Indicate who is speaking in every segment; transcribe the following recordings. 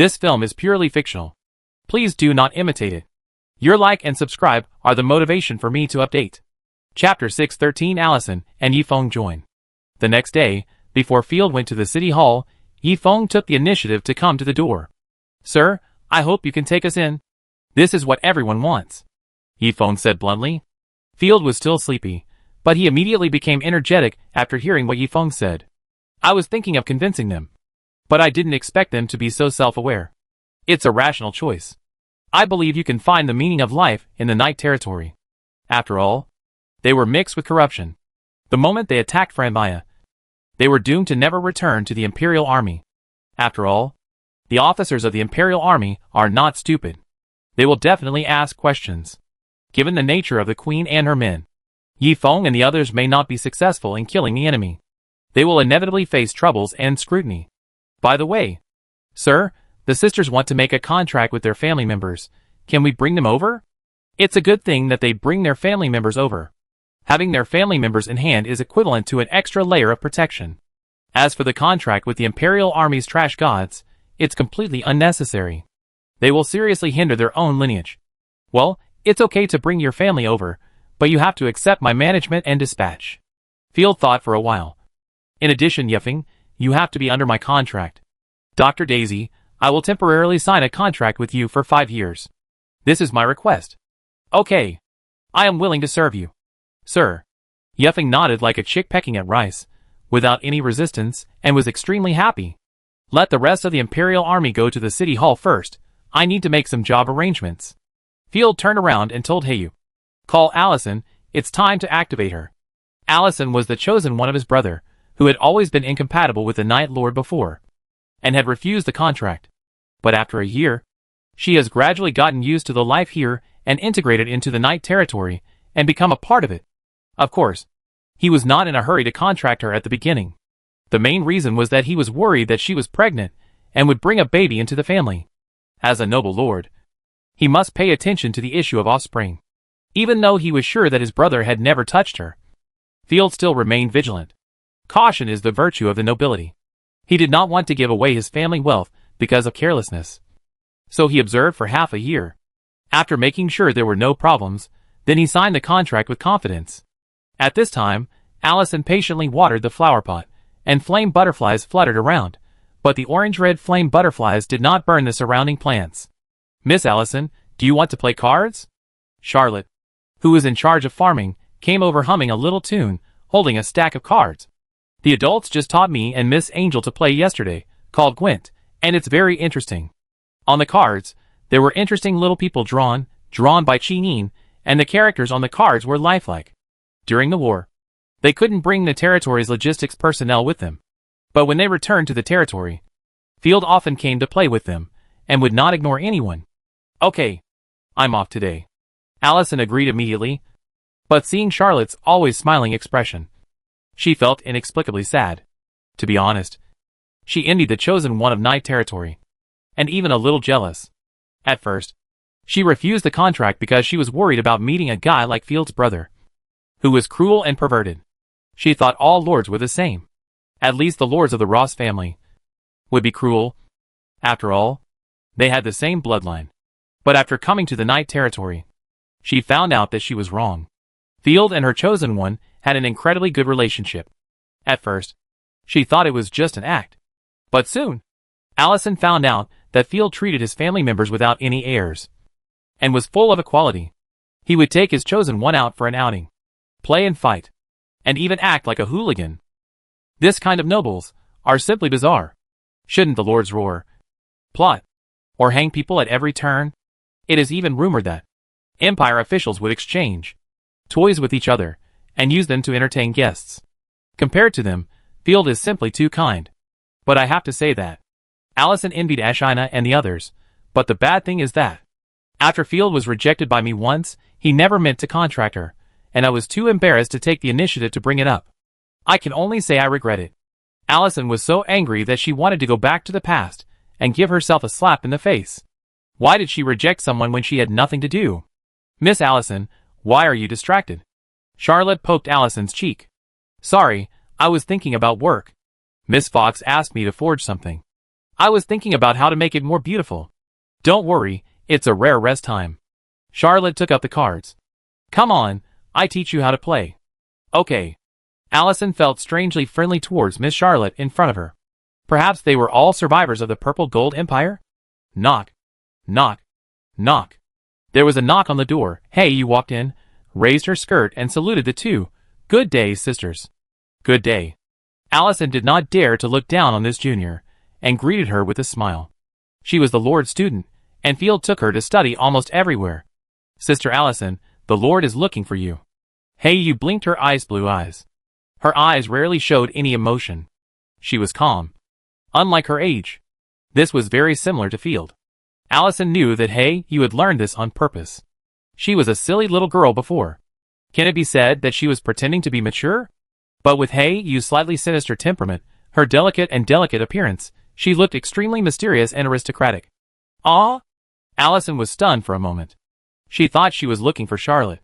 Speaker 1: This film is purely fictional. Please do not imitate it. Your like and subscribe are the motivation for me to update. Chapter 613. Allison and Yifeng join. The next day, before Field went to the city hall, Yifeng took the initiative to come to the door. "Sir, I hope you can take us in. This is what everyone wants," Yifeng said bluntly. Field was still sleepy, but he immediately became energetic after hearing what Yifeng said. "I was thinking of convincing them, but I didn't expect them to be so self-aware. It's a rational choice. I believe you can find the meaning of life in the Night Territory. After all, they were mixed with corruption. The moment they attacked Franmaya, they were doomed to never return to the Imperial Army. After all, the officers of the Imperial Army are not stupid. They will definitely ask questions. Given the nature of the Queen and her men, Yifeng and the others may not be successful in killing the enemy. They will inevitably face troubles and scrutiny. By the way, sir, the sisters want to make a contract with their family members. Can we bring them over? It's a good thing that they bring their family members over. Having their family members in hand is equivalent to an extra layer of protection. As for the contract with the Imperial Army's trash gods, it's completely unnecessary. They will seriously hinder their own lineage. Well, it's okay to bring your family over, but you have to accept my management and dispatch." Field thought for a while. "In addition, Yifeng, you have to be under my contract. Dr. Daisy, I will temporarily sign a contract with you for 5 years. This is my request." "Okay. I am willing to serve you, sir." Yifeng nodded like a chick pecking at rice, without any resistance, and was extremely happy. "Let the rest of the Imperial Army go to the city hall first. I need to make some job arrangements." Field turned around and told Hayu, "Call Allison, it's time to activate her." Allison was the chosen one of his brother, who had always been incompatible with the Night Lord before, and had refused the contract. But after a year, she has gradually gotten used to the life here and integrated into the Night Territory and become a part of it. Of course, he was not in a hurry to contract her at the beginning. The main reason was that he was worried that she was pregnant and would bring a baby into the family. As a noble lord, he must pay attention to the issue of offspring. Even though he was sure that his brother had never touched her, Field still remained vigilant. Caution is the virtue of the nobility. He did not want to give away his family wealth because of carelessness. So he observed for half a year. After making sure there were no problems, then he signed the contract with confidence. At this time, Allison patiently watered the flower pot, and flame butterflies fluttered around, but the orange-red flame butterflies did not burn the surrounding plants. "Miss Allison, do you want to play cards?" Charlotte, who was in charge of farming, came over humming a little tune, holding a stack of cards. "The adults just taught me and Miss Angel to play yesterday," called Gwent, "and it's very interesting." On the cards, there were interesting little people drawn by Chineen, and the characters on the cards were lifelike. During the war, they couldn't bring the territory's logistics personnel with them. But when they returned to the territory, Field often came to play with them, and would not ignore anyone. "Okay, I'm off today," Allison agreed immediately, but seeing Charlotte's always smiling expression, she felt inexplicably sad. To be honest, she envied the chosen one of Night Territory, and even a little jealous. At first, she refused the contract because she was worried about meeting a guy like Field's brother, who was cruel and perverted. She thought all lords were the same. At least the lords of the Ross family would be cruel. After all, they had the same bloodline. But after coming to the Night Territory, she found out that she was wrong. Field and her chosen one had an incredibly good relationship. At first, she thought it was just an act. But soon, Allison found out that Field treated his family members without any airs, and was full of equality. He would take his chosen one out for an outing, play and fight, and even act like a hooligan. This kind of nobles are simply bizarre. Shouldn't the lords roar, plot, or hang people at every turn? It is even rumored that Empire officials would exchange toys with each other and use them to entertain guests. Compared to them, Field is simply too kind. But I have to say that Allison envied Ashina and the others, but the bad thing is that after Field was rejected by me once, he never meant to contract her, and I was too embarrassed to take the initiative to bring it up. I can only say I regret it. Allison was so angry that she wanted to go back to the past and give herself a slap in the face. Why did she reject someone when she had nothing to do? "Miss Allison, why are you distracted?" Charlotte poked Allison's cheek. "Sorry, I was thinking about work. Miss Fox asked me to forge something. I was thinking about how to make it more beautiful. Don't worry, it's a rare rest time. Charlotte took up the cards. Come on, I teach you how to play. Okay. Allison felt strangely friendly towards Miss Charlotte in front of her. Perhaps they were all survivors of the Purple Gold Empire? Knock. Knock. Knock. There was a knock on the door. Hey, you walked in, raised her skirt and saluted the two. Good day, sisters. Good day. Allison did not dare to look down on this junior, and greeted her with a smile. She was the Lord's student, and Field took her to study almost everywhere. Sister Allison, the Lord is looking for you. Hey, you blinked her ice blue eyes. Her eyes rarely showed any emotion. She was calm. Unlike her age. This was very similar to Field. Allison knew that Hey, you had learned this on purpose. She was a silly little girl before. Can it be said that she was pretending to be mature? But with Hey Yu's slightly sinister temperament, her delicate appearance, she looked extremely mysterious and aristocratic. Ah! Allison was stunned for a moment. She thought she was looking for Charlotte.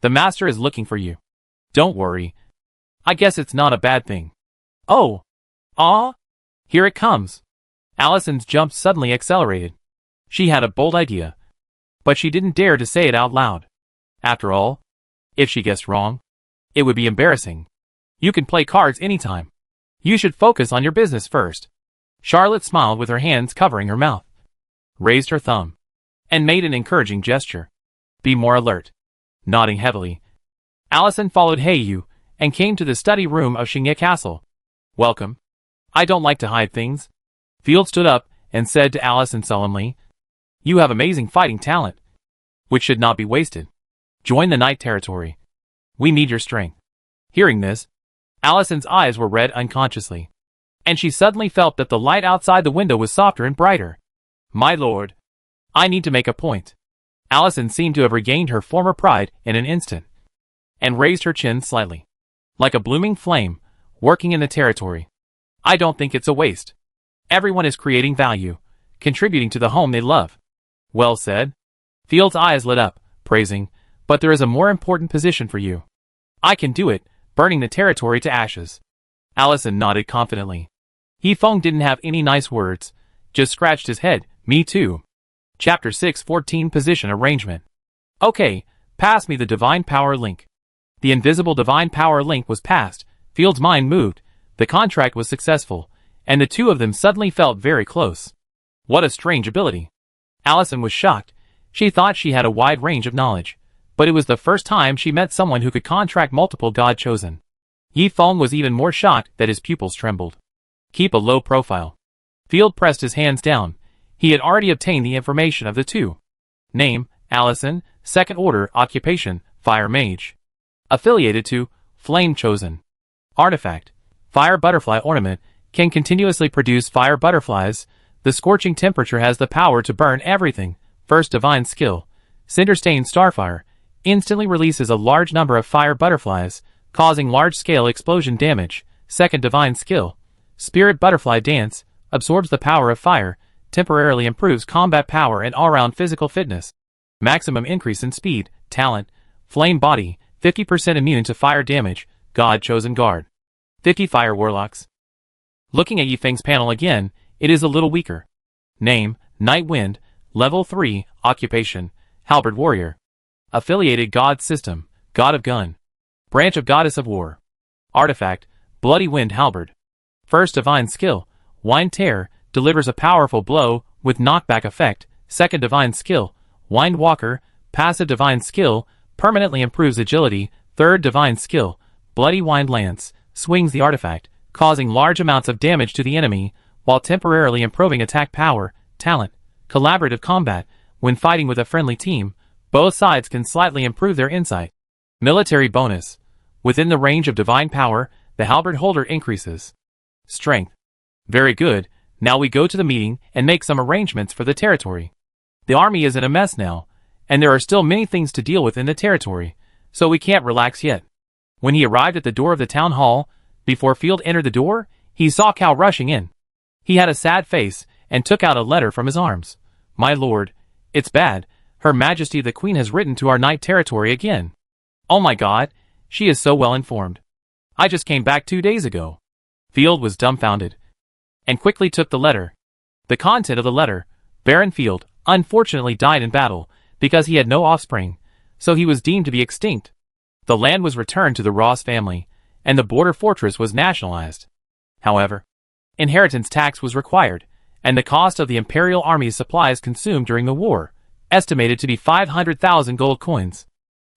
Speaker 1: The master is looking for you. Don't worry. I guess it's not a bad thing. Oh! Ah! Here it comes. Allison's jump suddenly accelerated. She had a bold idea. But she didn't dare to say it out loud. After all, if she guessed wrong, it would be embarrassing. You can play cards anytime. You should focus on your business first. Charlotte smiled with her hands covering her mouth, raised her thumb, and made an encouraging gesture. Be more alert. Nodding heavily, Allison followed Heiyu and came to the study room of Xingye Castle. Welcome. I don't like to hide things. Field stood up and said to Allison solemnly, You have amazing fighting talent, which should not be wasted. Join the Night Territory. We need your strength. Hearing this, Allison's eyes were red unconsciously, and she suddenly felt that the light outside the window was softer and brighter. My lord, I need to make a point. Allison seemed to have regained her former pride in an instant, and raised her chin slightly. Like a blooming flame, working in the territory. I don't think it's a waste. Everyone is creating value, contributing to the home they love. Well said. Field's eyes lit up, praising, but there is a more important position for you. I can do it, burning the territory to ashes. Allison nodded confidently. Yifeng didn't have any nice words, just scratched his head. Me too. Chapter 614 Position Arrangement. Okay, pass me the Divine Power Link. The invisible Divine Power Link was passed. Field's mind moved. The contract was successful, and the two of them suddenly felt very close. What a strange ability. Allison was shocked. She thought she had a wide range of knowledge, but it was the first time she met someone who could contract multiple God-chosen. Yifeng was even more shocked that his pupils trembled. Keep a low profile. Field pressed his hands down. He had already obtained the information of the two. Name, Allison, second order, occupation, Fire Mage. Affiliated to, Flame Chosen. Artifact, Fire Butterfly Ornament, can continuously produce fire butterflies. The scorching temperature has the power to burn everything. First divine skill, Cinderstain Starfire, instantly releases a large number of fire butterflies, causing large-scale explosion damage. Second divine skill, Spirit Butterfly Dance, absorbs the power of fire, temporarily improves combat power and all-round physical fitness. Maximum increase in speed, talent, Flame Body, 50% immune to fire damage, God-chosen guard. 50 Fire Warlocks. Looking at Yifeng's panel again, it is a little weaker. Name, Night Wind, Level 3, Occupation, Halberd Warrior. Affiliated God System, God of Gun. Branch of Goddess of War. Artifact, Bloody Wind Halberd. First divine skill, Wind Tear, delivers a powerful blow with knockback effect. Second divine skill, Wind Walker, passive divine skill, permanently improves agility. Third divine skill, Bloody Wind Lance, swings the artifact, causing large amounts of damage to the enemy, while temporarily improving attack power. Talent, collaborative combat, when fighting with a friendly team, both sides can slightly improve their insight. Military bonus, within the range of divine power, the halberd holder increases. Strength. Very good, now we go to the meeting and make some arrangements for the territory. The army is in a mess now, and there are still many things to deal with in the territory, so we can't relax yet. When he arrived at the door of the town hall, before Field entered the door, he saw Cal rushing in. He had a sad face and took out a letter from his arms. My lord, it's bad. Her Majesty the Queen has written to our night territory again. Oh my god, she is so well informed. I just came back 2 days ago. Field was dumbfounded, and quickly took the letter. The content of the letter: Baron Field unfortunately died in battle because he had no offspring, so he was deemed to be extinct. The land was returned to the Ross family, and the border fortress was nationalized. However, inheritance tax was required, and the cost of the Imperial Army's supplies consumed during the war, estimated to be 500,000 gold coins.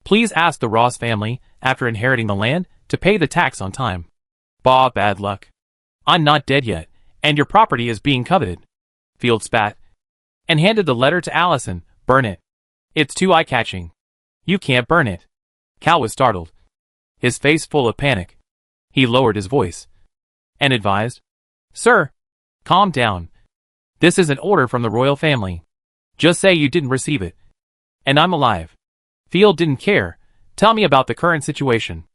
Speaker 1: Please ask the Ross family, after inheriting the land, to pay the tax on time. Bah, bad luck. I'm not dead yet, and your property is being coveted. Field spat, and handed the letter to Allison. Burn it. It's too eye-catching. You can't burn it. Cal was startled, his face full of panic. He lowered his voice and advised, Sir, calm down. This is an order from the royal family. Just say you didn't receive it. And I'm alive. Field didn't care. Tell me about the current situation.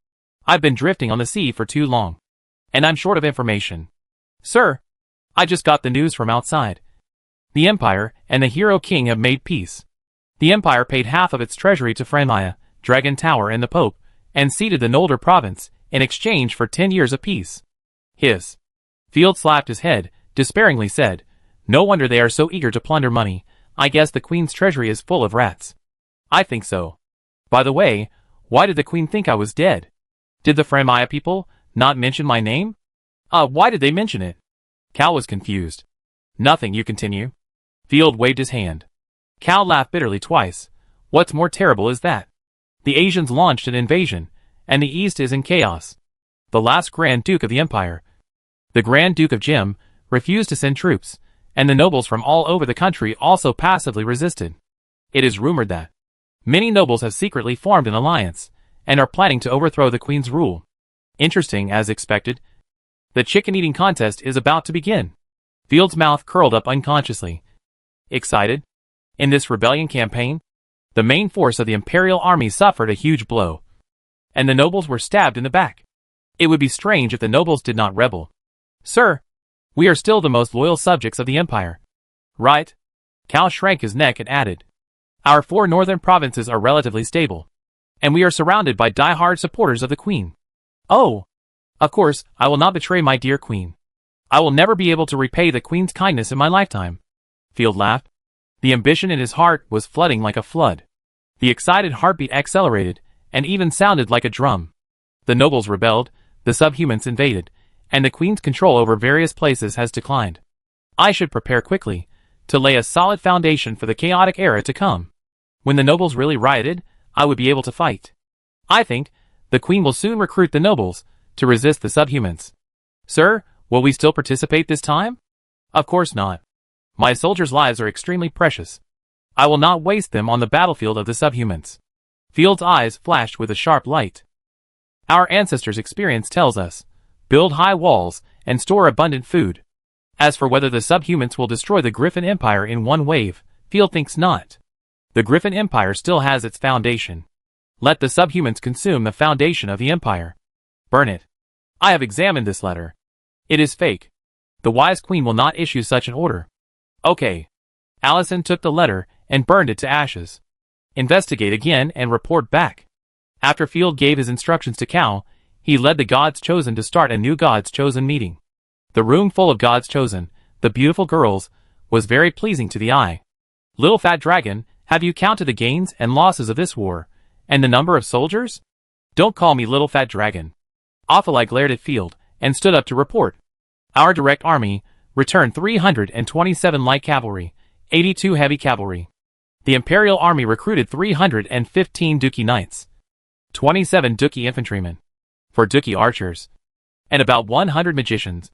Speaker 1: I've been drifting on the sea for too long, and I'm short of information. Sir, I just got the news from outside. The Empire and the Hero King have made peace. The Empire paid half of its treasury to Franmaya, Dragon Tower and the Pope, and ceded the Noldor province in exchange for 10 years of peace. Hiss. Field slapped his head, despairingly said, No wonder they are so eager to plunder money. I guess the Queen's treasury is full of rats. I think so. By the way, why did the Queen think I was dead? Did the Franmaya people not mention my name? Why did they mention it? Cal was confused. Nothing, you continue. Field waved his hand. Cal laughed bitterly twice. What's more terrible is that the Asians launched an invasion, and the East is in chaos. The last Grand Duke of the Empire, the Grand Duke of Jim, refused to send troops, and the nobles from all over the country also passively resisted. It is rumored that many nobles have secretly formed an alliance, and are planning to overthrow the Queen's rule. Interesting, as expected. The chicken-eating contest is about to begin. Field's mouth curled up unconsciously. Excited? In this rebellion campaign, the main force of the Imperial Army suffered a huge blow, and the nobles were stabbed in the back. It would be strange if the nobles did not rebel. Sir, we are still the most loyal subjects of the Empire. Right? Cal shrank his neck and added, Our 4 northern provinces are relatively stable, and we are surrounded by die-hard supporters of the Queen. Oh! Of course, I will not betray my dear Queen. I will never be able to repay the Queen's kindness in my lifetime. Field laughed. The ambition in his heart was flooding like a flood. The excited heartbeat accelerated, and even sounded like a drum. The nobles rebelled, the subhumans invaded, and the Queen's control over various places has declined. I should prepare quickly, to lay a solid foundation for the chaotic era to come. When the nobles really rioted, I would be able to fight. I think the Queen will soon recruit the nobles to resist the subhumans. Sir, will we still participate this time? Of course not. My soldiers' lives are extremely precious. I will not waste them on the battlefield of the subhumans. Field's eyes flashed with a sharp light. Our ancestors' experience tells us, build high walls and store abundant food. As for whether the subhumans will destroy the Griffin Empire in one wave, Field thinks not. The Griffin Empire still has its foundation. Let the subhumans consume the foundation of the Empire. Burn it. I have examined this letter. It is fake. The wise Queen will not issue such an order. Okay. Allison took the letter and burned it to ashes. Investigate again and report back. After Field gave his instructions to Cal, he led the Gods Chosen to start a new Gods Chosen meeting. The room full of Gods Chosen, the beautiful girls, was very pleasing to the eye. Little Fat Dragon, have you counted the gains and losses of this war, and the number of soldiers? Don't call me Little Fat Dragon. Ophelai glared at Field, and stood up to report. Our direct army returned 327 light cavalry, 82 heavy cavalry. The Imperial Army recruited 315 Dookie Knights, 27 Dookie infantrymen, 4 Dookie archers, and about 100 magicians,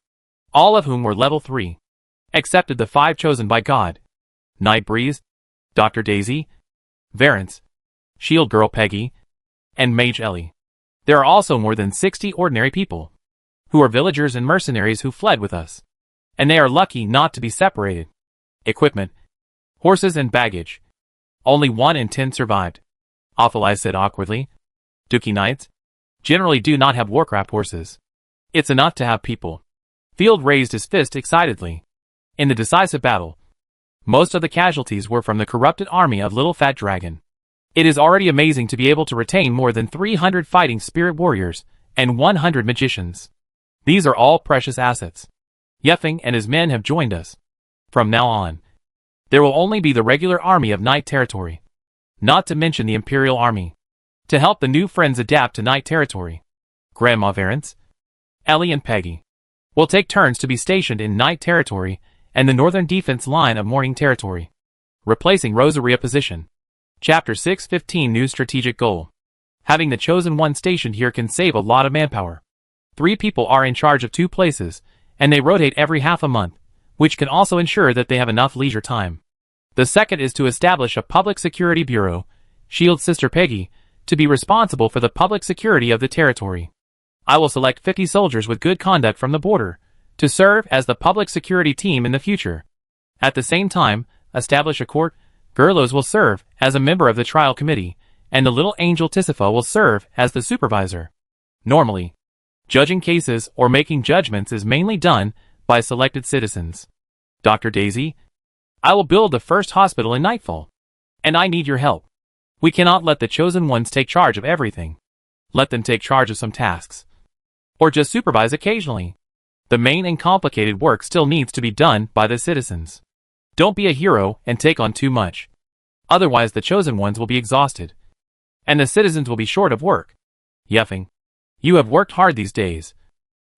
Speaker 1: all of whom were level 3, excepted the 5 chosen by God: Night Breeze, Dr. Daisy, Varence, Shield Girl Peggy, and Mage Ellie. There are also more than 60 ordinary people, who are villagers and mercenaries who fled with us, and they are lucky not to be separated. Equipment, horses and baggage. Only 1 in 10 survived. Ophelai said awkwardly. Dookie Knights generally do not have Warcraft horses. It's enough to have people. Field raised his fist excitedly. In the decisive battle, most of the casualties were from the corrupted army of Little Fat Dragon. It is already amazing to be able to retain more than 300 fighting spirit warriors and 100 magicians. These are all precious assets. Yeffing and his men have joined us. From now on, there will only be the regular army of Night Territory, not to mention the Imperial Army, to help the new friends adapt to Night Territory. Grandma Varens, Ellie and Peggy will take turns to be stationed in Night Territory and the Northern Defense Line of Morning Territory, replacing Rosaria position. Chapter 615 New Strategic Goal. Having the Chosen One stationed here can save a lot of manpower. 3 people are in charge of 2 places, and they rotate every half a month, which can also ensure that they have enough leisure time. The second is to establish a Public Security Bureau, Shield's sister Peggy, to be responsible for the public security of the territory. I will select 50 soldiers with good conduct from the border to serve as the public security team in the future. At the same time, establish a court. Gerlos will serve as a member of the trial committee, and the little angel Tisifa will serve as the supervisor. Normally, judging cases or making judgments is mainly done by selected citizens. Dr. Daisy, I will build the first hospital in Nightfall, and I need your help. We cannot let the Chosen Ones take charge of everything. Let them take charge of some tasks, or just supervise occasionally. The main and complicated work still needs to be done by the citizens. Don't be a hero and take on too much. Otherwise the Chosen Ones will be exhausted, and the citizens will be short of work. Yeffing, you have worked hard these days,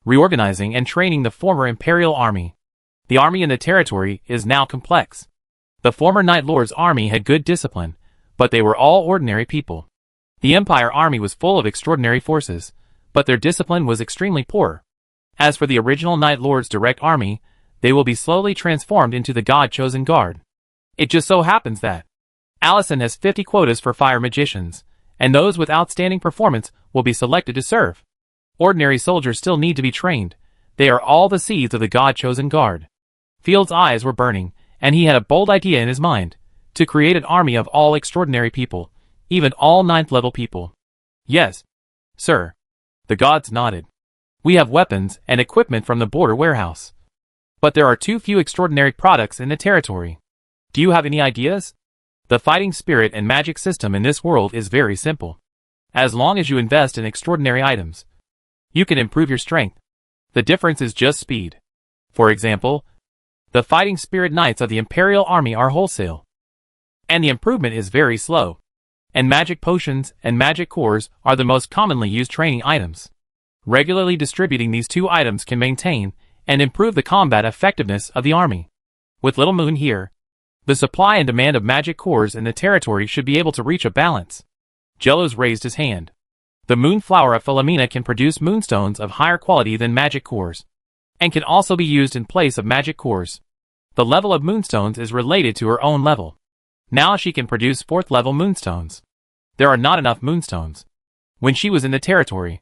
Speaker 1: reorganizing and training the former Imperial Army. The army in the territory is now complex. The former Night Lord's army had good discipline, but they were all ordinary people. The Empire Army was full of extraordinary forces, but their discipline was extremely poor. As for the original Night Lord's direct army, they will be slowly transformed into the God-chosen guard. It just so happens that Allison has 50 quotas for fire magicians, and those with outstanding performance will be selected to serve. Ordinary soldiers still need to be trained. They are all the seeds of the God-chosen guard. Field's eyes were burning, and he had a bold idea in his mind, to create an army of all extraordinary people, even all 9th-level people. Yes, sir. The gods nodded. We have weapons and equipment from the border warehouse. But there are too few extraordinary products in the territory. Do you have any ideas? The fighting spirit and magic system in this world is very simple. As long as you invest in extraordinary items, you can improve your strength. The difference is just speed. For example, the fighting spirit knights of the Imperial Army are wholesale, and the improvement is very slow. And magic potions and magic cores are the most commonly used training items. Regularly distributing these 2 items can maintain and improve the combat effectiveness of the army. With Little Moon here, the supply and demand of magic cores in the territory should be able to reach a balance. Jellos raised his hand. The Moonflower of Philomena can produce moonstones of higher quality than magic cores, and can also be used in place of magic cores. The level of moonstones is related to her own level. Now she can produce 4th-level moonstones. There are not enough moonstones. When she was in the territory,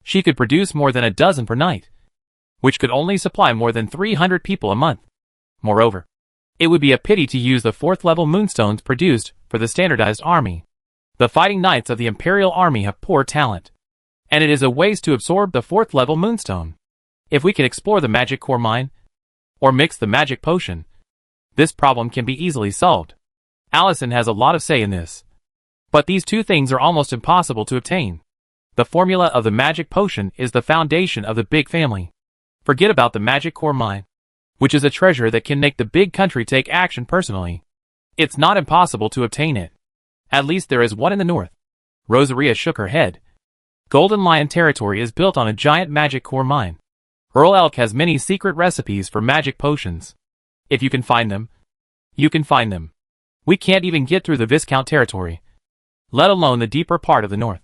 Speaker 1: she could produce more than a dozen per night, which could only supply more than 300 people a month. Moreover, it would be a pity to use the 4th-level moonstones produced for the standardized army. The fighting knights of the Imperial Army have poor talent, and it is a waste to absorb the 4th-level moonstone. If we can explore the magic core mine, or mix the magic potion, this problem can be easily solved. Allison has a lot of say in this. But these 2 things are almost impossible to obtain. The formula of the magic potion is the foundation of the big family. Forget about the magic core mine, which is a treasure that can make the big country take action personally. It's not impossible to obtain it. At least there is one in the north. Rosaria shook her head. Golden Lion territory is built on a giant magic core mine. Earl Elk has many secret recipes for magic potions. If you can find them, you can find them. We can't even get through the Viscount territory, let alone the deeper part of the north.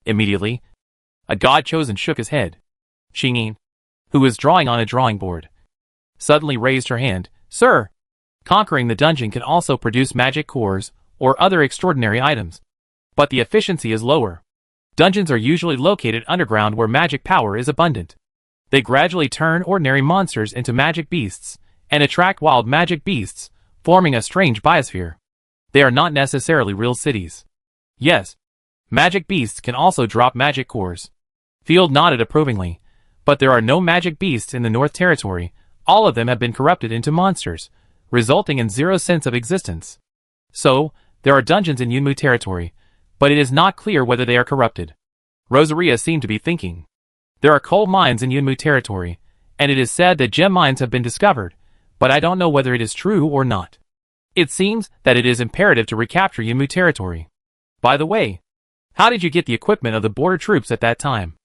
Speaker 1: Immediately, a God-chosen shook his head. Xingyin, who was drawing on a drawing board, suddenly raised her hand. Sir, conquering the dungeon can also produce magic cores or other extraordinary items, but the efficiency is lower. Dungeons are usually located underground where magic power is abundant. They gradually turn ordinary monsters into magic beasts and attract wild magic beasts, forming a strange biosphere. They are not necessarily real cities. Yes, magic beasts can also drop magic cores. Field nodded approvingly, but there are no magic beasts in the North Territory. All of them have been corrupted into monsters, resulting in 0 sense of existence. So, there are dungeons in Yunmu territory, but it is not clear whether they are corrupted. Rosaria seemed to be thinking. There are coal mines in Yunmu territory, and it is said that gem mines have been discovered, but I don't know whether it is true or not. It seems that it is imperative to recapture Yimu territory. By the way, how did you get the equipment of the border troops at that time?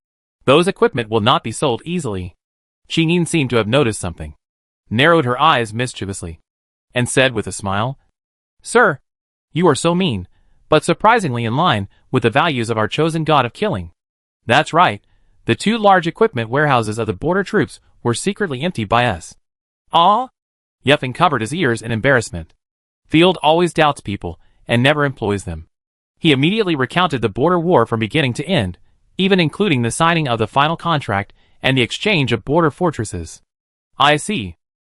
Speaker 1: Those equipment will not be sold easily. Qingyin seemed to have noticed something, narrowed her eyes mischievously, and said with a smile, "Sir, you are so mean, but surprisingly in line with the values of our chosen god of killing." That's right, the 2 large equipment warehouses of the border troops were secretly emptied by us. Ah? Yefeng covered his ears in embarrassment. Field always doubts people, and never employs them. He immediately recounted the border war from beginning to end, even including the signing of the final contract and the exchange of border fortresses. I see.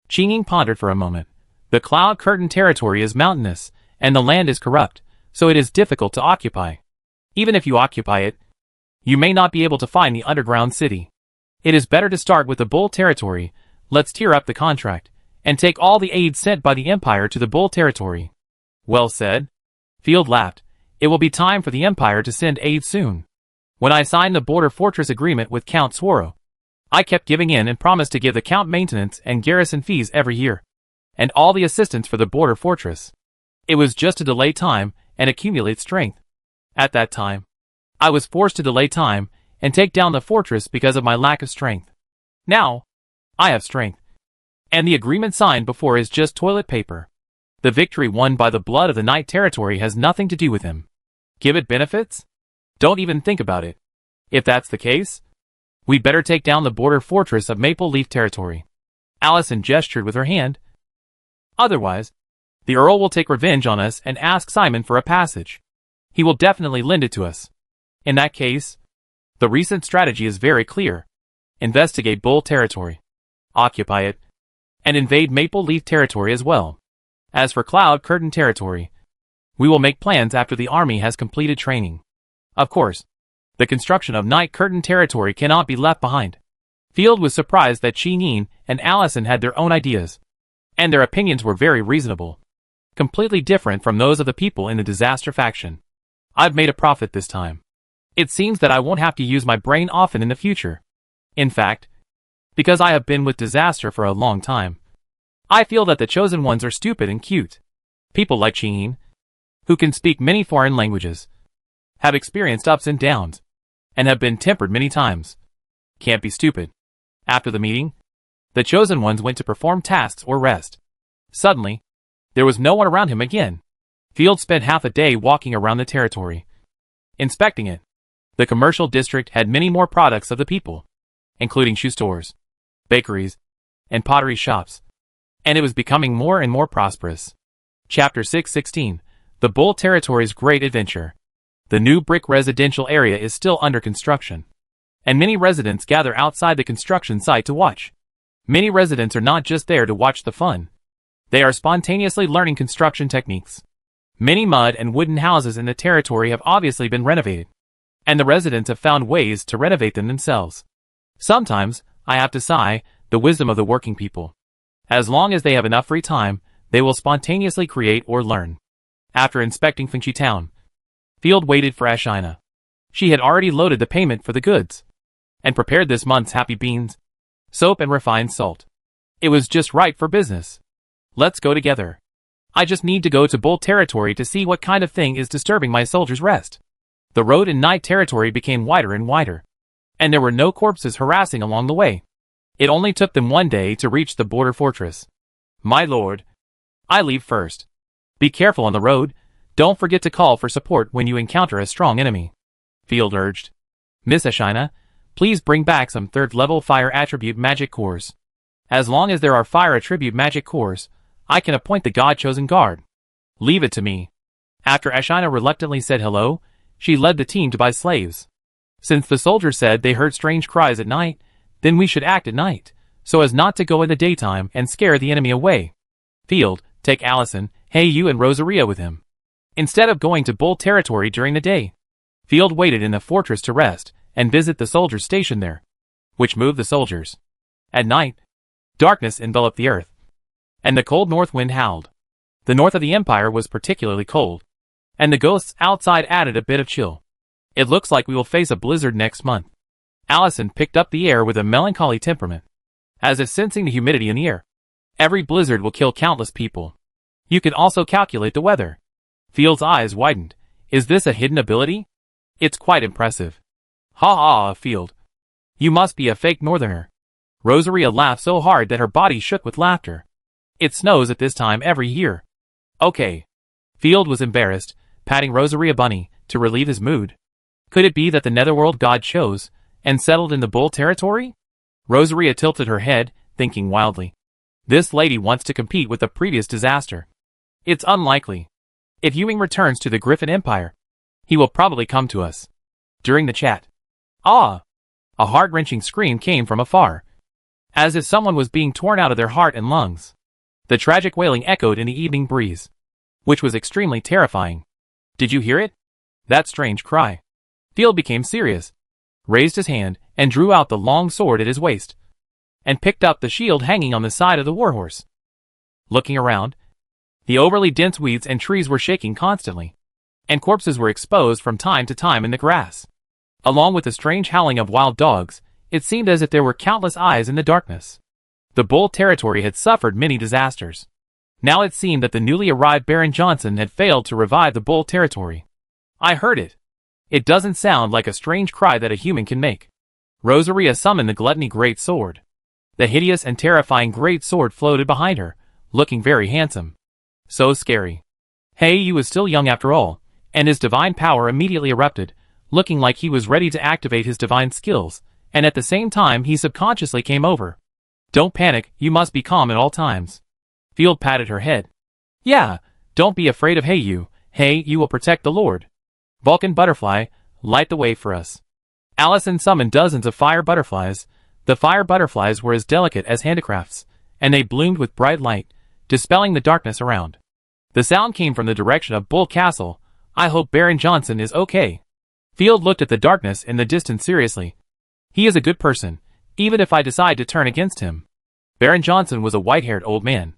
Speaker 1: Qingyin pondered for a moment. The Cloud Curtain territory is mountainous, and the land is corrupt, so it is difficult to occupy. Even if you occupy it, you may not be able to find the underground city. It is better to start with the Bull territory. Let's tear up the contract, and take all the aid sent by the Empire to the Bull territory. Well said. Field laughed. It will be time for the Empire to send aid soon. When I signed the border fortress agreement with Count Swaro, I kept giving in and promised to give the Count maintenance and garrison fees every year, and all the assistance for the border fortress. It was just to delay time and accumulate strength. At that time, I was forced to delay time and take down the fortress because of my lack of strength. Now, I have strength, and the agreement signed before is just toilet paper. The victory won by the blood of the Night territory has nothing to do with him. Give it benefits? Don't even think about it. If that's the case, we'd better take down the border fortress of Maple Leaf territory. Allison gestured with her hand. Otherwise, the Earl will take revenge on us and ask Simon for a passage. He will definitely lend it to us. In that case, the recent strategy is very clear. Investigate Bull territory, occupy it, and invade Maple Leaf territory as well. As for Cloud Curtain territory, we will make plans after the army has completed training. Of course, the construction of Night Curtain territory cannot be left behind. Field was surprised that Qingyin and Allison had their own ideas, and their opinions were very reasonable, completely different from those of the people in the Disaster faction. I've made a profit this time. It seems that I won't have to use my brain often in the future. In fact, because I have been with Disaster for a long time, I feel that the chosen ones are stupid and cute. People like Qingyin, who can speak many foreign languages, have experienced ups and downs, and have been tempered many times. Can't be stupid. After the meeting, the chosen ones went to perform tasks or rest. Suddenly, there was no one around him again. Field spent half a day walking around the territory, inspecting it. The commercial district had many more products of the people, including shoe stores, bakeries, and pottery shops, and it was becoming more and more prosperous. Chapter 616, The Bull Territory's Great Adventure. The new brick residential area is still under construction, and many residents gather outside the construction site to watch. Many residents are not just there to watch the fun. They are spontaneously learning construction techniques. Many mud and wooden houses in the territory have obviously been renovated, and the residents have found ways to renovate them themselves. Sometimes, I have to sigh, the wisdom of the working people. As long as they have enough free time, they will spontaneously create or learn. After inspecting Fengqi Town, Field waited for Ashina. She had already loaded the payment for the goods, and prepared this month's happy beans, soap and refined salt. It was just right for business. Let's go together. I just need to go to Bull territory to see what kind of thing is disturbing my soldiers' rest. The road in Night territory became wider and wider, and there were no corpses harassing along the way. It only took them 1 day to reach the border fortress. My lord, I leave first. Be careful on the road. Don't forget to call for support when you encounter a strong enemy. Field urged. Miss Ashina, please bring back some 3rd level fire attribute magic cores. As long as there are fire attribute magic cores, I can appoint the god-chosen guard. Leave it to me. After Ashina reluctantly said hello, she led the team to buy slaves. Since the soldiers said they heard strange cries at night, then we should act at night, so as not to go in the daytime and scare the enemy away. Field, take Allison, Heiyu and Rosaria with him, instead of going to Bull territory during the day. Field waited in the fortress to rest and visit the soldiers stationed there, which moved the soldiers. At night, darkness enveloped the earth, and the cold north wind howled. The north of the empire was particularly cold, and the ghosts outside added a bit of chill. It looks like we will face a blizzard next month. Allison picked up the air with a melancholy temperament, as if sensing the humidity in the air. Every blizzard will kill countless people. You can also calculate the weather. Field's eyes widened. Is this a hidden ability? It's quite impressive. Ha ha, Field. You must be a fake northerner. Rosaria laughed so hard that her body shook with laughter. It snows at this time every year. Okay. Field was embarrassed, patting Rosaria Bunny to relieve his mood. Could it be that the netherworld god chose and settled in the bull territory? Rosaria tilted her head, thinking wildly. This lady wants to compete with the previous disaster. It's unlikely. If Ewing returns to the Griffin Empire, he will probably come to us. During the chat. Ah! A heart-wrenching scream came from afar, as if someone was being torn out of their heart and lungs. The tragic wailing echoed in the evening breeze, which was extremely terrifying. Did you hear it? That strange cry. Field became serious, raised his hand, and drew out the long sword at his waist, and picked up the shield hanging on the side of the warhorse. Looking around, the overly dense weeds and trees were shaking constantly, and corpses were exposed from time to time in the grass. Along with the strange howling of wild dogs, it seemed as if there were countless eyes in the darkness. The bull territory had suffered many disasters. Now it seemed that the newly arrived Baron Johnson had failed to revive the bull territory. I heard it. It doesn't sound like a strange cry that a human can make. Rosaria summoned the gluttony great sword. The hideous and terrifying great sword floated behind her, looking very handsome. So scary. He was still young after all, and his divine power immediately erupted, looking like he was ready to activate his divine skills, and at the same time he subconsciously came over. Don't panic, you must be calm at all times. Field patted her head. Yeah, don't be afraid of you will protect the Lord. Vulcan butterfly, light the way for us. Allison summoned dozens of fire butterflies. The fire butterflies were as delicate as handicrafts, and they bloomed with bright light, dispelling the darkness around. The sound came from the direction of Bull Castle. I hope Baron Johnson is okay. Field looked at the darkness in the distance seriously. He is a good person, even if I decide to turn against him. Baron Johnson was a white-haired old man,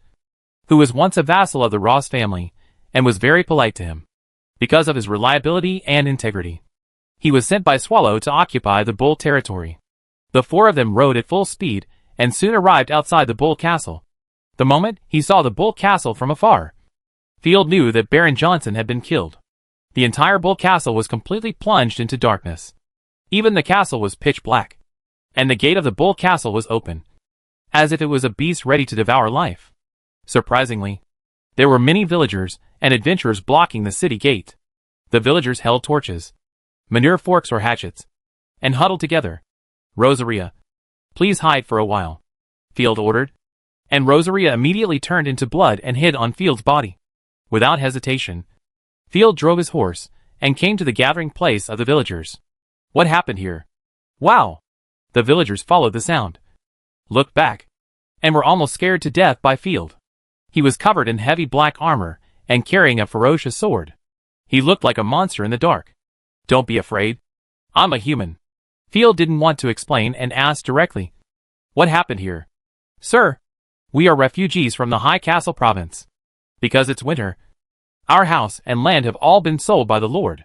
Speaker 1: who was once a vassal of the Ross family, and was very polite to him, because of his reliability and integrity. He was sent by Swallow to occupy the Bull territory. The four of them rode at full speed, and soon arrived outside the Bull Castle. The moment he saw the Bull Castle from afar, Field knew that Baron Johnson had been killed. The entire Bull Castle was completely plunged into darkness. Even the castle was pitch black, and the gate of the Bull Castle was open, as if it was a beast ready to devour life. Surprisingly, there were many villagers and adventurers blocking the city gate. The villagers held torches, manure forks or hatchets, and huddled together. Rosaria, please hide for a while, Field ordered, and Rosaria immediately turned into blood and hid on Field's body. Without hesitation, Field drove his horse and came to the gathering place of the villagers. What happened here? Wow! The villagers followed the sound, looked back, and were almost scared to death by Field. He was covered in heavy black armor and carrying a ferocious sword. He looked like a monster in the dark. Don't be afraid. I'm a human. Field didn't want to explain and asked directly. What happened here? Sir, we are refugees from the High Castle province. Because it's winter, our house and land have all been sold by the Lord.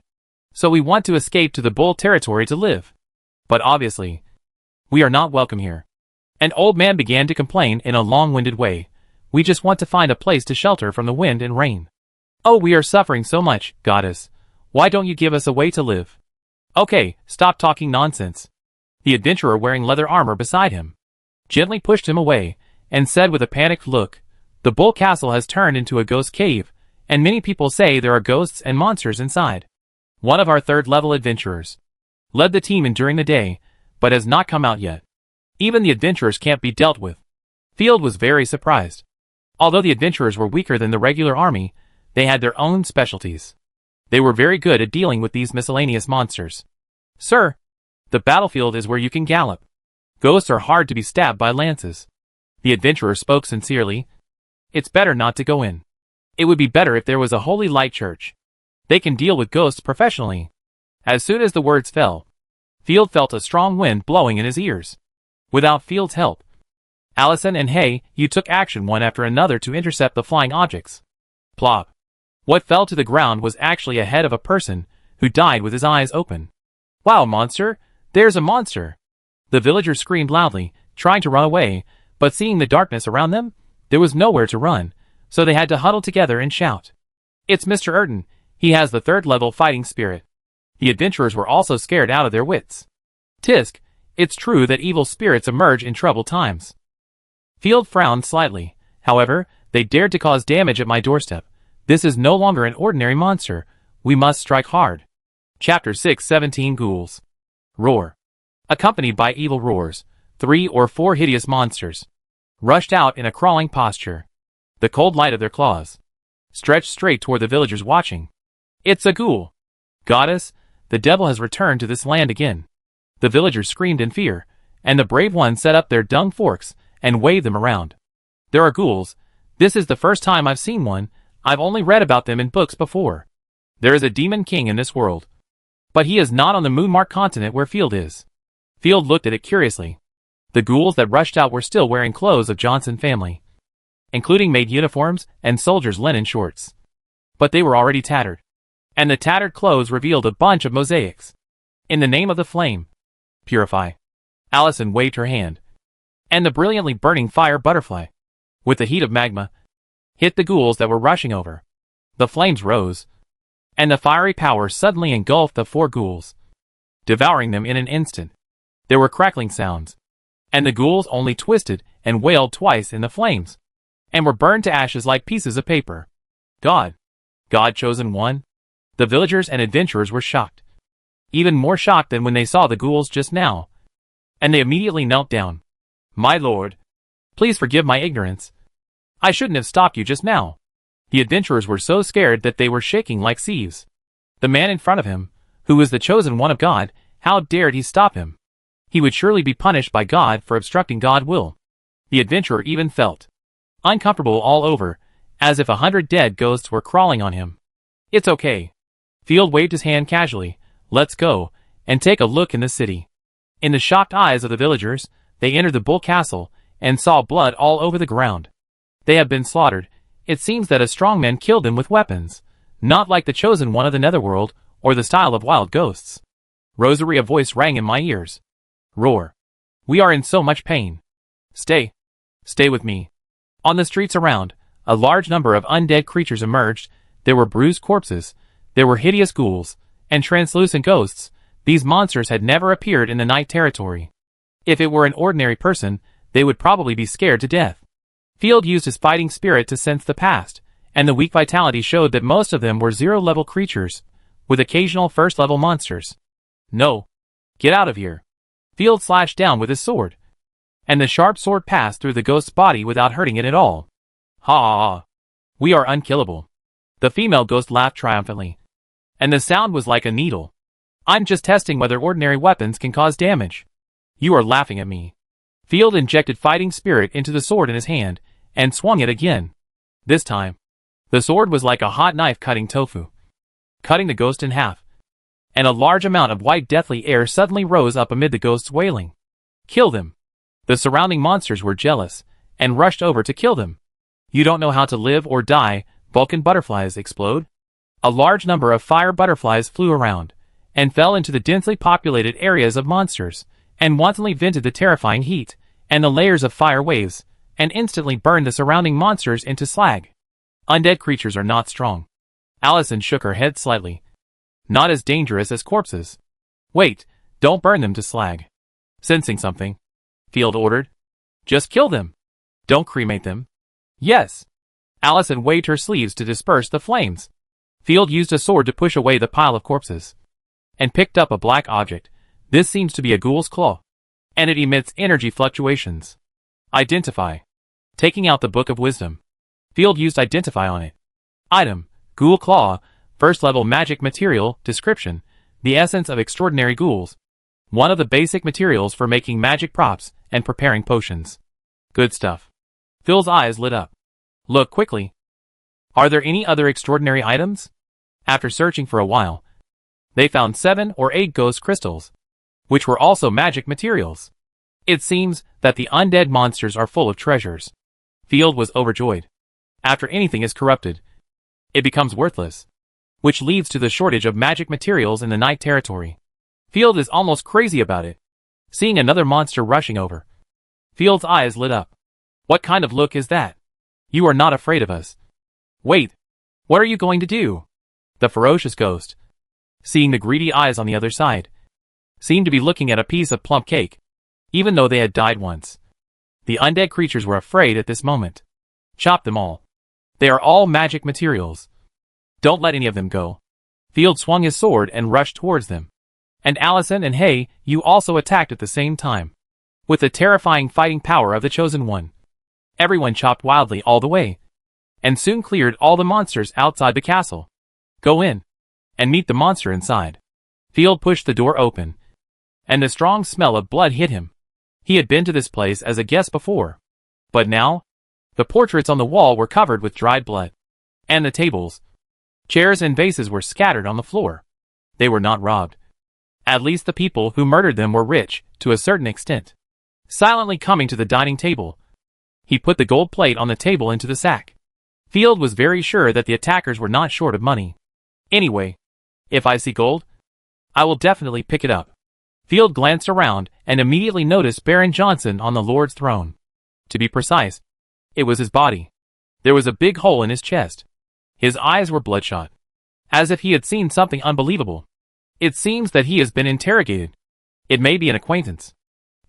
Speaker 1: So we want to escape to the Bull territory to live. But obviously, we are not welcome here. An old man began to complain in a long-winded way. We just want to find a place to shelter from the wind and rain. Oh, we are suffering so much, goddess. Why don't you give us a way to live? Okay, stop talking nonsense. The adventurer wearing leather armor beside him gently pushed him away and said with a panicked look, the Bull Castle has turned into a ghost cave, and many people say there are ghosts and monsters inside. One of our third-level adventurers led the team in during the day, but has not come out yet. Even the adventurers can't be dealt with. Field was very surprised. Although the adventurers were weaker than the regular army, they had their own specialties. They were very good at dealing with these miscellaneous monsters. Sir, the battlefield is where you can gallop. Ghosts are hard to be stabbed by lances. The adventurer spoke sincerely. It's better not to go in. It would be better if there was a holy light church. They can deal with ghosts professionally. As soon as the words fell, Field felt a strong wind blowing in his ears. Without Field's help, Allison and you took action one after another to intercept the flying objects. Plop. What fell to the ground was actually a head of a person who died with his eyes open. Wow, monster! There's a monster! The villagers screamed loudly, trying to run away, but seeing the darkness around them, There was nowhere to run, so they had to huddle together and shout. "It's Mr. Urton. He has the 3rd level fighting spirit." The adventurers were also scared out of their wits. Tisk, it's true that evil spirits emerge in troubled times. Field frowned slightly. However, they dared to cause damage at my doorstep. This is no longer an ordinary monster. We must strike hard. Chapter 617 Ghouls. Roar. Accompanied by evil roars, 3 or 4 hideous monsters rushed out in a crawling posture. The cold light of their claws stretched straight toward the villagers watching. "It's a ghoul! Goddess, the devil has returned to this land again." The villagers screamed in fear, and the brave ones set up their dung forks and waved them around. "There are ghouls. This is the first time I've seen one. I've only read about them in books before. There is a demon king in this world, but he is not on the Moonmark continent where Field is." Field looked at it curiously. The ghouls that rushed out were still wearing clothes of Johnson family, including maid uniforms and soldiers' linen shorts. But they were already tattered, and the tattered clothes revealed a bunch of mosaics. "In the name of the flame, purify." Allison waved her hand, and the brilliantly burning fire butterfly, with the heat of magma, hit the ghouls that were rushing over. The flames rose, and the fiery power suddenly engulfed the 4 ghouls, devouring them in an instant. There were crackling sounds, and the ghouls only twisted and wailed twice in the flames, and were burned to ashes like pieces of paper. God chosen one? The villagers and adventurers were shocked. Even more shocked than when they saw the ghouls just now. And they immediately knelt down. "My lord, please forgive my ignorance. I shouldn't have stopped you just now." The adventurers were so scared that they were shaking like sieves. The man in front of him, who was the chosen one of God, how dared he stop him? He would surely be punished by God for obstructing God's will. The adventurer even felt uncomfortable all over, as if 100 dead ghosts were crawling on him. "It's okay." Field waved his hand casually. "Let's go, and take a look in the city." In the shocked eyes of the villagers, they entered the Bull Castle, and saw blood all over the ground. They had been slaughtered. It seems that a strong man killed them with weapons, not like the chosen one of the netherworld, or the style of wild ghosts. Rosary, a voice rang in my ears. "Roar. We are in so much pain. Stay with me." On the streets around, a large number of undead creatures emerged. There were bruised corpses, there were hideous ghouls, and translucent ghosts. These monsters had never appeared in the night territory. If it were an ordinary person, they would probably be scared to death. Field used his fighting spirit to sense the past, and the weak vitality showed that most of them were 0-level creatures, with occasional 1st-level monsters. "No. Get out of here." Field slashed down with his sword, and the sharp sword passed through the ghost's body without hurting it at all. "Ha! We are unkillable." The female ghost laughed triumphantly, and the sound was like a needle. "I'm just testing whether ordinary weapons can cause damage." "You are laughing at me." Field injected fighting spirit into the sword in his hand, and swung it again. This time, the sword was like a hot knife cutting tofu, cutting the ghost in half, and a large amount of white deathly air suddenly rose up amid the ghost's wailing. "Kill them." The surrounding monsters were jealous, and rushed over to kill them. "You don't know how to live or die." Vulcan butterflies explode. A large number of fire butterflies flew around, and fell into the densely populated areas of monsters, and wantonly vented the terrifying heat, and the layers of fire waves, and instantly burned the surrounding monsters into slag. Undead creatures are not strong. Allison shook her head slightly. Not as dangerous as corpses. "Wait, don't burn them to slag." Sensing something, Field ordered. "Just kill them. Don't cremate them." "Yes." Allison waved her sleeves to disperse the flames. Field used a sword to push away the pile of corpses, and picked up a black object. This seems to be a ghoul's claw, and it emits energy fluctuations. "Identify." Taking out the Book of Wisdom, Field used Identify on it. Item: Ghoul Claw, 1st level magic material. Description: the essence of extraordinary ghouls. One of the basic materials for making magic props and preparing potions. Good stuff. Phil's eyes lit up. "Look quickly. Are there any other extraordinary items?" After searching for a while, they found 7 or 8 ghost crystals, which were also magic materials. It seems that the undead monsters are full of treasures. Field was overjoyed. After anything is corrupted, it becomes worthless, which leads to the shortage of magic materials in the night territory. Field is almost crazy about it. Seeing another monster rushing over, Field's eyes lit up. "What kind of look is that?" You are not afraid of us. Wait, what are you going to do? The ferocious ghost, seeing the greedy eyes on the other side, seemed to be looking at a piece of plum cake, even though they had died once. The undead creatures were afraid at this moment. Chop them all. They are all magic materials. Don't let any of them go. Field swung his sword and rushed towards them. And Allison and Hay, you also attacked at the same time. With the terrifying fighting power of the Chosen One. Everyone chopped wildly all the way. And soon cleared all the monsters outside the castle. Go in. And meet the monster inside. Field pushed the door open. And the strong smell of blood hit him. He had been to this place as a guest before. But now, the portraits on the wall were covered with dried blood. And the tables, chairs and vases were scattered on the floor. They were not robbed. At least the people who murdered them were rich, to a certain extent. Silently coming to the dining table, he put the gold plate on the table into the sack. Field was very sure that the attackers were not short of money. Anyway, if I see gold, I will definitely pick it up. Field glanced around and immediately noticed Baron Johnson on the Lord's throne. To be precise, it was his body. There was a big hole in his chest. His eyes were bloodshot, as if he had seen something unbelievable. It seems that he has been interrogated. It may be an acquaintance.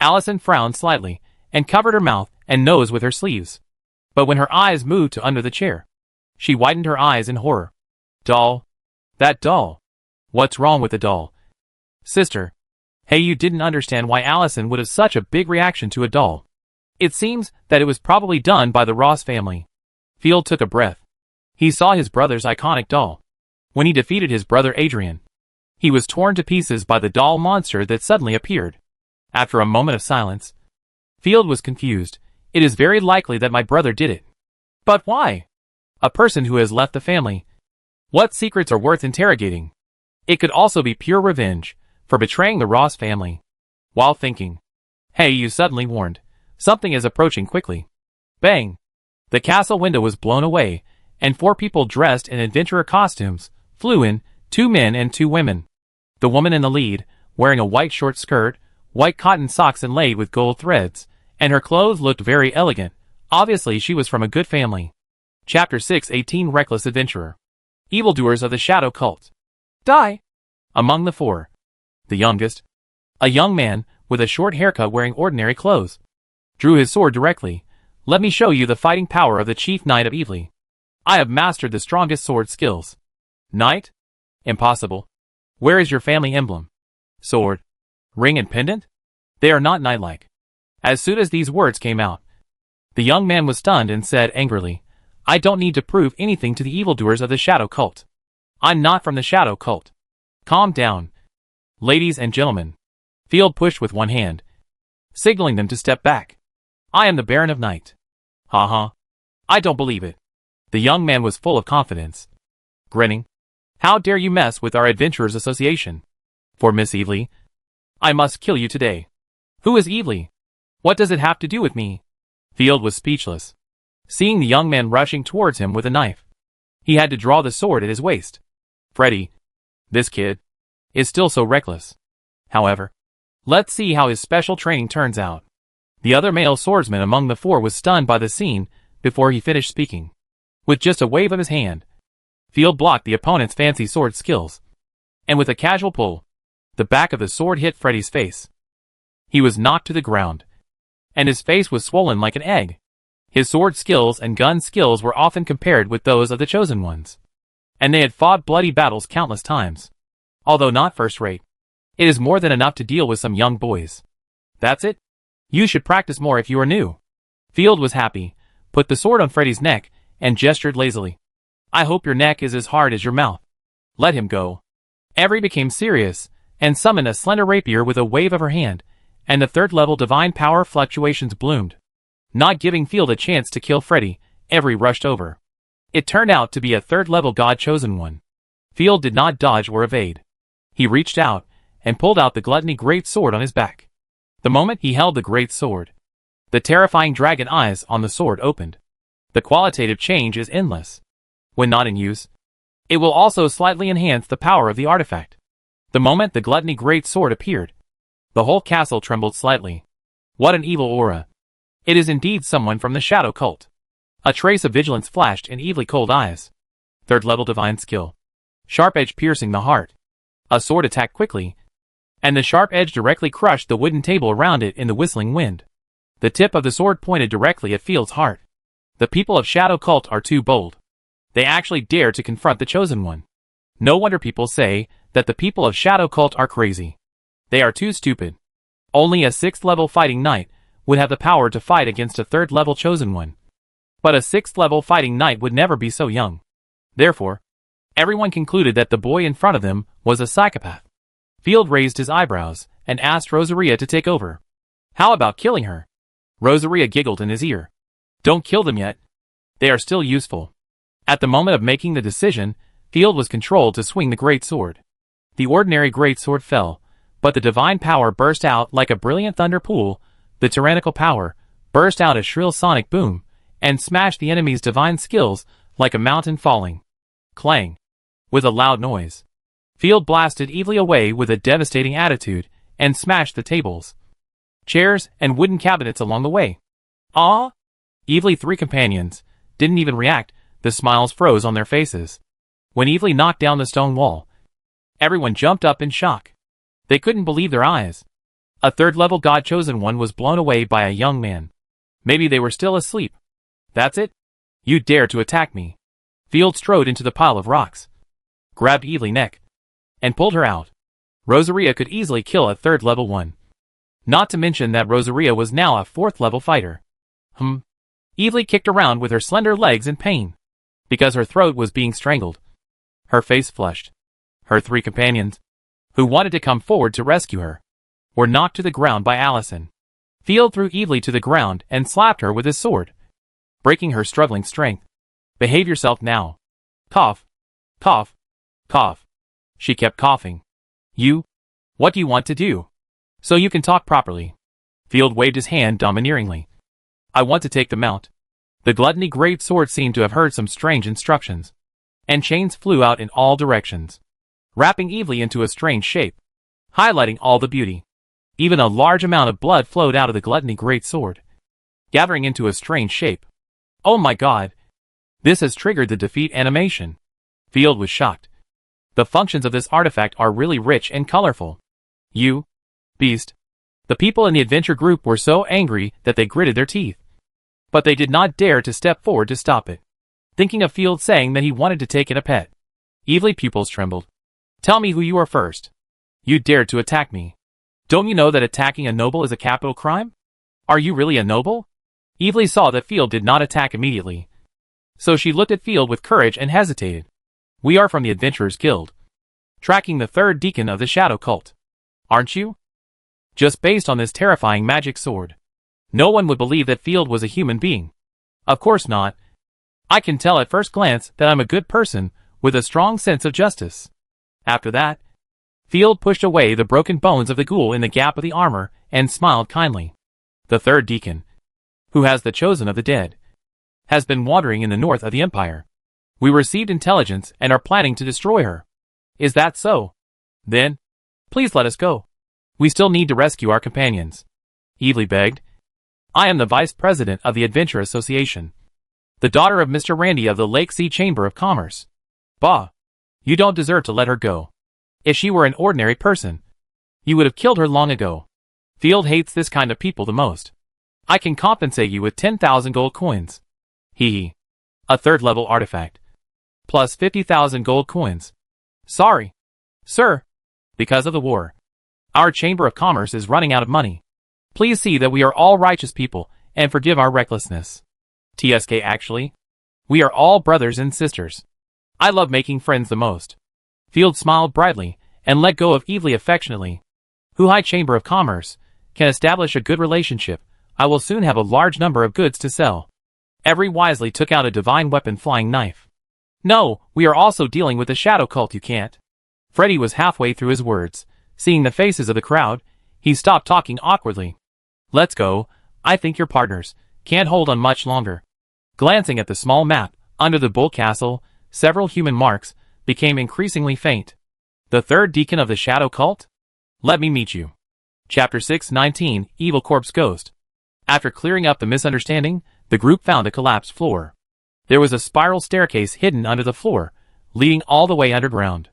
Speaker 1: Allison frowned slightly and covered her mouth and nose with her sleeves. But when her eyes moved to under the chair, she widened her eyes in horror. Doll. That doll. What's wrong with the doll? Sister. Hey, you didn't understand why Allison would have such a big reaction to a doll. It seems that it was probably done by the Ross family. Field took a breath. He saw his brother's iconic doll. When he defeated his brother Adrian, he was torn to pieces by the doll monster that suddenly appeared. After a moment of silence, Field was confused. It is very likely that my brother did it. But why? A person who has left the family. What secrets are worth interrogating? It could also be pure revenge for betraying the Ross family. While thinking, Hey, you suddenly warned. Something is approaching quickly. Bang! The castle window was blown away, and 4 people dressed in adventurer costumes flew in, 2 men and 2 women. The woman in the lead, wearing a white short skirt, white cotton socks inlaid with gold threads, and her clothes looked very elegant. Obviously she was from a good family. Chapter 618 Reckless Adventurer. Evildoers of the Shadow Cult. Die! Among the 4, the youngest, a young man with a short haircut wearing ordinary clothes, drew his sword directly. Let me show you the fighting power of the Chief Knight of Evely. I have mastered the strongest sword skills. Knight? Impossible. Where is your family emblem? Sword, ring and pendant? They are not knight-like. As soon as these words came out, the young man was stunned and said angrily, I don't need to prove anything to the evildoers of the Shadow Cult. I'm not from the Shadow Cult. Calm down. Ladies and gentlemen. Field pushed with one hand, signaling them to step back. I am the Baron of Night. Ha. I don't believe it. The young man was full of confidence. Grinning. How dare you mess with our Adventurers Association? For Miss Evely, I must kill you today. Who is Evely? What does it have to do with me? Field was speechless, seeing the young man rushing towards him with a knife. He had to draw the sword at his waist. Freddy, this kid, is still so reckless. However, let's see how his special training turns out. The other male swordsman among the 4 was stunned by the scene before he finished speaking. With just a wave of his hand, Field blocked the opponent's fancy sword skills. And with a casual pull, the back of the sword hit Freddy's face. He was knocked to the ground, and his face was swollen like an egg. His sword skills and gun skills were often compared with those of the Chosen Ones, and they had fought bloody battles countless times. Although not first-rate, it is more than enough to deal with some young boys. That's it? You should practice more if you are new. Field was happy, put the sword on Freddy's neck, and gestured lazily. I hope your neck is as hard as your mouth. Let him go. Avery became serious, and summoned a slender rapier with a wave of her hand, and the 3rd-level divine power fluctuations bloomed. Not giving Field a chance to kill Freddy, Avery rushed over. It turned out to be a 3rd-level God-chosen one. Field did not dodge or evade. He reached out, and pulled out the gluttony great sword on his back. The moment he held the great sword, the terrifying dragon eyes on the sword opened. The qualitative change is endless. When not in use, it will also slightly enhance the power of the artifact. The moment the gluttony great sword appeared, the whole castle trembled slightly. What an evil aura. It is indeed someone from the Shadow Cult. A trace of vigilance flashed in evilly cold eyes. Third level divine skill. Sharp edge piercing the heart. A sword attacked quickly, and the sharp edge directly crushed the wooden table around it in the whistling wind. The tip of the sword pointed directly at Field's heart. The people of Shadow Cult are too bold. They actually dare to confront the Chosen One. No wonder people say that the people of Shadow Cult are crazy. They are too stupid. Only a 6th level fighting knight would have the power to fight against a 3rd level Chosen One. But a 6th level fighting knight would never be so young. Therefore, everyone concluded that the boy in front of them was a psychopath. Field raised his eyebrows and asked Rosaria to take over. How about killing her? Rosaria giggled in his ear. Don't kill them yet. They are still useful. At the moment of making the decision, Field was controlled to swing the great sword. The ordinary great sword fell, but the divine power burst out like a brilliant thunder pool. The tyrannical power burst out a shrill sonic boom and smashed the enemy's divine skills like a mountain falling. Clang. With a loud noise, Field blasted evilly away with a devastating attitude and smashed the tables, chairs, and wooden cabinets along the way. Ah! Evilly 3 companions didn't even react. The smiles froze on their faces. When Evilly knocked down the stone wall, everyone jumped up in shock. They couldn't believe their eyes. A 3rd level God Chosen One was blown away by a young man. Maybe they were still asleep. That's it? You dare to attack me? Field strode into the pile of rocks, grabbed Evilly's neck, and pulled her out. Rosaria could easily kill a 3rd level one. Not to mention that Rosaria was now a 4th level fighter. Evilly kicked around with her slender legs in pain, because her throat was being strangled. Her face flushed. Her 3 companions, who wanted to come forward to rescue her, were knocked to the ground by Allison. Field threw Evilly to the ground and slapped her with his sword, breaking her struggling strength. Behave yourself now. Cough. Cough. Cough. She kept coughing. What do you want to do? So you can talk properly. Field waved his hand domineeringly. I want to take them out. The gluttony great sword seemed to have heard some strange instructions, and chains flew out in all directions, wrapping Evilly into a strange shape, highlighting all the beauty. Even a large amount of blood flowed out of the gluttony great sword, gathering into a strange shape. Oh my god! This has triggered the defeat animation. Field was shocked. The functions of this artifact are really rich and colorful. You beast. The people in the adventure group were so angry that they gritted their teeth. But they did not dare to step forward to stop it, thinking of Field saying that he wanted to take it a pet. Evilly's pupils trembled. Tell me who you are first. You dared to attack me. Don't you know that attacking a noble is a capital crime? Are you really a noble? Evilly saw that Field did not attack immediately, so she looked at Field with courage and hesitated. We are from the Adventurers Guild, tracking the 3rd deacon of the Shadow Cult. Aren't you? Just based on this terrifying magic sword, no one would believe that Field was a human being. Of course not. I can tell at first glance that I'm a good person with a strong sense of justice. After that, Field pushed away the broken bones of the ghoul in the gap of the armor and smiled kindly. The 3rd deacon, who has the chosen of the dead, has been wandering in the north of the Empire. We received intelligence and are planning to destroy her. Is that so? Then, please let us go. We still need to rescue our companions. Evilly begged. I am the vice president of the Adventure Association, the daughter of Mr. Randy of the Lake Sea Chamber of Commerce. Bah! You don't deserve to let her go. If she were an ordinary person, you would have killed her long ago. Field hates this kind of people the most. I can compensate you with 10,000 gold coins. Hee. A 3rd level artifact. Plus 50,000 gold coins. Sorry, sir. Because of the war, our Chamber of Commerce is running out of money. Please see that we are all righteous people and forgive our recklessness. TSK actually, we are all brothers and sisters. I love making friends the most. Field smiled brightly and let go of Evilly affectionately. High Chamber of Commerce can establish a good relationship. I will soon have a large number of goods to sell. Every wisely took out a divine weapon flying knife. No, we are also dealing with the Shadow Cult, you can't. Freddy was halfway through his words. Seeing the faces of the crowd, he stopped talking awkwardly. Let's go. I think your partners can't hold on much longer. Glancing at the small map, under the bull castle, several human marks became increasingly faint. The 3rd deacon of the Shadow Cult? Let me meet you. Chapter 619, Evil Corpse Ghost. After clearing up the misunderstanding, the group found a collapsed floor. There was a spiral staircase hidden under the floor, leading all the way underground.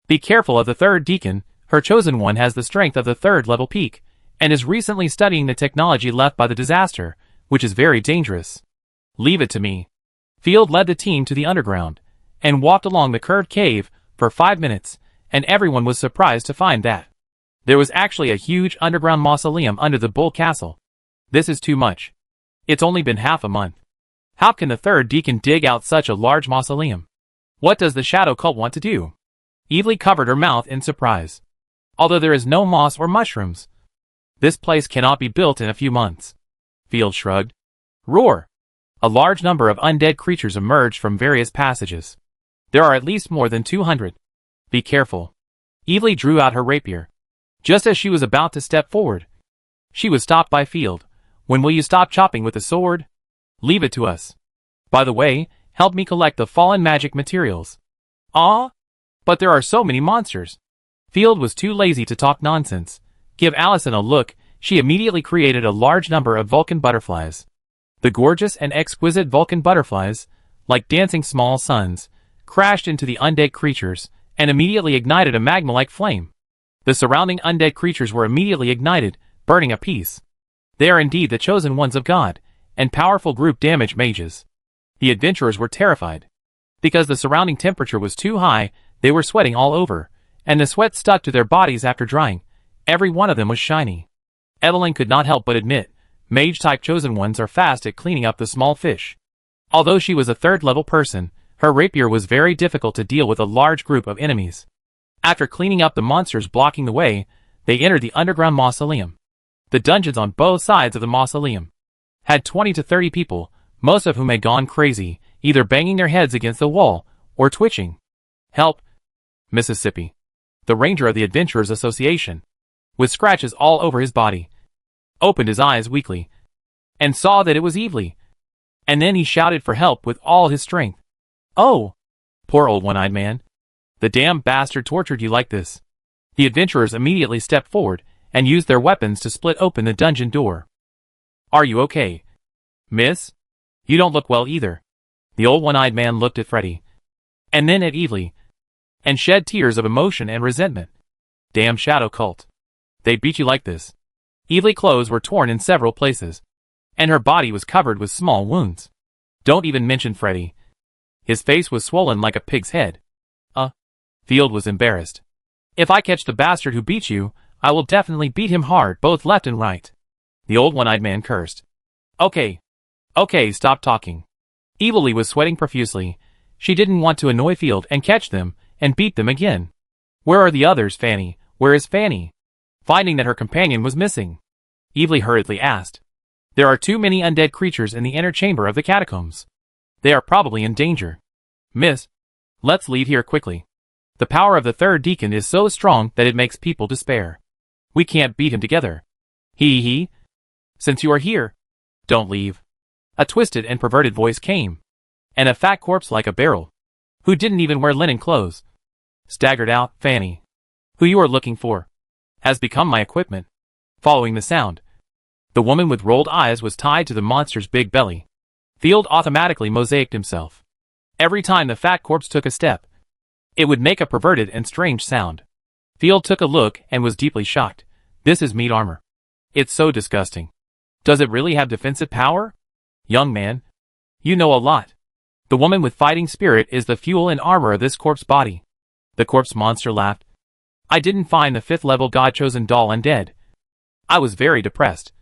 Speaker 1: Be careful of the third deacon, her chosen one has the strength of the third level peak, and is recently studying the technology left by the disaster, which is very dangerous. Leave it to me. Field led the team to the underground, and walked along the curved cave for 5 minutes, and everyone was surprised to find that there was actually a huge underground mausoleum under the Bull Castle. This is too much. It's only been half a month. How can the third deacon dig out such a large mausoleum? What does the shadow cult want to do? Evely covered her mouth in surprise. Although there is no moss or mushrooms, this place cannot be built in a few months. Field shrugged. Roar! A large number of undead creatures emerged from various passages. There are at least more than 200. Be careful. Evely drew out her rapier. Just as she was about to step forward, she was stopped by Field. When will you stop chopping with the sword? Leave it to us. By the way, help me collect the fallen magic materials. Ah? But there are so many monsters. Field was too lazy to talk nonsense. Give Allison a look. She immediately created a large number of Vulcan butterflies. The gorgeous and exquisite Vulcan butterflies, like dancing small suns, crashed into the undead creatures, and immediately ignited a magma-like flame. The surrounding undead creatures were immediately ignited, burning apiece. They are indeed the chosen ones of God, and powerful group damage mages. The adventurers were terrified. Because the surrounding temperature was too high, they were sweating all over, and the sweat stuck to their bodies after drying. Every one of them was shiny. Evelyn could not help but admit, mage-type chosen ones are fast at cleaning up the small fish. Although she was a third-level person, her rapier was very difficult to deal with a large group of enemies. After cleaning up the monsters blocking the way, they entered the underground mausoleum. The dungeons on both sides of the mausoleum had 20 to 30 people, most of whom had gone crazy, either banging their heads against the wall or twitching. Help! Mississippi, the ranger of the Adventurers Association, with scratches all over his body, opened his eyes weakly, and saw that it was Evely. And then he shouted for help with all his strength. Oh! Poor old one-eyed man. The damn bastard tortured you like this. The adventurers immediately stepped forward and used their weapons to split open the dungeon door. Are you okay, miss? You don't look well either. The old one-eyed man looked at Freddy, and then at Evely, and shed tears of emotion and resentment. Damn shadow cult. They beat you like this. Evely's clothes were torn in several places, and her body was covered with small wounds. Don't even mention Freddy. His face was swollen like a pig's head. Field was embarrassed. If I catch the bastard who beat you, I will definitely beat him hard both left and right. The old one-eyed man cursed. Okay, stop talking. Evely was sweating profusely. She didn't want to annoy Field and catch them and beat them again. Where are the others, Fanny? Where is Fanny? Finding that her companion was missing, Evely hurriedly asked. There are too many undead creatures in the inner chamber of the catacombs. They are probably in danger. Miss, let's leave here quickly. The power of the third deacon is so strong that it makes people despair. We can't beat him together. He. Since you are here, don't leave. A twisted and perverted voice came, and a fat corpse like a barrel, who didn't even wear linen clothes, staggered out. Fanny, who you are looking for, has become my equipment. Following the sound, the woman with rolled eyes was tied to the monster's big belly. Field automatically mosaicked himself. Every time the fat corpse took a step, it would make a perverted and strange sound. Field took a look and was deeply shocked. This is meat armor. It's so disgusting. Does it really have defensive power? Young man, you know a lot. The woman with fighting spirit is the fuel and armor of this corpse body. The corpse monster laughed. I didn't find the 5th level god-chosen doll undead. I was very depressed,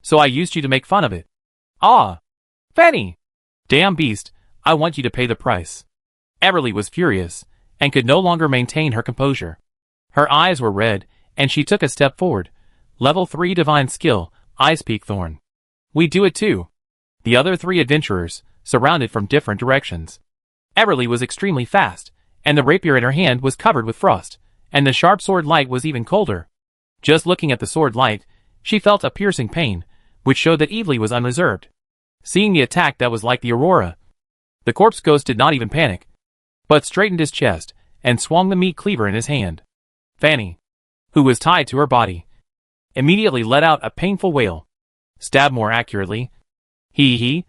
Speaker 1: so I used you to make fun of it. Ah! Fanny! Damn beast, I want you to pay the price. Everly was furious, and could no longer maintain her composure. Her eyes were red, and she took a step forward. Level 3 divine skill, Ice Peak Thorn. We do it too. The other 3 adventurers, surrounded from different directions. Everly was extremely fast, and the rapier in her hand was covered with frost, and the sharp sword light was even colder. Just looking at the sword light, she felt a piercing pain, which showed that Evely was unreserved. Seeing the attack that was like the aurora, the corpse ghost did not even panic, but straightened his chest and swung the meat cleaver in his hand. Fanny, who was tied to her body, immediately let out a painful wail. Stab more accurately. He.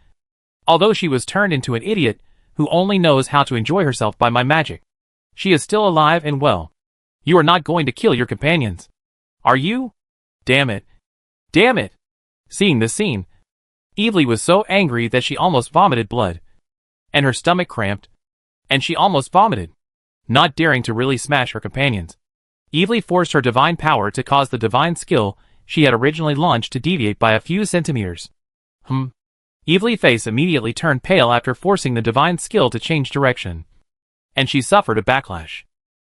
Speaker 1: Although she was turned into an idiot who only knows how to enjoy herself by my magic, she is still alive and well. You are not going to kill your companions, are you? Damn it. Damn it. Seeing this scene, Evely was so angry that she almost vomited blood, and her stomach cramped, and she almost vomited. Not daring to really smash her companions, Evely forced her divine power to cause the divine skill she had originally launched to deviate by a few centimeters. Evely's face immediately turned pale after forcing the divine skill to change direction, and she suffered a backlash.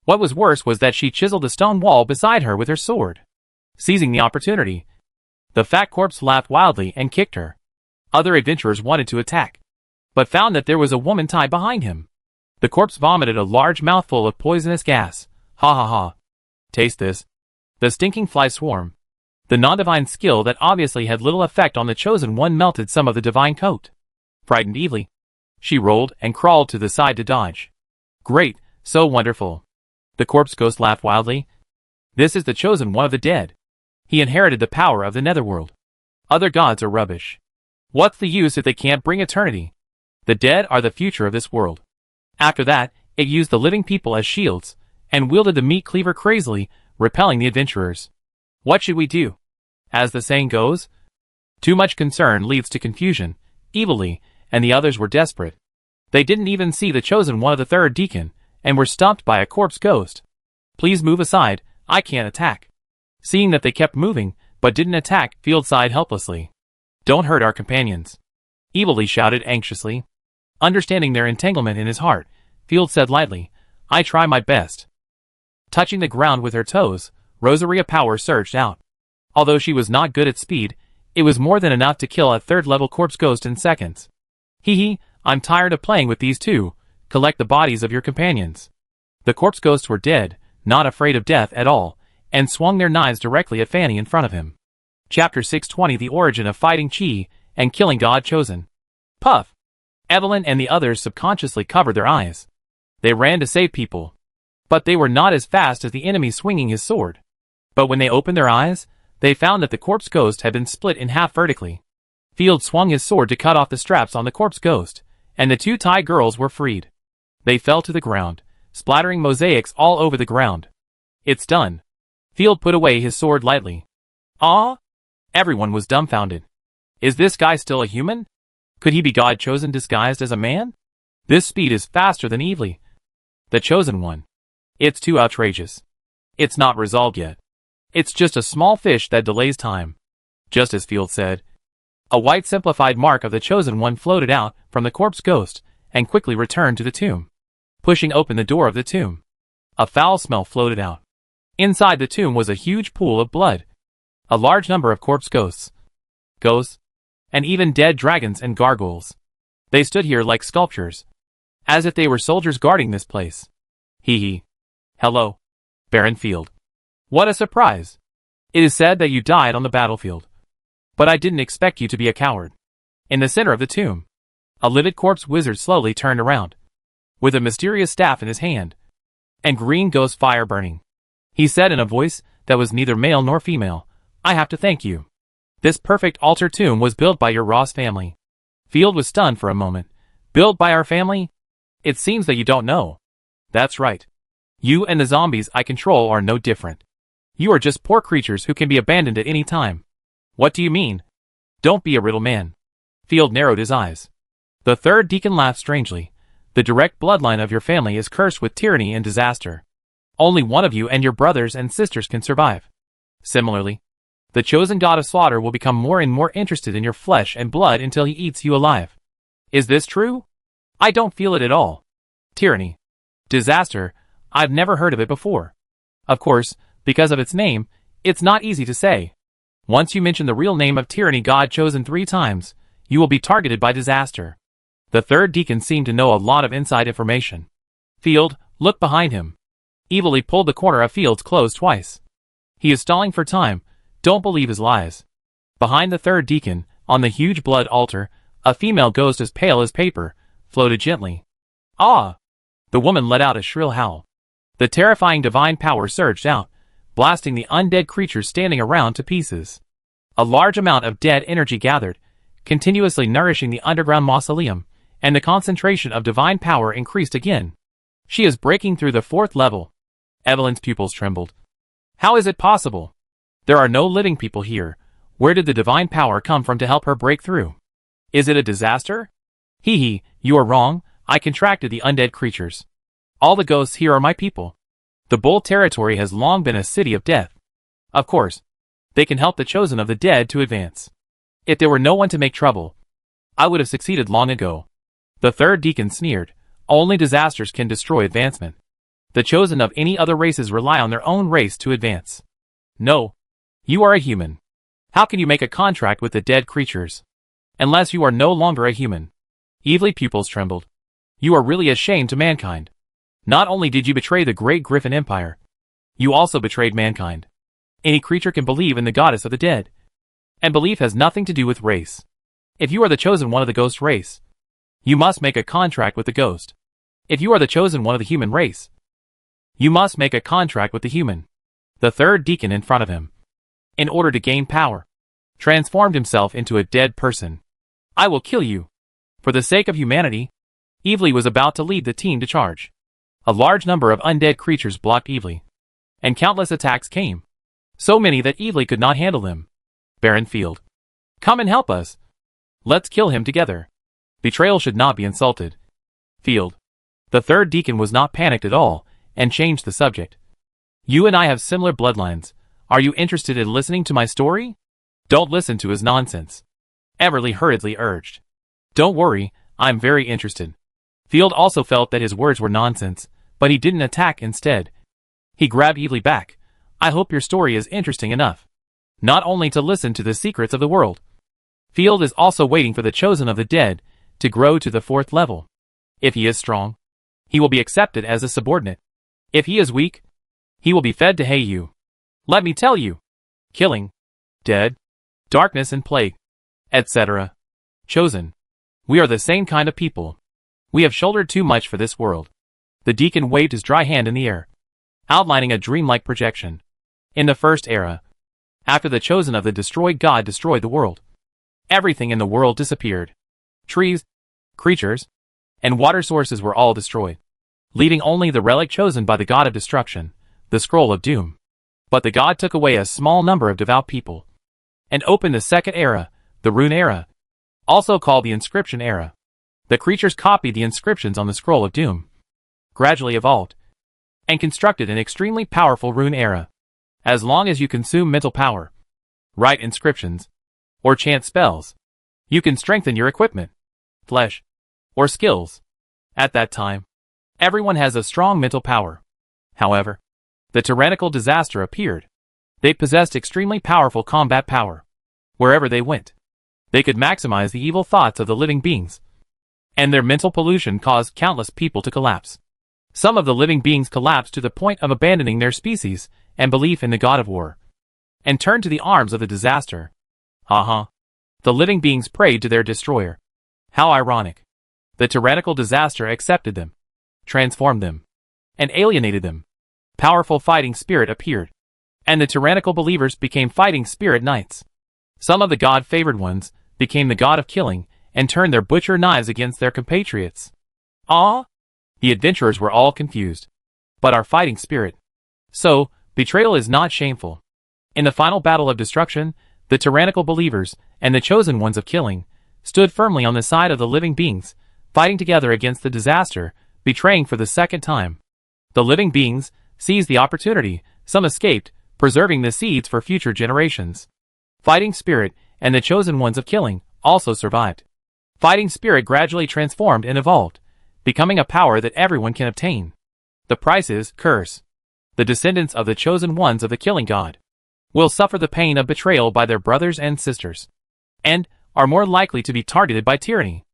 Speaker 1: What was worse was that she chiseled the stone wall beside her with her sword. Seizing the opportunity, the fat corpse laughed wildly and kicked her. Other adventurers wanted to attack, but found that there was a woman tied behind him. The corpse vomited a large mouthful of poisonous gas. Ha ha ha. Taste this. The stinking fly swarm. The non-divine skill that obviously had little effect on the chosen one melted some of the divine coat. Frightened Evely, she rolled and crawled to the side to dodge. Great, so wonderful. The corpse ghost laughed wildly. This is the chosen one of the dead. He inherited the power of the netherworld. Other gods are rubbish. What's the use if they can't bring eternity? The dead are the future of this world. After that, it used the living people as shields, and wielded the meat cleaver crazily, repelling the adventurers. What should we do? As the saying goes, too much concern leads to confusion. Evely and the others were desperate. They didn't even see the chosen one of the third deacon, and were stopped by a corpse ghost. Please move aside, I can't attack. Seeing that they kept moving, but didn't attack, Field sighed helplessly. Don't hurt our companions. Evely shouted anxiously. Understanding their entanglement in his heart, Field said lightly, I try my best. Touching the ground with her toes, Rosaria power surged out. Although she was not good at speed, it was more than enough to kill a third-level corpse ghost in seconds. Hee, I'm tired of playing with these two. Collect the bodies of your companions. The corpse ghosts were dead, not afraid of death at all, and swung their knives directly at Fanny in front of him. Chapter 620 The Origin of Fighting Chi and Killing God Chosen. Puff. Evelyn and the others subconsciously covered their eyes. They ran to save people, but they were not as fast as the enemy swinging his sword. But when they opened their eyes, they found that the corpse ghost had been split in half vertically. Field swung his sword to cut off the straps on the corpse ghost, and the two Thai girls were freed. They fell to the ground, splattering mosaics all over the ground. It's done. Field put away his sword lightly. Ah! Everyone was dumbfounded. Is this guy still a human? Could he be God chosen disguised as a man? This speed is faster than Evely, the chosen one. It's too outrageous. It's not resolved yet. It's just a small fish that delays time. Just as Field said. A white simplified mark of the chosen one floated out from the corpse ghost and quickly returned to the tomb. Pushing open the door of the tomb, a foul smell floated out. Inside the tomb was a huge pool of blood. A large number of corpse ghosts, and even dead dragons and gargoyles. They stood here like sculptures, as if they were soldiers guarding this place. Hee. Hello, Baron Field. What a surprise. It is said that you died on the battlefield, but I didn't expect you to be a coward. In the center of the tomb, a livid corpse wizard slowly turned around, with a mysterious staff in his hand, and green ghost fire burning. He said in a voice that was neither male nor female, I have to thank you. This perfect altar tomb was built by your Ross family. Field was stunned for a moment. Built by our family? It seems that you don't know. That's right. You and the zombies I control are no different. You are just poor creatures who can be abandoned at any time. What do you mean? Don't be a riddle man. Field narrowed his eyes. The third deacon laughed strangely. The direct bloodline of your family is cursed with tyranny and disaster. Only one of you and your brothers and sisters can survive. Similarly, the chosen god of slaughter will become more and more interested in your flesh and blood until he eats you alive. Is this true? I don't feel it at all. Tyranny. Disaster. I've never heard of it before. Of course, because of its name, it's not easy to say. Once you mention the real name of tyranny god chosen 3 times, you will be targeted by disaster. The third deacon seemed to know a lot of inside information. Field, look behind him. Evely pulled the corner of Field's clothes twice. He is stalling for time. Don't believe his lies. Behind the third deacon, on the huge blood altar, a female ghost as pale as paper, floated gently. Ah! The woman let out a shrill howl. The terrifying divine power surged out, blasting the undead creatures standing around to pieces. A large amount of dead energy gathered, continuously nourishing the underground mausoleum, and the concentration of divine power increased again. She is breaking through the 4th level. Evelyn's pupils trembled. How is it possible? There are no living people here. Where did the divine power come from to help her break through? Is it a disaster? Hee, you are wrong. I contracted the undead creatures. All the ghosts here are my people. The Bull territory has long been a city of death. Of course, they can help the chosen of the dead to advance. If there were no one to make trouble, I would have succeeded long ago. The 3rd deacon sneered. Only disasters can destroy advancement. The chosen of any other races rely on their own race to advance. No. You are a human. How can you make a contract with the dead creatures? Unless you are no longer a human. Evil's pupils trembled. You are really a shame to mankind. Not only did you betray the great Griffin Empire, you also betrayed mankind. Any creature can believe in the goddess of the dead. And belief has nothing to do with race. If you are the chosen one of the ghost race, you must make a contract with the ghost. If you are the chosen one of the human race, you must make a contract with the human. The 3rd deacon in front of him, in order to gain power, transformed himself into a dead person. I will kill you. For the sake of humanity, Evely was about to lead the team to charge. A large number of undead creatures blocked Evely, and countless attacks came. So many that Evely could not handle them. Baron Field, come and help us. Let's kill him together. Betrayal should not be insulted. Field. The 3rd deacon was not panicked at all, and changed the subject. You and I have similar bloodlines. Are you interested in listening to my story? Don't listen to his nonsense. Everly hurriedly urged. Don't worry, I'm very interested. Field also felt that his words were nonsense, but he didn't attack instead. He grabbed Evely back. I hope your story is interesting enough. Not only to listen to the secrets of the world. Field is also waiting for the chosen of the dead to grow to the 4th level. If he is strong, he will be accepted as a subordinate. If he is weak, he will be fed to Heyu. Let me tell you. Killing, dead, darkness and plague, etc. Chosen. We are the same kind of people. We have shouldered too much for this world. The deacon waved his dry hand in the air, outlining a dreamlike projection. In the 1st era, after the chosen of the destroyed god destroyed the world, everything in the world disappeared. Trees, creatures, and water sources were all destroyed, leaving only the relic chosen by the god of destruction, the scroll of doom. But the god took away a small number of devout people, and opened the 2nd era, the rune era, also called the inscription era. The creatures copied the inscriptions on the scroll of doom, gradually evolved, and constructed an extremely powerful rune era. As long as you consume mental power, write inscriptions, or chant spells, you can strengthen your equipment, flesh, or skills. At that time, everyone has a strong mental power. However, the tyrannical disaster appeared. They possessed extremely powerful combat power. Wherever they went, they could maximize the evil thoughts of the living beings, and their mental pollution caused countless people to collapse. Some of the living beings collapsed to the point of abandoning their species and belief in the god of war, and turned to the arms of the disaster. The living beings prayed to their destroyer. How ironic. The tyrannical disaster accepted them, transformed them, and alienated them. Powerful fighting spirit appeared, and the tyrannical believers became fighting spirit knights. Some of the god-favored ones became the god of killing and turned their butcher knives against their compatriots. The adventurers were all confused, but are fighting spirit. So, betrayal is not shameful. In the final battle of destruction, the tyrannical believers and the chosen ones of killing stood firmly on the side of the living beings, fighting together against the disaster, betraying for the 2nd time. The living beings seized the opportunity, some escaped, preserving the seeds for future generations. Fighting spirit and the chosen ones of killing also survived. Fighting spirit gradually transformed and evolved, becoming a power that everyone can obtain. The price is curse. The descendants of the chosen ones of the killing god will suffer the pain of betrayal by their brothers and sisters, and are more likely to be targeted by tyranny.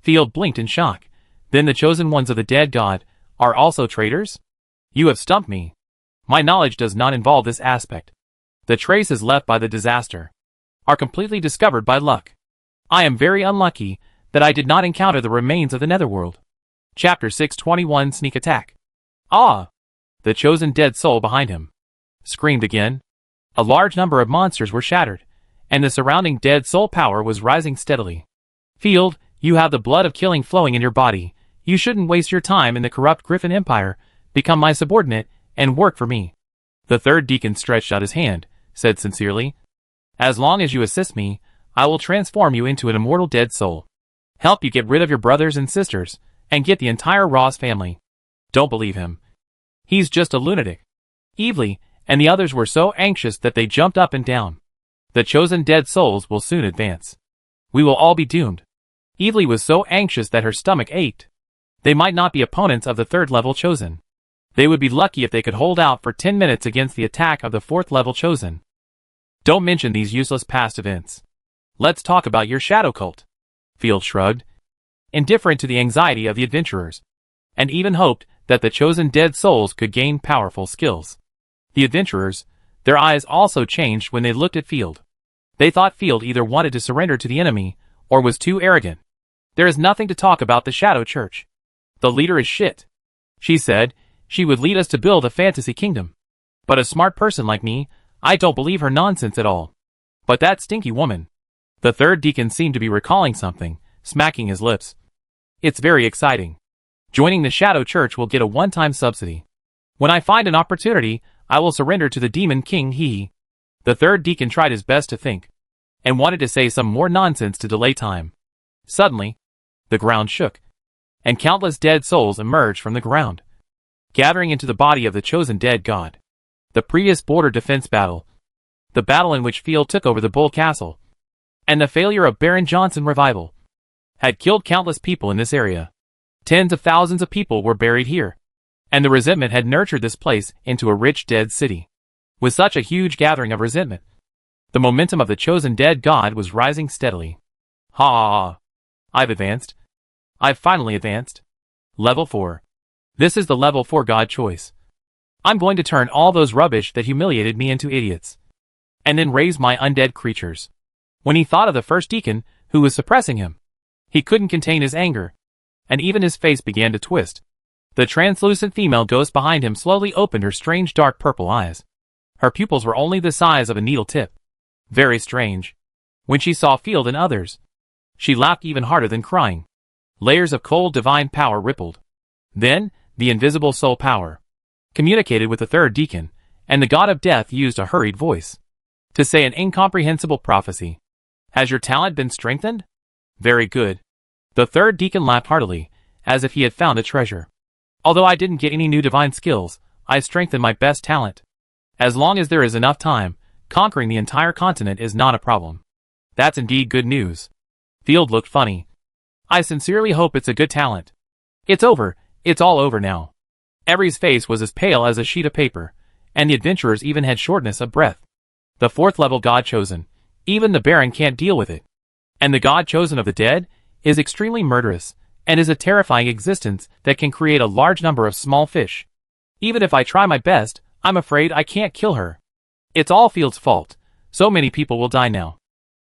Speaker 1: Field blinked in shock. Then the chosen ones of the dead god are also traitors? You have stumped me. My knowledge does not involve this aspect. The traces left by the disaster are completely discovered by luck. I am very unlucky that I did not encounter the remains of the netherworld. Chapter 621 Sneak Attack. The chosen dead soul behind him screamed again. A large number of monsters were shattered, and the surrounding dead soul power was rising steadily. Field, you have the blood of killing flowing in your body. You shouldn't waste your time in the corrupt Griffin Empire. Become my subordinate, and work for me. The third deacon stretched out his hand, said sincerely, as long as you assist me, I will transform you into an immortal dead soul. Help you get rid of your brothers and sisters, and get the entire Ross family. Don't believe him. He's just a lunatic. Evely and the others were so anxious that they jumped up and down. The chosen dead souls will soon advance. We will all be doomed. Evely was so anxious that her stomach ached. They might not be opponents of the third level chosen. They would be lucky if they could hold out for 10 minutes against the attack of the fourth level chosen. Don't mention these useless past events. Let's talk about your shadow cult. Field shrugged, indifferent to the anxiety of the adventurers, and even hoped that the chosen dead souls could gain powerful skills. The adventurers, their eyes also changed when they looked at Field. They thought Field either wanted to surrender to the enemy, or was too arrogant. There is nothing to talk about the Shadow Church. The leader is shit. She said she would lead us to build a fantasy kingdom. But a smart person like me, I don't believe her nonsense at all. But that stinky woman. The third deacon seemed to be recalling something, smacking his lips. It's very exciting. Joining the Shadow Church will get a one-time subsidy. When I find an opportunity, I will surrender to the Demon King. The third deacon tried his best to think, and wanted to say some more nonsense to delay time. Suddenly, the ground shook, and countless dead souls emerged from the ground, gathering into the body of the chosen dead god. The previous border defense battle, the battle in which Field took over the Bull Castle, and the failure of Baron Johnson revival, had killed countless people in this area. Tens of thousands of people were buried here, and the resentment had nurtured this place into a rich dead city. With such a huge gathering of resentment, the momentum of the chosen dead god was rising steadily. Ha! I've advanced. I've finally advanced. Level 4. This is the level 4 god choice. I'm going to turn all those rubbish that humiliated me into idiots, and then raise my undead creatures. When he thought of the first deacon, who was suppressing him, he couldn't contain his anger, and even his face began to twist. The translucent female ghost behind him slowly opened her strange dark purple eyes. Her pupils were only the size of a needle tip. Very strange. When she saw Field and others, she laughed even harder than crying. Layers of cold divine power rippled. Then, the invisible soul power communicated with the third deacon, and the god of death used a hurried voice to say an incomprehensible prophecy. Has your talent been strengthened? Very good. The third deacon laughed heartily, as if he had found a treasure. Although I didn't get any new divine skills, I strengthened my best talent. As long as there is enough time, conquering the entire continent is not a problem. That's indeed good news. Field looked funny. I sincerely hope it's a good talent. It's over. It's all over now. Every's face was as pale as a sheet of paper, and the adventurers even had shortness of breath. The fourth level god chosen. Even the Baron can't deal with it. And the god chosen of the dead is extremely murderous, and is a terrifying existence that can create a large number of small fish. Even if I try my best, I'm afraid I can't kill her. It's all Field's fault. So many people will die now.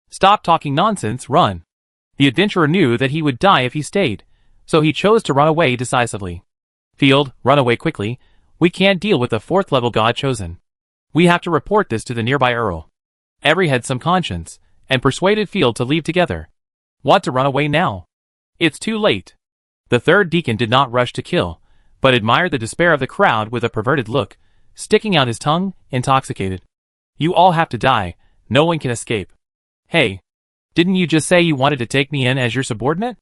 Speaker 1: Stop talking nonsense, run. The adventurer knew that he would die if he stayed, so he chose to run away decisively. Field, run away quickly. We can't deal with the fourth level god chosen. We have to report this to the nearby Earl. Every had some conscience, and persuaded Field to leave together. Want to run away now? It's too late. The third deacon did not rush to kill, but admired the despair of the crowd with a perverted look, sticking out his tongue, intoxicated. You all have to die. No one can escape. Hey, didn't you just say you wanted to take me in as your subordinate?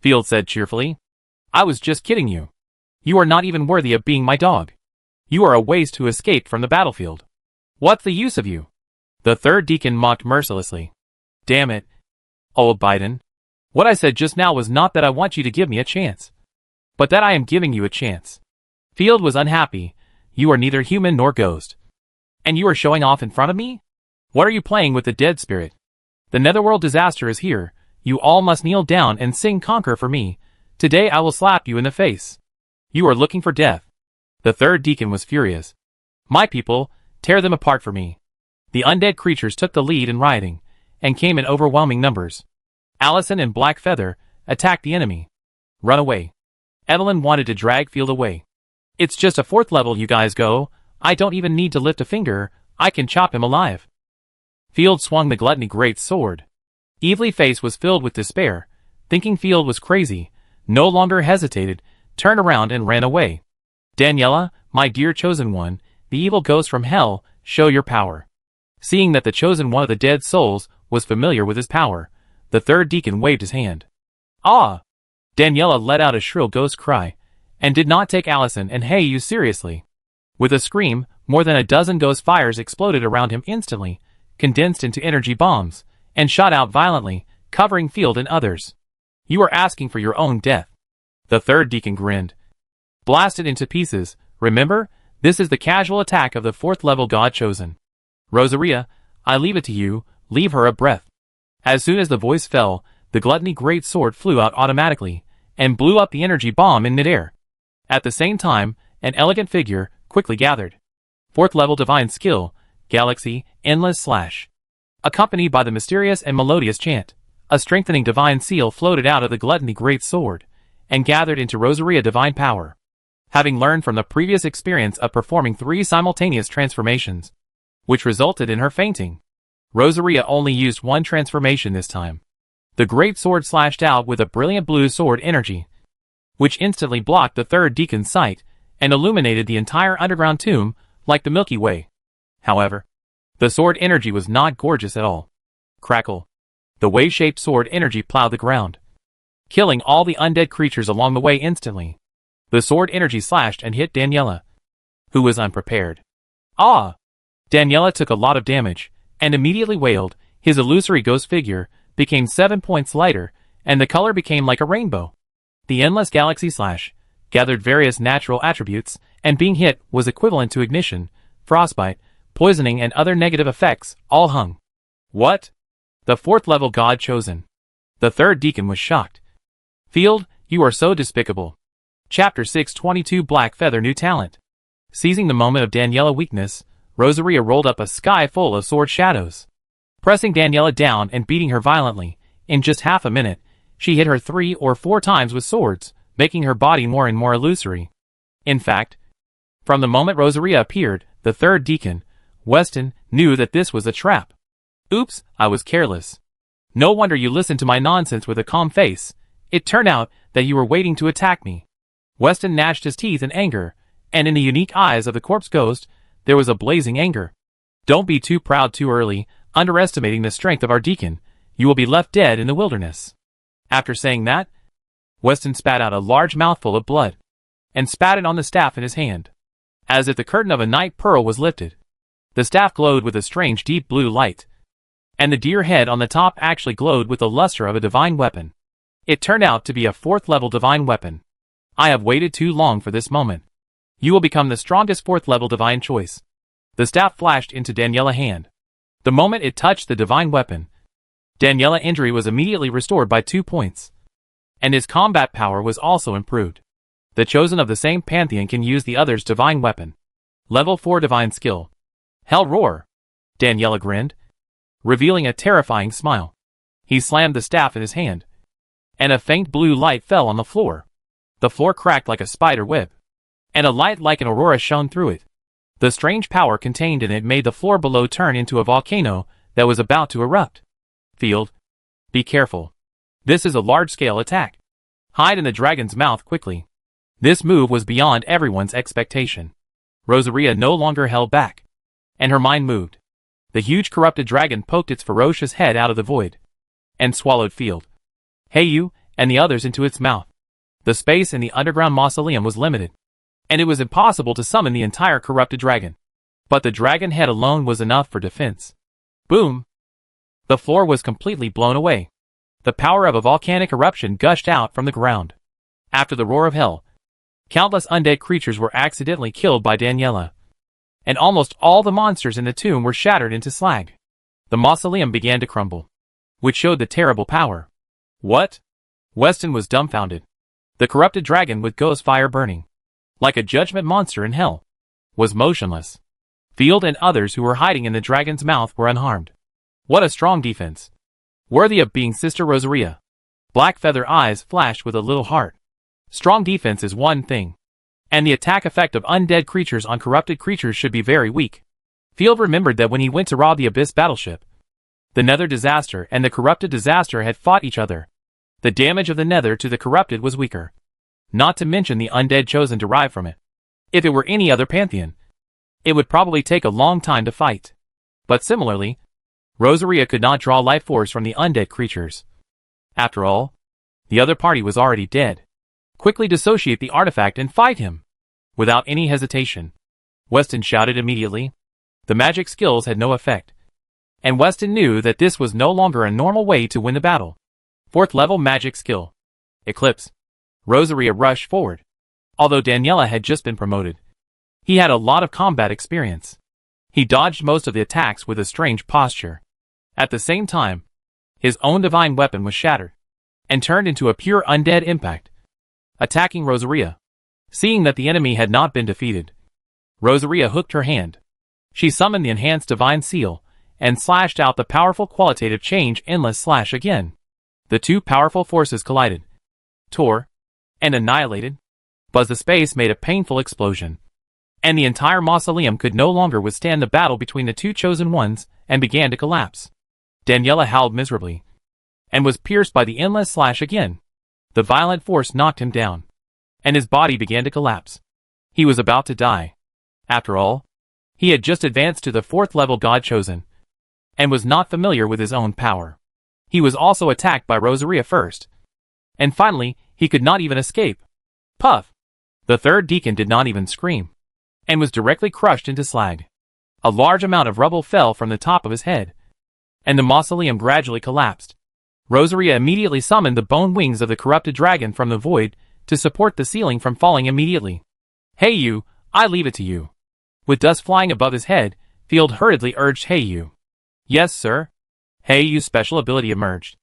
Speaker 1: Field said cheerfully. I was just kidding you. You are not even worthy of being my dog. You are a waste who escaped from the battlefield. What's the use of you? The third deacon mocked mercilessly. Damn it, old Biden. What I said just now was not that I want you to give me a chance, but that I am giving you a chance. Field was unhappy. You are neither human nor ghost. And you are showing off in front of me? What are you playing with the dead spirit? The netherworld disaster is here. You all must kneel down and sing conquer for me. Today I will slap you in the face. You are looking for death. The third deacon was furious. My people, tear them apart for me. The undead creatures took the lead in rioting, and came in overwhelming numbers. Allison and Black Feather attacked the enemy. Run away. Evelyn wanted to drag Field away. It's just a fourth level, you guys go. I don't even need to lift a finger. I can chop him alive. Field swung the gluttony great sword. Evil's face was filled with despair, thinking Field was crazy, no longer hesitated, turned around and ran away. Daniela, my dear chosen one, the evil ghost from hell, show your power. Seeing that the chosen one of the dead souls was familiar with his power, the third deacon waved his hand. Ah! Daniela let out a shrill ghost cry, and did not take Allison and Hey-You seriously. With a scream, more than a dozen ghost fires exploded around him instantly, condensed into energy bombs, and shot out violently, covering Field and others. You are asking for your own death. The third deacon grinned. Blasted into pieces, remember, this is the casual attack of the 4th level god chosen. Rosaria, I leave it to you, leave her a breath. As soon as the voice fell, the gluttony great sword flew out automatically, and blew up the energy bomb in midair. At the same time, an elegant figure quickly gathered. 4th level divine skill, Galaxy, Endless Slash. Accompanied by the mysterious and melodious chant, a strengthening divine seal floated out of the gluttony great sword, and gathered into Rosaria divine power. Having learned from the previous experience of performing 3 simultaneous transformations, which resulted in her fainting, Rosaria only used 1 transformation this time. The great sword slashed out with a brilliant blue sword energy, which instantly blocked the third deacon's sight, and illuminated the entire underground tomb like the Milky Way. However, the sword energy was not gorgeous at all. Crackle. The wave-shaped sword energy plowed the ground, killing all the undead creatures along the way instantly. The sword energy slashed and hit Daniela, who was unprepared. Ah! Daniela took a lot of damage, and immediately wailed. His illusory ghost figure became 7 points lighter, and the color became like a rainbow. The endless galaxy slash gathered various natural attributes, and being hit was equivalent to ignition, frostbite, poisoning and other negative effects, all hung. What? The 4th level god chosen. The third deacon was shocked. Field, you are so despicable. Chapter 622 Black Feather New Talent. Seizing the moment of Daniela's weakness, Rosaria rolled up a sky full of sword shadows. Pressing Daniela down and beating her violently, in just half a minute, she hit her 3 or 4 times with swords, making her body more and more illusory. In fact, from the moment Rosaria appeared, the third deacon, Weston, knew that this was a trap. Oops, I was careless. No wonder you listened to my nonsense with a calm face. It turned out that you were waiting to attack me. Weston gnashed his teeth in anger, and in the unique eyes of the corpse ghost, there was a blazing anger. Don't be too proud too early, underestimating the strength of our deacon. You will be left dead in the wilderness. After saying that, Weston spat out a large mouthful of blood, and spat it on the staff in his hand. As if the curtain of a night pearl was lifted. The staff glowed with a strange deep blue light, and the deer head on the top actually glowed with the luster of a divine weapon. It turned out to be a 4th level divine weapon. I have waited too long for this moment. You will become the strongest 4th level divine choice. The staff flashed into Daniela's hand. The moment it touched the divine weapon, Daniela's injury was immediately restored by 2 points. And his combat power was also improved. The chosen of the same pantheon can use the other's divine weapon. Level 4 divine skill. Hell roar! Daniela grinned, revealing a terrifying smile. He slammed the staff in his hand, and a faint blue light fell on the floor. The floor cracked like a spider web, and a light like an aurora shone through it. The strange power contained in it made the floor below turn into a volcano that was about to erupt. Field, be careful. This is a large-scale attack. Hide in the dragon's mouth quickly. This move was beyond everyone's expectation. Rosaria no longer held back, and her mind moved. The huge corrupted dragon poked its ferocious head out of the void, and swallowed Field, Hey-You, and the others into its mouth. The space in the underground mausoleum was limited, and it was impossible to summon the entire corrupted dragon. But the dragon head alone was enough for defense. Boom! The floor was completely blown away. The power of a volcanic eruption gushed out from the ground. After the roar of hell, countless undead creatures were accidentally killed by Daniela, and almost all the monsters in the tomb were shattered into slag. The mausoleum began to crumble, which showed the terrible power. What? Weston was dumbfounded. The corrupted dragon with ghost fire burning, like a judgment monster in hell, was motionless. Field and others who were hiding in the dragon's mouth were unharmed. What a strong defense. Worthy of being Sister Rosaria. Black Feather eyes flashed with a little heart. Strong defense is one thing, and the attack effect of undead creatures on corrupted creatures should be very weak. Field remembered that when he went to rob the Abyss battleship, The Nether Disaster and the Corrupted Disaster had fought each other. The damage of the Nether to the Corrupted was weaker. Not to mention the undead chosen derived from it. If it were any other pantheon, it would probably take a long time to fight. But similarly, Rosaria could not draw life force from the undead creatures. After all, the other party was already dead. Quickly dissociate the artifact and fight him. Without any hesitation, Weston shouted immediately. The magic skills had no effect, and Weston knew that this was no longer a normal way to win the battle. 4th level magic skill. Eclipse. Rosaria rushed forward. Although Daniela had just been promoted, he had a lot of combat experience. He dodged most of the attacks with a strange posture. At the same time, his own divine weapon was shattered and turned into a pure undead impact, attacking Rosaria. Seeing that the enemy had not been defeated, Rosaria hooked her hand. She summoned the enhanced divine seal and slashed out the powerful qualitative change endless slash again. The two powerful forces collided, tore, and annihilated. But the space made a painful explosion, and the entire mausoleum could no longer withstand the battle between the two chosen ones and began to collapse. Daniela howled miserably and was pierced by the endless slash again. The violent force knocked him down, and his body began to collapse. He was about to die. After all, he had just advanced to the 4th level God Chosen, and was not familiar with his own power. He was also attacked by Rosaria first, and finally, he could not even escape. Puff! The 3rd deacon did not even scream, and was directly crushed into slag. A large amount of rubble fell from the top of his head, and the mausoleum gradually collapsed. Rosaria immediately summoned the bone wings of the corrupted dragon from the void to support the ceiling from falling immediately. Hey you, I leave it to you. With dust flying above his head, Field hurriedly urged Hey you. Yes, sir. Hey you's special ability emerged.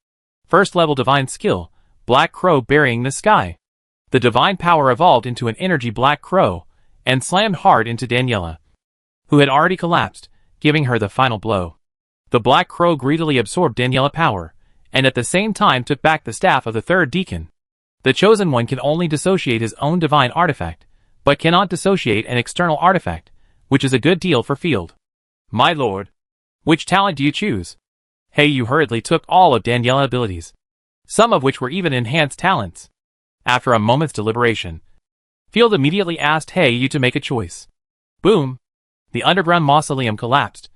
Speaker 1: 1st level divine skill, Black Crow burying the sky. The divine power evolved into an energy Black Crow and slammed hard into Daniela, who had already collapsed, giving her the final blow. The Black Crow greedily absorbed Daniela power, and at the same time took back the staff of the 3rd deacon. The Chosen One can only dissociate his own divine artifact, but cannot dissociate an external artifact, which is a good deal for Field. My lord, which talent do you choose? Hey you hurriedly took all of Daniela's abilities, some of which were even enhanced talents. After a moment's deliberation, Field immediately asked Hey you to make a choice. Boom! The underground mausoleum collapsed,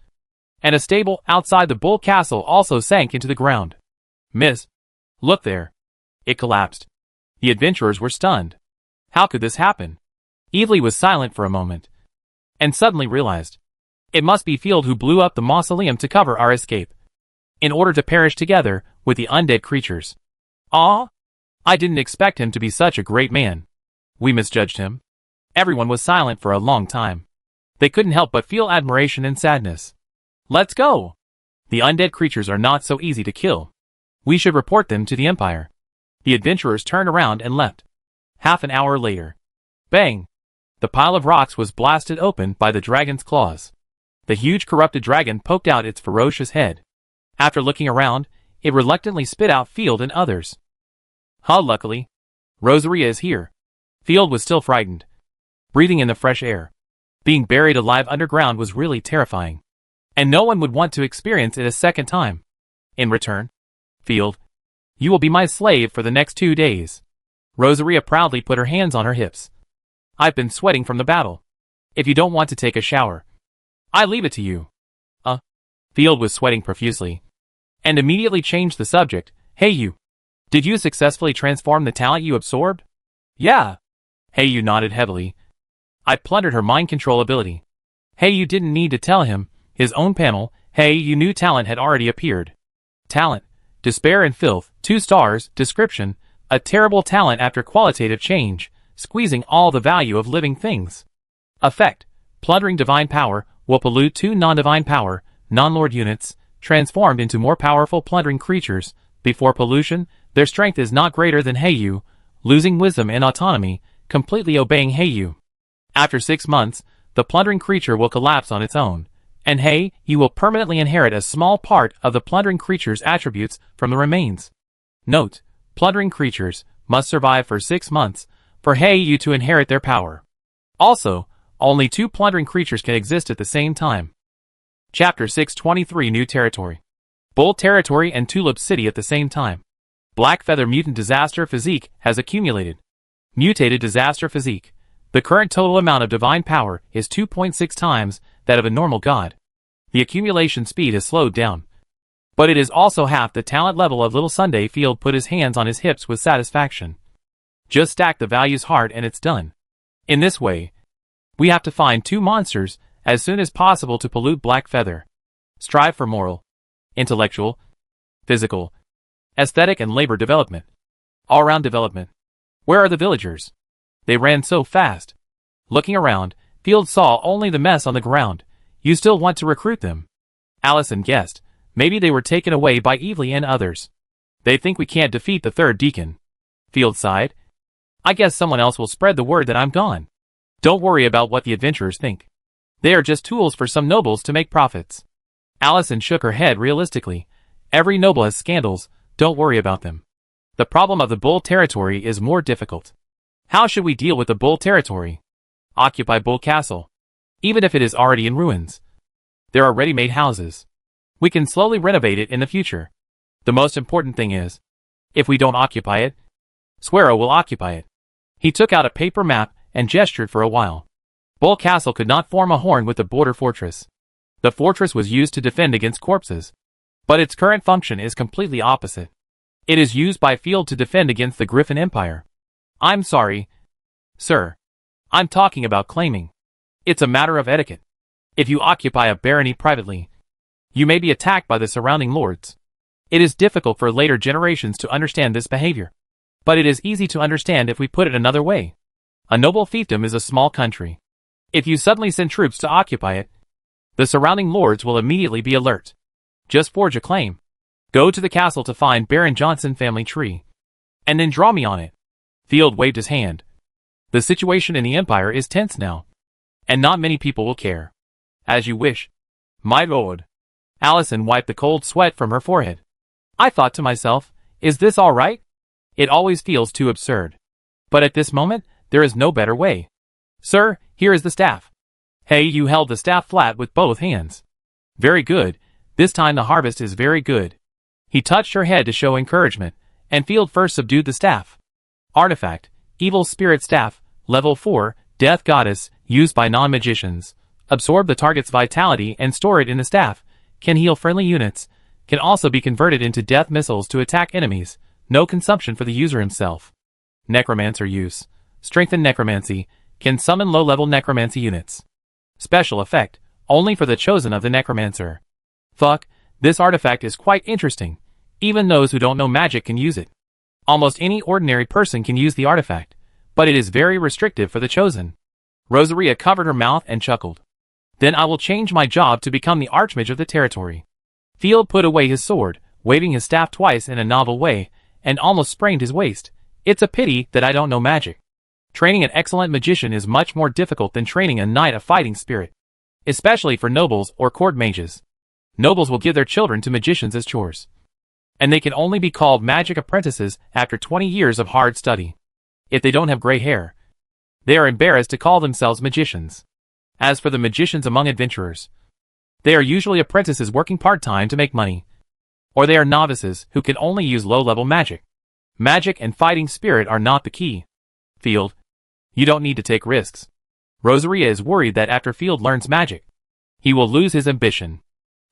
Speaker 1: and a stable outside the Bull Castle also sank into the ground. Miss, look there. It collapsed. The adventurers were stunned. How could this happen? Evely was silent for a moment, and suddenly realized. It must be Field who blew up the mausoleum to cover our escape, in order to perish together with the undead creatures. Ah! I didn't expect him to be such a great man. We misjudged him. Everyone was silent for a long time. They couldn't help but feel admiration and sadness. Let's go! The undead creatures are not so easy to kill. We should report them to the Empire. The adventurers turned around and left. Half an hour later. Bang! The pile of rocks was blasted open by the dragon's claws. The huge corrupted dragon poked out its ferocious head. After looking around, it reluctantly spit out Field and others. Luckily, Rosaria is here. Field was still frightened, breathing in the fresh air. Being buried alive underground was really terrifying, and no one would want to experience it a second time. In return, Field, you will be my slave for the next 2 days. Rosaria proudly put her hands on her hips. I've been sweating from the battle. If you don't want to take a shower, I leave it to you. Field was sweating profusely, and immediately changed the subject. Hey you, did you successfully transform the talent you absorbed? Yeah. Hey you nodded heavily. I plundered her mind control ability. Hey you didn't need to tell him, his own panel. Hey you new talent had already appeared. Talent, Despair and Filth, 2 stars, description, a terrible talent after qualitative change, squeezing all the value of living things. Effect, plundering divine power, will pollute 2 non-divine power, non-lord units, transformed into more powerful plundering creatures. Before pollution, their strength is not greater than Heyu, losing wisdom and autonomy, completely obeying Heyu. After 6 months, the plundering creature will collapse on its own, and you will permanently inherit a small part of the plundering creature's attributes from the remains. Note, plundering creatures must survive for 6 months for you to inherit their power. Also, only 2 plundering creatures can exist at the same time. Chapter 623 New Territory. Bull Territory and Tulip City at the same time. Black Feather Mutant Disaster Physique has accumulated. Mutated Disaster Physique. The current total amount of divine power is 2.6 times that of a normal god. The accumulation speed has slowed down. But it is also half the talent level of Little Sunday. Field put his hands on his hips with satisfaction. Just stack the values hard and it's done. In this way, we have to find 2 monsters as soon as possible to pollute Black Feather. Strive for moral, intellectual, physical, aesthetic and labor development. All-round development. Where are the villagers? They ran so fast. Looking around, Field saw only the mess on the ground. You still want to recruit them? Allison guessed. Maybe they were taken away by Evely and others. They think we can't defeat the 3rd deacon. Field sighed. I guess someone else will spread the word that I'm gone. Don't worry about what the adventurers think. They are just tools for some nobles to make profits. Allison shook her head realistically. Every noble has scandals, don't worry about them. The problem of the Bull Territory is more difficult. How should we deal with the Bull Territory? Occupy Bull Castle. Even if it is already in ruins. There are ready-made houses. We can slowly renovate it in the future. The most important thing is, if we don't occupy it, Swearo will occupy it. He took out a paper map and gestured for a while. Bull Castle could not form a horn with the border fortress. The fortress was used to defend against corpses. But its current function is completely opposite. It is used by Field to defend against the Griffin Empire. I'm sorry, sir. I'm talking about claiming. It's a matter of etiquette. If you occupy a barony privately, you may be attacked by the surrounding lords. It is difficult for later generations to understand this behavior. But it is easy to understand if we put it another way. A noble fiefdom is a small country. If you suddenly send troops to occupy it, the surrounding lords will immediately be alert. Just forge a claim. Go to the castle to find Baron Johnson family tree. And then draw me on it. Field waved his hand. The situation in the Empire is tense now. And not many people will care. As you wish. My lord. Allison wiped the cold sweat from her forehead. I thought to myself, is this all right? It always feels too absurd. But at this moment, there is no better way. Sir, here is the staff. Hey, you held the staff flat with both hands. Very good. This time the harvest is very good. He touched her head to show encouragement, and Field first subdued the staff. Artifact, Evil Spirit Staff, Level 4, Death Goddess, used by non-magicians. Absorb the target's vitality and store it in the staff. Can heal friendly units. Can also be converted into death missiles to attack enemies. No consumption for the user himself. Necromancer use. Strengthen Necromancy. Can summon low-level Necromancy units. Special effect. Only for the chosen of the Necromancer. Fuck, this artifact is quite interesting. Even those who don't know magic can use it. Almost any ordinary person can use the artifact, but it is very restrictive for the chosen. Rosaria covered her mouth and chuckled. Then I will change my job to become the Archmage of the territory. Field put away his sword, waving his staff twice in a novel way, and almost sprained his waist. It's a pity that I don't know magic. Training an excellent magician is much more difficult than training a knight of fighting spirit. Especially for nobles or court mages. Nobles will give their children to magicians as chores. And they can only be called magic apprentices after 20 years of hard study. If they don't have gray hair, they are embarrassed to call themselves magicians. As for the magicians among adventurers, they are usually apprentices working part-time to make money. Or they are novices who can only use low-level magic. Magic and fighting spirit are not the key. Field, you don't need to take risks. Rosaria is worried that after Field learns magic, he will lose his ambition.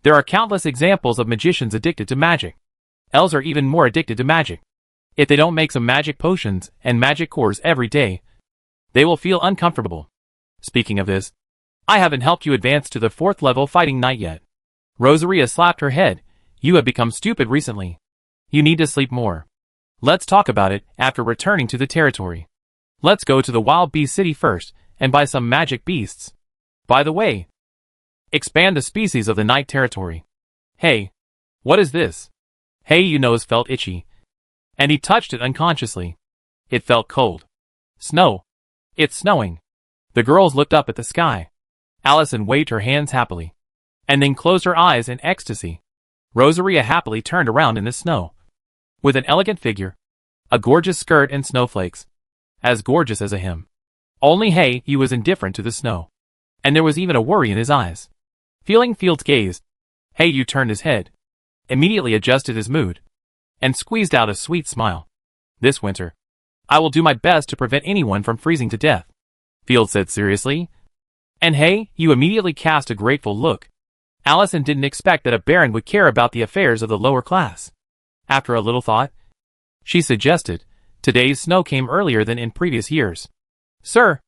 Speaker 1: There are countless examples of magicians addicted to magic. Elves are even more addicted to magic. If they don't make some magic potions and magic cores every day, they will feel uncomfortable. Speaking of this, I haven't helped you advance to the 4th level fighting knight yet. Rosaria slapped her head. You have become stupid recently. You need to sleep more. Let's talk about it after returning to the territory. Let's go to the Wild Beast City first and buy some magic beasts. By the way, expand the species of the night territory. Hey, what is this? Hey, your nose felt itchy. And he touched it unconsciously. It felt cold. Snow. It's snowing. The girls looked up at the sky. Allison waved her hands happily. And then closed her eyes in ecstasy. Rosaria happily turned around in the snow. With an elegant figure. A gorgeous skirt and snowflakes. As gorgeous as a him. Only he was indifferent to the snow. And there was even a worry in his eyes. Feeling Field's gaze, you turned his head. immediately adjusted his mood and squeezed out a sweet smile. This winter, I will do my best to prevent anyone from freezing to death, Field said seriously. And hey, you immediately cast a grateful look. Allison didn't expect that a baron would care about the affairs of the lower class. After a little thought, she suggested, today's snow came earlier than in previous years. Sir,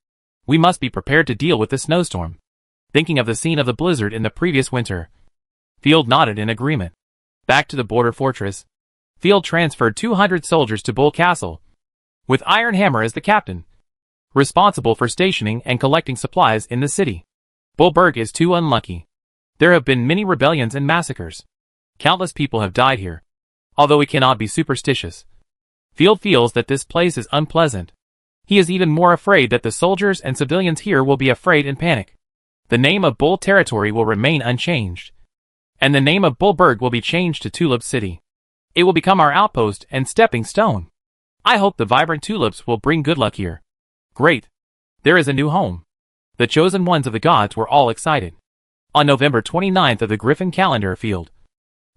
Speaker 1: we must be prepared to deal with the snowstorm. Thinking of the scene of the blizzard in the previous winter, Field nodded in agreement. Back to the border fortress, Field transferred 200 soldiers to Bull Castle, with Iron Hammer as the captain, responsible for stationing and collecting supplies in the city. Bullburg is too unlucky. There have been many rebellions and massacres. Countless people have died here. Although he cannot be superstitious, Field feels that this place is unpleasant. He is even more afraid that the soldiers and civilians here will be afraid and panic. The name of Bull Territory will remain unchanged, and the name of Bullburg will be changed to Tulip City. It will become our outpost and stepping stone. I hope the vibrant tulips will bring good luck here. Great. There is a new home. The chosen ones of the gods were all excited. On November 29th of the Griffin calendar, Field,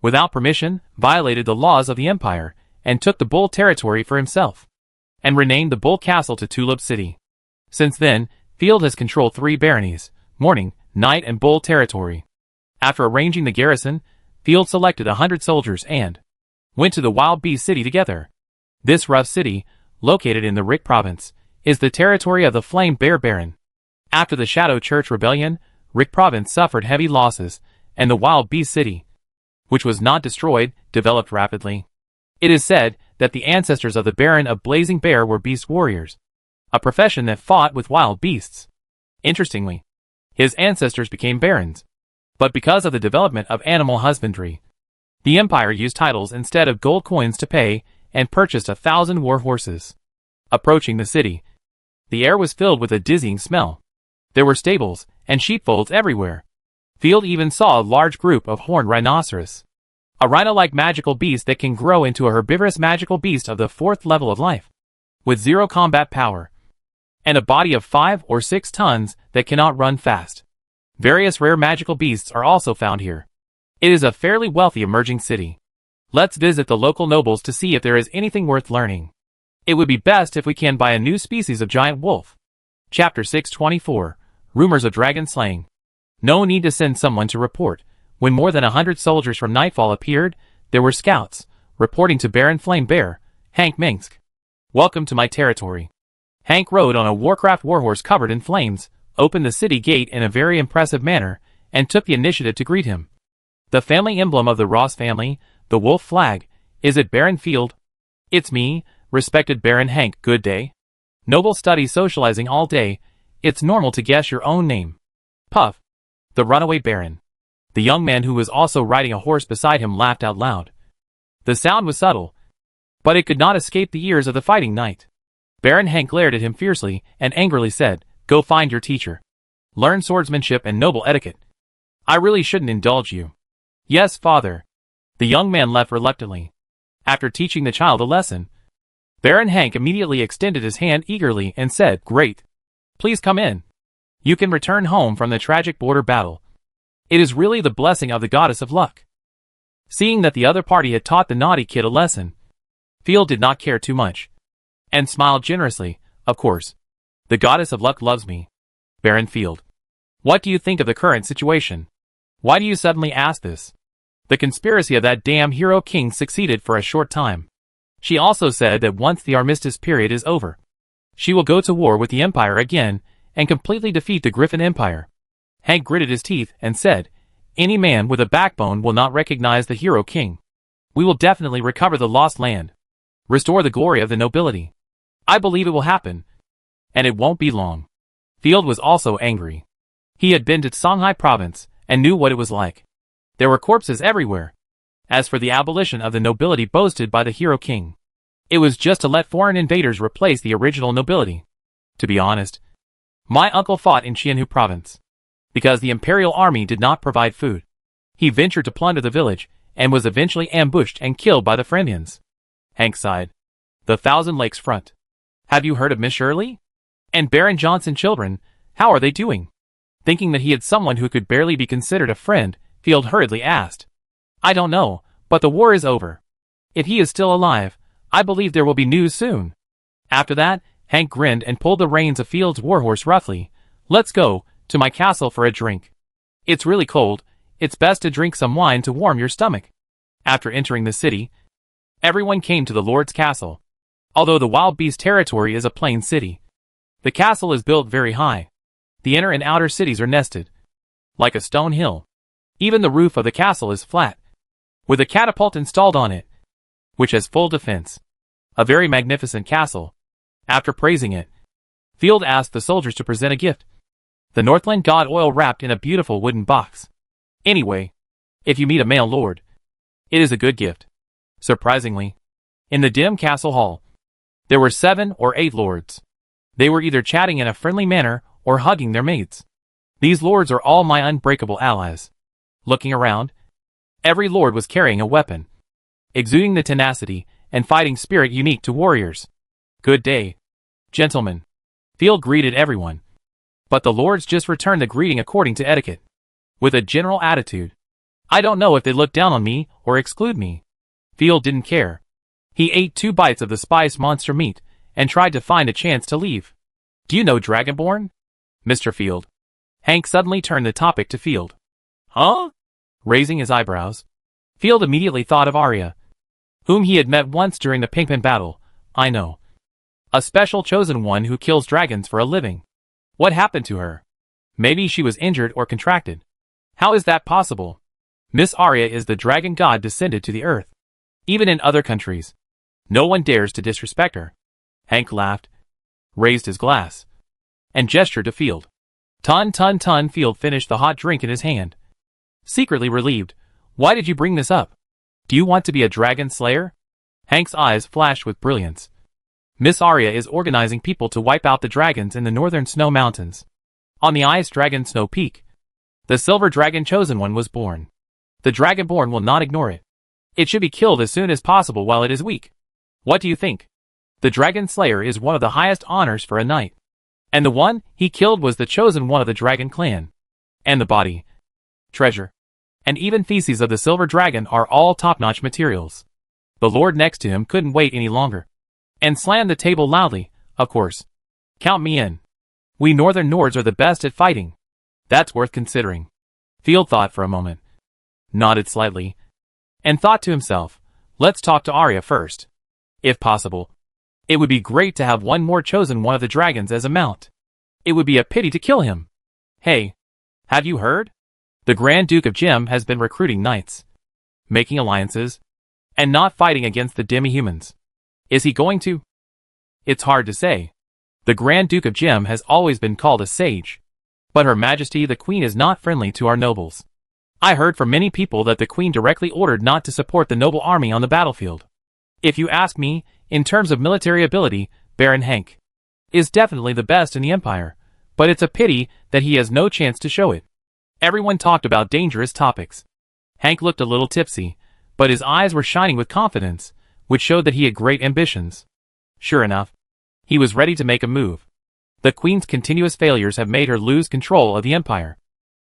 Speaker 1: without permission, violated the laws of the Empire and took the Bull Territory for himself, and renamed the Bull Castle to Tulip City. Since then, Field has controlled 3 baronies, Morning, Night and Bull Territory. After arranging the garrison, Field selected 100 soldiers and went to the Wild Beast City together. This rough city, located in the Rick province, is the territory of the Flame Bear Baron. After the Shadow Church Rebellion, Rick province suffered heavy losses, and the Wild Beast City, which was not destroyed, developed rapidly. It is said that the ancestors of the Baron of Blazing Bear were beast warriors, a profession that fought with wild beasts. Interestingly, his ancestors became barons. But because of the development of animal husbandry, the Empire used titles instead of gold coins to pay and purchased 1,000 war horses. Approaching the city, the air was filled with a dizzying smell. There were stables and sheepfolds everywhere. Field even saw a large group of horned rhinoceros, a rhino-like magical beast that can grow into a herbivorous magical beast of the 4th level of life, with 0 combat power, and a body of 5 or 6 tons that cannot run fast. Various rare magical beasts are also found here. It is a fairly wealthy emerging city. Let's visit the local nobles to see if there is anything worth learning. It would be best if we can buy a new species of giant wolf. Chapter 624, Rumors of Dragon Slaying. No need to send someone to report. When more than 100 soldiers from Nightfall appeared, there were scouts, reporting to Baron Flame Bear, Hank Minsk. Welcome to my territory. Hank rode on a Warcraft warhorse covered in flames, opened the city gate in a very impressive manner, and took the initiative to greet him. The family emblem of the Ross family, the wolf flag. Is it Baron Field? It's me, respected Baron Hank. Good day. Noble study socializing all day. It's normal to guess your own name. Puff. The runaway Baron. The young man who was also riding a horse beside him laughed out loud. The sound was subtle, but it could not escape the ears of the fighting knight. Baron Hank glared at him fiercely and angrily said, "Go find your teacher. Learn swordsmanship and noble etiquette. I really shouldn't indulge you." "Yes, father." The young man left reluctantly. After teaching the child a lesson, Baron Hank immediately extended his hand eagerly and said, "Great. Please come in. You can return home from the tragic border battle. It is really the blessing of the goddess of luck." Seeing that the other party had taught the naughty kid a lesson, Field did not care too much, and smiled generously. "Of course. The goddess of luck loves me." "Baron Field, what do you think of the current situation? Why do you suddenly ask this?" "The conspiracy of that damn hero king succeeded for a short time. She also said that once the armistice period is over, she will go to war with the Empire again and completely defeat the Griffin Empire." Hank gritted his teeth and said, "Any man with a backbone will not recognize the hero king. We will definitely recover the lost land, restore the glory of the nobility. I believe it will happen, and it won't be long." Field was also angry. He had been to Songhai province and knew what it was like. There were corpses everywhere. As for the abolition of the nobility boasted by the hero king, it was just to let foreign invaders replace the original nobility. To be honest, my uncle fought in Qianhu province. Because the imperial army did not provide food, he ventured to plunder the village and was eventually ambushed and killed by the Fremyans. Hank sighed. The Thousand Lakes front. Have you heard of Miss Shirley? And Baron Johnson children, how are they doing? Thinking that he had someone who could barely be considered a friend, Field hurriedly asked. "I don't know, But the war is over. If he is still alive, I believe there will be news soon. After that, Hank grinned and pulled the reins of Field's warhorse roughly. Let's go to my castle for a drink. It's really cold. It's best to drink some wine to warm your stomach. After entering the city, everyone came to the Lord's castle. Although the wild beast territory is a plain city, the castle is built very high. The inner and outer cities are nested like a stone hill. Even the roof of the castle is flat, with a catapult installed on it, which has full defense. A very magnificent castle. After praising it, Field asked the soldiers to present a gift. The Northland god oil wrapped in a beautiful wooden box. Anyway, if you meet a male lord, it is a good gift. Surprisingly, in the dim castle hall, there were 7 or 8 lords. They were either chatting in a friendly manner or hugging their mates. These lords are all my unbreakable allies. Looking around, every lord was carrying a weapon, exuding the tenacity and fighting spirit unique to warriors. Good day, gentlemen. Field greeted everyone. But the lords just returned the greeting according to etiquette, with a general attitude. I don't know if they look down on me or exclude me. Field didn't care. He ate 2 bites of the spiced monster meat and tried to find a chance to leave. Do you know Dragonborn, Mr. Field? Hank suddenly turned the topic to Field. Huh? Raising his eyebrows, Field immediately thought of Arya, whom he had met once during the Pinkman battle. I know. A special chosen one who kills dragons for a living. What happened to her? Maybe she was injured or contracted. How is that possible? Miss Arya is the dragon god descended to the earth. Even in other countries, no one dares to disrespect her. Hank laughed, raised his glass, and gestured to Field. Ton. Field finished the hot drink in his hand, secretly relieved. Why did you bring this up? Do you want to be a dragon slayer? Hank's eyes flashed with brilliance. Miss Arya is organizing people to wipe out the dragons in the northern snow mountains. On the ice dragon Snow Peak, the silver dragon chosen one was born. The Dragonborn will not ignore it. It should be killed as soon as possible while it is weak. What do you think? The dragon slayer is one of the highest honors for a knight. And the one he killed was the chosen one of the dragon clan. And the body, treasure, and even feces of the silver dragon are all top-notch materials. The lord next to him couldn't wait any longer, and slammed the table loudly. Of course. Count me in. We northern Nords are the best at fighting. That's worth considering. Field thought for a moment, nodded slightly, and thought to himself, let's talk to Arya first. If possible, it would be great to have one more chosen one of the dragons as a mount. It would be a pity to kill him. Hey, have you heard? The Grand Duke of Gem has been recruiting knights, making alliances, and not fighting against the demi-humans. Is he going to? It's hard to say. The Grand Duke of Gem has always been called a sage, but Her Majesty the Queen is not friendly to our nobles. I heard from many people that the Queen directly ordered not to support the noble army on the battlefield. If you ask me, in terms of military ability, Baron Hank is definitely the best in the Empire, but it's a pity that he has no chance to show it. Everyone talked about dangerous topics. Hank looked a little tipsy, but his eyes were shining with confidence, which showed that he had great ambitions. Sure enough, he was ready to make a move. The Queen's continuous failures have made her lose control of the Empire.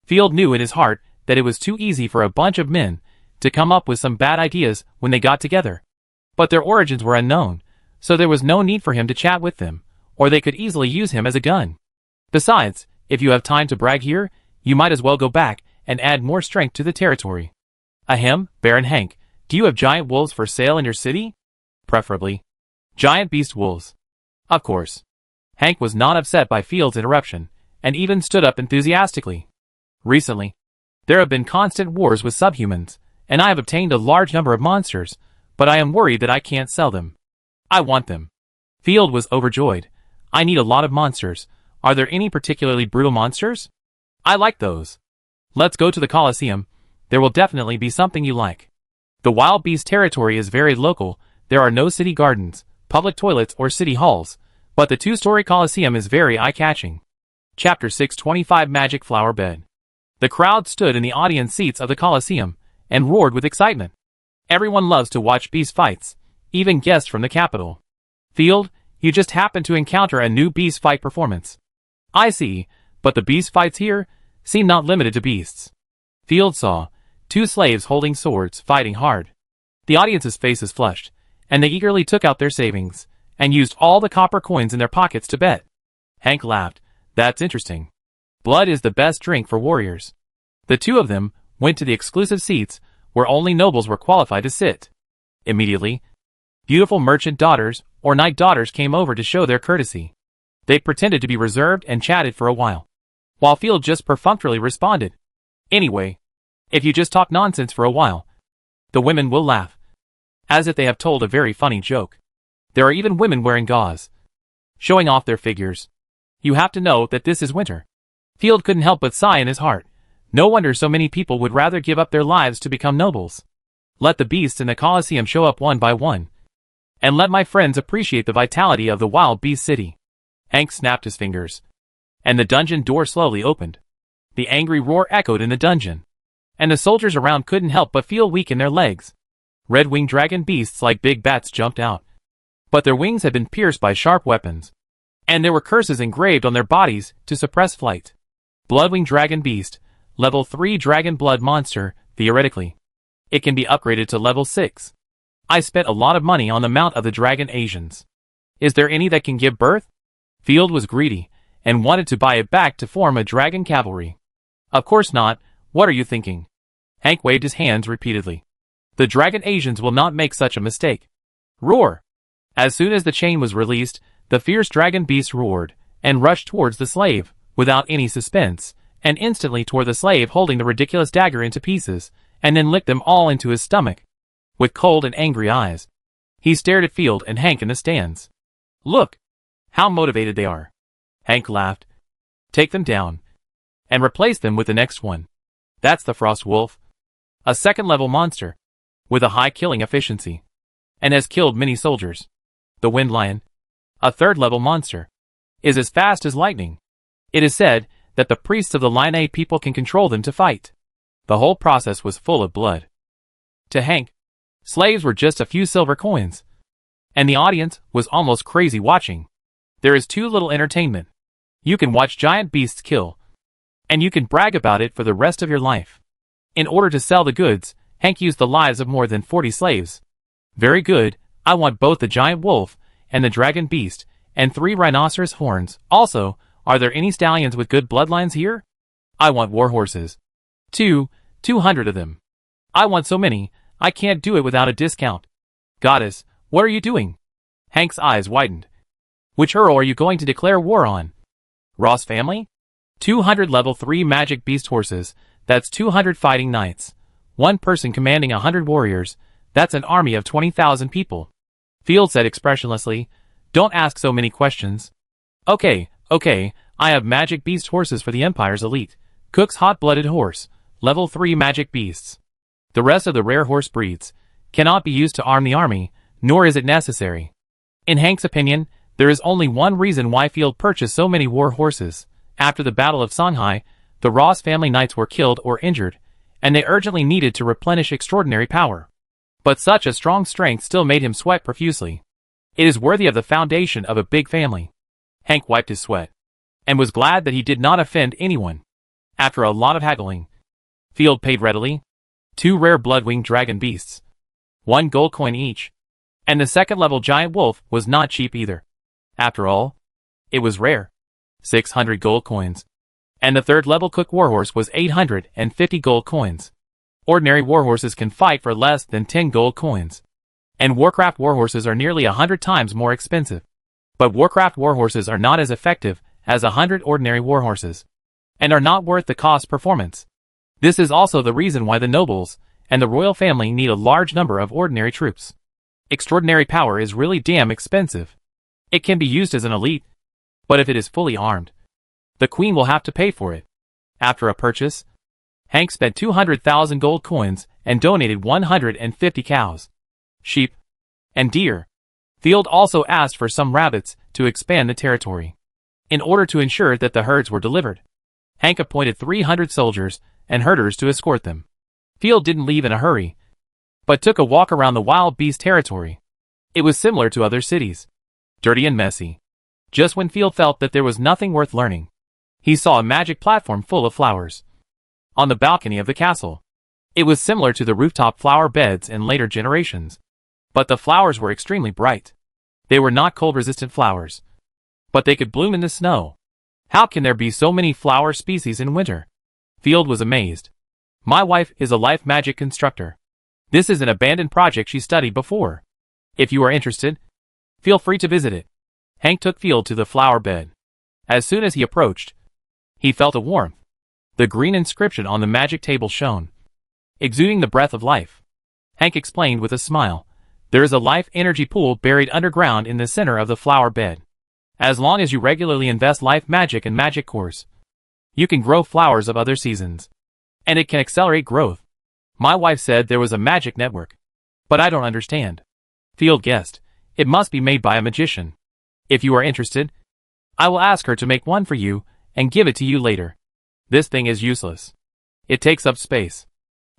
Speaker 1: Field knew in his heart that it was too easy for a bunch of men to come up with some bad ideas when they got together. But their origins were unknown, so there was no need for him to chat with them, or they could easily use him as a gun. Besides, if you have time to brag here, you might as well go back and add more strength to the territory. Ahem, Baron Hank, do you have giant wolves for sale in your city? Preferably giant beast wolves. Of course. Hank was not upset by Field's interruption, and even stood up enthusiastically. Recently, there have been constant wars with subhumans, and I have obtained a large number of monsters, but I am worried that I can't sell them. I want them. Field was overjoyed. I need a lot of monsters. Are there any particularly brutal monsters? I like those. Let's go to the Colosseum. There will definitely be something you like. The wild beast territory is very local. There are no city gardens, public toilets, or city halls, but the 2-story Colosseum is very eye-catching. Chapter 625 Magic Flower Bed. The crowd stood in the audience seats of the Colosseum and roared with excitement. Everyone loves to watch beast fights, even guests from the capital. Field, you just happened to encounter a new beast fight performance. I see, but the beast fights here seem not limited to beasts. Field saw 2 slaves holding swords fighting hard. The audience's faces flushed, and they eagerly took out their savings, and used all the copper coins in their pockets to bet. Hank laughed. That's interesting. Blood is the best drink for warriors. The two of them went to the exclusive seats where only nobles were qualified to sit. Immediately, beautiful merchant daughters or knight daughters came over to show their courtesy. They pretended to be reserved and chatted for a while Field just perfunctorily responded, "Anyway, if you just talk nonsense for a while, the women will laugh, as if they have told a very funny joke. There are even women wearing gauze, showing off their figures. You have to know that this is winter." Field couldn't help but sigh in his heart. No wonder so many people would rather give up their lives to become nobles. Let the beasts in the Colosseum show up one by one, and let my friends appreciate the vitality of the wild beast city. Hank snapped his fingers, and the dungeon door slowly opened. The angry roar echoed in the dungeon, and the soldiers around couldn't help but feel weak in their legs. Red-winged dragon beasts like big bats jumped out, but their wings had been pierced by sharp weapons, and there were curses engraved on their bodies to suppress flight. Bloodwing dragon beast, level 3 dragon blood monster, theoretically. It can be upgraded to level 6. I spent a lot of money on the mount of the dragon Asians. Is there any that can give birth? Field was greedy, and wanted to buy it back to form a dragon cavalry. Of course not, what are you thinking? Hank waved his hands repeatedly. The dragon Asians will not make such a mistake. Roar! As soon as the chain was released, the fierce dragon beast roared, and rushed towards the slave, without any suspense, and instantly tore the slave holding the ridiculous dagger into pieces, and then licked them all into his stomach. With cold and angry eyes, he stared at Field and Hank in the stands. Look! How motivated they are. Hank laughed. Take them down, and replace them with the next one. That's the Frost Wolf. A second-level monster, with a high killing efficiency, and has killed many soldiers. The Wind Lion, a third-level monster, is as fast as lightning. It is said that the priests of the Lion people can control them to fight. The whole process was full of blood. To Hank, slaves were just a few silver coins, and the audience was almost crazy watching. There is too little entertainment. You can watch giant beasts kill, and you can brag about it for the rest of your life. In order to sell the goods, Hank used the lives of more than 40 slaves. Very good, I want both the giant wolf and the dragon beast, and 3 rhinoceros horns. Also, are there any stallions with good bloodlines here? I want war horses. 200 of them. I want so many, I can't do it without a discount. Goddess, what are you doing? Hank's eyes widened. Which Earl are you going to declare war on? Ross family? 200 level 3 magic beast horses, that's 200 fighting knights. One person commanding 100 warriors, that's an army of 20,000 people. Field said expressionlessly, don't ask so many questions. Okay, I have magic beast horses for the Empire's elite. Cook's hot-blooded horse, level 3 magic beasts. The rest of the rare horse breeds cannot be used to arm the army, nor is it necessary. In Hank's opinion, there is only one reason why Field purchased so many war horses. After the Battle of Songhai, the Ross family knights were killed or injured, and they urgently needed to replenish extraordinary power. But such a strong strength still made him sweat profusely. It is worthy of the foundation of a big family. Hank wiped his sweat, and was glad that he did not offend anyone. After a lot of haggling, Field paid readily. 2 rare blood-winged dragon beasts, 1 gold coin each, and the second-level giant wolf was not cheap either. After all, it was rare. 600 gold coins. And the third-level cook warhorse was 850 gold coins. Ordinary warhorses can fight for less than 10 gold coins. And Warcraft warhorses are nearly 100 times more expensive. But Warcraft warhorses are not as effective as 100 ordinary warhorses, and are not worth the cost performance. This is also the reason why the nobles and the royal family need a large number of ordinary troops. Extraordinary power is really damn expensive. It can be used as an elite, but if it is fully armed, the queen will have to pay for it. After a purchase, Hank spent 200,000 gold coins and donated 150 cows, sheep, and deer. Field also asked for some rabbits to expand the territory. In order to ensure that the herds were delivered, Hank appointed 300 soldiers and herders to escort them. Field didn't leave in a hurry, but took a walk around the wild beast territory. It was similar to other cities, dirty and messy. Just when Field felt that there was nothing worth learning, he saw a magic platform full of flowers on the balcony of the castle. It was similar to the rooftop flower beds in later generations. But the flowers were extremely bright. They were not cold-resistant flowers. But they could bloom in the snow. How can there be so many flower species in winter? Field was amazed. My wife is a life magic constructor. This is an abandoned project she studied before. If you are interested, feel free to visit it. Hank took Field to the flower bed. As soon as he approached, he felt a warmth. The green inscription on the magic table shone, exuding the breath of life. Hank explained with a smile, there is a life energy pool buried underground in the center of the flower bed. As long as you regularly invest life magic and magic cores, you can grow flowers of other seasons. And it can accelerate growth. My wife said there was a magic network. But I don't understand. Field guessed, it must be made by a magician. If you are interested, I will ask her to make one for you and give it to you later. This thing is useless. It takes up space.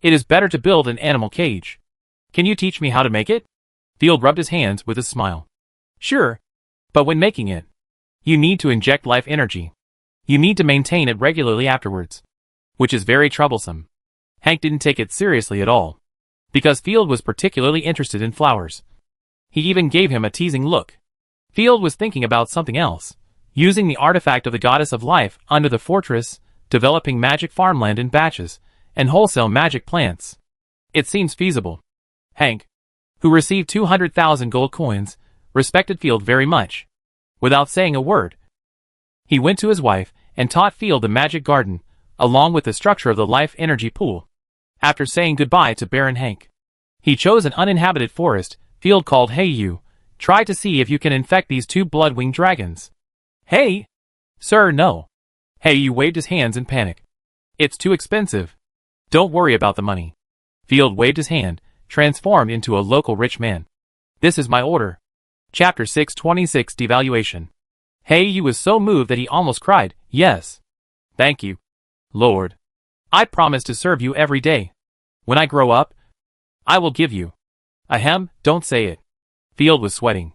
Speaker 1: It is better to build an animal cage. Can you teach me how to make it? Field rubbed his hands with a smile. Sure. But when making it, you need to inject life energy. You need to maintain it regularly afterwards, which is very troublesome. Hank didn't take it seriously at all, because Field was particularly interested in flowers. He even gave him a teasing look. Field was thinking about something else, using the artifact of the goddess of life under the fortress, developing magic farmland in batches, and wholesale magic plants. It seems feasible. Hank, who received 200,000 gold coins, respected Field very much. Without saying a word, he went to his wife and taught Field the magic garden, along with the structure of the life energy pool. After saying goodbye to Baron Hank, he chose an uninhabited forest. Field called, Hey you, try to see if you can infect these two blood-winged dragons. Hey! Sir, no. Hey you waved his hands in panic. It's too expensive. Don't worry about the money. Field waved his hand, transformed into a local rich man. This is my order. Chapter 626 Devaluation. Hey you was so moved that he almost cried. Yes. Thank you, Lord. I promise to serve you every day. When I grow up, I will give you. Ahem, don't say it. Field was sweating.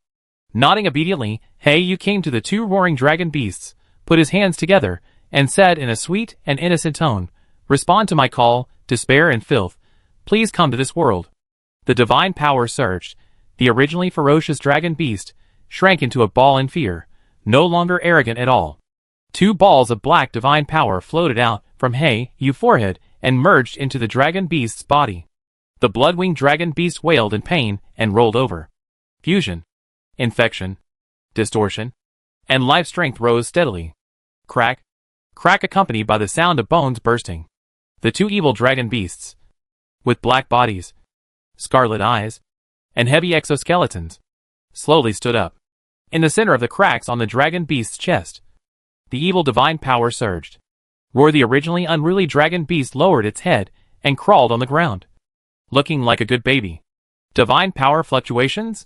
Speaker 1: Nodding obediently, Hey you came to the two roaring dragon beasts, put his hands together, and said in a sweet and innocent tone, Respond to my call, despair and filth. Please come to this world. The divine power surged. The originally ferocious dragon beast shrank into a ball in fear, no longer arrogant at all. Two balls of black divine power floated out from Hey Yu's forehead and merged into the dragon beast's body. The blood-winged dragon beast wailed in pain and rolled over. Fusion, infection, distortion, and life strength rose steadily. Crack, crack accompanied by the sound of bones bursting. The two evil dragon beasts, with black bodies, scarlet eyes, and heavy exoskeletons, slowly stood up. In the center of the cracks on the dragon beast's chest, the evil divine power surged. Roar, the originally unruly dragon beast lowered its head and crawled on the ground, looking like a good baby. Divine power fluctuations?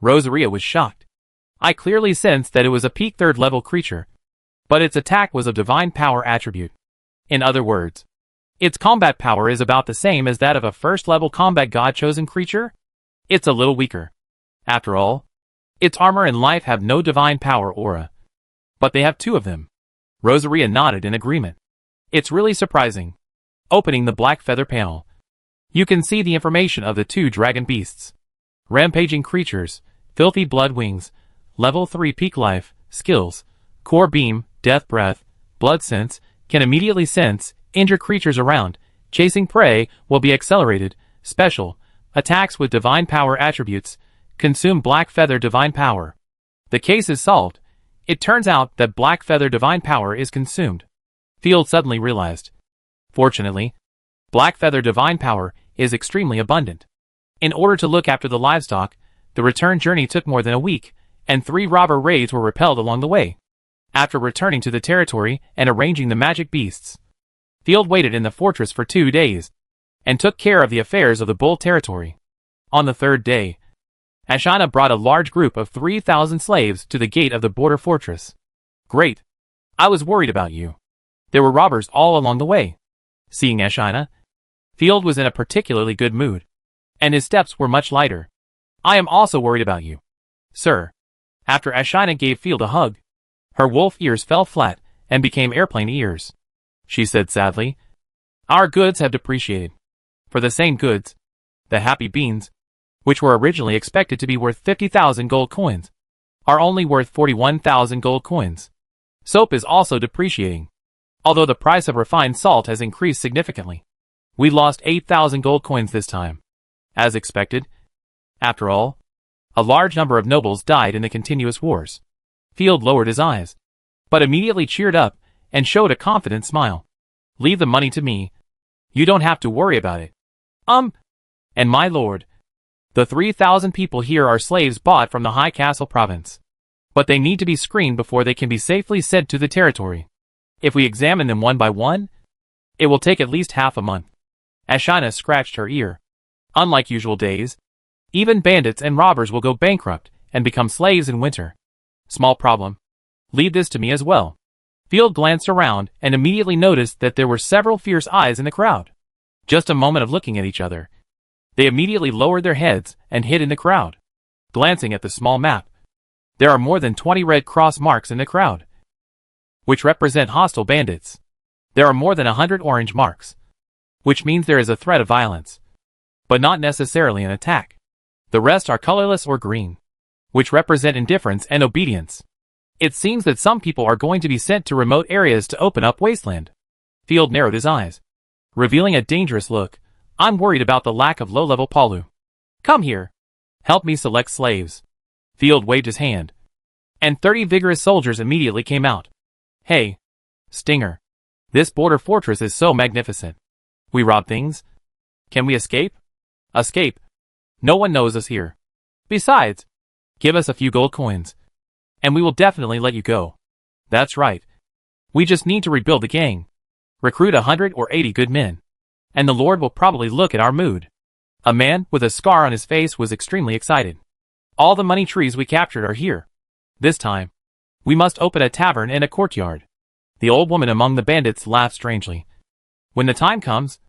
Speaker 1: Rosaria was shocked. I clearly sensed that it was a peak 3rd level creature, but its attack was of divine power attribute. In other words, its combat power is about the same as that of a 1st level combat god-chosen creature. It's a little weaker. After all, its armor and life have no divine power aura, but they have 2 of them. Rosaria nodded in agreement. It's really surprising. Opening the black feather panel, you can see the information of the 2 dragon beasts. Rampaging creatures, filthy blood wings, level 3 peak life, skills, core beam, death breath, blood sense, can immediately sense, injure creatures around, chasing prey will be accelerated, special, attacks with divine power attributes, consume black feather divine power. The case is solved. It turns out that black feather divine power is consumed. Field suddenly realized. Fortunately, black feather divine power is extremely abundant. In order to look after the livestock, the return journey took more than a week, and 3 robber raids were repelled along the way. After returning to the territory and arranging the magic beasts, Field waited in the fortress for 2 days, and took care of the affairs of the bull territory. On the 3rd day, Ashina brought a large group of 3,000 slaves to the gate of the border fortress. Great. I was worried about you. There were robbers all along the way. Seeing Ashina, Field was in a particularly good mood, and his steps were much lighter. I am also worried about you, sir. After Ashina gave Field a hug, her wolf ears fell flat and became airplane ears. She said sadly, Our goods have depreciated. For For the same goods, the happy beans, which were originally expected to be worth 50,000 gold coins, are only worth 41,000 gold coins. Soap is also depreciating, although the price of refined salt has increased significantly. We lost 8,000 gold coins this time. As expected. After all, a large number of nobles died in the continuous wars. Field lowered his eyes, but immediately cheered up and showed a confident smile. Leave the money to me. You don't have to worry about it. And my lord, the 3,000 people here are slaves bought from the High Castle province. But they need to be screened before they can be safely sent to the territory. If we examine them one by one, it will take at least half a month. Ashina scratched her ear. Unlike usual days, even bandits and robbers will go bankrupt and become slaves in winter. Small problem. Leave this to me as well. Field glanced around and immediately noticed that there were several fierce eyes in the crowd. Just a moment of looking at each other, they immediately lowered their heads and hid in the crowd. Glancing at the small map, there are more than 20 red cross marks in the crowd, which represent hostile bandits. There are more than 100 orange marks, which means there is a threat of violence, but not necessarily an attack. The rest are colorless or green, which represent indifference and obedience. It seems that some people are going to be sent to remote areas to open up wasteland. Field narrowed his eyes, revealing a dangerous look. I'm worried about the lack of low-level Palu. Come here. Help me select slaves. Field waved his hand, and 30 vigorous soldiers immediately came out. Hey, Stinger. This border fortress is so magnificent. We rob things. Can we escape? Escape? No one knows us here. Besides, give us a few gold coins, and we will definitely let you go. That's right. We just need to rebuild the gang. Recruit 100 or 80 good men, and the Lord will probably look at our mood. A man with a scar on his face was extremely excited. All the money trees we captured are here. This time, we must open a tavern in a courtyard. The old woman among the bandits laughed strangely. When the time comes,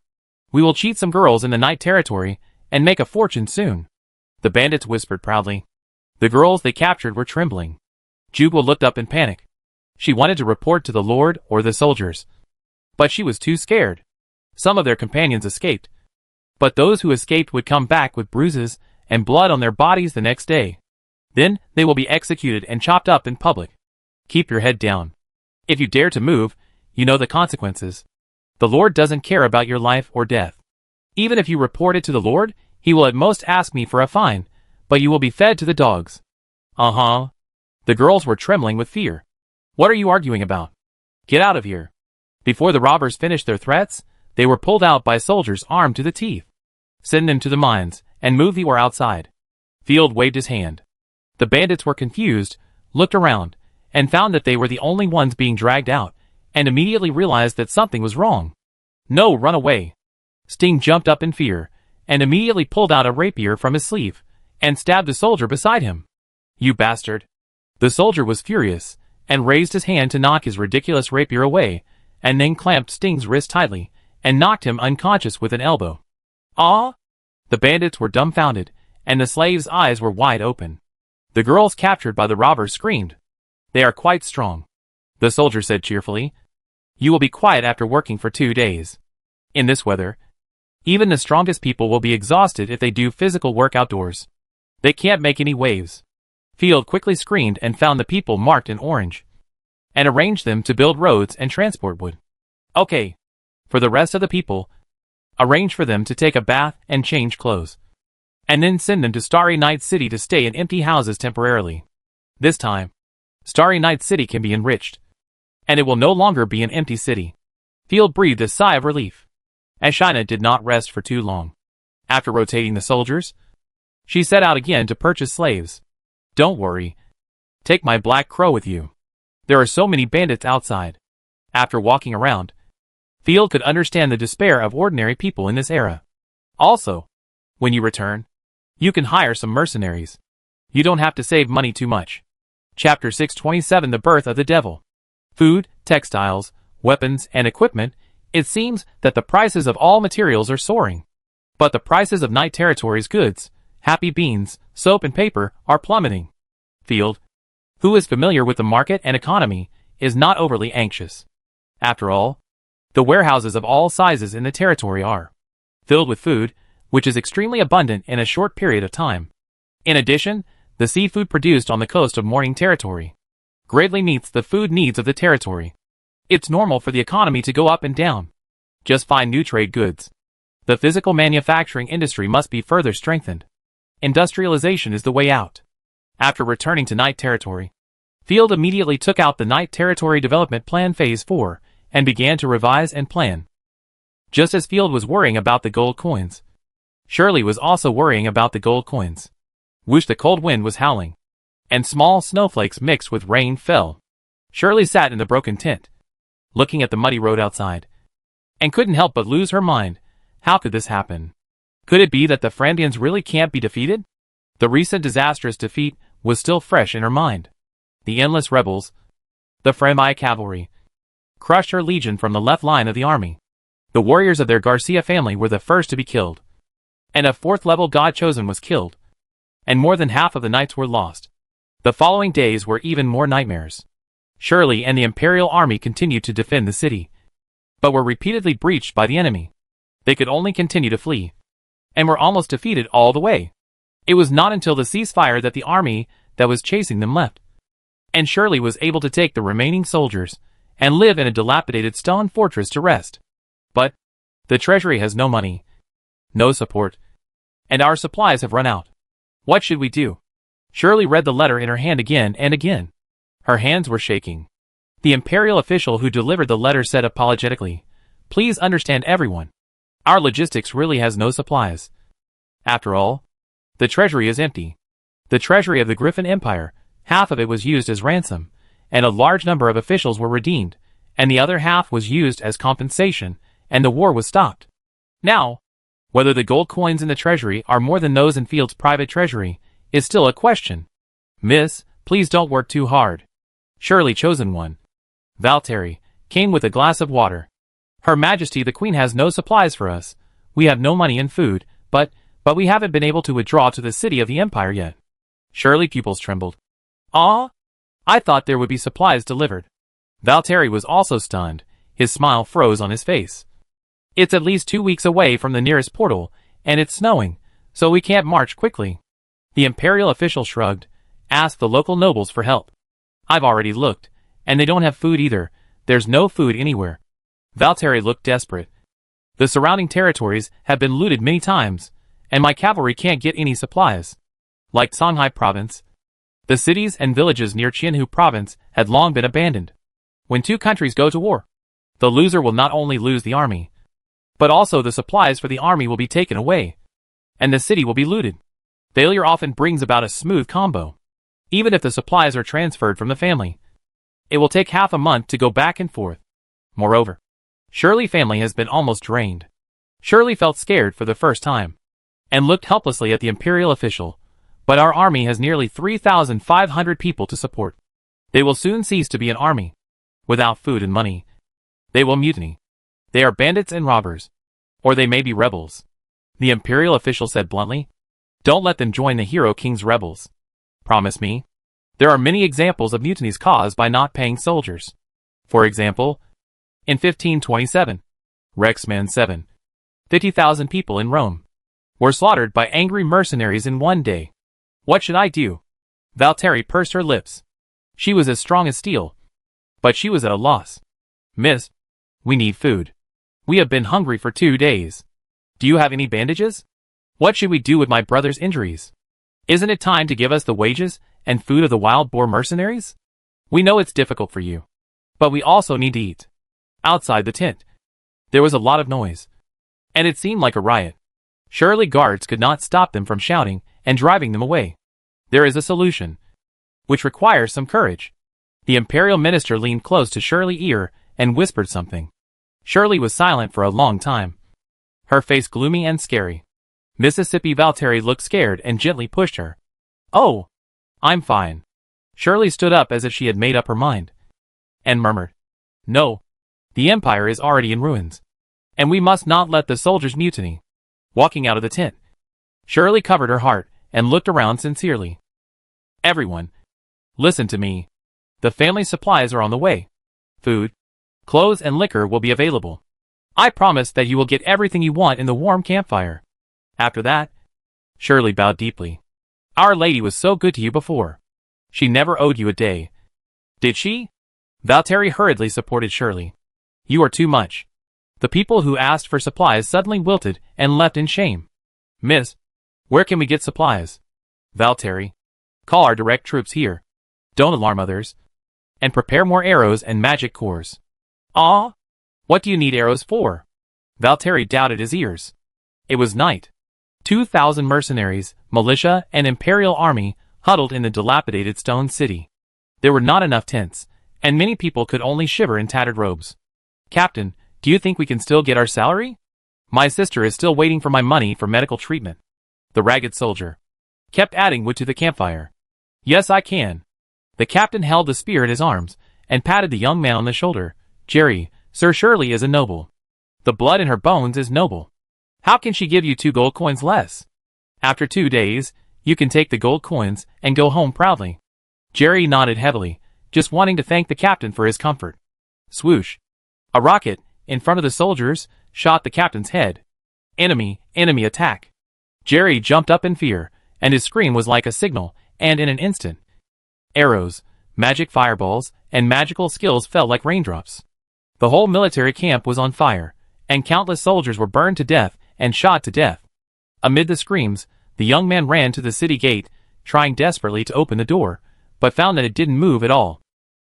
Speaker 1: we will cheat some girls in the night territory and make a fortune soon. The bandits whispered proudly. The girls they captured were trembling. Jubal looked up in panic. She wanted to report to the Lord or the soldiers, but she was too scared. Some of their companions escaped, but those who escaped would come back with bruises and blood on their bodies the next day. Then they will be executed and chopped up in public. Keep your head down. If you dare to move, you know the consequences. The Lord doesn't care about your life or death. Even if you report it to the Lord, he will at most ask me for a fine, but you will be fed to the dogs. The girls were trembling with fear. What are you arguing about? Get out of here. Before the robbers finished their threats, they were pulled out by soldiers armed to the teeth. Send them to the mines, and move the ore outside. Field waved his hand. The bandits were confused, looked around, and found that they were the only ones being dragged out, and immediately realized that something was wrong. No, run away. Sting jumped up in fear, and immediately pulled out a rapier from his sleeve, and stabbed the soldier beside him. You bastard. The soldier was furious, and raised his hand to knock his ridiculous rapier away, and then clamped Sting's wrist tightly, and knocked him unconscious with an elbow. Ah! The bandits were dumbfounded, and the slave's eyes were wide open. The girls captured by the robbers screamed. They are quite strong, the soldier said cheerfully. You will be quiet after working for 2 days. In this weather, even the strongest people will be exhausted if they do physical work outdoors. They can't make any waves. Field quickly screened and found the people marked in orange, and arranged them to build roads and transport wood. Okay. For the rest of the people, arrange for them to take a bath and change clothes, and then send them to Starry Night City to stay in empty houses temporarily. This time, Starry Night City can be enriched, and it will no longer be an empty city. Field breathed a sigh of relief. Ashina did not rest for too long. After rotating the soldiers, she set out again to purchase slaves. Don't worry. Take my black crow with you. There are so many bandits outside. After walking around, Field could understand the despair of ordinary people in this era. Also, when you return, you can hire some mercenaries. You don't have to save money too much. Chapter 627 The Birth of the Devil. Food, textiles, weapons, and equipment. It seems that the prices of all materials are soaring. But the prices of Night Territory's goods, happy beans, soap and paper, are plummeting. Field, who is familiar with the market and economy, is not overly anxious. After all, the warehouses of all sizes in the territory are filled with food, which is extremely abundant in a short period of time. In addition, the seafood produced on the coast of Morning Territory greatly meets the food needs of the territory. It's normal for the economy to go up and down. Just find new trade goods. The physical manufacturing industry must be further strengthened. Industrialization is the way out. After returning to Night Territory, Field immediately took out the Night Territory Development Plan Phase 4 and began to revise and plan. Just as Field was worrying about the gold coins, Shirley was also worrying about the gold coins. Whoosh, the cold wind was howling, and small snowflakes mixed with rain fell. Shirley sat in the broken tent, looking at the muddy road outside, and couldn't help but lose her mind. How could this happen? Could it be that the Frandians really can't be defeated? The recent disastrous defeat was still fresh in her mind. The endless rebels, the Fremi cavalry, crushed her legion from the left line of the army. The warriors of their Garcia family were the first to be killed, and a fourth-level god chosen was killed, and more than half of the knights were lost. The following days were even more nightmares. Shirley and the Imperial Army continued to defend the city, but were repeatedly breached by the enemy. They could only continue to flee, and were almost defeated all the way. It was not until the ceasefire that the army that was chasing them left, and Shirley was able to take the remaining soldiers and live in a dilapidated stone fortress to rest. But the treasury has no money, no support, and our supplies have run out. What should we do? Shirley read the letter in her hand again and again. Her hands were shaking. The imperial official who delivered the letter said apologetically, "Please understand, everyone. Our logistics really has no supplies. After all, the treasury is empty. The treasury of the Griffin Empire, half of it was used as ransom, and a large number of officials were redeemed, and the other half was used as compensation, and the war was stopped. Now, whether the gold coins in the treasury are more than those in Field's private treasury is still a question. Miss, please don't work too hard." Shirley, chosen one, Valtteri, came with a glass of water. "Her Majesty the Queen has no supplies for us. We have no money and food, but we haven't been able to withdraw to the city of the Empire yet." Shirley's pupils trembled. "Ah? I thought there would be supplies delivered." Valtteri was also stunned. His smile froze on his face. "It's at least 2 weeks away from the nearest portal, and it's snowing, so we can't march quickly." The imperial official shrugged, "Ask the local nobles for help. I've already looked, and they don't have food either. There's no food anywhere." Valtteri looked desperate. "The surrounding territories have been looted many times, and my cavalry can't get any supplies. Like Songhai Province, the cities and villages near Qianhu Province had long been abandoned. When two countries go to war, the loser will not only lose the army, but also the supplies for the army will be taken away, and the city will be looted. Failure often brings about a smooth combo. Even if the supplies are transferred from the family, it will take half a month to go back and forth. Moreover, Shirley's family has been almost drained." Shirley felt scared for the first time, and looked helplessly at the imperial official. "But our army has nearly 3,500 people to support. They will soon cease to be an army. Without food and money, they will mutiny. They are bandits and robbers. Or they may be rebels." The imperial official said bluntly, "Don't let them join the Hero King's rebels. Promise me." There are many examples of mutinies caused by not paying soldiers. For example, in 1527, Rexman 7, 50,000 people in Rome were slaughtered by angry mercenaries in one day. What should I do? Valtteri pursed her lips. She was as strong as steel, but she was at a loss. "Miss, we need food. We have been hungry for 2 days. Do you have any bandages? What should we do with my brother's injuries? Isn't it time to give us the wages and food of the wild boar mercenaries? We know it's difficult for you, but we also need to eat." Outside the tent, there was a lot of noise, and it seemed like a riot. Surely guards could not stop them from shouting and driving them away. There is a solution, which requires some courage. The imperial minister leaned close to Shirley's ear and whispered something. Shirley was silent for a long time, her face gloomy and scary. Mississippi Valtteri looked scared and gently pushed her. "Oh, I'm fine." Shirley stood up as if she had made up her mind, and murmured, "No, the empire is already in ruins, and we must not let the soldiers mutiny." Walking out of the tent, Shirley covered her heart and looked around sincerely. "Everyone, listen to me. The family supplies are on the way. Food, clothes and liquor will be available. I promise that you will get everything you want in the warm campfire. After that, Shirley bowed deeply. Our Lady was so good to you before. She never owed you a day. Did she? Valtteri hurriedly supported Shirley. You are too much. The people who asked for supplies suddenly wilted and left in shame. Miss, where can we get supplies? Valtteri, call our direct troops here. Don't alarm others. And prepare more arrows and magic cores. Ah? What do you need arrows for? Valtteri doubted his ears. It was night. 2,000 mercenaries, militia, and imperial army huddled in the dilapidated stone city. There were not enough tents, and many people could only shiver in tattered robes. Captain, do you think we can still get our salary? My sister is still waiting for my money for medical treatment. The ragged soldier kept adding wood to the campfire. Yes, I can. The captain held the spear in his arms and patted the young man on the shoulder. Jerry, Sir Shirley is a noble. The blood in her bones is noble. How can she give you 2 gold coins less? After 2 days, you can take the gold coins and go home proudly. Jerry nodded heavily, just wanting to thank the captain for his comfort. Swoosh. A rocket, in front of the soldiers, shot the captain's head. Enemy attack. Jerry jumped up in fear, and his scream was like a signal, and in an instant, arrows, magic fireballs, and magical skills fell like raindrops. The whole military camp was on fire, and countless soldiers were burned to death and shot to death. Amid the screams, the young man ran to the city gate, trying desperately to open the door, but found that it didn't move at all.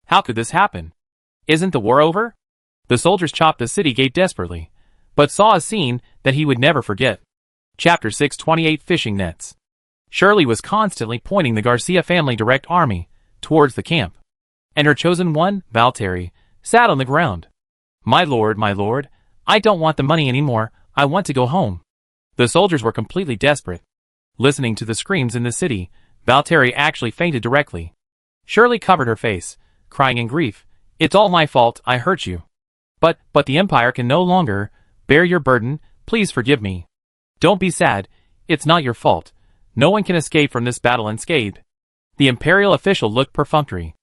Speaker 1: How could this happen? Isn't the war over? The soldiers chopped the city gate desperately, but saw a scene that he would never forget. Chapter 628 Fishing Nets. Shirley was constantly pointing the Garcia family direct army towards the camp, and her chosen one, Valtteri, sat on the ground. My lord, I don't want the money anymore, I want to go home. The soldiers were completely desperate. Listening to the screams in the city, Valtteri actually fainted directly. Shirley covered her face, crying in grief. It's all my fault, I hurt you. But the Empire can no longer bear your burden, please forgive me. Don't be sad, it's not your fault. No one can escape from this battle unscathed. The Imperial official looked perfunctory.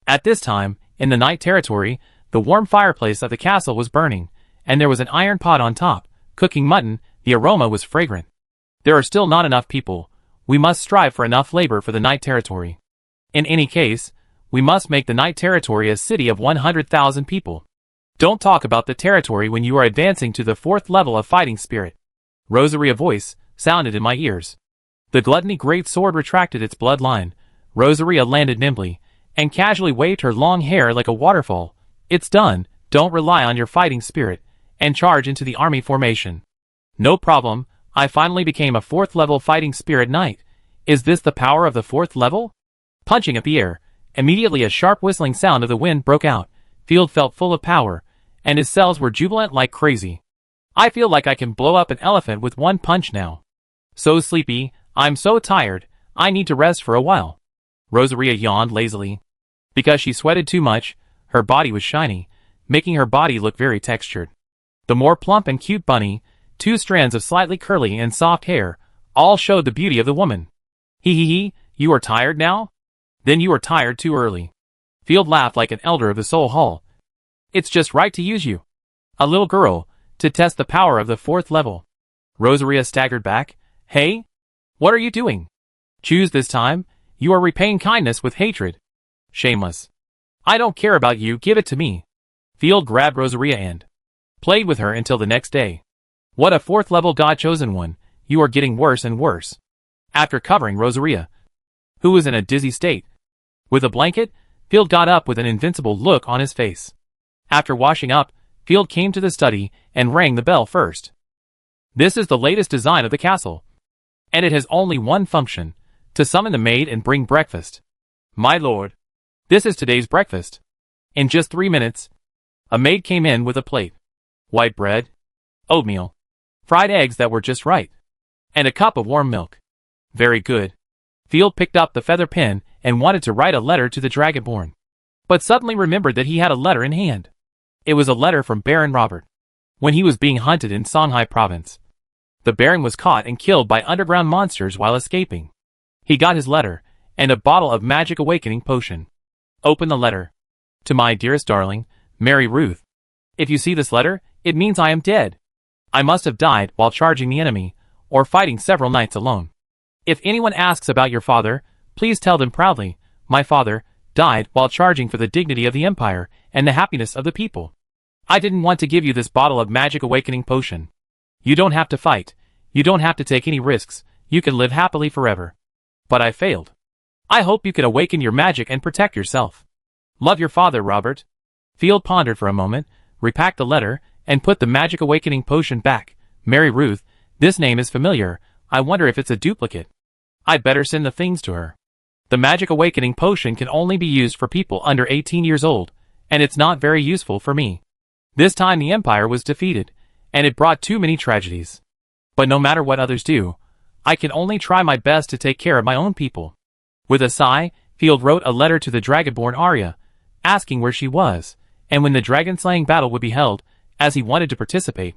Speaker 1: At this time, in the Night Territory, the warm fireplace of the castle was burning, and there was an iron pot on top, cooking mutton. The aroma was fragrant. There are still not enough people. We must strive for enough labor for the Night Territory. In any case, we must make the Night Territory a city of 100,000 people. Don't talk about the territory when you are advancing to the 4th level of fighting spirit. Rosaria's voice sounded in my ears. The gluttony great sword retracted its bloodline. Rosaria landed nimbly, and casually waved her long hair like a waterfall. It's done, don't rely on your fighting spirit, and charge into the army formation. No problem, I finally became a 4th level fighting spirit knight. Is this the power of the 4th level? Punching at the air, immediately a sharp whistling sound of the wind broke out. Field felt full of power, and his cells were jubilant like crazy. I feel like I can blow up an elephant with one punch now. So sleepy, I'm so tired, I need to rest for a while. Rosaria yawned lazily. Because she sweated too much, her body was shiny, making her body look very textured. The more plump and cute bunny, 2 strands of slightly curly and soft hair, all showed the beauty of the woman. Hee, you are tired now? Then you are tired too early. Field laughed like an elder of the Soul Hall. It's just right to use you. A little girl, to test the power of the 4th level. Rosaria staggered back. Hey? What are you doing? Choose this time, you are repaying kindness with hatred. Shameless. I don't care about you, give it to me. Field grabbed Rosaria and played with her until the next day. What a 4th level God-chosen one, you are getting worse and worse. After covering Rosaria, who was in a dizzy state, with a blanket, Field got up with an invincible look on his face. After washing up, Field came to the study and rang the bell first. This is the latest design of the castle, and it has only one function, to summon the maid and bring breakfast. My lord, this is today's breakfast. In just 3 minutes, a maid came in with a plate. White bread, oatmeal, fried eggs that were just right, and a cup of warm milk. Very good. Field picked up the feather pen and wanted to write a letter to the Dragonborn, but suddenly remembered that he had a letter in hand. It was a letter from Baron Robert. When he was being hunted in Songhai province, the Baron was caught and killed by underground monsters while escaping. He got his letter, and a bottle of magic awakening potion. Open the letter. To my dearest darling, Mary Ruth. If you see this letter, It means I am dead. I must have died while charging the enemy, or fighting several nights alone. If anyone asks about your father, please tell them proudly, my father died while charging for the dignity of the empire and the happiness of the people. I didn't want to give you this bottle of magic awakening potion. You don't have to fight. You don't have to take any risks. You can live happily forever. But I failed. I hope you can awaken your magic and protect yourself. Love your father, Robert. Field pondered for a moment, repacked the letter, and put the magic awakening potion back. Mary Ruth, this name is familiar. I wonder if it's a duplicate. I'd better send the things to her. The magic awakening potion can only be used for people under 18 years old, and it's not very useful for me. This time the Empire was defeated, and it brought too many tragedies. But no matter what others do, I can only try my best to take care of my own people. With a sigh, Field wrote a letter to the Dragonborn Arya, asking where she was, and when the dragon-slaying battle would be held, as he wanted to participate.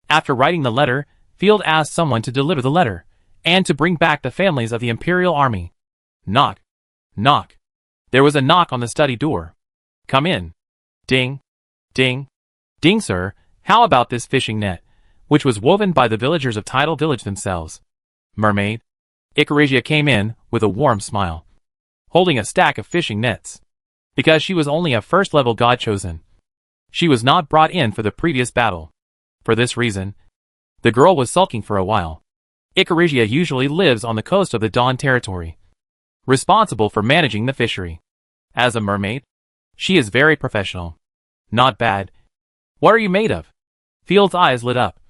Speaker 1: After writing the letter, Field asked someone to deliver the letter, and to bring back the families of the Imperial Army. Knock. Knock. There was a knock on the study door. Come in. Ding. Ding. Ding, sir. How about this fishing net, which was woven by the villagers of Tidal Village themselves? Mermaid. Icarizia came in, with a warm smile, holding a stack of fishing nets. Because she was only a first-level god-chosen, she was not brought in for the previous battle. For this reason, the girl was sulking for a while. Icarizia usually lives on the coast of the Dawn territory, responsible for managing the fishery. As a mermaid, she is very professional. Not bad. What are you made of? Field's eyes lit up,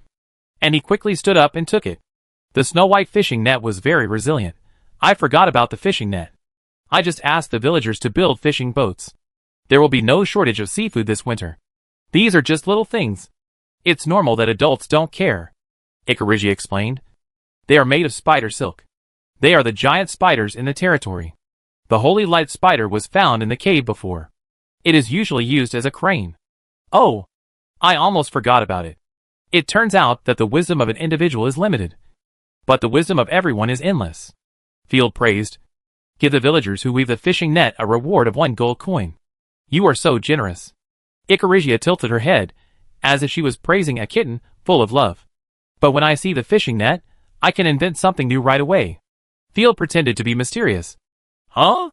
Speaker 1: and he quickly stood up and took it. The snow-white fishing net was very resilient. I forgot about the fishing net. I just asked the villagers to build fishing boats. There will be no shortage of seafood this winter. These are just little things. It's normal that adults don't care, Icarizia explained. They are made of spider silk. They are the giant spiders in the territory. The holy light spider was found in the cave before. It is usually used as a crane. Oh, I almost forgot about it. It turns out that the wisdom of an individual is limited, but the wisdom of everyone is endless. Field praised. Give the villagers who weave the fishing net a reward of 1 gold coin. You are so generous. Icarizia tilted her head, as if she was praising a kitten full of love. But when I see the fishing net, I can invent something new right away. Field pretended to be mysterious. Huh?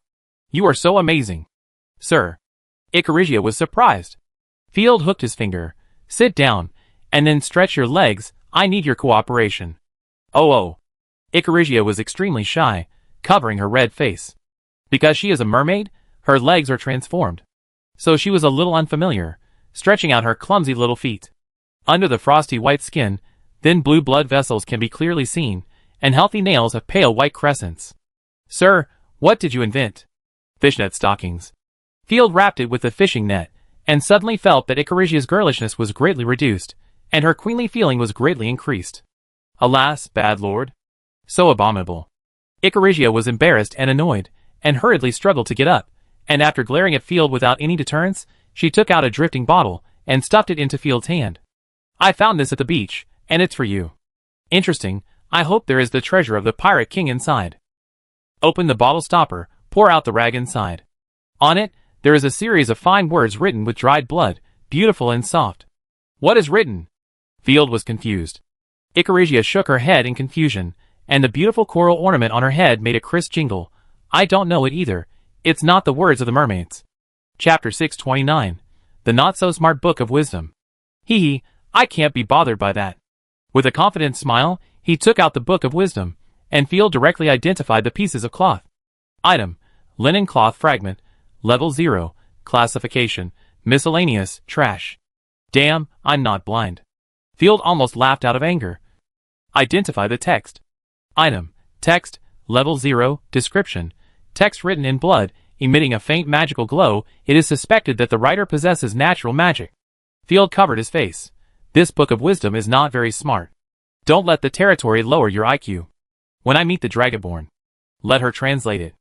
Speaker 1: You are so amazing. Sir. Icarizia was surprised. Field hooked his finger. Sit down, and then stretch your legs. I need your cooperation. Oh. Icarizia was extremely shy, covering her red face. Because she is a mermaid, her legs are transformed. So she was a little unfamiliar, stretching out her clumsy little feet. Under the frosty white skin, thin blue blood vessels can be clearly seen, and healthy nails have pale white crescents. Sir, what did you invent? Fishnet stockings. Field wrapped it with the fishing net, and suddenly felt that Icarizia's girlishness was greatly reduced, and her queenly feeling was greatly increased. Alas, bad lord. So abominable. Icarizia was embarrassed and annoyed, and hurriedly struggled to get up, and after glaring at Field without any deterrence, she took out a drifting bottle, and stuffed it into Field's hand. I found this at the beach, and it's for you. Interesting. I hope there is the treasure of the Pirate King inside. Open the bottle stopper, pour out the rag inside. On it, there is a series of fine words written with dried blood, beautiful and soft. What is written? Field was confused. Icarizia shook her head in confusion, and the beautiful coral ornament on her head made a crisp jingle. I don't know it either. It's not the words of the mermaids. Chapter 629. The Not-So-Smart Book of Wisdom. Hee, I can't be bothered by that. With a confident smile, he took out the Book of Wisdom, and Field directly identified the pieces of cloth. Item: linen cloth fragment, level 0, classification, miscellaneous, trash. Damn, I'm not blind. Field almost laughed out of anger. Identify the text. Item: text, level 0, description, text written in blood, emitting a faint magical glow. It is suspected that the writer possesses natural magic. Field covered his face. This Book of Wisdom is not very smart. Don't let the territory lower your IQ. When I meet the Dragonborn, let her translate it.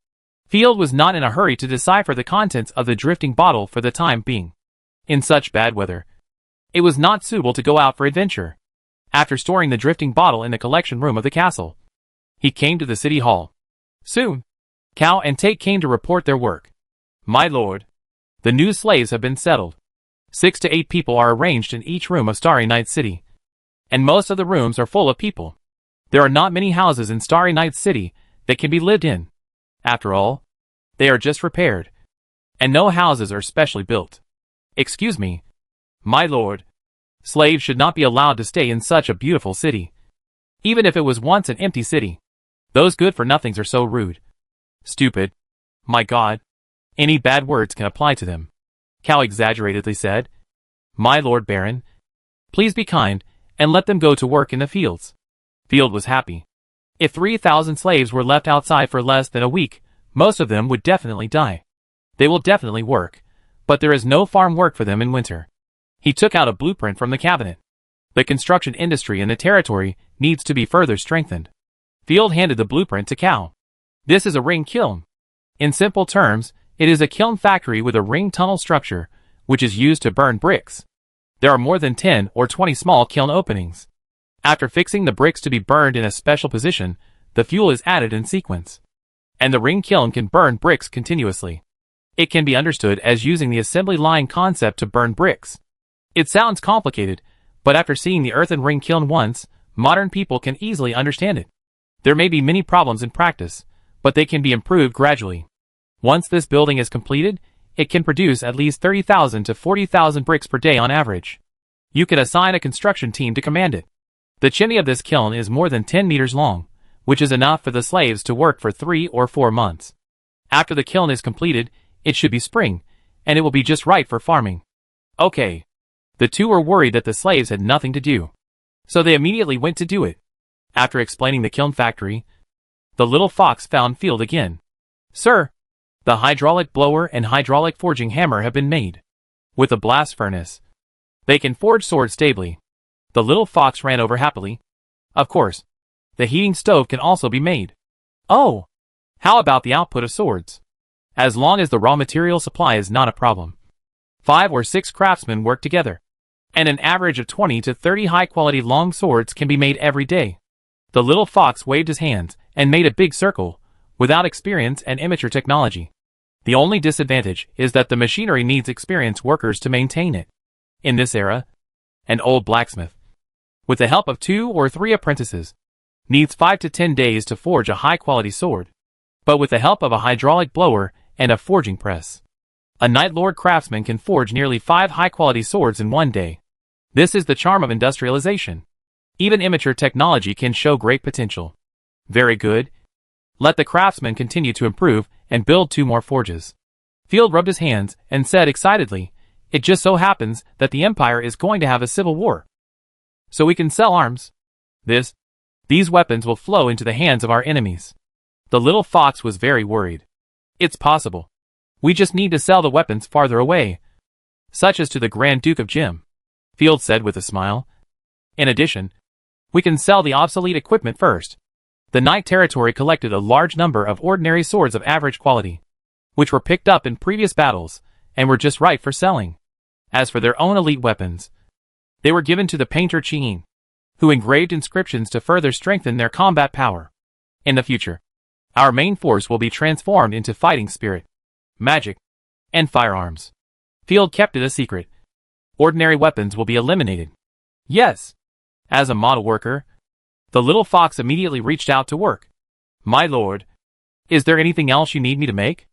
Speaker 1: Field was not in a hurry to decipher the contents of the drifting bottle for the time being. In such bad weather, it was not suitable to go out for adventure. After storing the drifting bottle in the collection room of the castle, he came to the city hall. Soon, Cow and Tate came to report their work. My lord, the new slaves have been settled. 6 to 8 people are arranged in each room of Starry Night City. And most of the rooms are full of people. There are not many houses in Starry Night City that can be lived in. After all, they are just repaired. And no houses are specially built. Excuse me, my lord. Slaves should not be allowed to stay in such a beautiful city. Even if it was once an empty city. Those good-for-nothings are so rude. Stupid. My God. Any bad words can apply to them. Cal exaggeratedly said. My lord Baron, please be kind, and let them go to work in the fields. Field was happy. If 3,000 slaves were left outside for less than a week, most of them would definitely die. They will definitely work, but there is no farm work for them in winter. He took out a blueprint from the cabinet. The construction industry in the territory needs to be further strengthened. Field handed the blueprint to Cal. This is a ring kiln. In simple terms, it is a kiln factory with a ring tunnel structure, which is used to burn bricks. There are more than 10 or 20 small kiln openings. After fixing the bricks to be burned in a special position, the fuel is added in sequence. And the ring kiln can burn bricks continuously. It can be understood as using the assembly line concept to burn bricks. It sounds complicated, but after seeing the earthen ring kiln once, modern people can easily understand it. There may be many problems in practice, but they can be improved gradually. Once this building is completed, it can produce at least 30,000 to 40,000 bricks per day on average. You can assign a construction team to command it. The chimney of this kiln is more than 10 meters long, which is enough for the slaves to work for 3 or 4 months. After the kiln is completed, it should be spring, and it will be just right for farming. Okay. The two were worried that the slaves had nothing to do. So they immediately went to do it. After explaining the kiln factory, the little fox found Field again. Sir, the hydraulic blower and hydraulic forging hammer have been made. With a blast furnace, they can forge swords stably. The little fox ran over happily. Of course, the heating stove can also be made. Oh, how about the output of swords? As long as the raw material supply is not a problem. 5 or 6 craftsmen work together, and an average of 20 to 30 high-quality long swords can be made every day. The little fox waved his hands and made a big circle, without experience and immature technology. The only disadvantage is that the machinery needs experienced workers to maintain it. In this era, an old blacksmith, with the help of 2 or 3 apprentices, needs 5 to 10 days to forge a high-quality sword. But with the help of a hydraulic blower and a forging press, a Night Lord craftsman can forge nearly 5 high-quality swords in one day. This is the charm of industrialization. Even immature technology can show great potential. Very good. Let the craftsman continue to improve and build 2 more forges. Field rubbed his hands and said excitedly, it just so happens that the Empire is going to have a civil war. So we can sell arms. These weapons will flow into the hands of our enemies. The little fox was very worried. It's possible. We just need to sell the weapons farther away, such as to the Grand Duke of Jim, Field said with a smile. In addition, we can sell the obsolete equipment first. The Night Territory collected a large number of ordinary swords of average quality, which were picked up in previous battles, and were just right for selling. As for their own elite weapons, they were given to the painter Chien, who engraved inscriptions to further strengthen their combat power. In the future, our main force will be transformed into fighting spirit, magic, and firearms. Field kept it a secret. Ordinary weapons will be eliminated. Yes. As a model worker, the little fox immediately reached out to work. My lord, is there anything else you need me to make?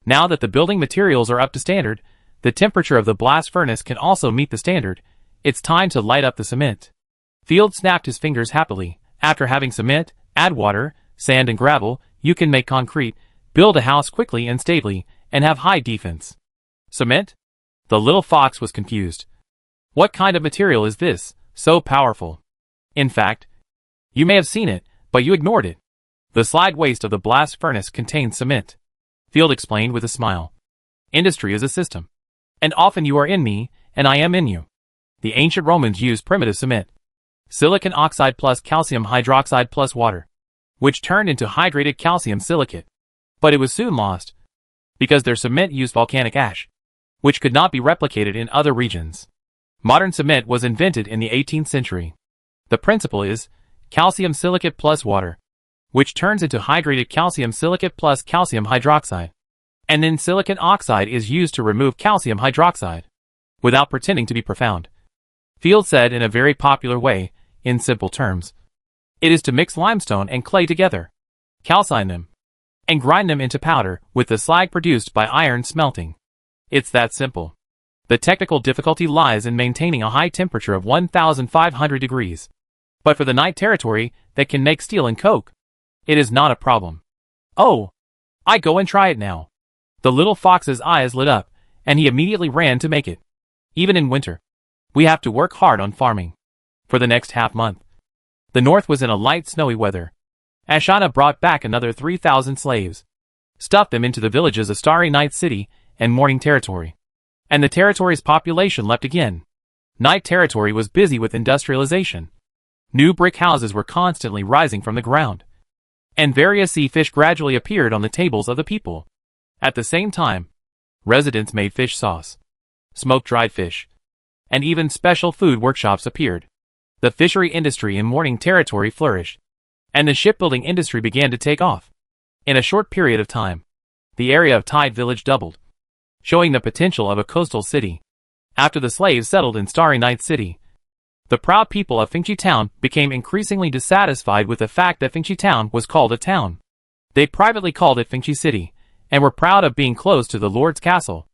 Speaker 1: Now that the building materials are up to standard, the temperature of the blast furnace can also meet the standard. It's time to light up the cement. Field snapped his fingers happily. After having cement, add water, sand and gravel, you can make concrete, build a house quickly and stably, and have high defense. Cement? The little fox was confused. What kind of material is this, so powerful? In fact, you may have seen it, but you ignored it. The slide waste of the blast furnace contains cement. Field explained with a smile. Industry is a system. And often you are in me, and I am in you. The ancient Romans used primitive cement, silicon oxide plus calcium hydroxide plus water, which turned into hydrated calcium silicate. But it was soon lost, because their cement used volcanic ash, which could not be replicated in other regions. Modern cement was invented in the 18th century. The principle is calcium silicate plus water, which turns into hydrated calcium silicate plus calcium hydroxide. And then silicon oxide is used to remove calcium hydroxide, without pretending to be profound. Field said in a very popular way, in simple terms. It is to mix limestone and clay together, calcine them, and grind them into powder with the slag produced by iron smelting. It's that simple. The technical difficulty lies in maintaining a high temperature of 1,500 degrees. But for the Night Territory that can make steel and coke, it is not a problem. Oh, I go and try it now. The little fox's eyes lit up, and he immediately ran to make it. Even in winter, we have to work hard on farming. For the next half-month, the north was in a light snowy weather. Ashana brought back another 3,000 slaves, stuffed them into the villages of Starry Night City and Morning Territory. And the territory's population leapt again. Night Territory was busy with industrialization. New brick houses were constantly rising from the ground, and various sea fish gradually appeared on the tables of the people. At the same time, residents made fish sauce, smoked dried fish, and even special food workshops appeared. The fishery industry in Morning Territory flourished, and the shipbuilding industry began to take off. In a short period of time, the area of Tide Village doubled, showing the potential of a coastal city. After the slaves settled in Starry Night City, the proud people of Fingchi Town became increasingly dissatisfied with the fact that Fingchi Town was called a town. They privately called it Fingchi City, and were proud of being close to the Lord's castle.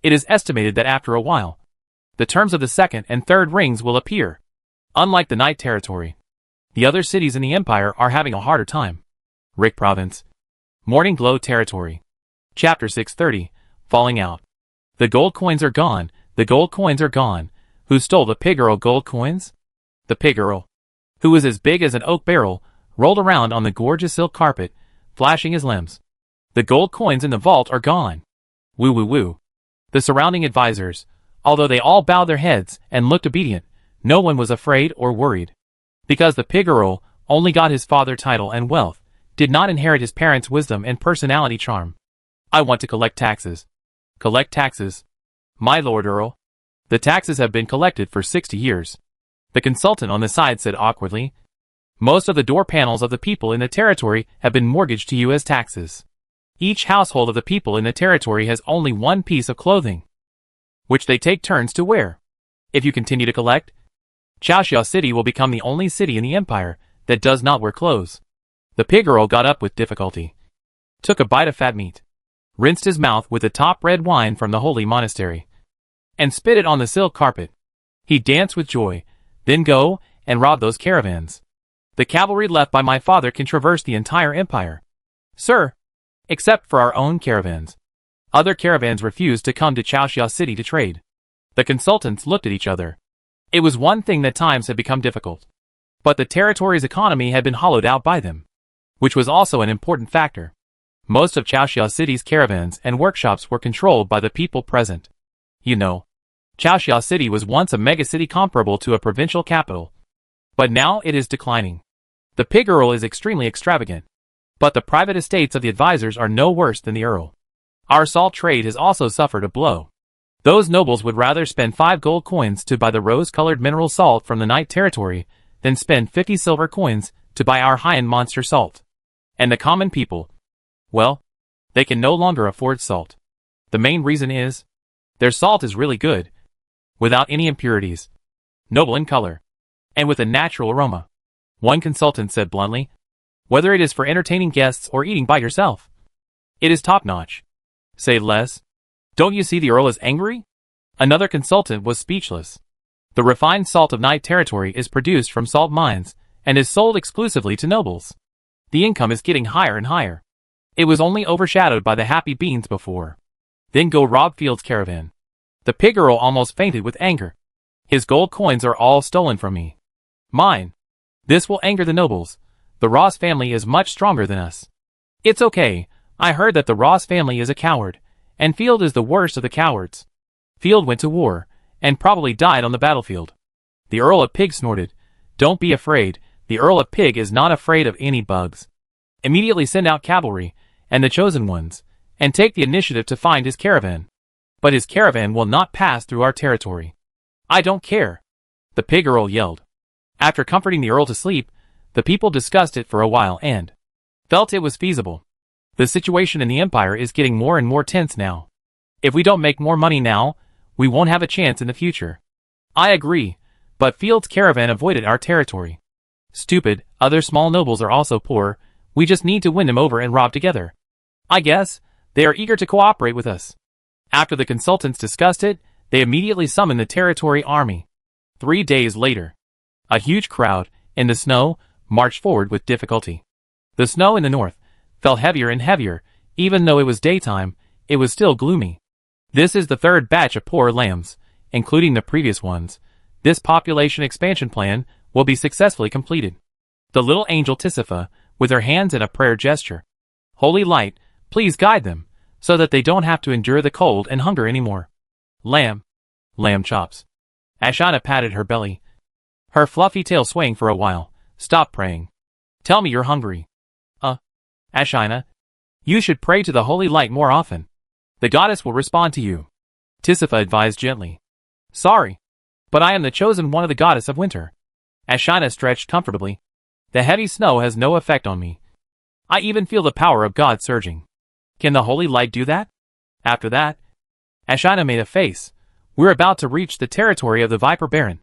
Speaker 1: It is estimated that after a while, the terms of the second and third rings will appear. Unlike the Night Territory, the other cities in the empire are having a harder time. Rick Province. Morning Glow Territory. Chapter 630. Falling out. The gold coins are gone, the gold coins are gone. Who stole the pig Earl gold coins? The pig Earl, who was as big as an oak barrel, rolled around on the gorgeous silk carpet, flashing his limbs. The gold coins in the vault are gone. Woo woo woo. The surrounding advisors, although they all bowed their heads and looked obedient, no one was afraid or worried. Because the pig Earl only got his father title and wealth, did not inherit his parents' wisdom and personality charm. I want to collect taxes. Collect taxes. My Lord Earl. The taxes have been collected for 60 years. The consultant on the side said awkwardly. Most of the door panels of the people in the territory have been mortgaged to you as taxes. Each household of the people in the territory has only one piece of clothing, which they take turns to wear. If you continue to collect, Chaoxiao City will become the only city in the empire that does not wear clothes. The pig Earl got up with difficulty, took a bite of fat meat, rinsed his mouth with the top red wine from the holy monastery, and spit it on the silk carpet. He danced with joy. Then go and rob those caravans. The cavalry left by my father can traverse the entire empire, sir, except for our own caravans. Other caravans refused to come to Chaoxiao City to trade. The consultants looked at each other. It was one thing that times had become difficult, but the territory's economy had been hollowed out by them, which was also an important factor. Most of Chaoxiao City's caravans and workshops were controlled by the people present. You know, Chaoxiao City was once a megacity comparable to a provincial capital, but now it is declining. The pig Earl is extremely extravagant, but the private estates of the advisors are no worse than the Earl. Our salt trade has also suffered a blow. Those nobles would rather spend 5 gold coins to buy the rose-colored mineral salt from the Night Territory than spend 50 silver coins to buy our high-end monster salt. And the common people, well, they can no longer afford salt. The main reason is, their salt is really good, without any impurities, noble in color, and with a natural aroma. One consultant said bluntly, whether it is for entertaining guests or eating by yourself, it is top-notch. Say less. Don't you see the Earl is angry? Another consultant was speechless. The refined salt of Night Territory is produced from salt mines and is sold exclusively to nobles. The income is getting higher and higher. It was only overshadowed by the happy beans before. Then go rob Field's caravan. The pig Earl almost fainted with anger. His gold coins are all stolen from me. Mine. This will anger the nobles. The Ross family is much stronger than us. It's okay. I heard that the Ross family is a coward, and Field is the worst of the cowards. Field went to war, and probably died on the battlefield. The Earl of Pig snorted. Don't be afraid. The Earl of Pig is not afraid of any bugs. Immediately send out cavalry, and the chosen ones, and take the initiative to find his caravan. But his caravan will not pass through our territory. I don't care. The pig Earl yelled. After comforting the Earl to sleep, the people discussed it for a while and felt it was feasible. The situation in the empire is getting more and more tense now. If we don't make more money now, we won't have a chance in the future. I agree, but Field's caravan avoided our territory. Stupid, other small nobles are also poor, we just need to win them over and rob together. I guess, they are eager to cooperate with us. After the consultants discussed it, they immediately summoned the territory army. 3 days later, a huge crowd, in the snow, marched forward with difficulty. The snow in the north fell heavier and heavier, even though it was daytime, it was still gloomy. This is the third batch of poor lambs, including the previous ones. This population expansion plan will be successfully completed. The little angel Tisifa, with her hands in a prayer gesture. Holy Light, please guide them, so that they don't have to endure the cold and hunger anymore. Lamb chops. Ashana patted her belly. Her fluffy tail swaying for a while. Stop praying. Tell me you're hungry. Ashina, you should pray to the Holy Light more often. The goddess will respond to you. Tisifa advised gently. Sorry, but I am the chosen one of the goddess of winter. Ashina stretched comfortably. The heavy snow has no effect on me. I even feel the power of God surging. Can the Holy Light do that? After that, Ashina made a face. We're about to reach the territory of the Viper Baron.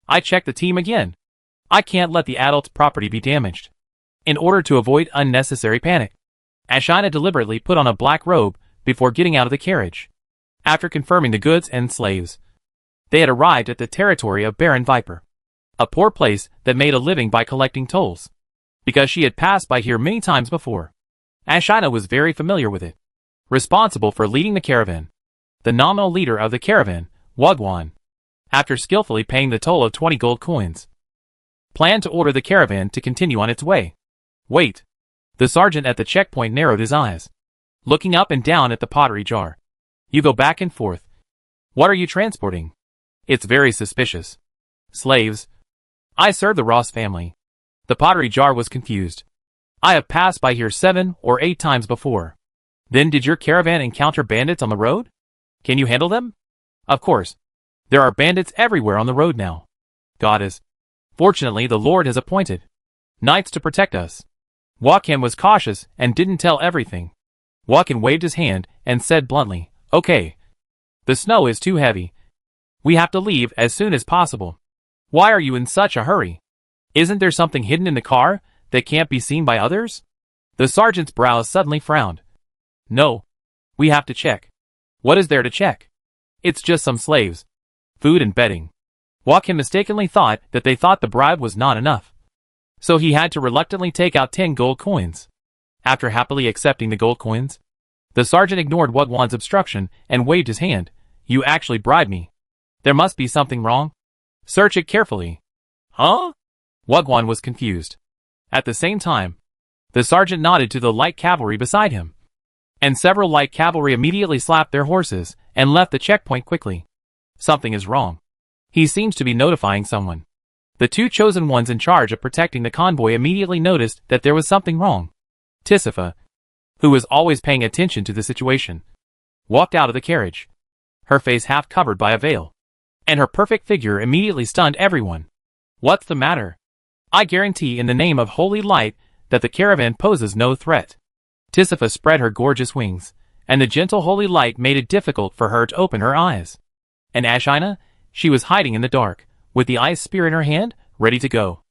Speaker 1: I checked the team again. I can't let the adult's property be damaged. In order to avoid unnecessary panic, Ashina deliberately put on a black robe before getting out of the carriage. After confirming the goods and slaves, they had arrived at the territory of Baron Viper, a poor place that made a living by collecting tolls. Because she had passed by here many times before, Ashina was very familiar with it. Responsible for leading the caravan, the nominal leader of the caravan, Wugwan, after skillfully paying the toll of 20 gold coins, planned to order the caravan to continue on its way. Wait. The sergeant at the checkpoint narrowed his eyes, looking up and down at the pottery jar. You go back and forth. What are you transporting? It's very suspicious. Slaves. I serve the Ross family. The pottery jar was confused. I have passed by here 7 or 8 times before. Then did your caravan encounter bandits on the road? Can you handle them? Of course. There are bandits everywhere on the road now. Goddess. Fortunately, the Lord has appointed knights to protect us. Wakan was cautious and didn't tell everything. Wakan waved his hand and said bluntly, Okay. The snow is too heavy. We have to leave as soon as possible. Why are you in such a hurry? Isn't there something hidden in the car that can't be seen by others? The sergeant's brows suddenly frowned. No. We have to check. What is there to check? It's just some slaves. Food and bedding. Wakan mistakenly thought that they thought the bribe was not enough. So he had to reluctantly take out 10 gold coins. After happily accepting the gold coins, the sergeant ignored Wugwan's obstruction and waved his hand. You actually bribed me. There must be something wrong. Search it carefully. Huh? Wugwan was confused. At the same time, the sergeant nodded to the light cavalry beside him, and several light cavalry immediately slapped their horses and left the checkpoint quickly. Something is wrong. He seems to be notifying someone. The 2 chosen ones in charge of protecting the convoy immediately noticed that there was something wrong. Tisifa, who was always paying attention to the situation, walked out of the carriage, her face half covered by a veil, and her perfect figure immediately stunned everyone. What's the matter? I guarantee in the name of Holy Light that the caravan poses no threat. Tisifa spread her gorgeous wings, and the gentle Holy Light made it difficult for her to open her eyes. And Ashina? She was hiding in the dark, with the ice spear in her hand, ready to go.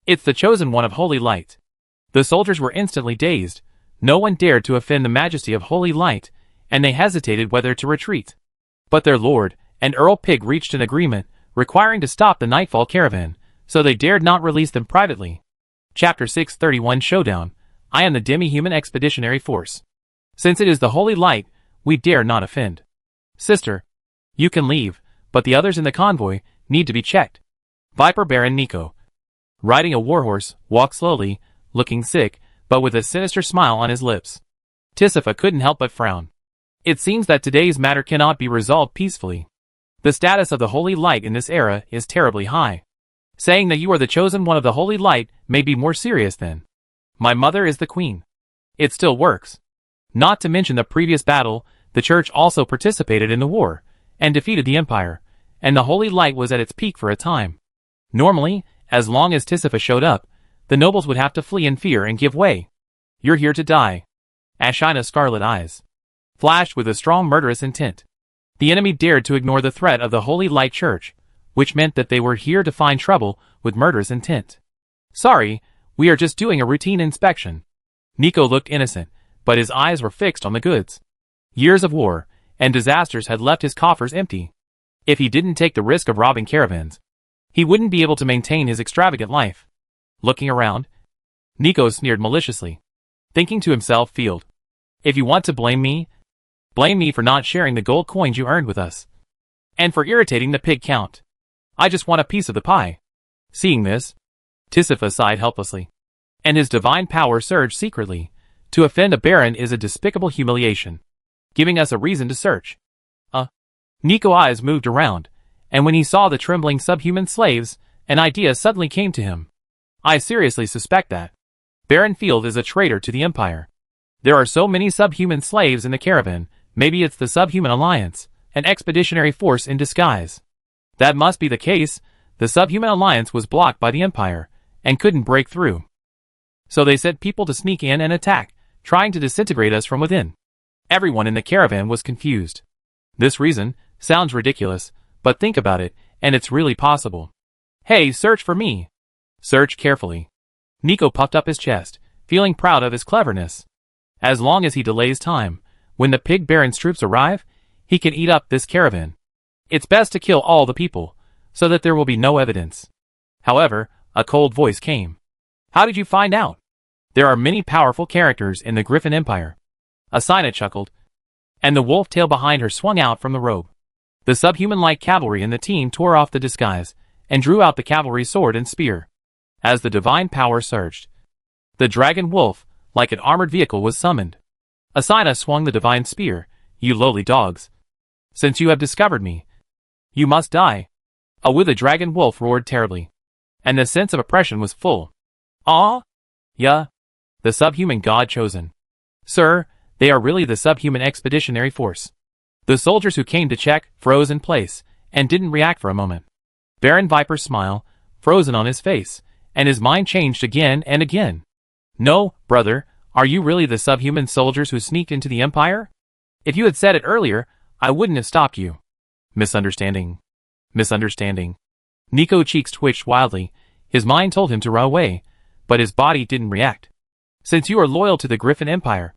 Speaker 1: It's the chosen one of Holy Light. The soldiers were instantly dazed. No one dared to offend the majesty of Holy Light, and they hesitated whether to retreat. But their lord and Earl Pig reached an agreement, requiring to stop the Nightfall caravan, so they dared not release them privately. Chapter 631 Showdown. I am the Demi-Human Expeditionary Force. Since it is the Holy Light, we dare not offend. Sister, you can leave, but the others in the convoy need to be checked. Viper Baron Nico, riding a warhorse, walked slowly, looking sick, but with a sinister smile on his lips. Tisifa couldn't help but frown. It seems that today's matter cannot be resolved peacefully. The status of the Holy Light in this era is terribly high. Saying that you are the chosen one of the Holy Light may be more serious than, my mother is the queen. It still works. Not to mention the previous battle, the church also participated in the war, and defeated the empire, and the Holy Light was at its peak for a time. Normally, as long as Tisifa showed up, the nobles would have to flee in fear and give way. You're here to die. Ashina's scarlet eyes flashed with a strong murderous intent. The enemy dared to ignore the threat of the Holy Light Church, which meant that they were here to find trouble with murderous intent. Sorry, we are just doing a routine inspection. Nico looked innocent, but his eyes were fixed on the goods. Years of war and disasters had left his coffers empty. If he didn't take the risk of robbing caravans, he wouldn't be able to maintain his extravagant life. Looking around, Nico sneered maliciously, thinking to himself, Field, if you want to blame me for not sharing the gold coins you earned with us. And for irritating the pig count. I just want a piece of the pie. Seeing this, Tisiphus sighed helplessly, and his divine power surged secretly. To offend a baron is a despicable humiliation, giving us a reason to search. Nico's eyes moved around, and when he saw the trembling subhuman slaves, an idea suddenly came to him. I seriously suspect that Baron Field is a traitor to the Empire. There are so many subhuman slaves in the caravan, maybe it's the Subhuman Alliance, an expeditionary force in disguise. That must be the case. The Subhuman Alliance was blocked by the Empire, and couldn't break through. So they sent people to sneak in and attack, trying to disintegrate us from within. Everyone in the caravan was confused. This reason sounds ridiculous, but think about it, and it's really possible. Hey, search for me. Search carefully. Nico puffed up his chest, feeling proud of his cleverness. As long as he delays time, when the pig baron's troops arrive, he can eat up this caravan. It's best to kill all the people, so that there will be no evidence. However, a cold voice came. How did you find out? There are many powerful characters in the Griffin Empire. Asina chuckled, and the wolf tail behind her swung out from the robe. The subhuman-like cavalry in the team tore off the disguise, and drew out the cavalry sword and spear. As the divine power surged, the dragon wolf, like an armored vehicle, was summoned. Asina swung the divine spear. You lowly dogs. Since you have discovered me, you must die. With the dragon wolf roared terribly, and the sense of oppression was full. Yeah. The subhuman god chosen. Sir, they are really the subhuman expeditionary force. The soldiers who came to check froze in place, and didn't react for a moment. Baron Viper's smile, frozen on his face, and his mind changed again and again. No, brother, are you really the subhuman soldiers who sneaked into the Empire? If you had said it earlier, I wouldn't have stopped you. Misunderstanding. Nico's cheeks twitched wildly. His mind told him to run away, but his body didn't react. Since you are loyal to the Griffin Empire,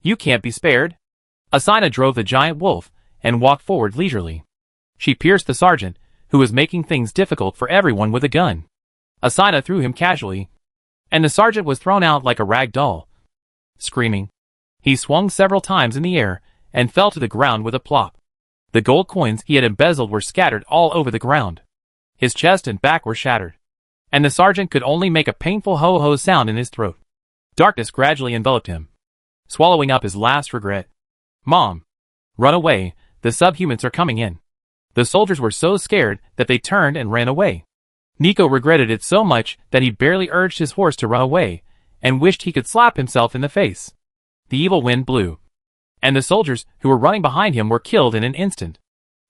Speaker 1: you can't be spared. Asina drove the giant wolf, and walked forward leisurely. She pierced the sergeant, who was making things difficult for everyone with a gun. Asina threw him casually, and the sergeant was thrown out like a rag doll. Screaming, he swung several times in the air, and fell to the ground with a plop. The gold coins he had embezzled were scattered all over the ground. His chest and back were shattered, and the sergeant could only make a painful ho-ho sound in his throat. Darkness gradually enveloped him, swallowing up his last regret. Mom! Run away, the subhumans are coming in. The soldiers were so scared that they turned and ran away. Nico regretted it so much that he barely urged his horse to run away, and wished he could slap himself in the face. The evil wind blew, and the soldiers who were running behind him were killed in an instant.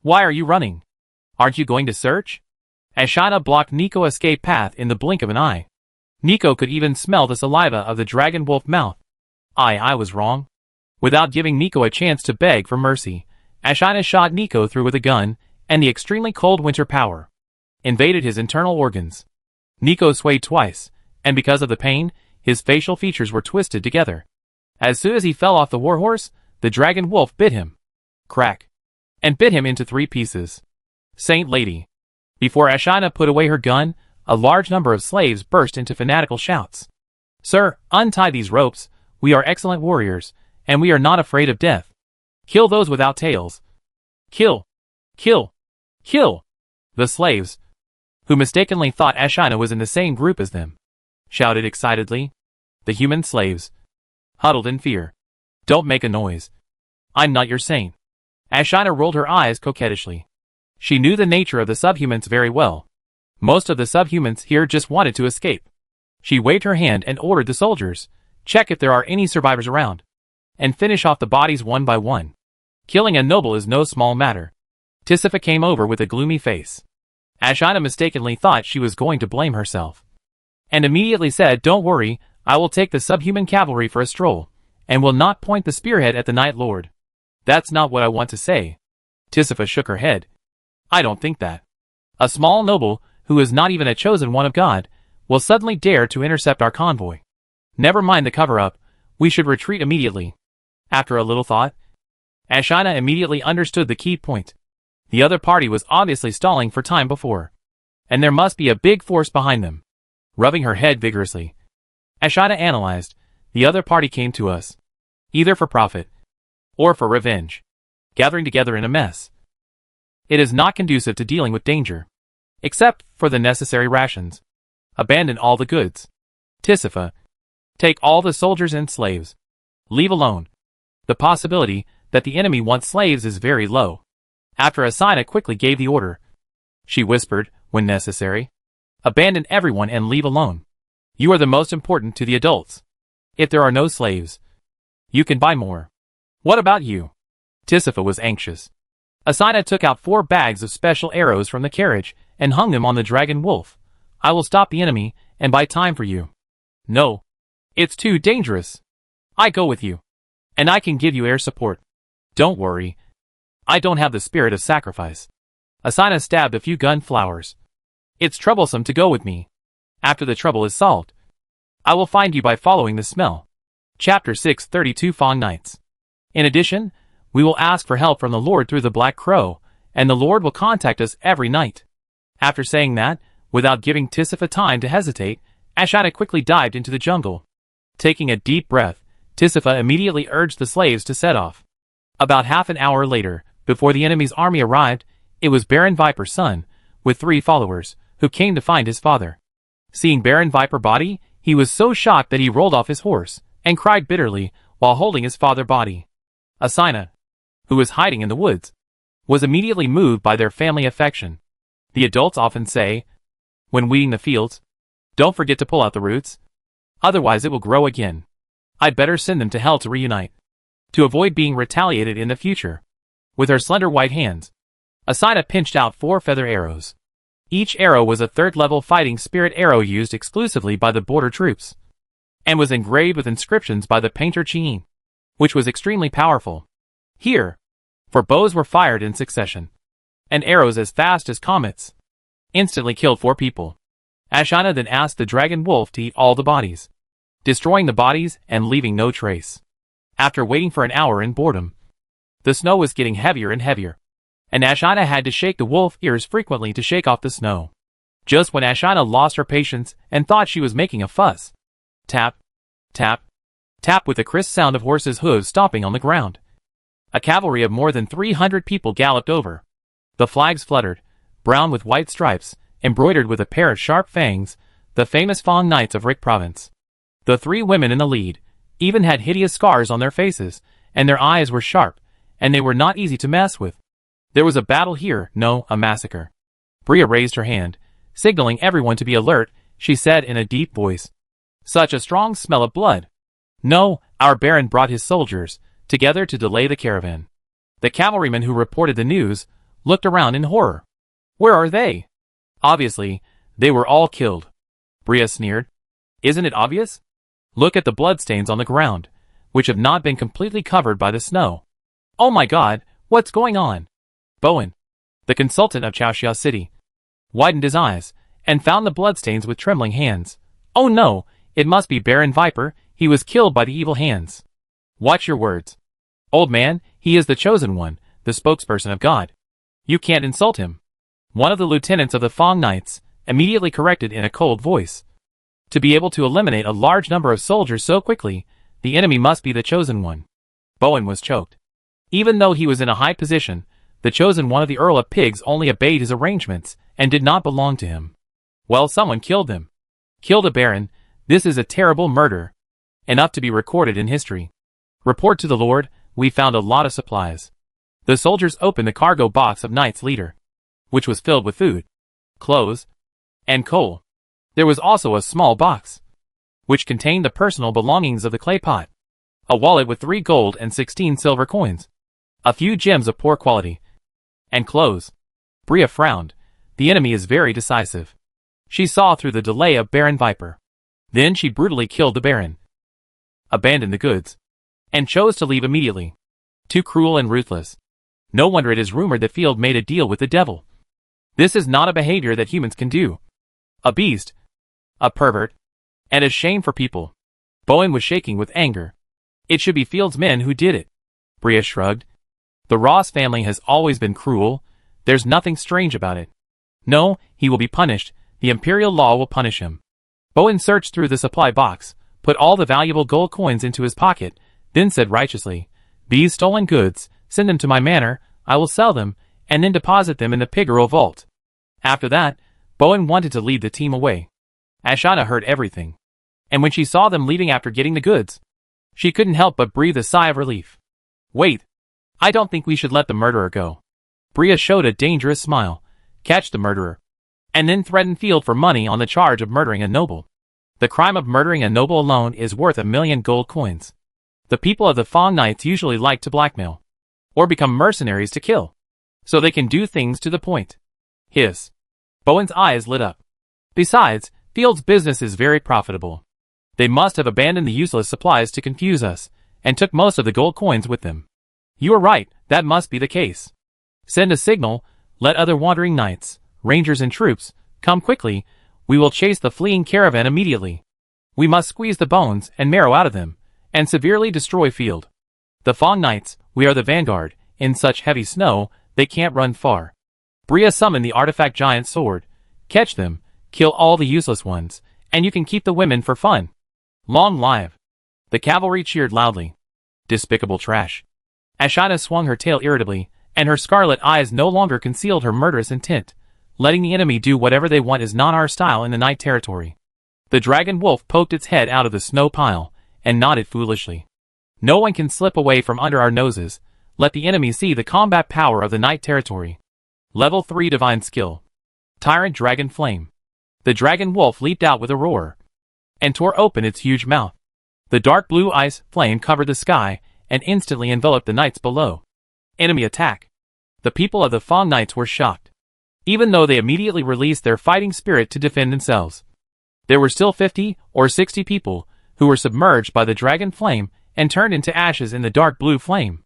Speaker 1: Why are you running? Aren't you going to search? Asina blocked Nico's escape path in the blink of an eye. Nico could even smell the saliva of the dragon wolf mouth. I was wrong. Without giving Nico a chance to beg for mercy, Asina shot Nico through with a gun, and the extremely cold winter power invaded his internal organs. Nico swayed twice, and because of the pain, his facial features were twisted together. As soon as he fell off the warhorse, the dragon wolf bit him. Crack. And bit him into 3 pieces. Saint Lady. Before Asina put away her gun, a large number of slaves burst into fanatical shouts. Sir, untie these ropes. We are excellent warriors, and we are not afraid of death. Kill those without tails. Kill. Kill. Kill. The slaves, who mistakenly thought Asina was in the same group as them, shouted excitedly. The human slaves huddled in fear. Don't make a noise. I'm not your saint. Asina rolled her eyes coquettishly. She knew the nature of the subhumans very well. Most of the subhumans here just wanted to escape. She waved her hand and ordered the soldiers, check if there are any survivors around, and finish off the bodies one by one. Killing a noble is no small matter. Tisiphus came over with a gloomy face. Asina mistakenly thought she was going to blame herself, and immediately said, Don't worry, I will take the subhuman cavalry for a stroll, and will not point the spearhead at the Night Lord. That's not what I want to say. Tisifa shook her head. I don't think that. A small noble, who is not even a chosen one of God, will suddenly dare to intercept our convoy. Never mind the cover-up, we should retreat immediately. After a little thought, Ashina immediately understood the key point. The other party was obviously stalling for time before, and there must be a big force behind them. Rubbing her head vigorously, Ashina analyzed, the other party came to us, either for profit, or for revenge, gathering together in a mess. It is not conducive to dealing with danger, except for the necessary rations. Abandon all the goods. Tisifa, take all the soldiers and slaves. Leave alone. The possibility that the enemy wants slaves is very low. After Asina quickly gave the order, she whispered, when necessary, abandon everyone and leave alone. You are the most important to the adults. If there are no slaves, you can buy more. What about you? Tisifa was anxious. Asina took out 4 bags of special arrows from the carriage and hung them on the dragon wolf. I will stop the enemy and buy time for you. No. It's too dangerous. I go with you. And I can give you air support. Don't worry. I don't have the spirit of sacrifice. Asina stabbed a few gun flowers. It's troublesome to go with me. After the trouble is solved, I will find you by following the smell. Chapter 632 Fong Nights. In addition, we will ask for help from the Lord through the Black Crow, and the Lord will contact us every night. After saying that, without giving Tisifa time to hesitate, Ashina quickly dived into the jungle. Taking a deep breath, Tisifa immediately urged the slaves to set off. About half an hour later, before the enemy's army arrived, it was Baron Viper's son, with 3 followers, who came to find his father. Seeing Baron Viper's body, he was so shocked that he rolled off his horse, and cried bitterly, while holding his father's body. Asina, who was hiding in the woods, was immediately moved by their family affection. The adults often say, when weeding the fields, don't forget to pull out the roots, otherwise it will grow again. I'd better send them to hell to reunite, to avoid being retaliated in the future. With her slender white hands, Asina pinched out 4 feather arrows. Each arrow was a 3rd-level fighting spirit arrow used exclusively by the border troops, and was engraved with inscriptions by the painter Chien, which was extremely powerful. Here, 4 bows were fired in succession, and arrows as fast as comets instantly killed 4 people. Ashina then asked the dragon wolf to eat all the bodies, destroying the bodies and leaving no trace. After waiting for an hour in boredom, the snow was getting heavier and heavier, and Ashina had to shake the wolf ears frequently to shake off the snow. Just when Ashina lost her patience and thought she was making a fuss, tap, tap, tap with the crisp sound of horses' hooves stomping on the ground, a cavalry of more than 300 people galloped over. The flags fluttered, brown with white stripes, embroidered with a pair of sharp fangs, the famous Fong Knights of Rick Province. The 3 women in the lead even had hideous scars on their faces, and their eyes were sharp, and they were not easy to mess with. There was a battle here, no, a massacre. Bria raised her hand, signaling everyone to be alert. She said in a deep voice, such a strong smell of blood. No, our Baron brought his soldiers together to delay the caravan. The cavalryman who reported the news looked around in horror. Where are they? Obviously, they were all killed. Bria sneered. Isn't it obvious? Look at the bloodstains on the ground, which have not been completely covered by the snow. Oh my God, what's going on? Bowen, the consultant of Chaoxia City, widened his eyes, and found the bloodstains with trembling hands. Oh no, it must be Baron Viper, he was killed by the evil hands. Watch your words. Old man, he is the chosen one, the spokesperson of God. You can't insult him. One of the lieutenants of the Fong Knights immediately corrected in a cold voice. To be able to eliminate a large number of soldiers so quickly, the enemy must be the chosen one. Bowen was choked. Even though he was in a high position, the chosen one of the Earl of Pigs only obeyed his arrangements and did not belong to him. Well, someone killed them. Killed a baron. This is a terrible murder. Enough to be recorded in history. Report to the Lord, we found a lot of supplies. The soldiers opened the cargo box of Knight's leader, which was filled with food, clothes, and coal. There was also a small box, which contained the personal belongings of the clay pot, a wallet with 3 gold and 16 silver coins, a few gems of poor quality, and clothes. Bria frowned. The enemy is very decisive. She saw through the delay of Baron Viper. Then she brutally killed the Baron, abandoned the goods, and chose to leave immediately. Too cruel and ruthless. No wonder it is rumored that Field made a deal with the devil. This is not a behavior that humans can do. A beast, a pervert, and a shame for people. Bowen was shaking with anger. It should be Field's men who did it. Bria shrugged. The Ross family has always been cruel. There's nothing strange about it. No, he will be punished. The imperial law will punish him. Bowen searched through the supply box, put all the valuable gold coins into his pocket, then said righteously, "These stolen goods, send them to my manor, I will sell them, and then deposit them in the Pigaro vault." After that, Bowen wanted to lead the team away. Ashana heard everything. And when she saw them leaving after getting the goods, she couldn't help but breathe a sigh of relief. Wait. I don't think we should let the murderer go. Bria showed a dangerous smile. Catch the murderer. And then threaten Field for money on the charge of murdering a noble. The crime of murdering a noble alone is worth 1,000,000 gold coins. The people of the Fong Knights usually like to blackmail. Or become mercenaries to kill. So they can do things to the point. Hiss. Bowen's eyes lit up. Besides, Field's business is very profitable. They must have abandoned the useless supplies to confuse us, and took most of the gold coins with them. You are right, that must be the case. Send a signal, let other wandering knights, rangers and troops, come quickly, we will chase the fleeing caravan immediately. We must squeeze the bones and marrow out of them, and severely destroy Field. The Fong Knights, we are the vanguard, in such heavy snow, they can't run far. Bria summoned the artifact giant sword. Catch them, kill all the useless ones, and you can keep the women for fun. Long live. The cavalry cheered loudly. Despicable trash. Ashana swung her tail irritably, and her scarlet eyes no longer concealed her murderous intent. Letting the enemy do whatever they want is not our style in the night territory. The dragon wolf poked its head out of the snow pile, and nodded foolishly. No one can slip away from under our noses. Let the enemy see the combat power of the night territory. Level 3 Divine Skill. Tyrant Dragon Flame. The dragon wolf leaped out with a roar, and tore open its huge mouth. The dark blue ice flame covered the sky, and instantly enveloped the knights below. Enemy attack. The people of the Fong Knights were shocked. Even though they immediately released their fighting spirit to defend themselves. There were still 50 or 60 people, who were submerged by the dragon flame, and turned into ashes in the dark blue flame.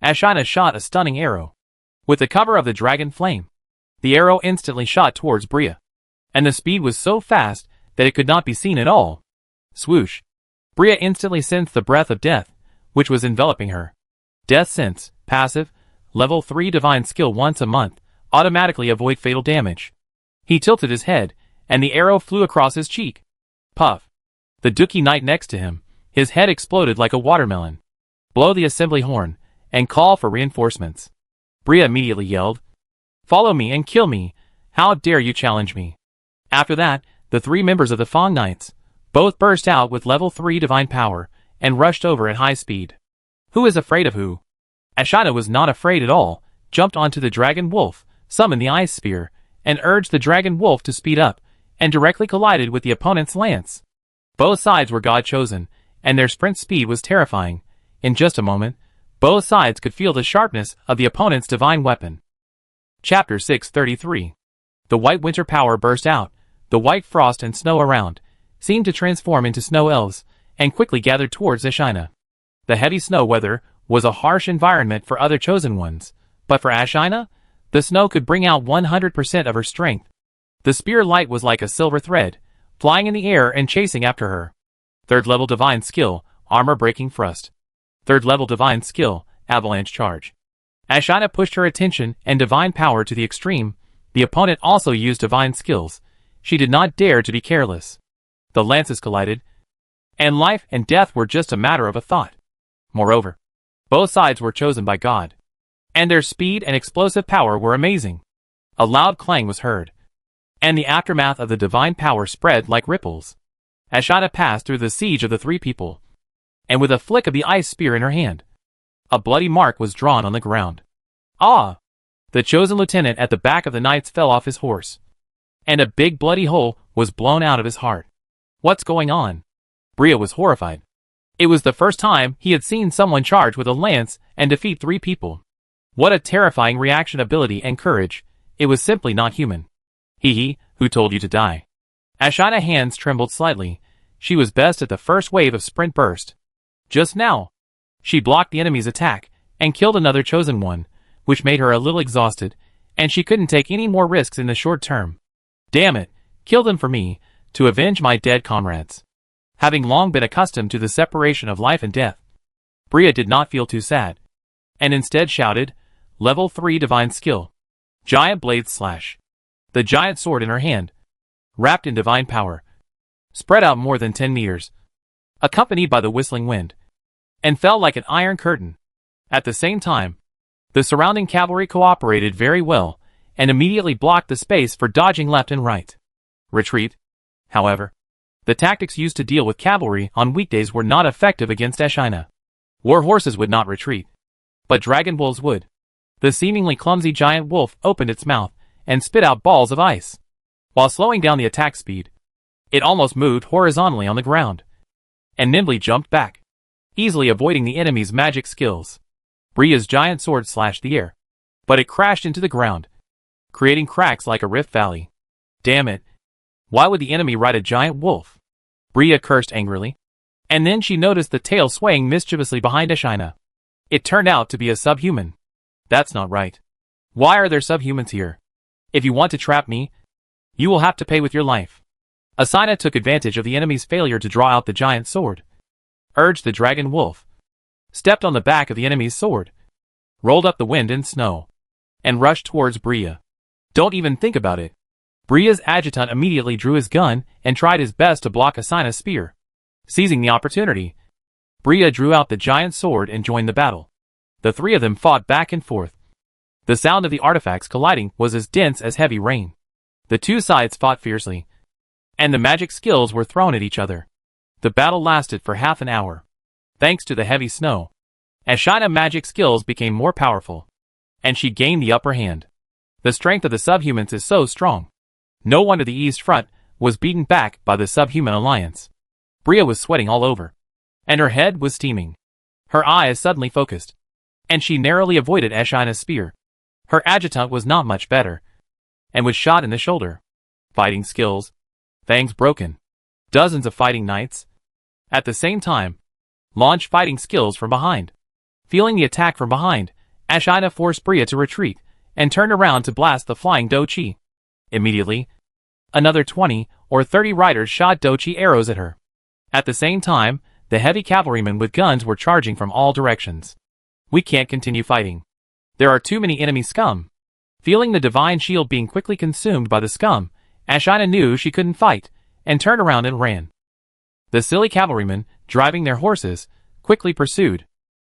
Speaker 1: Ashana shot a stunning arrow. With the cover of the dragon flame, the arrow instantly shot towards Bria. And the speed was so fast, that it could not be seen at all. Swoosh. Bria instantly sensed the breath of death, which was enveloping her. Death Sense, passive, level 3 divine skill once a month, automatically avoid fatal damage. He tilted his head, and the arrow flew across his cheek. Puff. The Dookie Knight next to him, his head exploded like a watermelon. Blow the assembly horn, and call for reinforcements. Bria immediately yelled, "Follow me and kill me, how dare you challenge me?" After that, the 3 members of the Fong Knights, both burst out with level 3 divine power, and rushed over at high speed. Who is afraid of who? Ashana was not afraid at all, jumped onto the dragon wolf, summoned the ice spear, and urged the dragon wolf to speed up, and directly collided with the opponent's lance. Both sides were God-chosen, and their sprint speed was terrifying. In just a moment, both sides could feel the sharpness of the opponent's divine weapon. Chapter 633. The white winter power burst out. The white frost and snow around seemed to transform into snow elves, and quickly gathered towards Ashina. The heavy snow weather was a harsh environment for other chosen ones, but for Ashina, the snow could bring out 100% of her strength. The spear light was like a silver thread, flying in the air and chasing after her. 3rd level divine skill, armor breaking thrust. 3rd level divine skill, avalanche charge. Ashina pushed her attention and divine power to the extreme. The opponent also used divine skills. She did not dare to be careless. The lances collided, and life and death were just a matter of a thought. Moreover, both sides were chosen by God, and their speed and explosive power were amazing. A loud clang was heard, and the aftermath of the divine power spread like ripples. Ashana passed through the siege of the 3 people, and with a flick of the ice spear in her hand, a bloody mark was drawn on the ground. Ah! The chosen lieutenant at the back of the knights fell off his horse, and a big bloody hole was blown out of his heart. What's going on? Bria was horrified. It was the first time he had seen someone charge with a lance and defeat 3 people. What a terrifying reaction ability and courage. It was simply not human. He, who told you to die? Ashina's hands trembled slightly. She was best at the first wave of sprint burst. Just now, she blocked the enemy's attack, and killed another chosen one, which made her a little exhausted, and she couldn't take any more risks in the short term. Damn it, kill them for me, to avenge my dead comrades. Having long been accustomed to the separation of life and death, Bria did not feel too sad, and instead shouted, Level 3 Divine Skill. Giant Blade Slash. The giant sword in her hand, wrapped in divine power, spread out more than 10 meters, accompanied by the whistling wind, and fell like an iron curtain. At the same time, the surrounding cavalry cooperated very well, and immediately blocked the space for dodging left and right. Retreat. However, the tactics used to deal with cavalry on weekdays were not effective against Ashina. War horses would not retreat, but dragon wolves would. The seemingly clumsy giant wolf opened its mouth and spit out balls of ice. While slowing down the attack speed, it almost moved horizontally on the ground, and nimbly jumped back, easily avoiding the enemy's magic skills. Bria's giant sword slashed the air, but it crashed into the ground, creating cracks like a rift valley. Damn it! Why would the enemy ride a giant wolf? Bria cursed angrily, and then she noticed the tail swaying mischievously behind Ashina. It turned out to be a subhuman. That's not right. Why are there subhumans here? If you want to trap me, you will have to pay with your life. Ashina took advantage of the enemy's failure to draw out the giant sword, urged the dragon wolf, stepped on the back of the enemy's sword, rolled up the wind and snow, and rushed towards Bria. Don't even think about it. Bria's adjutant immediately drew his gun and tried his best to block Ashina's spear. Seizing the opportunity, Bria drew out the giant sword and joined the battle. The three of them fought back and forth. The sound of the artifacts colliding was as dense as heavy rain. The two sides fought fiercely, and the magic skills were thrown at each other. The battle lasted for half an hour. Thanks to the heavy snow, Ashina's magic skills became more powerful, and she gained the upper hand. The strength of the subhumans is so strong. No wonder the East Front was beaten back by the subhuman alliance. Bria was sweating all over, and her head was steaming. Her eyes suddenly focused, and she narrowly avoided Ashina's spear. Her adjutant was not much better, and was shot in the shoulder. Fighting skills. Fangs broken. Dozens of fighting knights. At the same time, launch fighting skills from behind. Feeling the attack from behind, Ashina forced Bria to retreat, and turned around to blast the flying Dochi. Immediately, another 20 or 30 riders shot Dochi arrows at her. At the same time, the heavy cavalrymen with guns were charging from all directions. We can't continue fighting. There are too many enemy scum. Feeling the divine shield being quickly consumed by the scum, Ashina knew she couldn't fight, and turned around and ran. The silly cavalrymen, driving their horses, quickly pursued.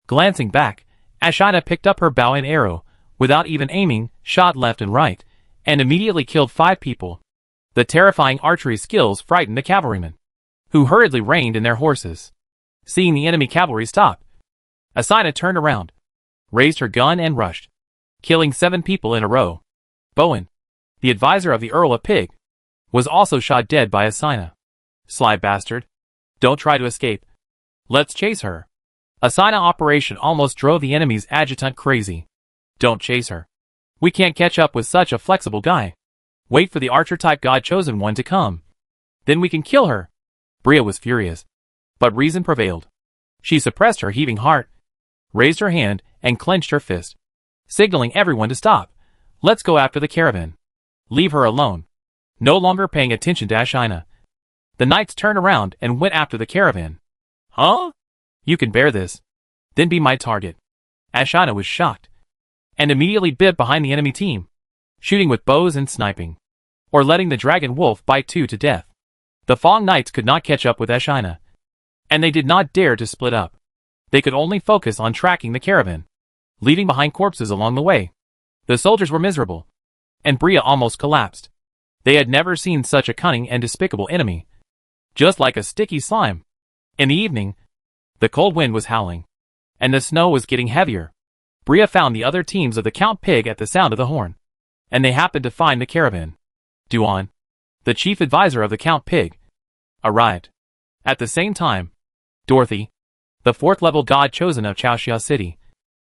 Speaker 1: Glancing back, Ashina picked up her bow and arrow, without even aiming, shot left and right, and immediately killed 5 people. The terrifying archery skills frightened the cavalrymen, who hurriedly reined in their horses. Seeing the enemy cavalry stop, Ashina turned around, raised her gun and rushed, killing 7 people in a row. Bowen, the advisor of the Earl of Pig, was also shot dead by Ashina. Sly bastard. Don't try to escape. Let's chase her. Ashina operation almost drove the enemy's adjutant crazy. Don't chase her. We can't catch up with such a flexible guy. Wait for the archer-type god-chosen one to come. Then we can kill her. Bria was furious, but reason prevailed. She suppressed her heaving heart, raised her hand, and clenched her fist, signaling everyone to stop. Let's go after the caravan. Leave her alone. No longer paying attention to Ashina, the knights turned around and went after the caravan. Huh? You can bear this. Then be my target. Ashina was shocked, and immediately bit behind the enemy team, shooting with bows and sniping, or letting the dragon wolf bite 2 to death. The Fong knights could not catch up with Ashina, and they did not dare to split up. They could only focus on tracking the caravan, leaving behind corpses along the way. The soldiers were miserable, and Bria almost collapsed. They had never seen such a cunning and despicable enemy, just like a sticky slime. In the evening, the cold wind was howling, and the snow was getting heavier. Bria found the other teams of the Count Pig at the sound of the horn, and they happened to find the caravan. Duan, the chief advisor of the Count Pig, arrived. At the same time, Dorothy, the 4th-level god-chosen of Chaoxia City,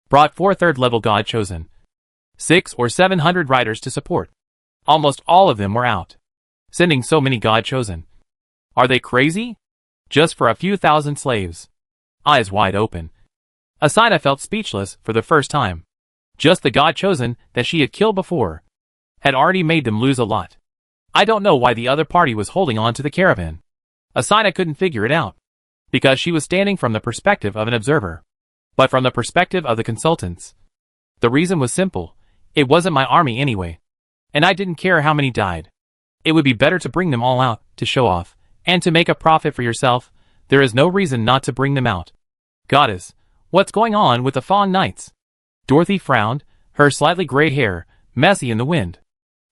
Speaker 1: brought 4 3rd-level god-chosen, 600 or 700 riders to support. Almost all of them were out, sending so many god-chosen. Are they crazy? Just for a few thousand slaves. Eyes wide open, Ashina felt speechless for the first time. Just the god chosen that she had killed before had already made them lose a lot. I don't know why the other party was holding on to the caravan. Asina couldn't figure it out, because she was standing from the perspective of an observer. But from the perspective of the consultants, the reason was simple. It wasn't my army anyway, and I didn't care how many died. It would be better to bring them all out, to show off, and to make a profit for yourself. There is no reason not to bring them out. Goddess, what's going on with the Fawn Knights? Dorothy frowned, her slightly gray hair messy in the wind.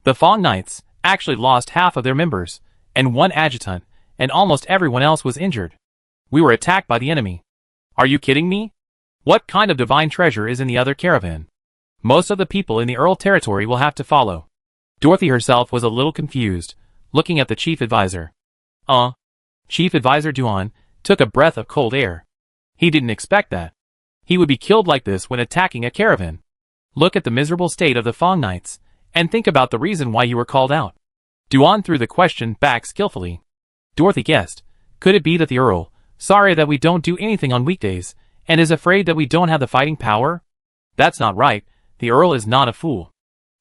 Speaker 1: The Fawn Knights actually lost half of their members, and one adjutant, and almost everyone else was injured. We were attacked by the enemy. Are you kidding me? What kind of divine treasure is in the other caravan? Most of the people in the Earl territory will have to follow. Dorothy herself was a little confused, looking at the chief advisor. Chief Advisor Duan took a breath of cold air. He didn't expect that. He would be killed like this when attacking a caravan. Look at the miserable state of the Fawn Knights, and think about the reason why you were called out. Duan threw the question back skillfully. Dorothy guessed. Could it be that the Earl, sorry that we don't do anything on weekdays, and is afraid that we don't have the fighting power? That's not right. The Earl is not a fool.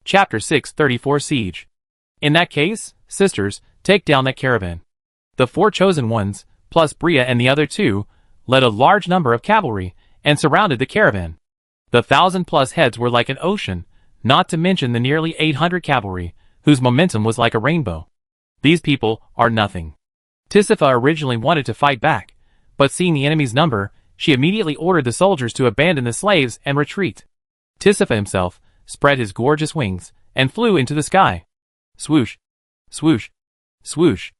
Speaker 1: Chapter 634 Siege. In that case, sisters, take down that caravan. The 4 chosen ones, plus Bria and the other 2, led a large number of cavalry, and surrounded the caravan. The 1,000+ heads were like an ocean, not to mention the nearly 800 cavalry, whose momentum was like a rainbow. These people are nothing. Tisifa originally wanted to fight back, but seeing the enemy's number, she immediately ordered the soldiers to abandon the slaves and retreat. Tisifa himself spread his gorgeous wings and flew into the sky. Swoosh, swoosh, swoosh.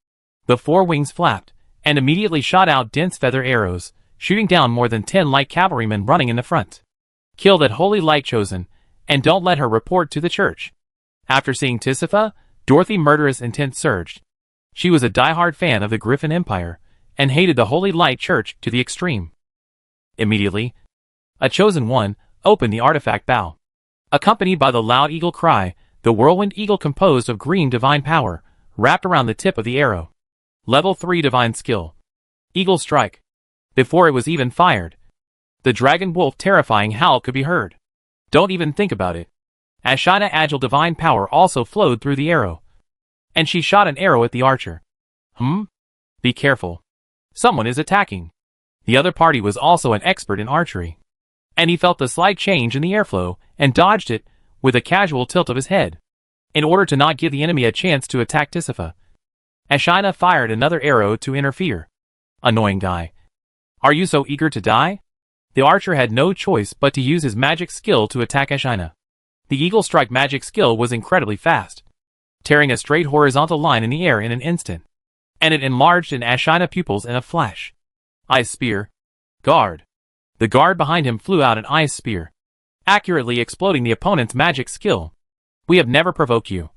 Speaker 1: The 4 wings flapped and immediately shot out dense feather arrows, shooting down more than 10 light cavalrymen running in the front. Kill that holy light chosen, and don't let her report to the church. After seeing Tisifa, Dorothy's murderous intent surged. She was a die-hard fan of the Griffin Empire, and hated the Holy Light Church to the extreme. Immediately, a chosen one opened the artifact bow. Accompanied by the loud eagle cry, the whirlwind eagle composed of green divine power, wrapped around the tip of the arrow. Level 3 divine skill. Eagle strike. Before it was even fired, the dragon wolf terrifying howl could be heard. Don't even think about it. Ashina agile divine power also flowed through the arrow, and she shot an arrow at the archer. Be careful. Someone is attacking. The other party was also an expert in archery, and he felt the slight change in the airflow and dodged it with a casual tilt of his head. In order to not give the enemy a chance to attack Tisifa, Ashina fired another arrow to interfere. Annoying guy. Are you so eager to die? The archer had no choice but to use his magic skill to attack Ashina. The eagle strike magic skill was incredibly fast, tearing a straight horizontal line in the air in an instant, and it enlarged in Ashina pupils in a flash. Ice spear. Guard. The guard behind him flew out an ice spear, accurately exploding the opponent's magic skill. We have never provoked you,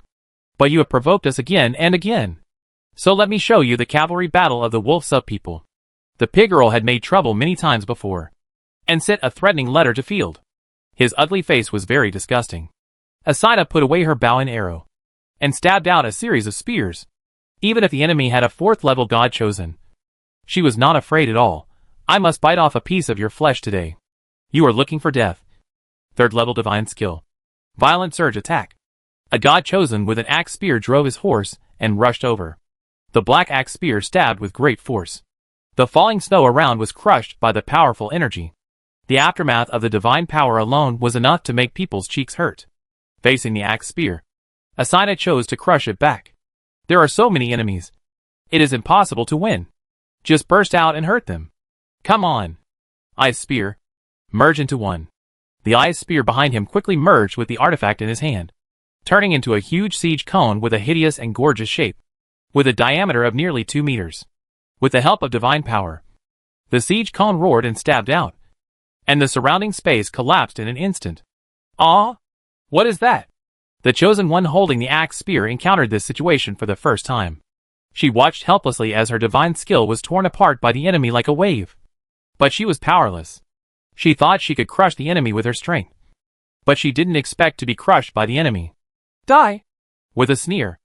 Speaker 1: but you have provoked us again and again. So let me show you the cavalry battle of the wolf sub-people. The pig earl had made trouble many times before, and sent a threatening letter to field. His ugly face was very disgusting. Asina put away her bow and arrow, and stabbed out a series of spears. Even if the enemy had a 4th level god chosen, she was not afraid at all. I must bite off a piece of your flesh today. You are looking for death. 3rd level divine skill. Violent surge attack. A god chosen with an axe spear drove his horse and rushed over. The black axe spear stabbed with great force. The falling snow around was crushed by the powerful energy. The aftermath of the divine power alone was enough to make people's cheeks hurt. Facing the axe spear, Asina chose to crush it back. There are so many enemies. It is impossible to win. Just burst out and hurt them. Come on. Ice spear. Merge into one. The ice spear behind him quickly merged with the artifact in his hand, turning into a huge siege cone with a hideous and gorgeous shape, with a diameter of nearly 2 meters. With the help of divine power, the siege cone roared and stabbed out, and the surrounding space collapsed in an instant. Ah! What is that? The chosen one holding the axe spear encountered this situation for the first time. She watched helplessly as her divine skill was torn apart by the enemy like a wave. But she was powerless. She thought she could crush the enemy with her strength, but she didn't expect to be crushed by the enemy. Die! With a sneer,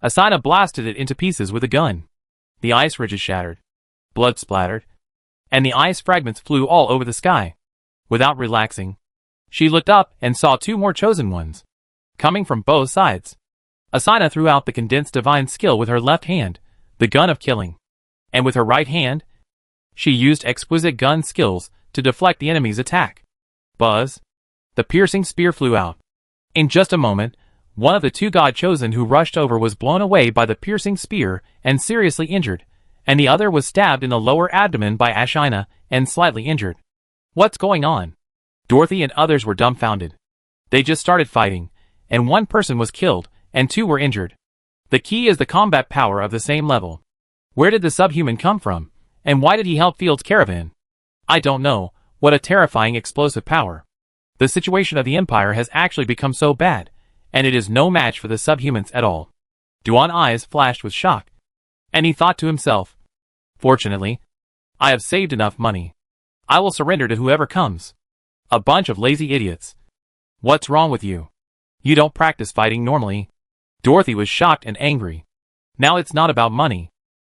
Speaker 1: Asina blasted it into pieces with a gun. The ice ridges shattered, blood splattered, and the ice fragments flew all over the sky. Without relaxing, She looked up and saw two more chosen ones, coming from both sides. Asina threw out the condensed divine skill with her left hand, the gun of killing. And with her right hand, she used exquisite gun skills to deflect the enemy's attack. Buzz! The piercing spear flew out. In just a moment, one of the two god chosen who rushed over was blown away by the piercing spear and seriously injured, and the other was stabbed in the lower abdomen by Asina and slightly injured. What's going on? Dorothy and others were dumbfounded. They just started fighting, and one person was killed, and two were injured. The key is the combat power of the same level. Where did the subhuman come from, and why did he help Field's caravan? I don't know. What a terrifying explosive power. The situation of the Empire has actually become so bad, and it is no match for the subhumans at all. Duan's eyes flashed with shock, and he thought to himself, fortunately, I have saved enough money. I will surrender to whoever comes. A bunch of lazy idiots. What's wrong with you? You don't practice fighting normally. Dorothy was shocked and angry. Now it's not about money.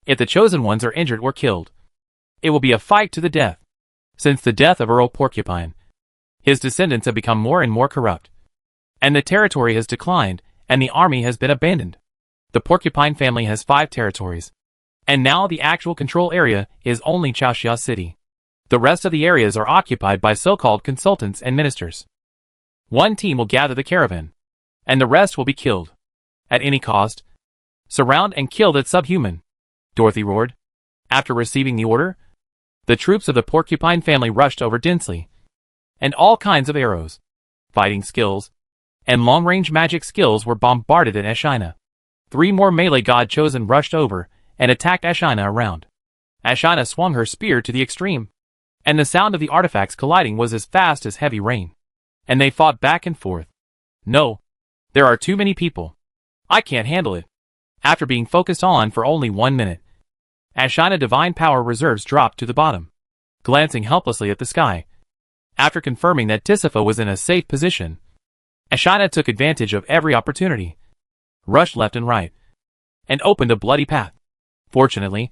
Speaker 1: If the chosen ones are injured or killed, it will be a fight to the death. Since the death of Earl Porcupine, his descendants have become more and more corrupt, and the territory has declined, and the army has been abandoned. The Porcupine family has 5 territories, and now the actual control area is only Chaoxia City. The rest of the areas are occupied by so-called consultants and ministers. One team will gather the caravan, and the rest will be killed. At any cost, surround and kill that subhuman, Dorothy roared. After receiving the order, the troops of the Porcupine family rushed over densely, and all kinds of arrows, fighting skills, and long-range magic skills were bombarded at Asina. 3 more melee god chosen rushed over and attacked Asina around. Asina swung her spear to the extreme, and the sound of the artifacts colliding was as fast as heavy rain. And they fought back and forth. No, there are too many people. I can't handle it. After being focused on for only 1 minute, Asina divine power reserves dropped to the bottom, glancing helplessly at the sky. After confirming that Tisifa was in a safe position, Asina took advantage of every opportunity, rushed left and right, and opened a bloody path. Fortunately,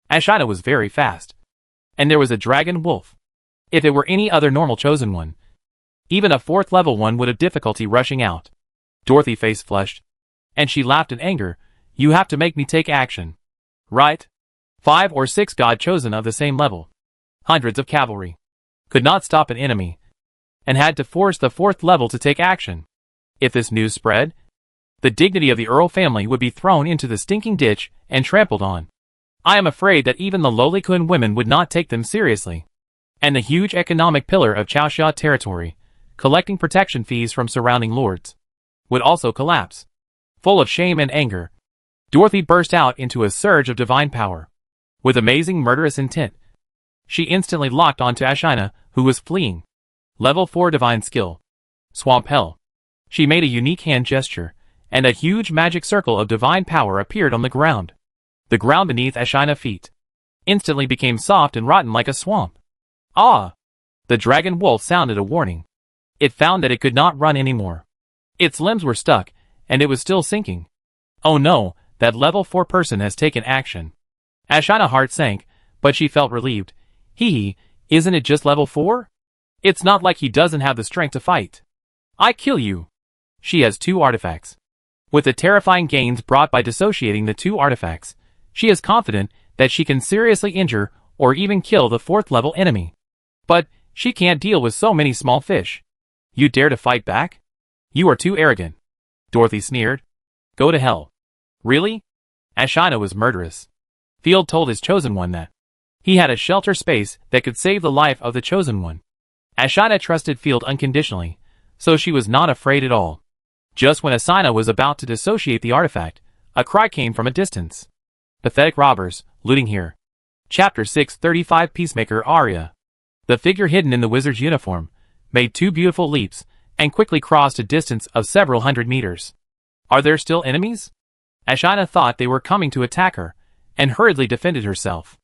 Speaker 1: Asina was very fast, and there was a dragon wolf. If it were any other normal chosen one, even a 4th level one would have difficulty rushing out. Dorothy's face flushed, and she laughed in anger. You have to make me take action. Right? 5 or 6 god chosen of the same level, hundreds of cavalry, could not stop an enemy, and had to force the 4th level to take action. If this news spread, the dignity of the Earl family would be thrown into the stinking ditch and trampled on. I am afraid that even the lowly Kun women would not take them seriously. And the huge economic pillar of Chaoxia territory, collecting protection fees from surrounding lords, would also collapse. Full of shame and anger, Dorothy burst out into a surge of divine power. With amazing murderous intent, she instantly locked onto Asina, who was fleeing. Level 4 divine skill. Swamp Hell. She made a unique hand gesture, and a huge magic circle of divine power appeared on the ground. The ground beneath Asina's feet instantly became soft and rotten like a swamp. Ah! The dragon wolf sounded a warning. It found that it could not run anymore. Its limbs were stuck, and it was still sinking. Oh no, that level 4 person has taken action. Asina's heart sank, but she felt relieved. Hee, isn't it just level 4? It's not like he doesn't have the strength to fight. I kill you. She has 2 artifacts. With the terrifying gains brought by dissociating the 2 artifacts, she is confident that she can seriously injure or even kill the 4th level enemy. But she can't deal with so many small fish. You dare to fight back? You are too arrogant. Dorothy sneered. Go to hell. Really? Asina was murderous. Field told his chosen one that he had a shelter space that could save the life of the chosen one. Asina trusted Field unconditionally, so she was not afraid at all. Just when Asina was about to dissociate the artifact, a cry came from a distance. Pathetic robbers, looting here. Chapter 635 Peacemaker Arya. The figure hidden in the wizard's uniform made 2 beautiful leaps and quickly crossed a distance of several hundred meters. Are there still enemies? Asina thought they were coming to attack her, and hurriedly defended herself.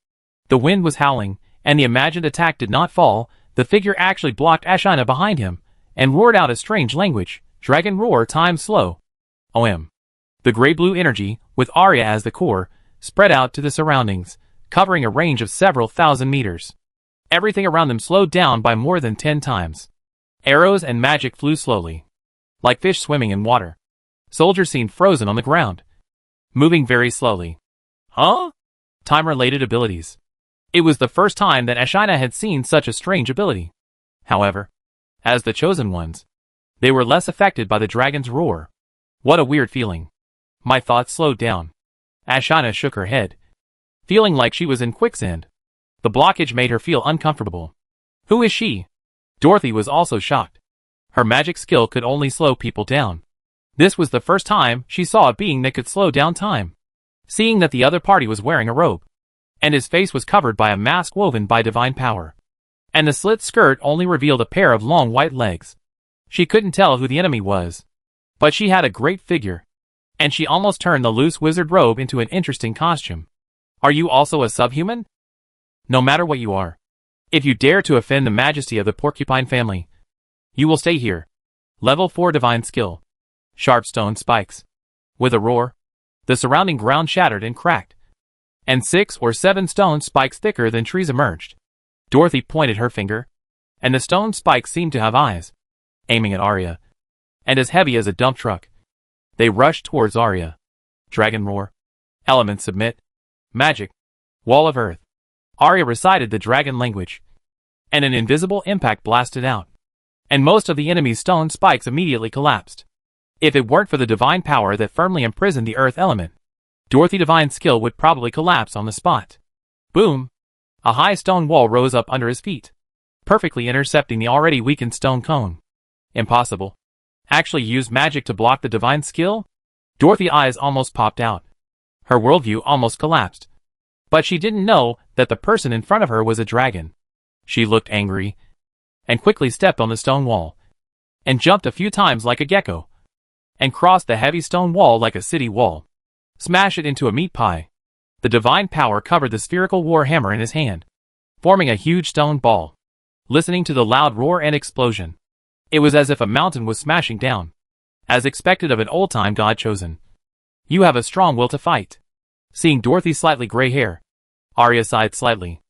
Speaker 1: The wind was howling, and the imagined attack did not fall. The figure actually blocked Asina behind him, and roared out a strange language, dragon roar times slow. OM. The gray-blue energy, with Arya as the core, spread out to the surroundings, covering a range of several thousand meters. Everything around them slowed down by more than 10 times. Arrows and magic flew slowly, like fish swimming in water. Soldiers seemed frozen on the ground, moving very slowly. Huh? Time-related abilities. It was the first time that Ashina had seen such a strange ability. However, as the chosen ones, they were less affected by the dragon's roar. What a weird feeling. My thoughts slowed down. Ashina shook her head, feeling like she was in quicksand. The blockage made her feel uncomfortable. Who is she? Dorothy was also shocked. Her magic skill could only slow people down. This was the first time she saw a being that could slow down time. Seeing that the other party was wearing a robe, and his face was covered by a mask woven by divine power, and the slit skirt only revealed a pair of long white legs. She couldn't tell who the enemy was, but she had a great figure, and she almost turned the loose wizard robe into an interesting costume. Are you also a subhuman? No matter what you are, if you dare to offend the majesty of the porcupine family, you will stay here. Level 4 divine skill. Sharp stone spikes. With a roar, the surrounding ground shattered and cracked, and 6 or 7 stone spikes thicker than trees emerged. Dorothy pointed her finger, and the stone spikes seemed to have eyes, aiming at Arya, and as heavy as a dump truck. They rushed towards Arya. Dragon roar. Elements submit. Magic. Wall of earth. Arya recited the dragon language, and an invisible impact blasted out, and most of the enemy's stone spikes immediately collapsed. If it weren't for the divine power that firmly imprisoned the earth element, Dorothy's divine skill would probably collapse on the spot. Boom! A high stone wall rose up under his feet, perfectly intercepting the already weakened stone cone. Impossible. Actually use magic to block the divine skill? Dorothy's eyes almost popped out. Her worldview almost collapsed. But she didn't know that the person in front of her was a dragon. She looked angry, and quickly stepped on the stone wall, and jumped a few times like a gecko, and crossed the heavy stone wall like a city wall. Smash it into a meat pie. The divine power covered the spherical war hammer in his hand, forming a huge stone ball. Listening to the loud roar and explosion, it was as if a mountain was smashing down. As expected of an old-time god chosen. You have a strong will to fight. Seeing Dorothy's slightly gray hair, Arya sighed slightly.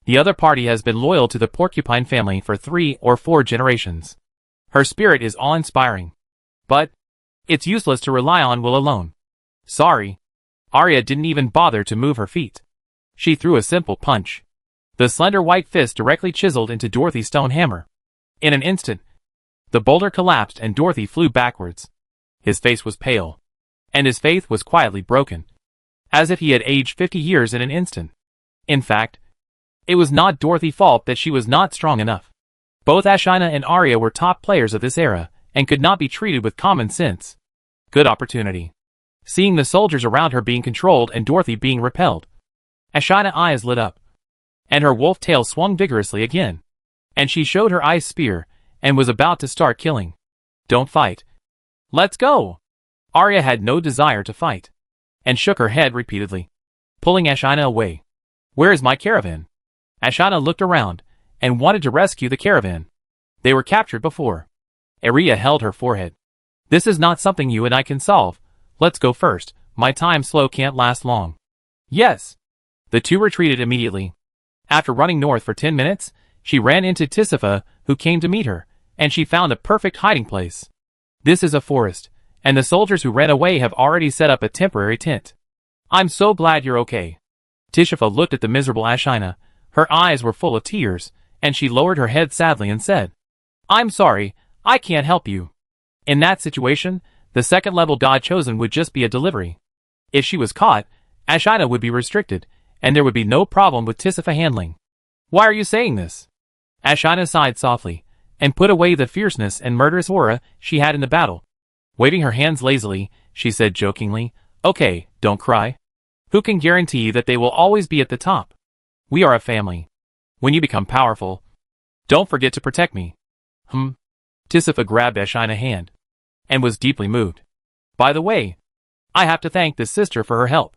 Speaker 1: The other party has been loyal to the porcupine family for 3 or 4 generations. Her spirit is awe-inspiring. But it's useless to rely on will alone. Sorry. Arya didn't even bother to move her feet. She threw a simple punch. The slender white fist directly chiseled into Dorothy's stone hammer. In an instant, the boulder collapsed and Dorothy flew backwards. His face was pale, and his faith was quietly broken, as if he had aged 50 years in an instant. In fact, it was not Dorothy's fault that she was not strong enough. Both Ashina and Arya were top players of this era, and could not be treated with common sense. Good opportunity. Seeing the soldiers around her being controlled and Dorothy being repelled, Ashina's eyes lit up, and her wolf tail swung vigorously again, and she showed her ice spear, and was about to start killing. Don't fight. Let's go! Arya had no desire to fight, and shook her head repeatedly, pulling Ashina away. Where is my caravan? Ashina looked around, and wanted to rescue the caravan. They were captured before. Arya held her forehead. This is not something you and I can solve. Let's go first. My time slow can't last long. Yes. The two retreated immediately. After running north for 10 minutes, she ran into Tisifa, who came to meet her, and she found a perfect hiding place. This is a forest, and the soldiers who ran away have already set up a temporary tent. I'm so glad you're okay. Tisifa looked at the miserable Ashina. Her eyes were full of tears, and she lowered her head sadly and said, I'm sorry, I can't help you. In that situation, the second-level god chosen would just be a delivery. If she was caught, Ashina would be restricted, and there would be no problem with Tisifa handling. Why are you saying this? Ashina sighed softly, and put away the fierceness and murderous aura she had in the battle. Waving her hands lazily, she said jokingly, Okay, don't cry. Who can guarantee that they will always be at the top? We are a family. When you become powerful, don't forget to protect me. Tisifa grabbed Ashina's hand, and was deeply moved. By the way, I have to thank this sister for her help.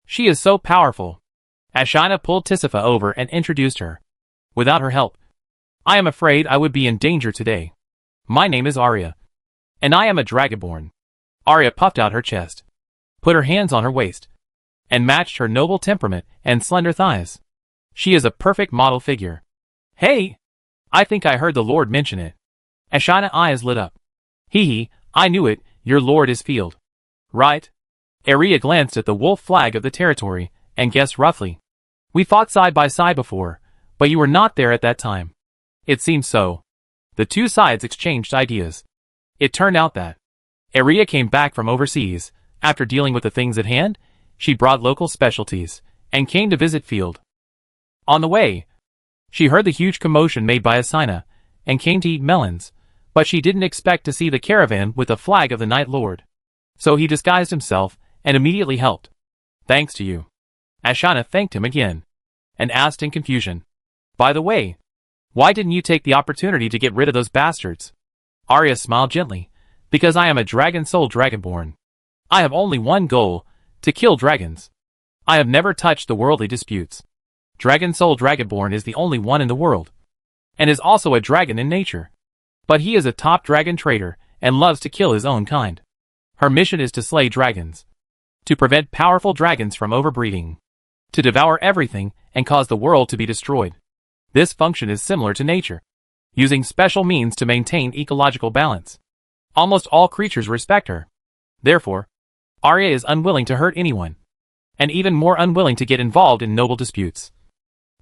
Speaker 1: She is so powerful. Ashina pulled Tisifa over and introduced her. Without her help, I am afraid I would be in danger today. My name is Arya, and I am a dragonborn. Arya puffed out her chest, put her hands on her waist, and matched her noble temperament and slender thighs. She is a perfect model figure. Hey! I think I heard the Lord mention it. Ashina's eyes lit up. Hee, I knew it, your lord is Field. Right? Aria glanced at the wolf flag of the territory, and guessed roughly. We fought side by side before, but you were not there at that time. It seems so. The two sides exchanged ideas. It turned out that Aria came back from overseas. After dealing with the things at hand, she brought local specialties, and came to visit Field. On the way, she heard the huge commotion made by Ashina, and came to eat melons, but she didn't expect to see the caravan with the flag of the Night Lord. So he disguised himself, and immediately helped. Thanks to you. Ashina thanked him again, and asked in confusion. By the way, why didn't you take the opportunity to get rid of those bastards? Arya smiled gently, because I am a dragon soul dragonborn. I have only one goal, to kill dragons. I have never touched the worldly disputes. Dragon soul dragonborn is the only one in the world, and is also a dragon in nature. But he is a top dragon trader, and loves to kill his own kind. Her mission is to slay dragons, to prevent powerful dragons from overbreeding, to devour everything and cause the world to be destroyed. This function is similar to nature, using special means to maintain ecological balance. Almost all creatures respect her. Therefore, Arya is unwilling to hurt anyone, and even more unwilling to get involved in noble disputes.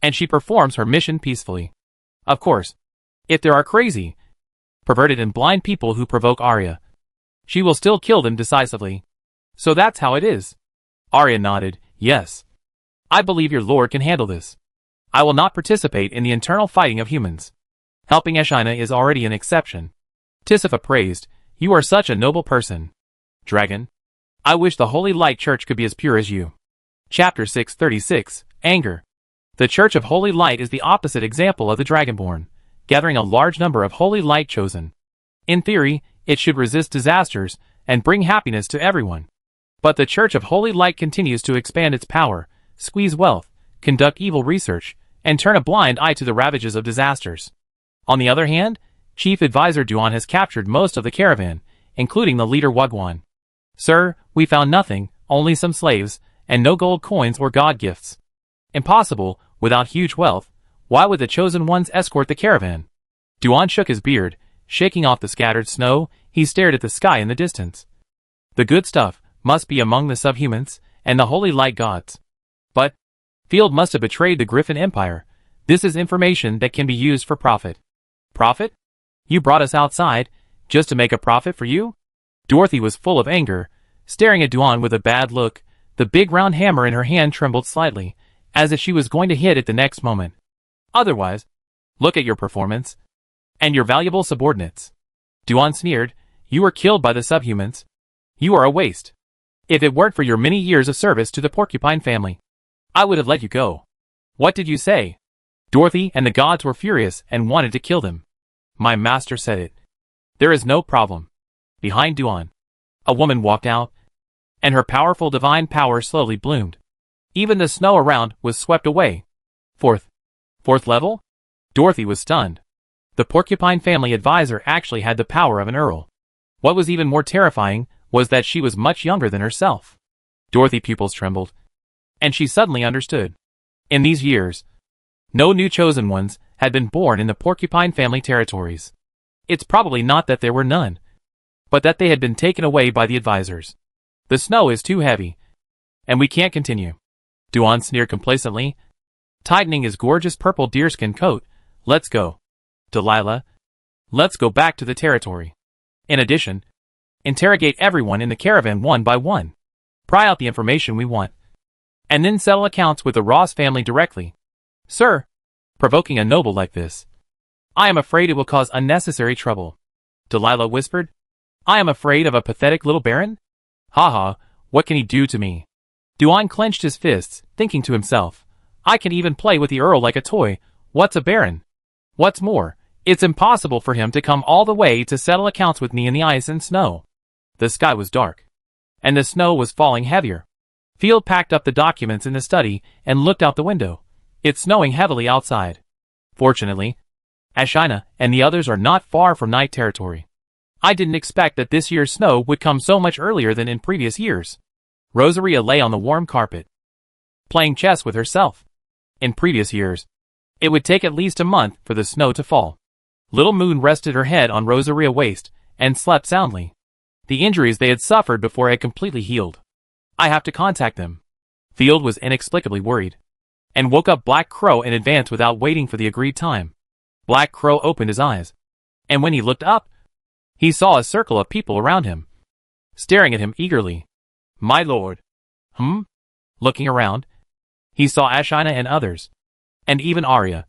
Speaker 1: And she performs her mission peacefully. Of course, if there are crazy, perverted and blind people who provoke Arya, she will still kill them decisively. So that's how it is. Arya nodded, yes. I believe your lord can handle this. I will not participate in the internal fighting of humans. Helping Ashina is already an exception. Tisifa praised, you are such a noble person. Dragon, I wish the Holy Light Church could be as pure as you. Chapter 636, Anger. The Church of Holy Light is the opposite example of the Dragonborn, gathering a large number of Holy Light chosen. In theory, it should resist disasters and bring happiness to everyone. But the Church of Holy Light continues to expand its power, squeeze wealth, conduct evil research, and turn a blind eye to the ravages of disasters. On the other hand, Chief Advisor Duan has captured most of the caravan, including the leader Wugwan. Sir, we found nothing, only some slaves, and no gold coins or god gifts. Impossible, without huge wealth. Why would the chosen ones escort the caravan? Duan shook his beard, shaking off the scattered snow. He stared at the sky in the distance. The good stuff must be among the subhumans and the holy light gods. But Field must have betrayed the Griffin Empire. This is information that can be used for profit. Profit? You brought us outside, just to make a profit for you? Dorothy was full of anger, staring at Duan with a bad look. The big round hammer in her hand trembled slightly, as if she was going to hit it the next moment. Otherwise, look at your performance, and your valuable subordinates. Duan sneered, you were killed by the subhumans. You are a waste. If it weren't for your many years of service to the Porcupine family, I would have let you go. What did you say? Dorothy and the gods were furious and wanted to kill them. My master said it. There is no problem. Behind Duan, a woman walked out, and her powerful divine power slowly bloomed. Even the snow around was swept away. Fourth level? Dorothy was stunned. The Porcupine family advisor actually had the power of an earl. What was even more terrifying was that she was much younger than herself. Dorothy's pupils trembled, and she suddenly understood. In these years, no new chosen ones had been born in the Porcupine family territories. It's probably not that there were none, but that they had been taken away by the advisors. The snow is too heavy, and we can't continue. Duan sneered complacently, tightening his gorgeous purple deerskin coat. Let's go. Delilah, let's go back to the territory. In addition, interrogate everyone in the caravan one by one. Pry out the information we want, and then settle accounts with the Ross family directly. Sir, provoking a noble like this, I am afraid it will cause unnecessary trouble. Delilah whispered, I am afraid of a pathetic little baron? Haha, what can he do to me? Duan clenched his fists, thinking to himself, I can even play with the Earl like a toy. What's a baron? What's more, it's impossible for him to come all the way to settle accounts with me in the ice and snow. The sky was dark, and the snow was falling heavier. Field packed up the documents in the study and looked out the window. It's snowing heavily outside. Fortunately, Ashina and the others are not far from night territory. I didn't expect that this year's snow would come so much earlier than in previous years. Rosaria lay on the warm carpet, playing chess with herself. In previous years, it would take at least a month for the snow to fall. Little Moon rested her head on Rosaria's waist and slept soundly. The injuries they had suffered before had completely healed. I have to contact them. Field was inexplicably worried, and woke up Black Crow in advance without waiting for the agreed time. Black Crow opened his eyes, and when he looked up, he saw a circle of people around him, staring at him eagerly. My lord. Looking around, he saw Ashina and others, and even Arya,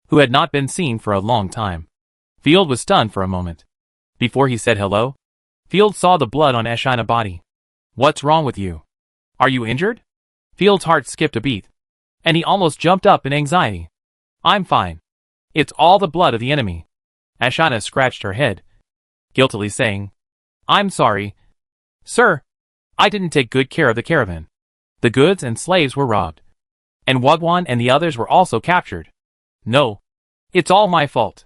Speaker 1: who had not been seen for a long time. Field was stunned for a moment. Before he said hello, Field saw the blood on Ashina's body. What's wrong with you? Are you injured? Field's heart skipped a beat, and he almost jumped up in anxiety. I'm fine. It's all the blood of the enemy. Ashina scratched her head, guiltily saying, I'm sorry, sir. I didn't take good care of the caravan. The goods and slaves were robbed, and Wagwan and the others were also captured. No. It's all my fault.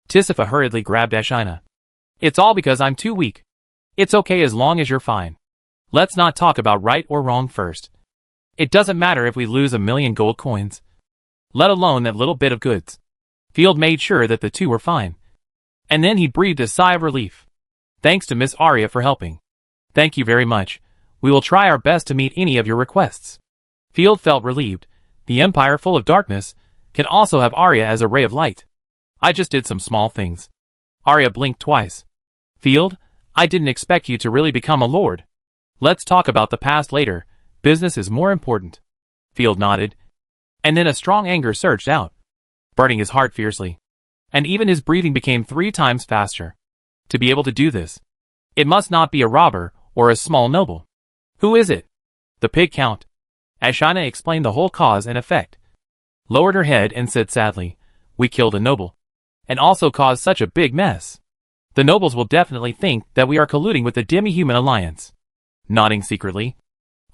Speaker 1: Tisifa hurriedly grabbed Ashina. It's all because I'm too weak. It's okay as long as you're fine. Let's not talk about right or wrong first. It doesn't matter if we lose 1,000,000 gold coins, let alone that little bit of goods. Field made sure that the two were fine, and then he breathed a sigh of relief. Thanks to Miss Arya for helping. Thank you very much. We will try our best to meet any of your requests. Field felt relieved. The Empire full of darkness can also have Arya as a ray of light. I just did some small things. Arya blinked twice. Field, I didn't expect you to really become a lord. Let's talk about the past later. Business is more important. Field nodded, and then a strong anger surged out, burning his heart fiercely, and even his breathing became 3 times faster. To be able to do this, it must not be a robber or a small noble. Who is it? The pig count. Ashina explained the whole cause and effect, lowered her head and said sadly, we killed a noble, and also caused such a big mess. The nobles will definitely think that we are colluding with the demi-human alliance. Nodding secretly,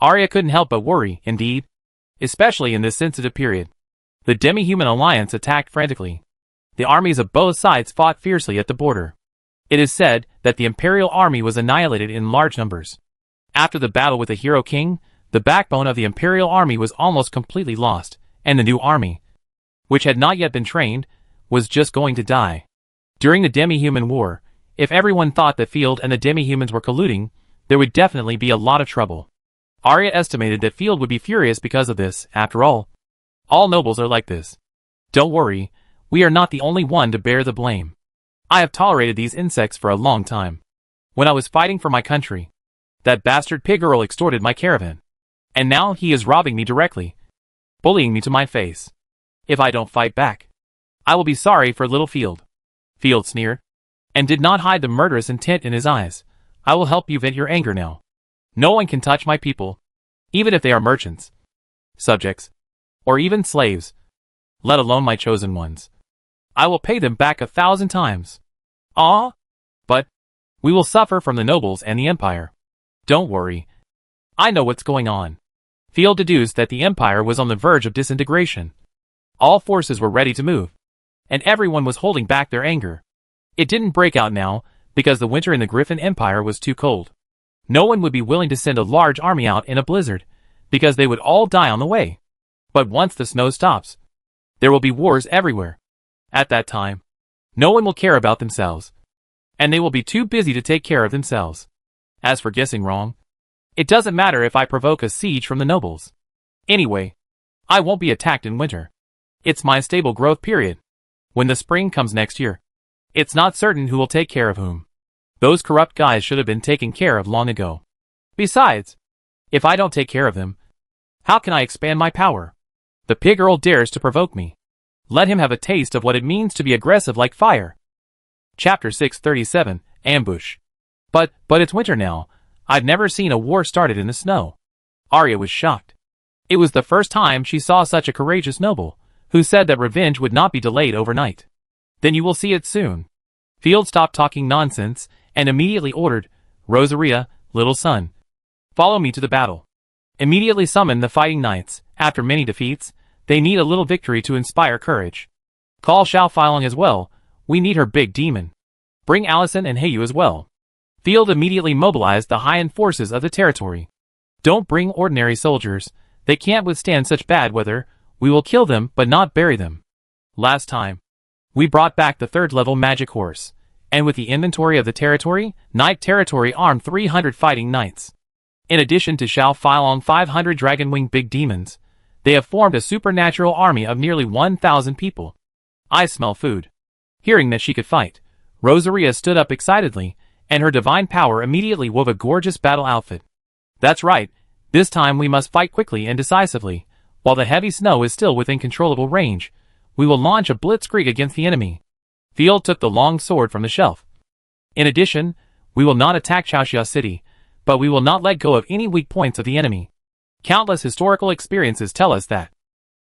Speaker 1: Arya couldn't help but worry, indeed, especially in this sensitive period. The demi-human alliance attacked frantically. The armies of both sides fought fiercely at the border. It is said that the Imperial army was annihilated in large numbers. After the battle with the Hero King, the backbone of the Imperial army was almost completely lost, and the new army, which had not yet been trained, was just going to die. During the demi-human war, if everyone thought that Field and the demi-humans were colluding, there would definitely be a lot of trouble. Arya estimated that Field would be furious because of this. After all nobles are like this. Don't worry, we are not the only one to bear the blame. I have tolerated these insects for a long time. When I was fighting for my country, that bastard pig Earl extorted my caravan. And now he is robbing me directly, bullying me to my face. If I don't fight back, I will be sorry for little Field. Field sneered, and did not hide the murderous intent in his eyes. I will help you vent your anger now. No one can touch my people, even if they are merchants, subjects, or even slaves, let alone my chosen ones. I will pay them back 1,000 times. But we will suffer from the nobles and the Empire. Don't worry. I know what's going on. Field deduced that the Empire was on the verge of disintegration. All forces were ready to move, and everyone was holding back their anger. It didn't break out now, because the winter in the Griffin Empire was too cold. No one would be willing to send a large army out in a blizzard, because they would all die on the way. But once the snow stops, there will be wars everywhere. At that time, no one will care about themselves, and they will be too busy to take care of themselves. As for guessing wrong, it doesn't matter if I provoke a siege from the nobles. Anyway, I won't be attacked in winter. It's my stable growth period. When the spring comes next year, it's not certain who will take care of whom. Those corrupt guys should have been taken care of long ago. Besides, if I don't take care of them, how can I expand my power? The pig Earl dares to provoke me. Let him have a taste of what it means to be aggressive like fire. Chapter 637, Ambush. But it's winter now. I've never seen a war started in the snow. Arya was shocked. It was the first time she saw such a courageous noble, who said that revenge would not be delayed overnight. Then you will see it soon. Field stopped talking nonsense, and immediately ordered, Rosaria, little son, follow me to the battle. Immediately summon the fighting knights. After many defeats, they need a little victory to inspire courage. Call Xiao Feilong as well. We need her big demon. Bring Allison and Heiyu as well. Field immediately mobilized the high-end forces of the territory. Don't bring ordinary soldiers. They can't withstand such bad weather. We will kill them but not bury them. Last time, We brought back the 3rd level magic horse, and with the inventory of the territory, Knight Territory armed 300 fighting knights. In addition to Xiao Filong 500 dragon-winged big demons, they have formed a supernatural army of nearly 1,000 people. I smell food. Hearing that she could fight, Rosaria stood up excitedly, and her divine power immediately wove a gorgeous battle outfit. That's right, this time we must fight quickly and decisively. While the heavy snow is still within controllable range, we will launch a blitzkrieg against the enemy. Field took the long sword from the shelf. In addition, we will not attack Chaoxia City, but we will not let go of any weak points of the enemy. Countless historical experiences tell us that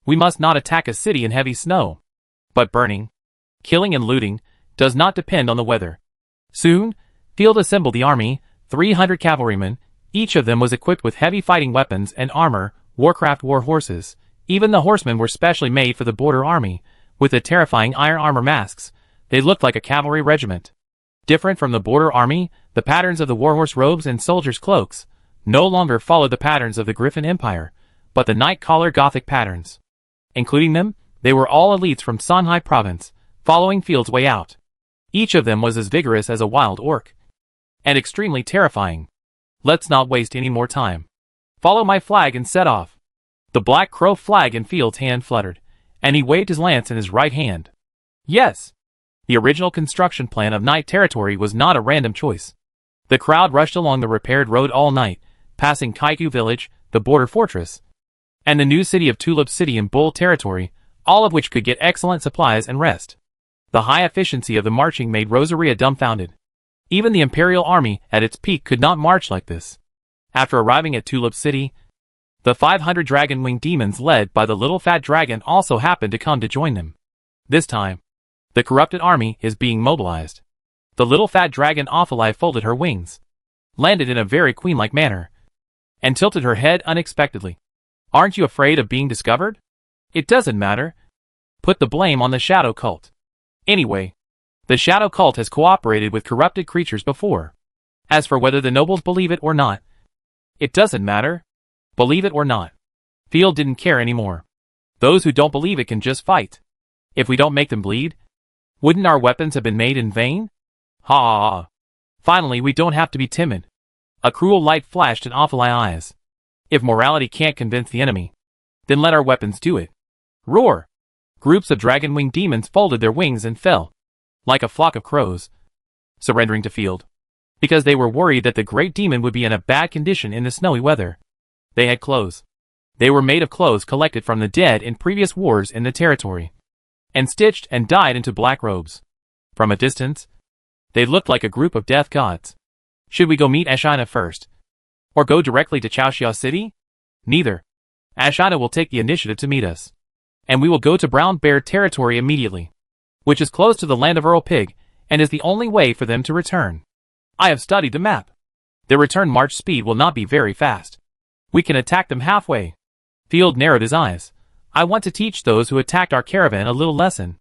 Speaker 1: we must not attack a city in heavy snow. But burning, killing and looting does not depend on the weather. Soon, Field assembled the army, 300 cavalrymen, each of them was equipped with heavy fighting weapons and armor, Warcraft war horses. Even the horsemen were specially made for the border army, with the terrifying iron armor masks. They looked like a cavalry regiment. Different from the border army, the patterns of the warhorse robes and soldiers' cloaks no longer followed the patterns of the Griffin Empire, but the Night Collar Gothic patterns. Including them, they were all elites from Songhai province, following Field's way out. Each of them was as vigorous as a wild orc, and extremely terrifying. Let's not waste any more time. Follow my flag and set off. The Black Crow flag in Field's hand fluttered, and he waved his lance in his right hand. Yes! The original construction plan of Knight Territory was not a random choice. The crowd rushed along the repaired road all night, passing Kaiku Village, the border fortress, and the new city of Tulip City in Bull Territory, all of which could get excellent supplies and rest. The high efficiency of the marching made Rosaria dumbfounded. Even the Imperial Army at its peak could not march like this. After arriving at Tulip City, the 500 dragon-winged demons led by the little fat dragon also happened to come to join them. This time, the corrupted army is being mobilized. The little fat dragon Ophilia folded her wings, landed in a very queen-like manner, and tilted her head unexpectedly. Aren't you afraid of being discovered? It doesn't matter. Put the blame on the Shadow Cult. Anyway, the Shadow Cult has cooperated with corrupted creatures before. As for whether the nobles believe it or not, it doesn't matter. Believe it or not. Field didn't care anymore. Those who don't believe it can just fight. If we don't make them bleed, wouldn't our weapons have been made in vain? Ha ha ha. Finally, we don't have to be timid. A cruel light flashed in Ophilia's eyes. If morality can't convince the enemy, then let our weapons do it. Roar! Groups of dragon-winged demons folded their wings and fell, like a flock of crows, surrendering to Field, because they were worried that the great demon would be in a bad condition in the snowy weather. They had clothes. They were made of clothes collected from the dead in previous wars in the territory, and stitched and dyed into black robes. From a distance, they looked like a group of death gods. Should we go meet Ashina first? Or go directly to Chaoxia City? Neither. Ashina will take the initiative to meet us, and we will go to Brown Bear territory immediately, which is close to the land of Earl Pig, and is the only way for them to return. I have studied the map. Their return march speed will not be very fast. We can attack them halfway. Field narrowed his eyes. I want to teach those who attacked our caravan a little lesson.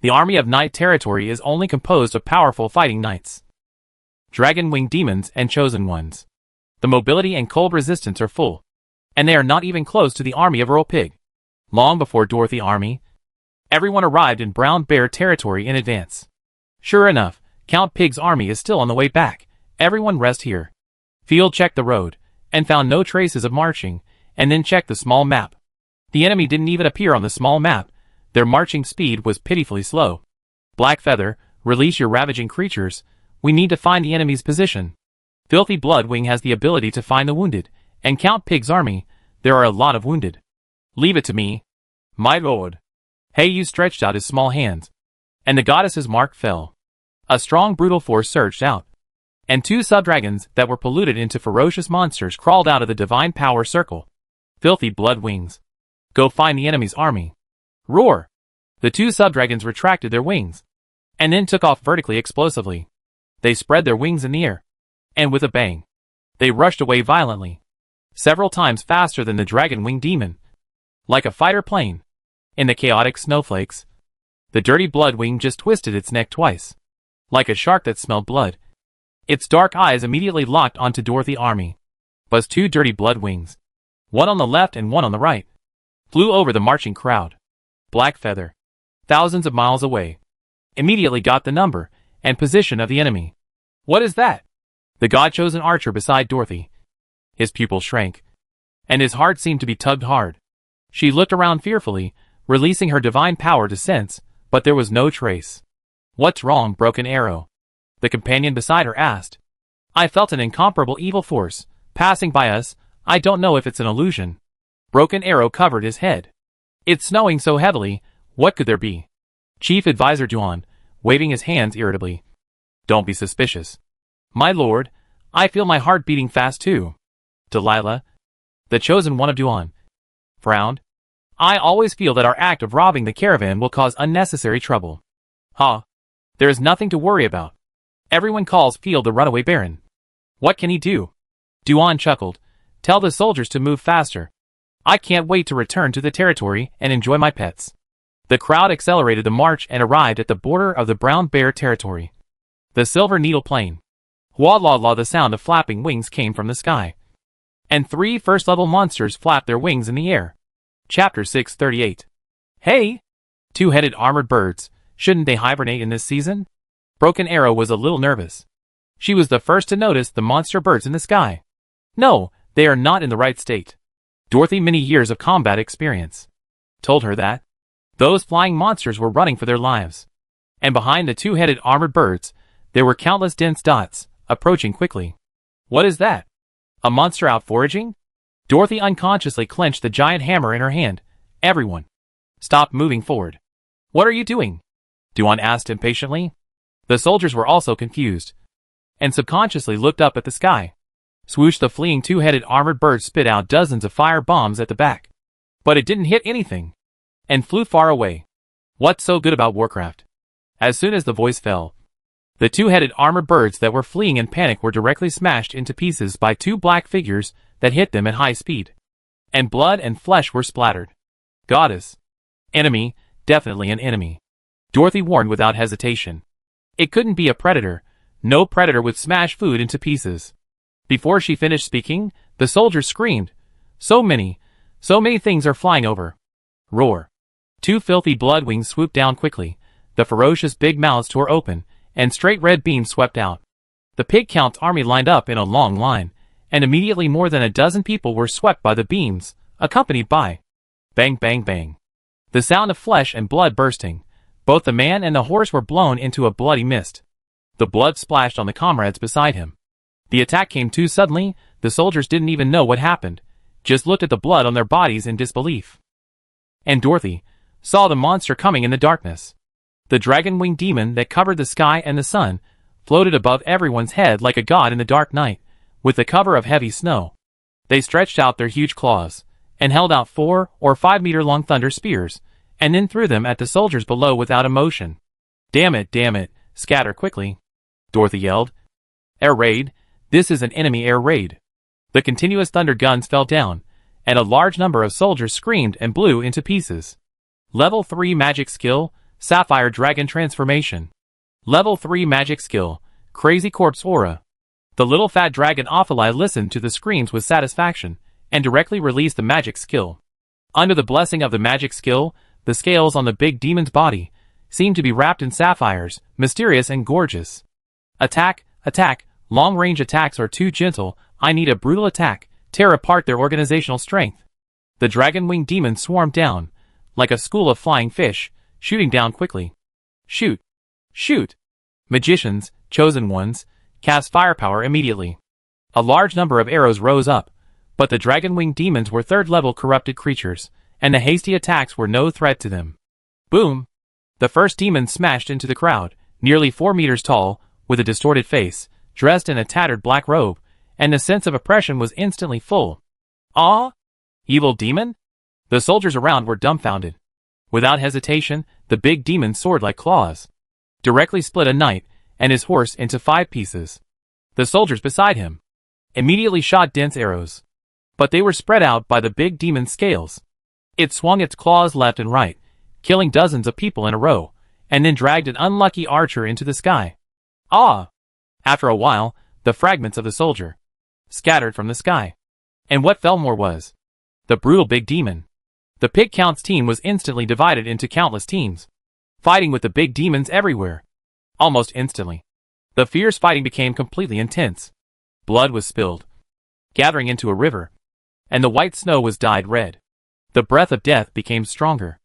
Speaker 1: The army of Knight Territory is only composed of powerful fighting knights, dragon-winged demons, and chosen ones. The mobility and cold resistance are full, and they are not even close to the army of Earl Pig. Long before Dorothy army, everyone arrived in Brown Bear territory in advance. Sure enough, Count Pig's army is still on the way back. Everyone rest here. Field checked the road, and found no traces of marching, and then checked the small map. The enemy didn't even appear on the small map. Their marching speed was pitifully slow. Blackfeather, release your ravaging creatures. We need to find the enemy's position. Filthy Bloodwing has the ability to find the wounded, and Count Pig's army, there are a lot of wounded. Leave it to me. My lord. Heiyu stretched out his small hands, and the goddess's mark fell. A strong brutal force surged out, and 2 sub-dragons that were polluted into ferocious monsters crawled out of the divine power circle. Filthy Bloodwings. Go find the enemy's army. Roar! The 2 sub-dragons retracted their wings, and then took off vertically explosively. They spread their wings in the air, and with a bang, they rushed away violently, several times faster than the dragon-winged demon. Like a fighter plane. In the chaotic snowflakes, the dirty Bloodwing just twisted its neck twice. Like a shark that smelled blood, its dark eyes immediately locked onto Dorothy's army. Buzzed 2 dirty Bloodwings, one on the left and one on the right, flew over the marching crowd. Blackfeather, thousands of miles away, immediately got the number and position of the enemy. What is that? The god-chosen archer beside Dorothy. His pupils shrank, and his heart seemed to be tugged hard. She looked around fearfully, releasing her divine power to sense, but there was no trace. What's wrong, Broken Arrow? The companion beside her asked. I felt an incomparable evil force passing by us. I don't know if it's an illusion. Broken Arrow covered his head. It's snowing so heavily, what could there be? Chief Advisor Duan, waving his hands irritably. Don't be suspicious. My lord, I feel my heart beating fast too. Delilah, the chosen one of Duan, frowned. I always feel that our act of robbing the caravan will cause unnecessary trouble. Huh? There is nothing to worry about. Everyone calls Field the runaway baron. What can he do? Duan chuckled. Tell the soldiers to move faster. I can't wait to return to the territory and enjoy my pets. The crowd accelerated the march and arrived at the border of the brown bear territory. The Silver Needle Plain. Wah-la-la, the sound of flapping wings came from the sky. And 3 first-level monsters flapped their wings in the air. Chapter 638. Hey! 2-headed armored birds, shouldn't they hibernate in this season? Broken Arrow was a little nervous. She was the first to notice the monster birds in the sky. No, they are not in the right state. Dorothy, many years of combat experience, told her that. Those flying monsters were running for their lives. And behind the 2-headed armored birds, there were countless dense dots, approaching quickly. What is that? A monster out foraging? Dorothy unconsciously clenched the giant hammer in her hand. Everyone, stop moving forward. What are you doing? Duan asked impatiently. The soldiers were also confused, and subconsciously looked up at the sky. Swoosh, the fleeing 2-headed armored bird spit out dozens of fire bombs at the back. But it didn't hit anything, and flew far away. What's so good about Warcraft? As soon as the voice fell, the 2-headed armored birds that were fleeing in panic were directly smashed into pieces by 2 black figures that hit them at high speed. And blood and flesh were splattered. Goddess. Enemy, definitely an enemy. Dorothy warned without hesitation. It couldn't be a predator. No predator would smash food into pieces. Before she finished speaking, the soldiers screamed. So many things are flying over. Roar. 2 filthy blood wings swooped down quickly. The ferocious big mouths tore open, and straight red beams swept out. The Pig Count's army lined up in a long line, and immediately more than a dozen people were swept by the beams, accompanied by bang, bang, bang. The sound of flesh and blood bursting. Both the man and the horse were blown into a bloody mist. The blood splashed on the comrades beside him. The attack came too suddenly. The soldiers didn't even know what happened, just looked at the blood on their bodies in disbelief. And Dorothy saw the monster coming in the darkness. The dragon-winged demon that covered the sky and the sun floated above everyone's head like a god in the dark night, with the cover of heavy snow. They stretched out their huge claws, and held out 4 or 5 meter long thunder spears, and then threw them at the soldiers below without emotion. Damn it, scatter quickly, Dorothy yelled. Air raid, this is an enemy air raid. The continuous thunder guns fell down, and a large number of soldiers screamed and blew into pieces. Level 3 magic skill, Sapphire Dragon Transformation. Level 3 magic skill, Crazy Corpse Aura. The little fat dragon Ophilia listened to the screams with satisfaction, and directly released the magic skill. Under the blessing of the magic skill, the scales on the big demon's body seemed to be wrapped in sapphires, mysterious and gorgeous. Attack, long-range attacks are too gentle. I need a brutal attack, tear apart their organizational strength. The dragon-winged demon swarmed down, like a school of flying fish, shooting down quickly. Shoot! Magicians, chosen ones, cast firepower immediately. A large number of arrows rose up, but the dragon-winged demons were 3rd-level corrupted creatures, and the hasty attacks were no threat to them. Boom! The first demon smashed into the crowd, nearly 4 meters tall, with a distorted face, dressed in a tattered black robe, and the sense of oppression was instantly full. Ah! Evil demon? The soldiers around were dumbfounded. Without hesitation, the big demon soared like claws, directly split a knight and his horse into 5 pieces. The soldiers beside him immediately shot dense arrows, but they were spread out by the big demon's scales. It swung its claws left and right, killing dozens of people in a row, and then dragged an unlucky archer into the sky. Ah! After a while, the fragments of the soldier scattered from the sky. And what fell more was the brutal big demon. The Pig Count's team was instantly divided into countless teams. fighting with the big demons everywhere. Almost instantly, the fierce fighting became completely intense. Blood was spilled, gathering into a river, and the white snow was dyed red. The breath of death became stronger.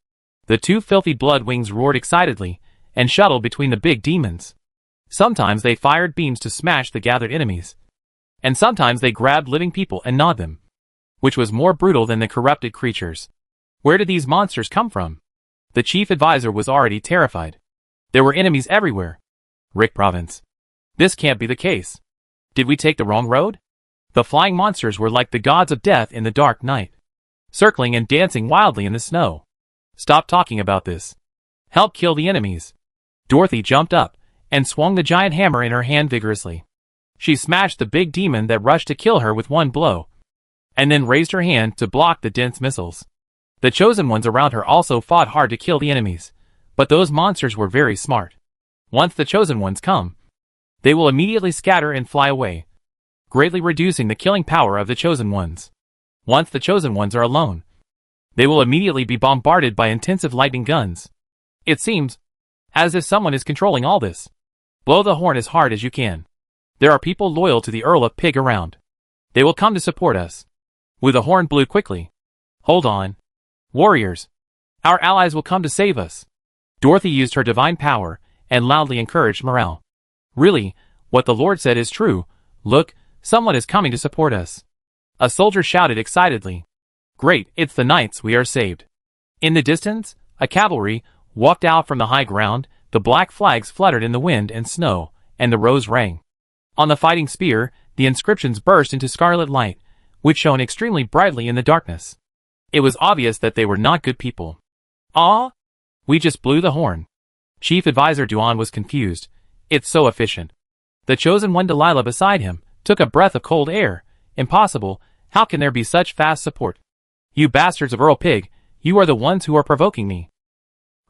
Speaker 1: The two filthy blood wings roared excitedly and shuttled between the big demons. Sometimes they fired beams to smash the gathered enemies, and sometimes they grabbed living people and gnawed them, which was more brutal than the corrupted creatures. Where did these monsters come from? The chief advisor was already terrified. There were enemies everywhere. Rick Province. This can't be the case. Did we take the wrong road? The flying monsters were like the gods of death in the dark night, circling and dancing wildly in the snow. Stop talking about this. Help kill the enemies. Dorothy jumped up and swung the giant hammer in her hand vigorously. She smashed the big demon that rushed to kill her with one blow, and then raised her hand to block the dense missiles. The chosen ones around her also fought hard to kill the enemies, but those monsters were very smart. Once the chosen ones come, they will immediately scatter and fly away, greatly reducing the killing power of the chosen ones. Once the chosen ones are alone, they will immediately be bombarded by intensive lightning guns. It seems as if someone is controlling all this. Blow the horn as hard as you can. There are people loyal to the Earl of Pig around. They will come to support us. With the horn blew quickly. Hold on. Warriors. Our allies will come to save us. Dorothy used her divine power and loudly encouraged morale. Really, what the Lord said is true. Look, someone is coming to support us. A soldier shouted excitedly. Great, it's the knights, we are saved. In the distance, a cavalry walked out from the high ground. The black flags fluttered in the wind and snow, and the rose rang. On the fighting spear, the inscriptions burst into scarlet light, which shone extremely brightly in the darkness. It was obvious that they were not good people. Ah? We just blew the horn. Chief Advisor Duan was confused. It's so efficient. The chosen one, Delilah beside him, took a breath of cold air. Impossible, how can there be such fast support? You bastards of Earl Pig, you are the ones who are provoking me.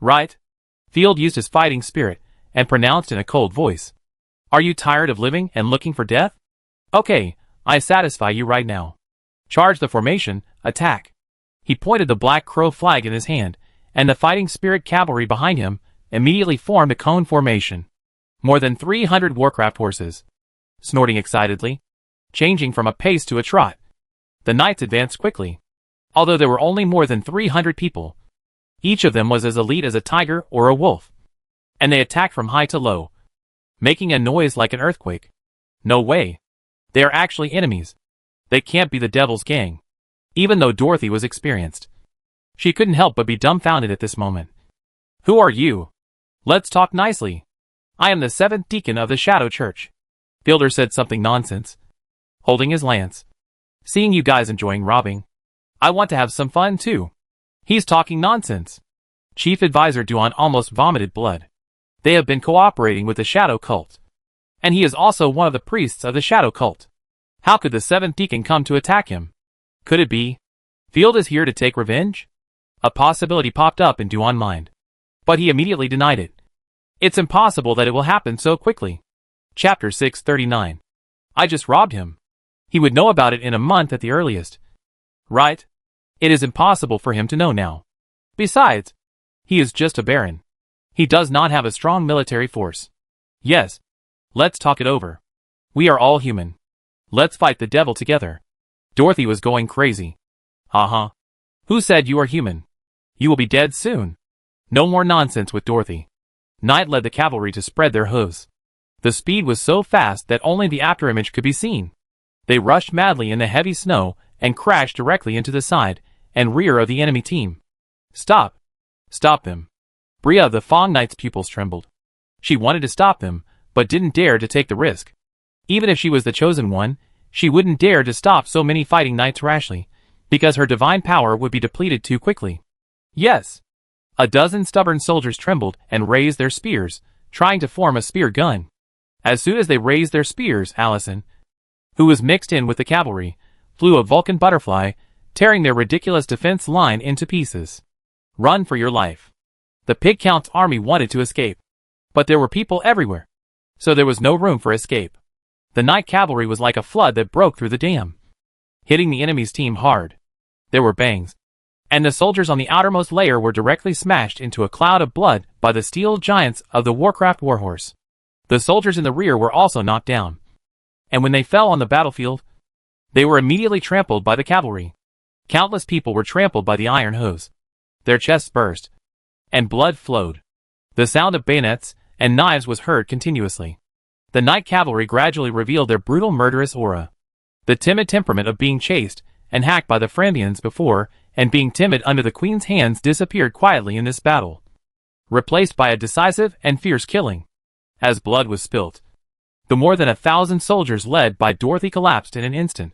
Speaker 1: Right? Field used his fighting spirit, and pronounced in a cold voice. Are you tired of living and looking for death? Okay, I satisfy you right now. Charge the formation, attack. He pointed the black crow flag in his hand, and the fighting spirit cavalry behind him immediately formed a cone formation. More than 300 Warcraft horses, snorting excitedly, changing from a pace to a trot. The knights advanced quickly. Although there were only more than 300 people, each of them was as elite as a tiger or a wolf, and they attacked from high to low, making a noise like an earthquake. No way. They are actually enemies. They can't be the Devil's Gang. Even though Dorothy was experienced, she couldn't help but be dumbfounded at this moment. Who are you? Let's talk nicely. I am the 7th deacon of the Shadow Church. Fielder said something nonsense, holding his lance. Seeing you guys enjoying robbing, I want to have some fun too. He's talking nonsense. Chief Advisor Duan almost vomited blood. They have been cooperating with the Shadow Cult, and he is also one of the priests of the Shadow Cult. How could the 7th deacon come to attack him? Could it be Field is here to take revenge? A possibility popped up in Duan's mind, but he immediately denied it. It's impossible that it will happen so quickly. Chapter 639. I just robbed him. He would know about it in a month at the earliest. Right? It is impossible for him to know now. Besides, he is just a baron. He does not have a strong military force. Yes. Let's talk it over. We are all human. Let's fight the devil together. Dorothy was going crazy. Uh-huh. Who said you are human? You will be dead soon. No more nonsense with Dorothy. Knight led the cavalry to spread their hooves. The speed was so fast that only the afterimage could be seen. They rushed madly in the heavy snow and crashed directly into the side and rear of the enemy team. Stop! Stop them! Bria of the Fong Knight's pupils trembled. She wanted to stop them, but didn't dare to take the risk. Even if she was the chosen one, she wouldn't dare to stop so many fighting knights rashly, because her divine power would be depleted too quickly. Yes! A dozen stubborn soldiers trembled and raised their spears, trying to form a spear gun. As soon as they raised their spears, Allison, who was mixed in with the cavalry, flew a Vulcan butterfly, tearing their ridiculous defense line into pieces. Run for your life. The Pig Count's army wanted to escape, but there were people everywhere, so there was no room for escape. The night cavalry was like a flood that broke through the dam, hitting the enemy's team hard. There were bangs, and the soldiers on the outermost layer were directly smashed into a cloud of blood by by the steel giants of the Warcraft Warhorse. The soldiers in the rear were also knocked down, and when they fell on the battlefield, they were immediately trampled by the cavalry. Countless people were trampled by the iron hose. Their chests burst, and blood flowed. The sound of bayonets and knives was heard continuously. The night cavalry gradually revealed their brutal murderous aura. The timid temperament of being chased and hacked by the Frambians before, and being timid under the Queen's hands disappeared quietly in this battle, replaced by a decisive and fierce killing. As blood was spilt, the more than 1,000 soldiers led by Dorothy collapsed in an instant.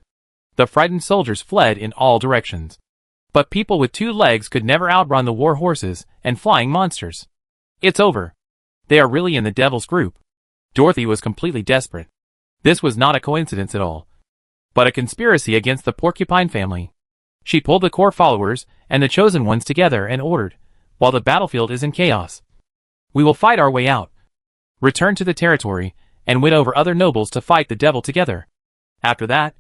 Speaker 1: The frightened soldiers fled in all directions. But people with 2 legs could never outrun the war horses and flying monsters. It's over. They are really in the devil's group. Dorothy was completely desperate. This was not a coincidence at all, but a conspiracy against the Porcupine family. She pulled the core followers and the chosen ones together and ordered, while the battlefield is in chaos, we will fight our way out, return to the territory, and win over other nobles to fight the devil together. After that,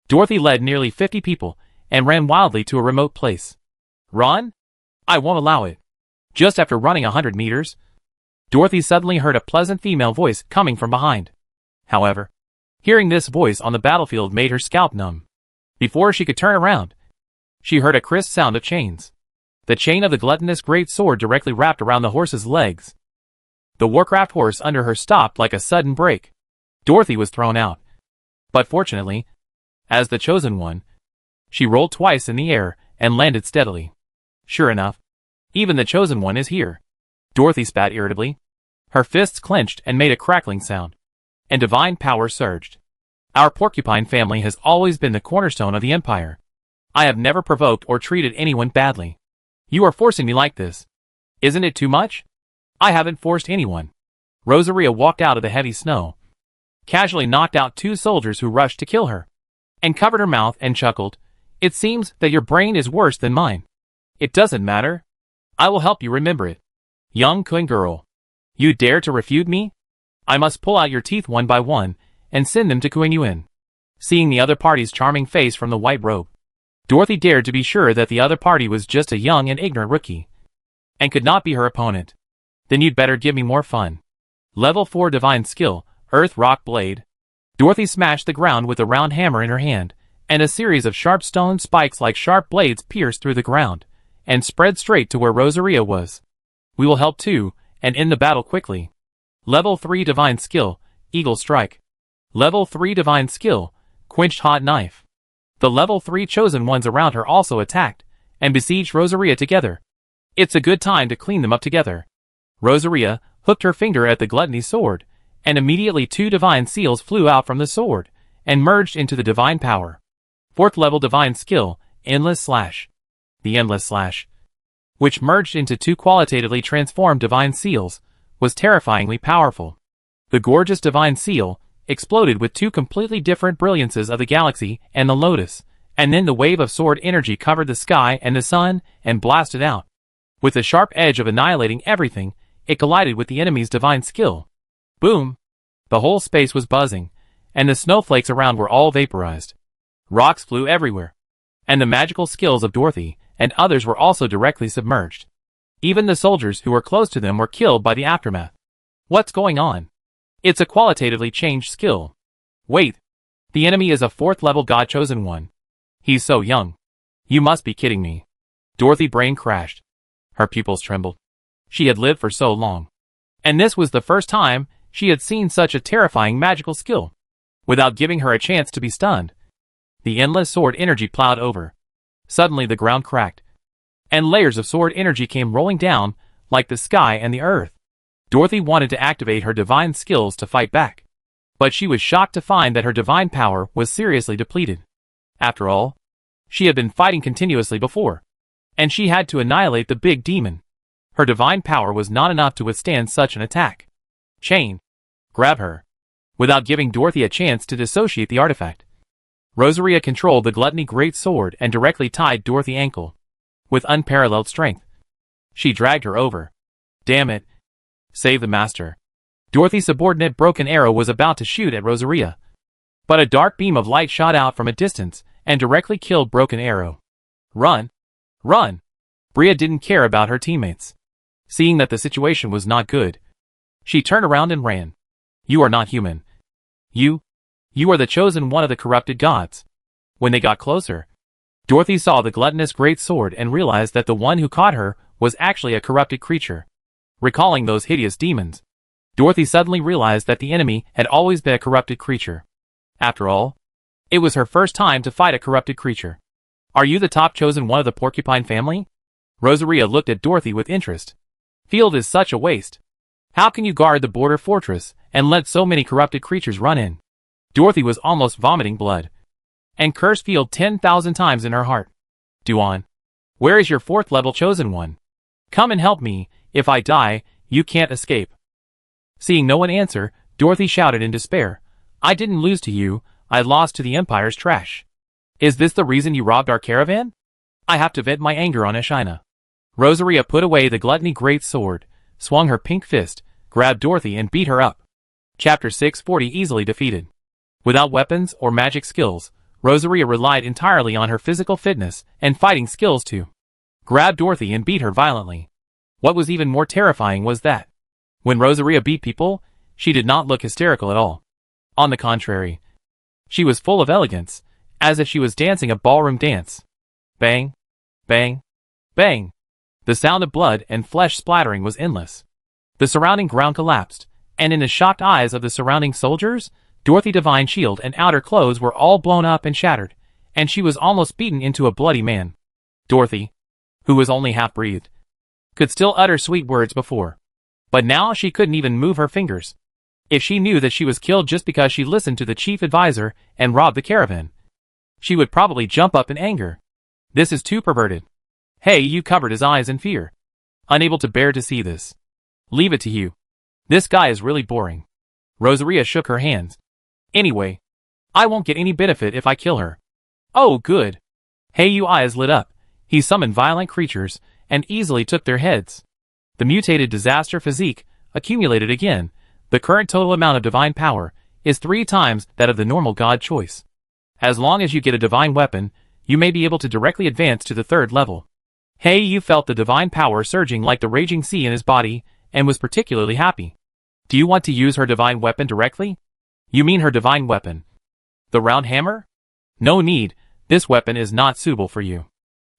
Speaker 1: Dorothy led nearly 50 people and ran wildly to a remote place. Run? I won't allow it. Just after running 100 meters, Dorothy suddenly heard a pleasant female voice coming from behind. However, hearing this voice on the battlefield made her scalp numb. Before she could turn around, she heard a crisp sound of chains. The chain of the gluttonous great sword directly wrapped around the horse's legs. The Warcraft horse under her stopped like a sudden break. Dorothy was thrown out. But fortunately, as the chosen one, she rolled twice in the air and landed steadily. Sure enough, even the chosen one is here. Dorothy spat irritably. Her fists clenched and made a crackling sound, and divine power surged. Our Porcupine family has always been the cornerstone of the Empire. I have never provoked or treated anyone badly. You are forcing me like this. Isn't it too much? I haven't forced anyone. Rosaria walked out of the heavy snow, casually knocked out 2 soldiers who rushed to kill her, and covered her mouth and chuckled. It seems that your brain is worse than mine. It doesn't matter. I will help you remember it. Young Queen girl, you dare to refute me? I must pull out your teeth one by one and send them to Queen Yuen. Seeing the other party's charming face from the white robe, Dorothy dared to be sure that the other party was just a young and ignorant rookie, and could not be her opponent. Then you'd better give me more fun. Level 4 Divine Skill, Earth Rock Blade. Dorothy smashed the ground with a round hammer in her hand, and a series of sharp stone spikes like sharp blades pierced through the ground, and spread straight to where Rosaria was. We will help too, and end the battle quickly. Level 3 Divine Skill, Eagle Strike. Level 3 Divine Skill, Quenched Hot Knife. The level 3 chosen ones around her also attacked, and besieged Rosaria together. It's a good time to clean them up together. Rosaria hooked her finger at the gluttony sword, and immediately 2 divine seals flew out from the sword, and merged into the divine power. 4th level Divine Skill, Endless Slash. The Endless Slash, which merged into 2 qualitatively transformed divine seals, was terrifyingly powerful. The gorgeous divine seal exploded with 2 completely different brilliances of the galaxy and the lotus, and then the wave of sword energy covered the sky and the sun and blasted out. With the sharp edge of annihilating everything, it collided with the enemy's divine skill. Boom! The whole space was buzzing, and the snowflakes around were all vaporized. Rocks flew everywhere, and the magical skills of Dorothy and others were also directly submerged. Even the soldiers who were close to them were killed by the aftermath. What's going on? It's a qualitatively changed skill. Wait, the enemy is a 4th level God-chosen one. He's so young. You must be kidding me. Dorothy's brain crashed. Her pupils trembled. She had lived for so long, and this was the first time she had seen such a terrifying magical skill. Without giving her a chance to be stunned, the endless sword energy plowed over. Suddenly the ground cracked, and layers of sword energy came rolling down, like the sky and the earth. Dorothy wanted to activate her divine skills to fight back, but she was shocked to find that her divine power was seriously depleted. After all, she had been fighting continuously before, and she had to annihilate the big demon. Her divine power was not enough to withstand such an attack. Chain. Grab her. Without giving Dorothy a chance to dissociate the artifact, Rosaria controlled the gluttony great sword and directly tied Dorothy's ankle. With unparalleled strength, she dragged her over. Damn it. Save the master. Dorothy's subordinate Broken Arrow was about to shoot at Rosaria, but a dark beam of light shot out from a distance and directly killed Broken Arrow. Run! Run! Bria didn't care about her teammates. Seeing that the situation was not good, she turned around and ran. You are not human. You are the chosen one of the corrupted gods. When they got closer, Dorothy saw the gluttonous great sword and realized that the one who caught her was actually a corrupted creature. Recalling those hideous demons, Dorothy suddenly realized that the enemy had always been a corrupted creature. After all, it was her first time to fight a corrupted creature. Are you the top chosen one of the porcupine family? Rosaria looked at Dorothy with interest. Field is such a waste. How can you guard the border fortress and let so many corrupted creatures run in? Dorothy was almost vomiting blood and cursed Field 10,000 times in her heart. Duan, where is your 4th level chosen one? Come and help me. If I die, you can't escape. Seeing no one answer, Dorothy shouted in despair. I didn't lose to you, I lost to the Empire's trash. Is this the reason you robbed our caravan? I have to vent my anger on Ashina. Rosaria put away the gluttony great sword, swung her pink fist, grabbed Dorothy and beat her up. Chapter 640 easily defeated. Without weapons or magic skills, Rosaria relied entirely on her physical fitness and fighting skills to grab Dorothy and beat her violently. What was even more terrifying was that, when Rosaria beat people, she did not look hysterical at all. On the contrary, she was full of elegance, as if she was dancing a ballroom dance. Bang, bang, bang. The sound of blood and flesh splattering was endless. The surrounding ground collapsed, and in the shocked eyes of the surrounding soldiers, Dorothy's divine shield and outer clothes were all blown up and shattered, and she was almost beaten into a bloody man. Dorothy, who was only half-breathed, could still utter sweet words before. But now she couldn't even move her fingers. If she knew that she was killed just because she listened to the chief advisor and robbed the caravan, she would probably jump up in anger. This is too perverted. Hey, you covered his eyes in fear, unable to bear to see this. Leave it to you. This guy is really boring. Rosaria shook her hands. Anyway, I won't get any benefit if I kill her. Oh, good. Hey, you eyes lit up. He summoned violent creatures and easily took their heads. The mutated disaster physique accumulated again. The current total amount of divine power is 3 times that of the normal god choice. As long as you get a divine weapon, you may be able to directly advance to the 3rd level. Hey, you felt the divine power surging like the raging sea in his body and was particularly happy. Do you want to use her divine weapon directly? You mean her divine weapon? The round hammer? No need, this weapon is not suitable for you.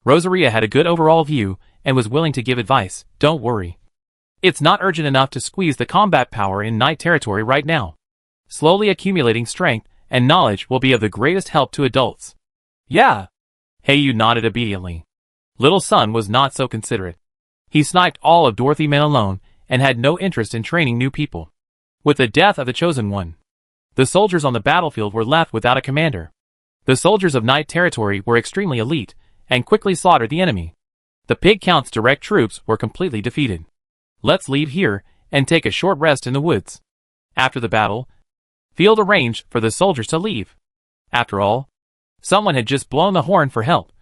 Speaker 1: Rosaria had a good overall view and was willing to give advice. Don't worry. It's not urgent enough to squeeze the combat power in Night Territory right now. Slowly accumulating strength and knowledge will be of the greatest help to adults. Yeah. Heiyu nodded obediently. Little Sun was not so considerate. He sniped all of Dorothy's men alone and had no interest in training new people. With the death of the Chosen One, the soldiers on the battlefield were left without a commander. The soldiers of Night Territory were extremely elite and quickly slaughtered the enemy. The Pig Count's direct troops were completely defeated. Let's leave here and take a short rest in the woods. After the battle, Field arranged for the soldiers to leave. After all, someone had just blown the horn for help,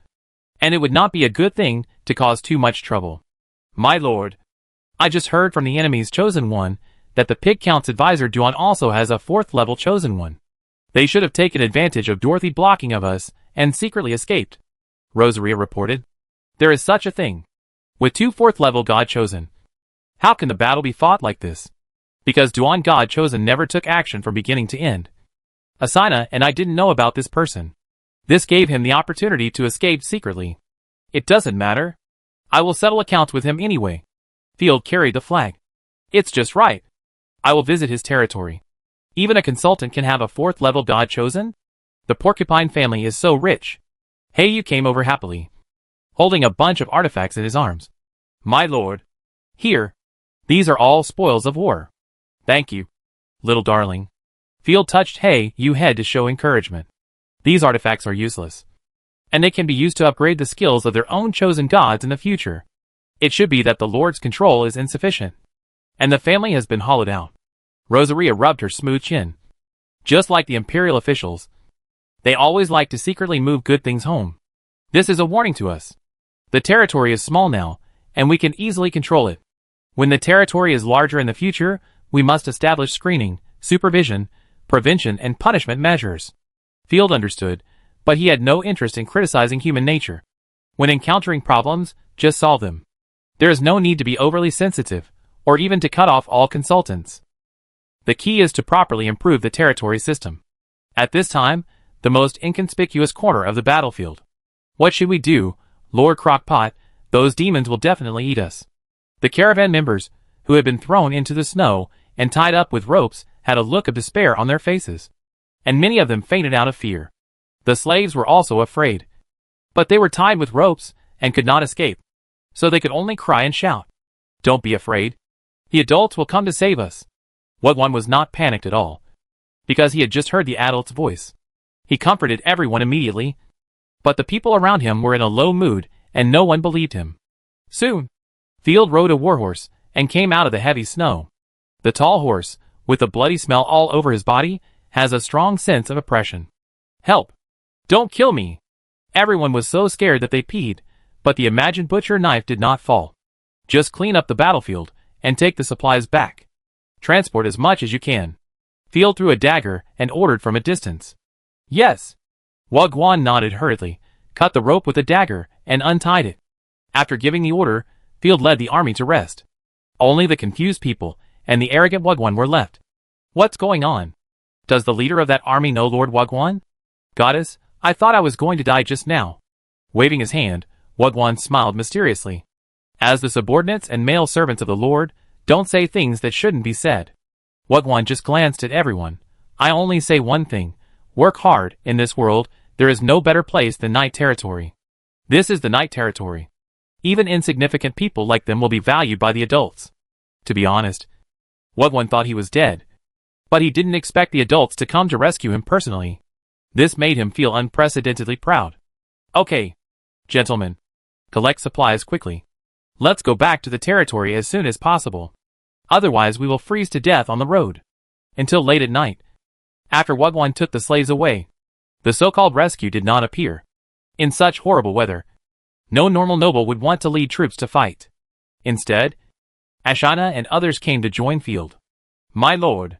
Speaker 1: and it would not be a good thing to cause too much trouble. My lord, I just heard from the enemy's Chosen One that the Pig Count's advisor Duan also has a 4th level Chosen One. They should have taken advantage of Dorothy blocking of us and secretly escaped, Rosaria reported. There is such a thing. With 2 4th level God Chosen, how can the battle be fought like this? Because Duan God Chosen never took action from beginning to end. Asina and I didn't know about this person. This gave him the opportunity to escape secretly. It doesn't matter. I will settle accounts with him anyway. Field carried the flag. It's just right. I will visit his territory. Even a consultant can have a 4th level god chosen? The Porcupine family is so rich. Heiyu came over happily, holding a bunch of artifacts in his arms. My lord. Here. These are all spoils of war. Thank you, little darling. Field touched Heiyu's head to show encouragement. These artifacts are useless, and they can be used to upgrade the skills of their own chosen gods in the future. It should be that the Lord's control is insufficient, and the family has been hollowed out. Rosaria rubbed her smooth chin. Just like the imperial officials, they always like to secretly move good things home. This is a warning to us. The territory is small now, and we can easily control it. When the territory is larger in the future, we must establish screening, supervision, prevention, and punishment measures. Field understood, but he had no interest in criticizing human nature. When encountering problems, just solve them. There is no need to be overly sensitive, or even to cut off all consultants. The key is to properly improve the territory system. At this time, the most inconspicuous corner of the battlefield. What should we do, Lord Crockpot? Those demons will definitely eat us. The caravan members, who had been thrown into the snow and tied up with ropes, had a look of despair on their faces, and many of them fainted out of fear. The slaves were also afraid, but they were tied with ropes and could not escape, so they could only cry and shout. Don't be afraid. The adults will come to save us. Wugwan was not panicked at all, because he had just heard the adult's voice. He comforted everyone immediately, but the people around him were in a low mood, and no one believed him. Soon, Field rode a warhorse and came out of the heavy snow. The tall horse, with the bloody smell all over his body, has a strong sense of oppression. Help! Don't kill me! Everyone was so scared that they peed, but the imagined butcher knife did not fall. Just clean up the battlefield and take the supplies back. Transport as much as you can. Field threw a dagger and ordered from a distance. Yes. Wugwan nodded hurriedly, cut the rope with a dagger, and untied it. After giving the order, Field led the army to rest. Only the confused people and the arrogant Wugwan were left. What's going on? Does the leader of that army know Lord Wugwan? Goddess, I thought I was going to die just now. Waving his hand, Wugwan smiled mysteriously. As the subordinates and male servants of the Lord, don't say things that shouldn't be said. Wugwan just glanced at everyone. I only say one thing. Work hard. In this world, there is no better place than Night Territory. This is the Night Territory. Even insignificant people like them will be valued by the adults. To be honest, Wugwan thought he was dead, but he didn't expect the adults to come to rescue him personally. This made him feel unprecedentedly proud. Okay, gentlemen, collect supplies quickly. Let's go back to the territory as soon as possible. Otherwise we will freeze to death on the road. Until late at night. After Wugwan took the slaves away, the so-called rescue did not appear. In such horrible weather, no normal noble would want to lead troops to fight. Instead, Ashana and others came to join Field. My lord.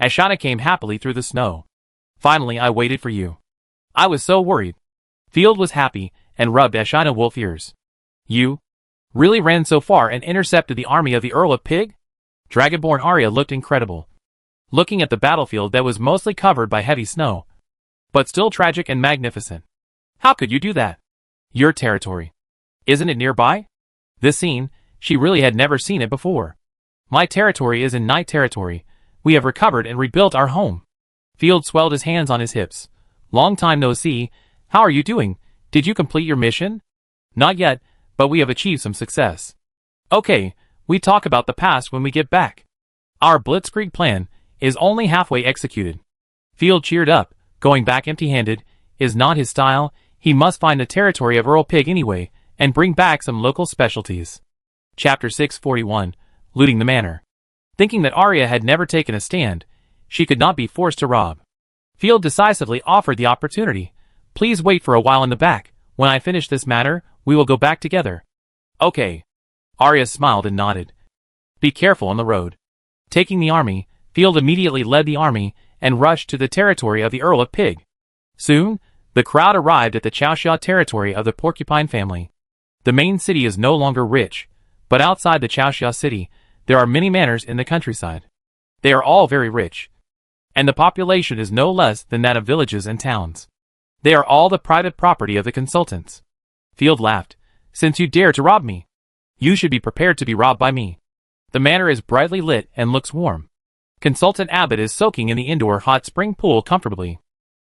Speaker 1: Ashana came happily through the snow. Finally I waited for you. I was so worried. Field was happy and rubbed Ashana wolf ears. You really ran so far and intercepted the army of the Earl of Pig? Dragonborn Arya looked incredible, looking at the battlefield that was mostly covered by heavy snow, but still tragic and magnificent. How could you do that? Your territory. Isn't it nearby? This scene, she really had never seen it before. My territory is in Night Territory. We have recovered and rebuilt our home. Field swelled his hands on his hips. Long time no see. How are you doing? Did you complete your mission? Not yet, but we have achieved some success. Okay, we talk about the past when we get back. Our blitzkrieg plan is only halfway executed. Field cheered up. Going back empty-handed is not his style. He must find the territory of Earl Pig anyway, and bring back some local specialties. Chapter 641, Looting the Manor. Thinking that Arya had never taken a stand, she could not be forced to rob. Field decisively offered the opportunity. Please wait for a while in the back. When I finish this matter, we will go back together. Okay. Arya smiled and nodded. Be careful on the road. Taking the army, Field immediately led the army and rushed to the territory of the Earl of Pig. Soon, the crowd arrived at the Chaoxia territory of the Porcupine family. The main city is no longer rich, but outside the Chaoxia city, there are many manors in the countryside. They are all very rich, and the population is no less than that of villages and towns. They are all the private property of the consultants. Field laughed. Since you dare to rob me, you should be prepared to be robbed by me. The manor is brightly lit and looks warm. Consultant Abbott is soaking in the indoor hot spring pool comfortably.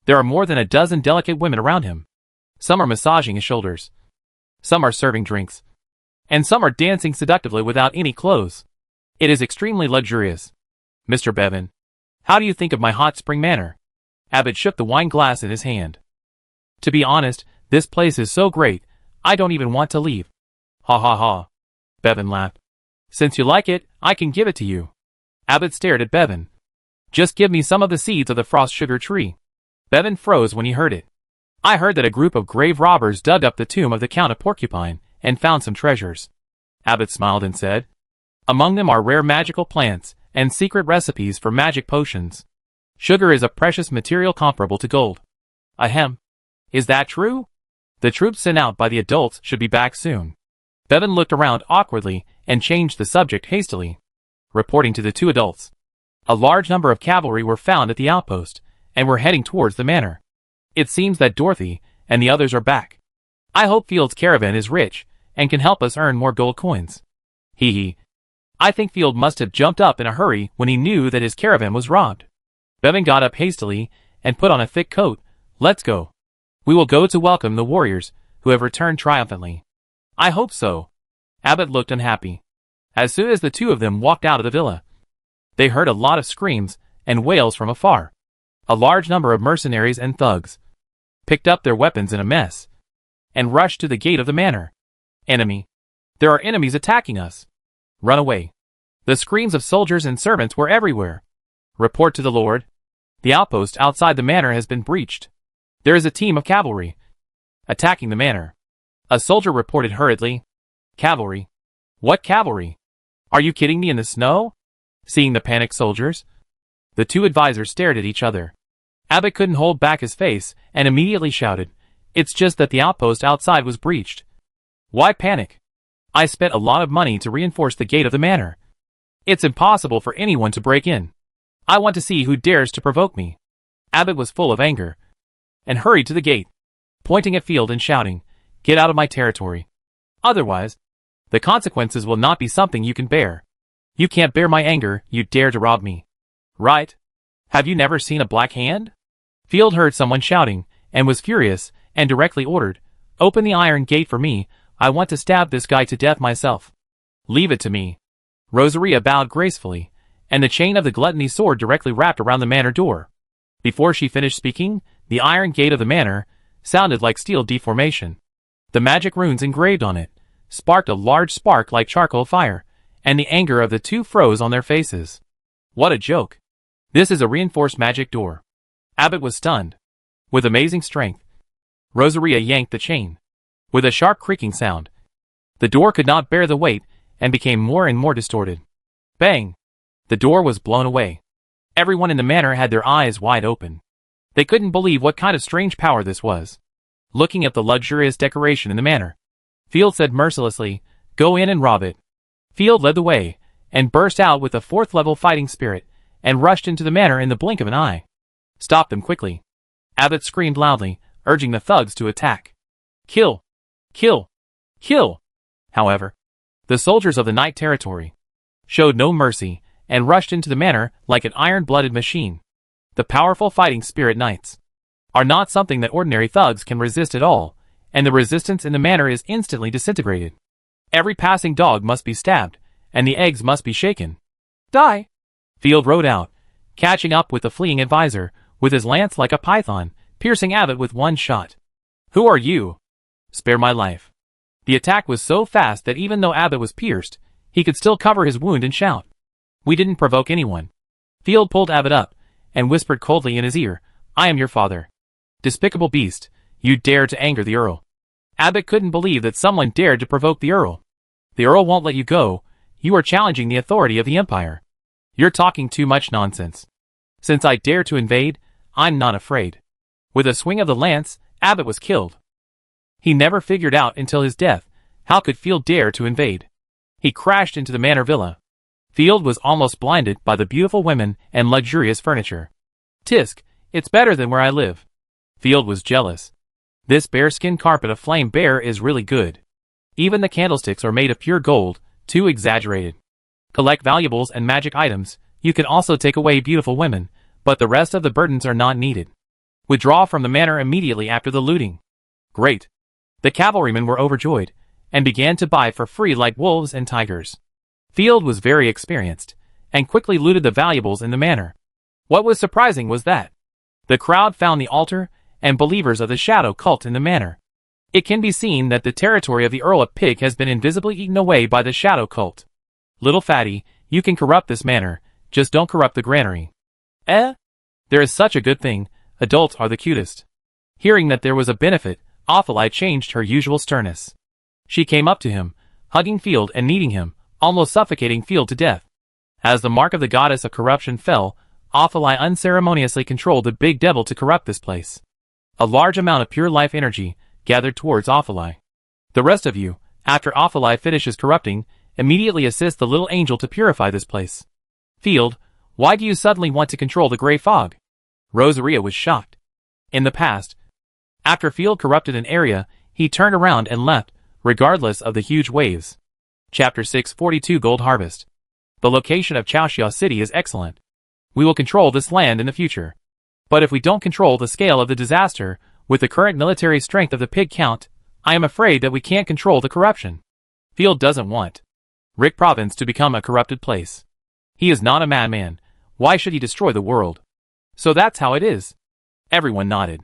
Speaker 1: There are more than a dozen delicate women around him. Some are massaging his shoulders. Some are serving drinks. And some are dancing seductively without any clothes. It is extremely luxurious. Mr. Bevan, how do you think of my hot spring manor? Abbott shook the wine glass in his hand. To be honest, this place is so great, I don't even want to leave. Ha ha ha. Bevan laughed. Since you like it, I can give it to you. Abbott stared at Bevan. Just give me some of the seeds of the frost sugar tree. Bevan froze when he heard it. I heard that a group of grave robbers dug up the tomb of the Count of Porcupine and found some treasures. Abbott smiled and said, among them are rare magical plants and secret recipes for magic potions. Sugar is a precious material comparable to gold. Ahem. Is that true? The troops sent out by the adults should be back soon. Bevan looked around awkwardly and changed the subject hastily, reporting to the two adults. A large number of cavalry were found at the outpost, and were heading towards the manor. It seems that Dorothy and the others are back. I hope Field's caravan is rich, and can help us earn more gold coins. Hee hee. I think Field must have jumped up in a hurry when he knew that his caravan was robbed. Bevan got up hastily, and put on a thick coat. Let's go. We will go to welcome the warriors, who have returned triumphantly. I hope so. Abbott looked unhappy. As soon as the two of them walked out of the villa, they heard a lot of screams and wails from afar. A large number of mercenaries and thugs picked up their weapons in a mess, and rushed to the gate of the manor. Enemy. There are enemies attacking us. Run away. The screams of soldiers and servants were everywhere. Report to the Lord. The outpost outside the manor has been breached. There is a team of cavalry attacking the manor. A soldier reported hurriedly. Cavalry? What cavalry? Are you kidding me in the snow? Seeing the panicked soldiers, the two advisors stared at each other. Abbott couldn't hold back his face and immediately shouted, "It's just that the outpost outside was breached." Why panic? I spent a lot of money to reinforce the gate of the manor. It's impossible for anyone to break in. I want to see who dares to provoke me. Abbott was full of anger, and hurried to the gate, pointing at Field and shouting, "Get out of my territory. Otherwise, the consequences will not be something you can bear. You can't bear my anger, you dare to rob me. Right? Have you never seen a black hand?" Field heard someone shouting, and was furious, and directly ordered, "Open the iron gate for me, I want to stab this guy to death myself." "Leave it to me." Rosaria bowed gracefully, and the chain of the gluttony sword directly wrapped around the manor door. Before she finished speaking, the iron gate of the manor sounded like steel deformation. The magic runes engraved on it sparked a large spark like charcoal fire, and the anger of the two froze on their faces. What a joke. This is a reinforced magic door. Abbott was stunned. With amazing strength, Rosaria yanked the chain. With a sharp creaking sound, the door could not bear the weight and became more and more distorted. Bang! The door was blown away. Everyone in the manor had their eyes wide open. They couldn't believe what kind of strange power this was. Looking at the luxurious decoration in the manor, Field said mercilessly, "Go in and rob it." Field led the way, and burst out with a fourth-level fighting spirit, and rushed into the manor in the blink of an eye. "Stop them quickly." Abbott screamed loudly, urging the thugs to attack. "Kill! Kill! Kill!" However, the soldiers of the Night Territory showed no mercy, and rushed into the manor like an iron-blooded machine. The powerful fighting spirit knights are not something that ordinary thugs can resist at all, and the resistance in the manor is instantly disintegrated. Every passing dog must be stabbed, and the eggs must be shaken. "Die!" Field rode out, catching up with the fleeing advisor, with his lance like a python, piercing Abbott with one shot. "Who are you? Spare my life." The attack was so fast that even though Abbott was pierced, he could still cover his wound and shout. "We didn't provoke anyone." Field pulled Abbott up, and whispered coldly in his ear, "I am your father. Despicable beast, you dare to anger the Earl." Abbott couldn't believe that someone dared to provoke the Earl. "The Earl won't let you go. You are challenging the authority of the Empire. You're talking too much nonsense. Since I dare to invade, I'm not afraid." With a swing of the lance, Abbott was killed. He never figured out until his death, how could Field dare to invade? He crashed into the manor villa. Field was almost blinded by the beautiful women and luxurious furniture. "Tisk, it's better than where I live." Field was jealous. "This bearskin carpet of flame bear is really good. Even the candlesticks are made of pure gold, too exaggerated. Collect valuables and magic items. You can also take away beautiful women, but the rest of the burdens are not needed. Withdraw from the manor immediately after the looting." Great. The cavalrymen were overjoyed, and began to buy for free like wolves and tigers. Field was very experienced, and quickly looted the valuables in the manor. What was surprising was that the crowd found the altar and believers of the shadow cult in the manor. It can be seen that the territory of the Earl of Pig has been invisibly eaten away by the shadow cult. "Little fatty, you can corrupt this manor, just don't corrupt the granary." There is such a good thing, adults are the cutest. Hearing that there was a benefit, Ophelia changed her usual sternness. She came up to him, hugging Field and kneading him, almost suffocating Field to death. As the mark of the goddess of corruption fell, Ophelia unceremoniously controlled the big devil to corrupt this place. A large amount of pure life energy gathered towards Ophelia. "The rest of you, After Ophilia finishes corrupting, immediately assist the little angel to purify this place. Field, why do you suddenly want to control the gray fog? Rosaria was shocked. In the past, after Field corrupted an area, he turned around and left, regardless of the huge waves. Chapter 642 Gold Harvest. The location of Chaoxia City is excellent. We will control this land in the future. But if we don't control the scale of the disaster, with the current military strength of the pig count, I am afraid that we can't control the corruption. Field doesn't want Rick Province to become a corrupted place. He is not a madman. Why should he destroy the world? So that's how it is. Everyone nodded.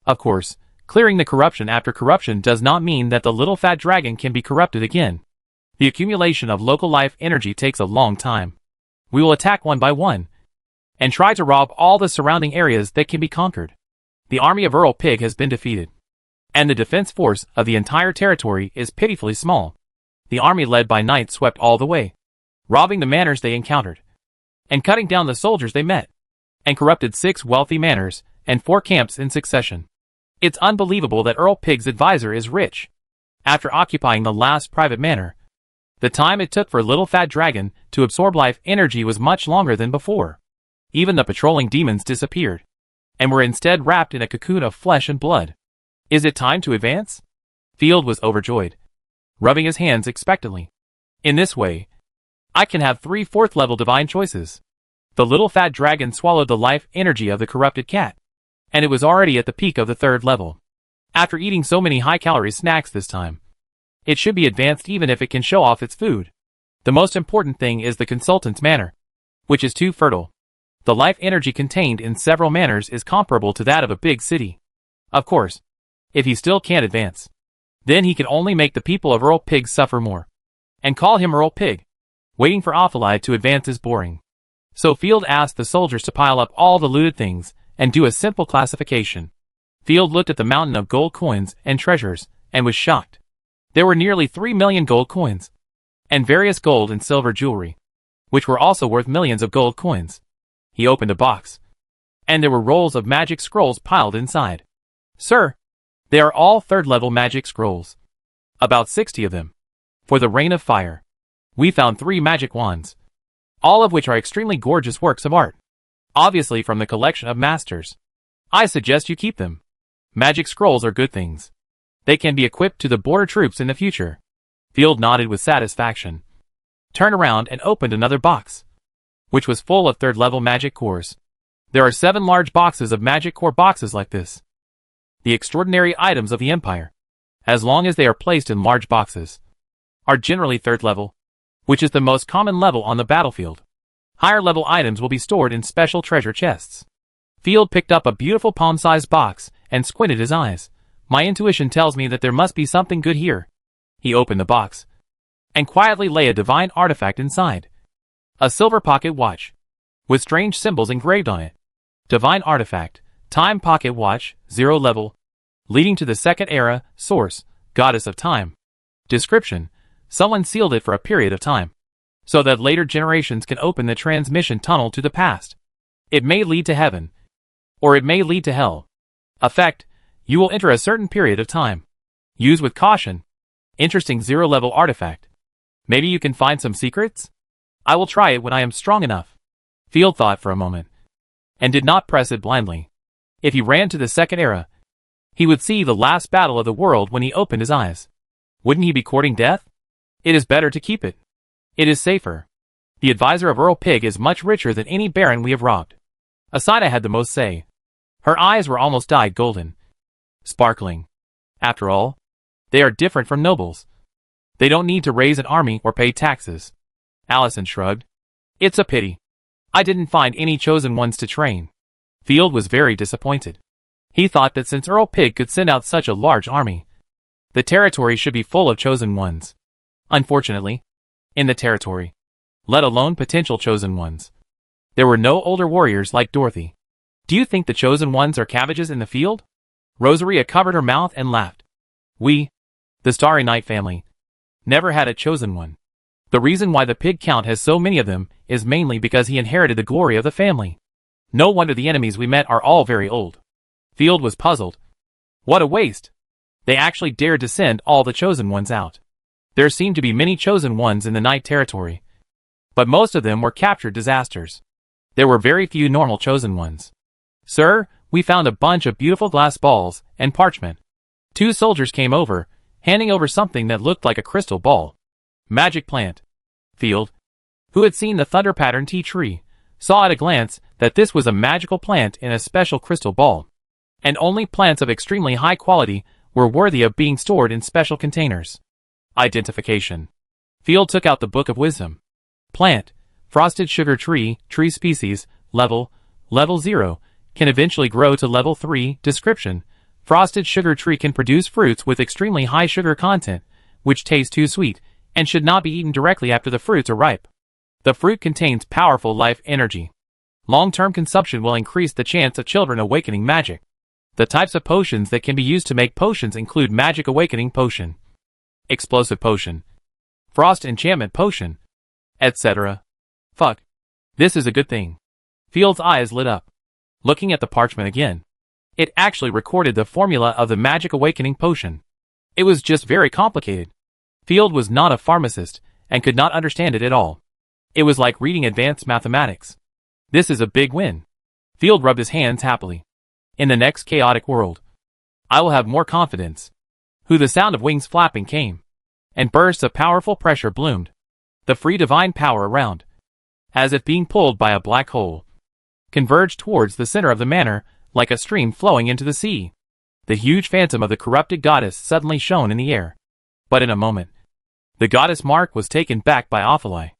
Speaker 1: Of course, clearing the corruption after corruption does not mean that the little fat dragon can be corrupted again. The accumulation of local life energy takes a long time. We will attack one by one, and try to rob all the surrounding areas that can be conquered. The army of Earl Pig has been defeated, and the defense force of the entire territory is pitifully small. The army led by knights swept all the way, robbing the manors they encountered, and cutting down the soldiers they met, and corrupted 6 wealthy manors and 4 camps in succession. It's unbelievable that Earl Pig's advisor is rich. After occupying the last private manor, the time it took for Little Fat Dragon to absorb life energy was much longer than before. Even the patrolling demons disappeared, and were instead wrapped in a cocoon of flesh and blood. Is it time to advance? Field was overjoyed, rubbing his hands expectantly. In this way, I can have 3 4th-level divine choices. The Little Fat Dragon swallowed the life energy of the corrupted cat, and it was already at the peak of the 3rd level. After eating so many high-calorie snacks this time, it should be advanced even if it can show off its food. The most important thing is the consultant's manor, which is too fertile. The life energy contained in several manors is comparable to that of a big city. Of course, if he still can't advance, then he can only make the people of Earl Pig suffer more. And call him Earl Pig. Waiting for Ophilia to advance is boring. So Field asked the soldiers to pile up all the looted things and do a simple classification. Field looked at the mountain of gold coins and treasures and was shocked. There were nearly 3 million gold coins, and various gold and silver jewelry, which were also worth millions of gold coins. He opened a box, and there were rolls of magic scrolls piled inside. Sir, they are all 3rd-level magic scrolls. About 60 of them. For the Rain of Fire. We found 3 magic wands, all of which are extremely gorgeous works of art. Obviously from the collection of masters. I suggest you keep them. Magic scrolls are good things. They can be equipped to the border troops in the future. Field nodded with satisfaction, turned around and opened another box, which was full of 3rd-level magic cores. There are 7 large boxes of magic core boxes like this. The extraordinary items of the Empire, as long as they are placed in large boxes, are generally 3rd level, which is the most common level on the battlefield. Higher level items will be stored in special treasure chests. Field picked up a beautiful palm-sized box and squinted his eyes. My intuition tells me that there must be something good here. He opened the box and quietly lay a divine artifact inside. A silver pocket watch, with strange symbols engraved on it. Divine artifact, time pocket watch, 0 level, leading to the 2nd era, source, goddess of time. Description, someone sealed it for a period of time, so that later generations can open the transmission tunnel to the past. It may lead to heaven, or it may lead to hell. Effect, you will enter a certain period of time. Use with caution. Interesting 0-level artifact. Maybe you can find some secrets? I will try it when I am strong enough. Field thought for a moment, and did not press it blindly. If he ran to the 2nd era, he would see the last battle of the world when he opened his eyes. Wouldn't he be courting death? It is better to keep it. It is safer. The advisor of Earl Pig is much richer than any baron we have robbed. Asida had the most say. Her eyes were almost dyed golden, sparkling. After all, they are different from nobles. They don't need to raise an army or pay taxes. Allison shrugged. It's a pity. I didn't find any chosen ones to train. Field was very disappointed. He thought that since Earl Pig could send out such a large army, the territory should be full of chosen ones. Unfortunately, in the territory, let alone potential chosen ones, there were no older warriors like Dorothy. Do you think the chosen ones are cabbages in the field? Rosaria covered her mouth and laughed. We, the Starry Night family, never had a chosen one. The reason why the pig count has so many of them is mainly because he inherited the glory of the family. No wonder the enemies we met are all very old. Field was puzzled. What a waste. They actually dared to send all the chosen ones out. There seemed to be many chosen ones in the Night Territory, but most of them were captured disasters. There were very few normal chosen ones. Sir, we found a bunch of beautiful glass balls and parchment. 2 soldiers came over, handing over something that looked like a crystal ball. Magic plant. Field, who had seen the thunder pattern tea tree, saw at a glance that this was a magical plant in a special crystal ball, and only plants of extremely high quality were worthy of being stored in special containers. Identification. Field took out the Book of Wisdom. Plant, frosted sugar tree species, level 0, can eventually grow to level 3. Description. Frosted sugar tree can produce fruits with extremely high sugar content, which taste too sweet, and should not be eaten directly after the fruits are ripe. The fruit contains powerful life energy. Long-term consumption will increase the chance of children awakening magic. The types of potions that can be used to make potions include Magic Awakening Potion, Explosive Potion, Frost Enchantment Potion, etc. Fuck. This is a good thing. Field's eyes lit up. Looking at the parchment again, it actually recorded the formula of the Magic Awakening Potion. It was just very complicated. Field was not a pharmacist and could not understand it at all. It was like reading advanced mathematics. This is a big win. Field rubbed his hands happily. In the next chaotic world, I will have more confidence. The sound of wings flapping came, and bursts of powerful pressure bloomed. The free divine power around, as if being pulled by a black hole, converged towards the center of the manor like a stream flowing into the sea. The huge phantom of the corrupted goddess suddenly shone in the air. But in a moment, the goddess mark was taken back by Ophalai.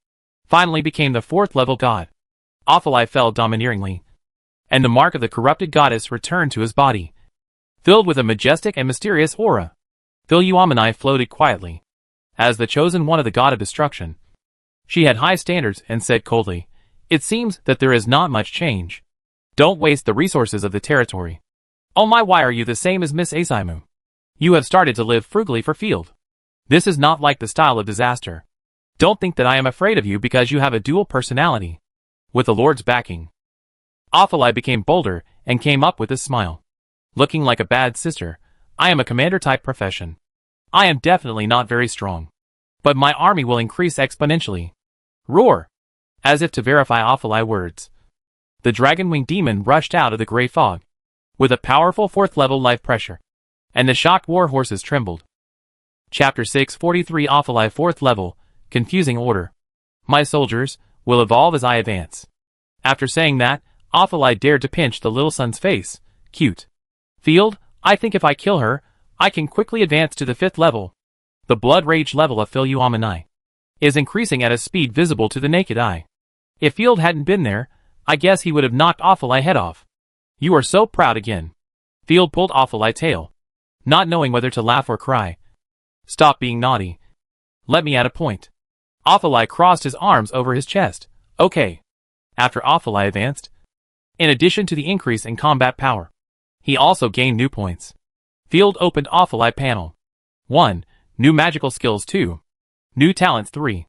Speaker 1: Finally became the 4th level god. Ophalai fell domineeringly, and the mark of the corrupted goddess returned to his body, filled with a majestic and mysterious aura. Philuamani floated quietly, as the chosen one of the god of destruction. She had high standards and said coldly, "It seems that there is not much change. Don't waste the resources of the territory. Oh my, why are you the same as Miss Asaimu? You have started to live frugally for Field. This is not like the style of disaster. Don't think that I am afraid of you because you have a dual personality." With the Lord's backing, Ophalai became bolder and came up with a smile. "Looking like a bad sister, I am a commander-type profession. I am definitely not very strong, but my army will increase exponentially." Roar! As if to verify Ophalai's words, the dragon-winged demon rushed out of the gray fog, with a powerful 4th-level life pressure, and the shocked war horses trembled. Chapter 643 Ophalai 4th level, Confusing Order. My soldiers will evolve as I advance. After saying that, Ophalai dared to pinch the little son's face. Cute. Field, I think if I kill her, I can quickly advance to the 5th level. The blood rage level of Philuamani is increasing at a speed visible to the naked eye. If Field hadn't been there, I guess he would have knocked Ophalai's head off. You are so proud again. Field pulled Ophalai's tail, not knowing whether to laugh or cry. Stop being naughty. Let me add a point. Ophalai crossed his arms over his chest. Okay. After Ophalai advanced, in addition to the increase in combat power, he also gained new points. Field opened Ophalai panel. 1. New magical skills 2. New talents 3.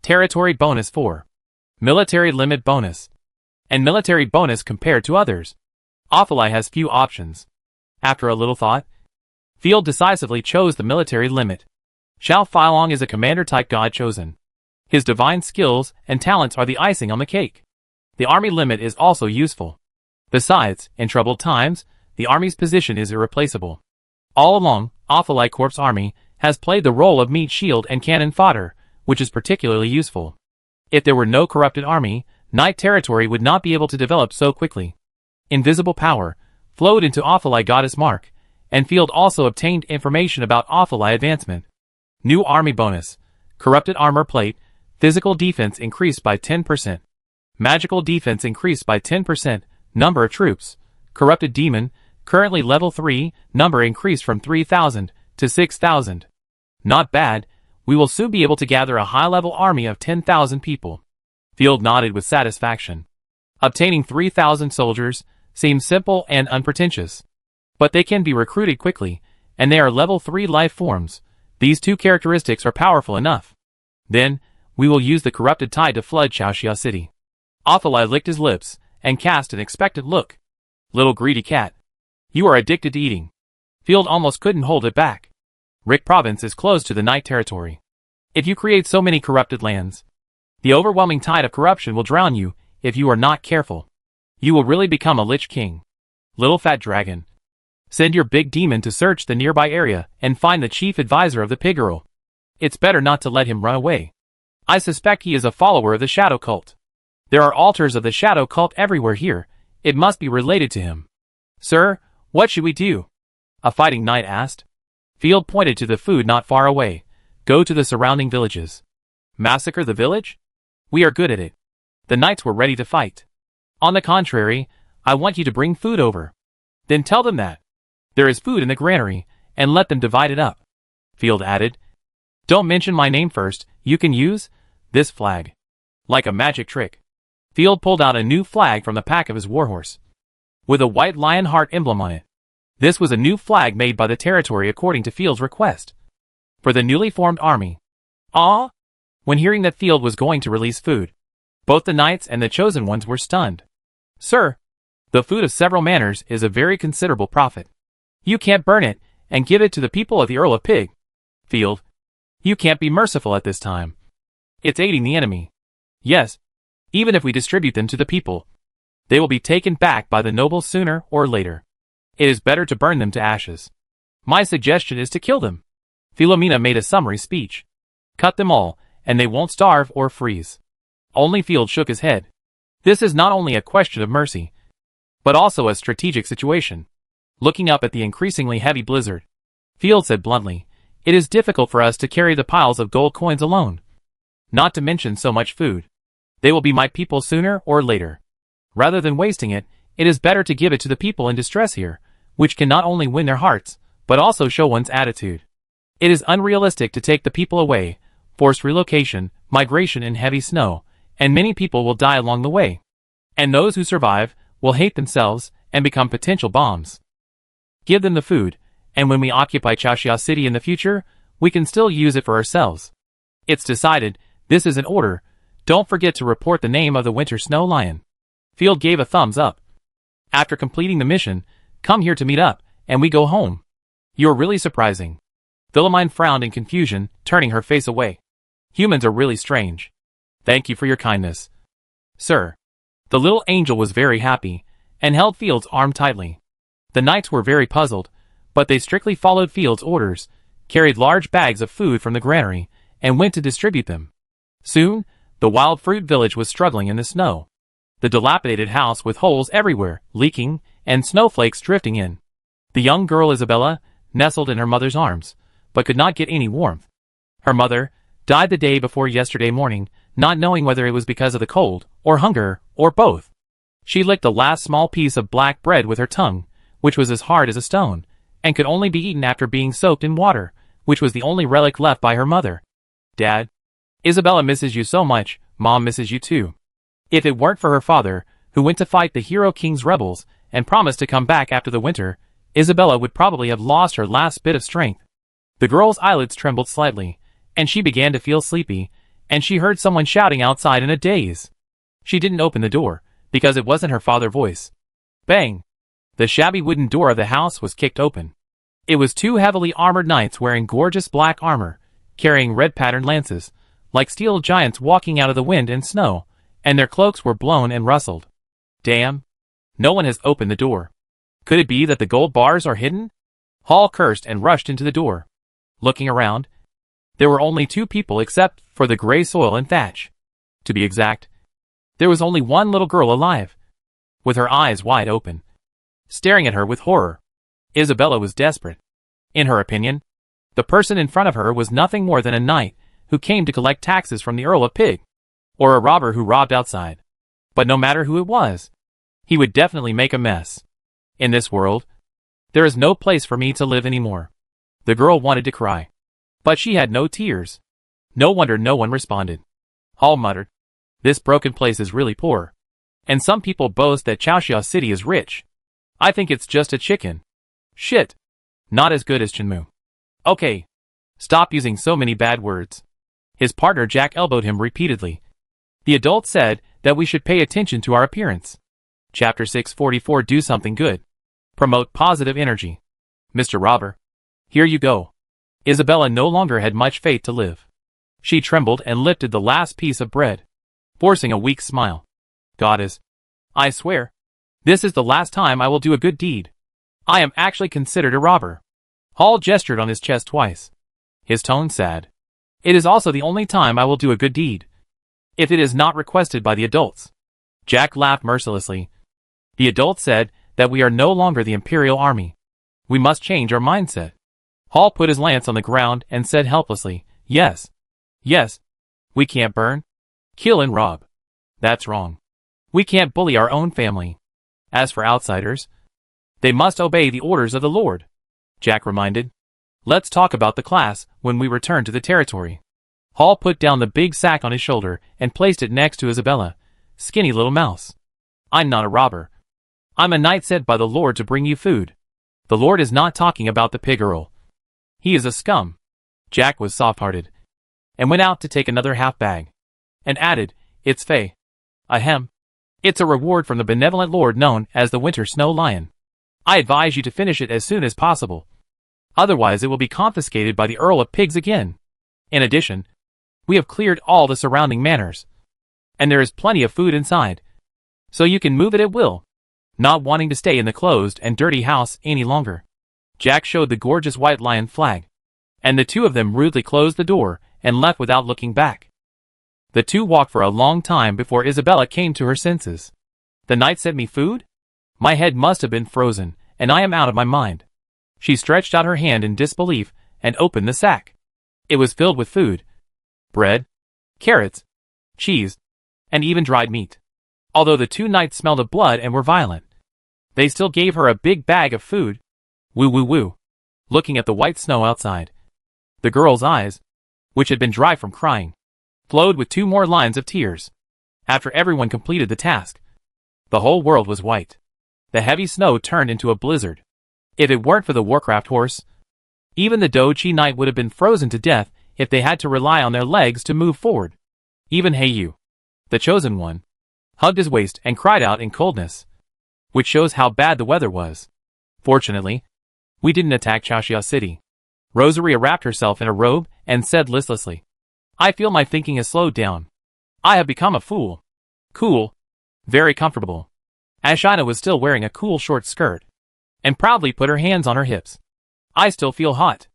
Speaker 1: Territory bonus 4. Military limit bonus. And military bonus compared to others. Ophalai has few options. After a little thought, Field decisively chose the military limit. Xiao Feilong is a commander-type god chosen. His divine skills and talents are the icing on the cake. The army limit is also useful. Besides, in troubled times, the army's position is irreplaceable. All along, Ophalai Corp's army has played the role of meat shield and cannon fodder, which is particularly useful. If there were no corrupted army, Night Territory would not be able to develop so quickly. Invisible power flowed into Ophalai Goddess Mark, and Field also obtained information about Ophalai advancement. New army bonus. Corrupted armor plate. Physical defense increased by 10%. Magical defense increased by 10%. Number of troops. Corrupted demon, currently level 3, number increased from 3,000 to 6,000. Not bad, we will soon be able to gather a high-level army of 10,000 people. Field nodded with satisfaction. Obtaining 3,000 soldiers seems simple and unpretentious. But they can be recruited quickly, and they are level 3 life forms. These 2 characteristics are powerful enough. Then, we will use the corrupted tide to flood Chaoxia City. Ophalai licked his lips and cast an expectant look. Little greedy cat. You are addicted to eating. Field almost couldn't hold it back. Rick Province is close to the Night Territory. If you create so many corrupted lands, the overwhelming tide of corruption will drown you if you are not careful. You will really become a lich king. Little fat dragon. Send your big demon to search the nearby area and find the chief advisor of the pig girl. It's better not to let him run away. I suspect he is a follower of the shadow cult. There are altars of the shadow cult everywhere here. It must be related to him. Sir, what should we do? A fighting knight asked. Field pointed to the food not far away. Go to the surrounding villages. Massacre the village? We are good at it. The knights were ready to fight. On the contrary, I want you to bring food over. Then tell them that there is food in the granary, and let them divide it up. Field added. Don't mention my name first. You can use this flag. Like a magic trick. Field pulled out a new flag from the pack of his warhorse, with a white lion heart emblem on it. This was a new flag made by the territory according to Field's request, for the newly formed army. Ah! When hearing that Field was going to release food, both the knights and the chosen ones were stunned. Sir, the food of several manors is a very considerable profit. You can't burn it and give it to the people of the Earl of Pig. Field, you can't be merciful at this time. It's aiding the enemy. Yes, even if we distribute them to the people, they will be taken back by the nobles sooner or later. It is better to burn them to ashes. My suggestion is to kill them. Philomena made a summary speech. Cut them all, and they won't starve or freeze. Only Field shook his head. This is not only a question of mercy, but also a strategic situation. Looking up at the increasingly heavy blizzard, Field said bluntly, it is difficult for us to carry the piles of gold coins alone. Not to mention so much food. They will be my people sooner or later. Rather than wasting it, it is better to give it to the people in distress here, which can not only win their hearts, but also show one's attitude. It is unrealistic to take the people away, forced relocation, migration in heavy snow, and many people will die along the way. And those who survive will hate themselves and become potential bombs. Give them the food, and when we occupy Chaoxia City in the future, we can still use it for ourselves. It's decided. This is an order. Don't forget to report the name of the Winter Snow Lion. Field gave a thumbs up. After completing the mission, come here to meet up, and we go home. You're really surprising. Philomene frowned in confusion, turning her face away. Humans are really strange. Thank you for your kindness, sir. The little angel was very happy, and held Field's arm tightly. The knights were very puzzled, but they strictly followed Field's orders, carried large bags of food from the granary, and went to distribute them. Soon, the wild fruit village was struggling in the snow. The dilapidated house with holes everywhere, leaking, and snowflakes drifting in. The young girl Isabella nestled in her mother's arms, but could not get any warmth. Her mother died the day before yesterday morning, not knowing whether it was because of the cold, or hunger, or both. She licked the last small piece of black bread with her tongue, which was as hard as a stone, and could only be eaten after being soaked in water, which was the only relic left by her mother. Dad, Isabella misses you so much. Mom misses you too. If it weren't for her father, who went to fight the Hero King's rebels and promised to come back after the winter, Isabella would probably have lost her last bit of strength. The girl's eyelids trembled slightly, and she began to feel sleepy, and she heard someone shouting outside in a daze. She didn't open the door, because it wasn't her father's voice. Bang! The shabby wooden door of the house was kicked open. It was two heavily armored knights wearing gorgeous black armor, carrying red-patterned lances, like steel giants walking out of the wind and snow, and their cloaks were blown and rustled. Damn! No one has opened the door. Could it be that the gold bars are hidden? Hall cursed and rushed into the door. Looking around, there were only two people except for the gray soil and thatch. To be exact, there was only one little girl alive, with her eyes wide open, staring at her with horror. Isabella was desperate. In her opinion, the person in front of her was nothing more than a knight who came to collect taxes from the Earl of Pig, or a robber who robbed outside. But no matter who it was, he would definitely make a mess. In this world, there is no place for me to live anymore. The girl wanted to cry, but she had no tears. No wonder no one responded. Hall muttered, this broken place is really poor, and some people boast that Chaoxia City is rich. I think it's just a chicken. Shit. Not as good as Chenmu. Okay. Stop using so many bad words. His partner Jack elbowed him repeatedly. The adult said that we should pay attention to our appearance. Chapter 644 Do something good. Promote positive energy. Mr. Robber. Here you go. Isabella no longer had much faith to live. She trembled and lifted the last piece of bread, forcing a weak smile. Goddess, I swear, this is the last time I will do a good deed. I am actually considered a robber. Hall gestured on his chest twice, his tone sad. It is also the only time I will do a good deed, if it is not requested by the adults. Jack laughed mercilessly. The adults said that we are no longer the Imperial Army. We must change our mindset. Hall put his lance on the ground and said helplessly, Yes. Yes. We can't burn, kill and rob. That's wrong. We can't bully our own family. As for outsiders, they must obey the orders of the Lord, Jack reminded. Let's talk about the class when we return to the territory. Hall put down the big sack on his shoulder and placed it next to Isabella, skinny little mouse. I'm not a robber. I'm a knight sent by the Lord to bring you food. The Lord is not talking about the pig Earl. He is a scum. Jack was soft-hearted, and went out to take another half-bag, and added, It's fey. Ahem. It's a reward from the benevolent Lord known as the Winter Snow Lion. I advise you to finish it as soon as possible. Otherwise it will be confiscated by the Earl of Pigs again. In addition, we have cleared all the surrounding manors, and there is plenty of food inside, so you can move it at will, not wanting to stay in the closed and dirty house any longer. Jack showed the gorgeous white lion flag, and the two of them rudely closed the door and left without looking back. The two walked for a long time before Isabella came to her senses. The knight sent me food? My head must have been frozen, and I am out of my mind. She stretched out her hand in disbelief and opened the sack. It was filled with food. Bread, carrots, cheese, and even dried meat. Although the two knights smelled of blood and were violent, they still gave her a big bag of food. Woo woo woo. Looking at the white snow outside, the girl's eyes, which had been dry from crying, flowed with 2 more lines of tears. After everyone completed the task, the whole world was white. The heavy snow turned into a blizzard. If it weren't for the Warcraft horse, even the Doji Knight would have been frozen to death if they had to rely on their legs to move forward. Even Heiyu, the chosen one, hugged his waist and cried out in coldness, which shows how bad the weather was. Fortunately, we didn't attack Chaoxia City. Rosaria wrapped herself in a robe and said listlessly, I feel my thinking has slowed down. I have become a fool. Cool. Very comfortable. Ashina was still wearing a cool short skirt, and proudly put her hands on her hips. I still feel hot.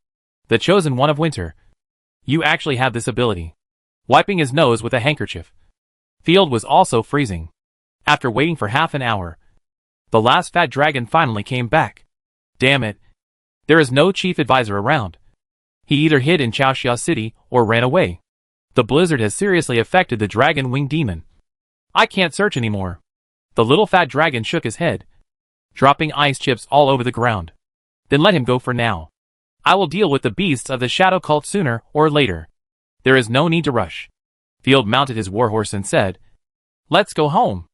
Speaker 1: The chosen one of winter. You actually have this ability. Wiping his nose with a handkerchief. Field was also freezing. After waiting for half an hour, the last fat dragon finally came back. Damn it. There is no chief advisor around. He either hid in Chaoxia City or ran away. The blizzard has seriously affected the dragon winged demon. I can't search anymore. The little fat dragon shook his head, dropping ice chips all over the ground. Then let him go for now. I will deal with the beasts of the shadow cult sooner or later. There is no need to rush. Field mounted his warhorse and said, Let's go home.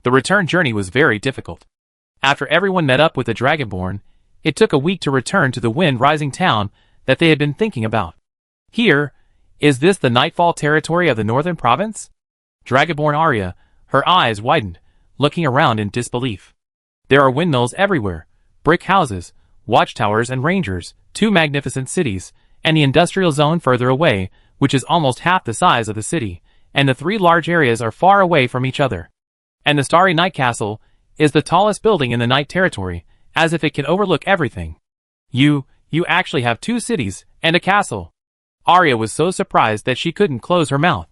Speaker 1: The return journey was very difficult. After everyone met up with the Dragonborn, it took a week to return to the wind-rising town that they had been thinking about. Here, is this the Nightfall territory of the northern province? Dragonborn Arya, her eyes widened, looking around in disbelief. There are windmills everywhere, brick houses, watchtowers and rangers, 2 magnificent cities, and the industrial zone further away, which is almost half the size of the city, and the 3 large areas are far away from each other. And the Starry Night Castle is the tallest building in the Night Territory, as if it can overlook everything. You actually have 2 cities and a castle. Arya was so surprised that she couldn't close her mouth.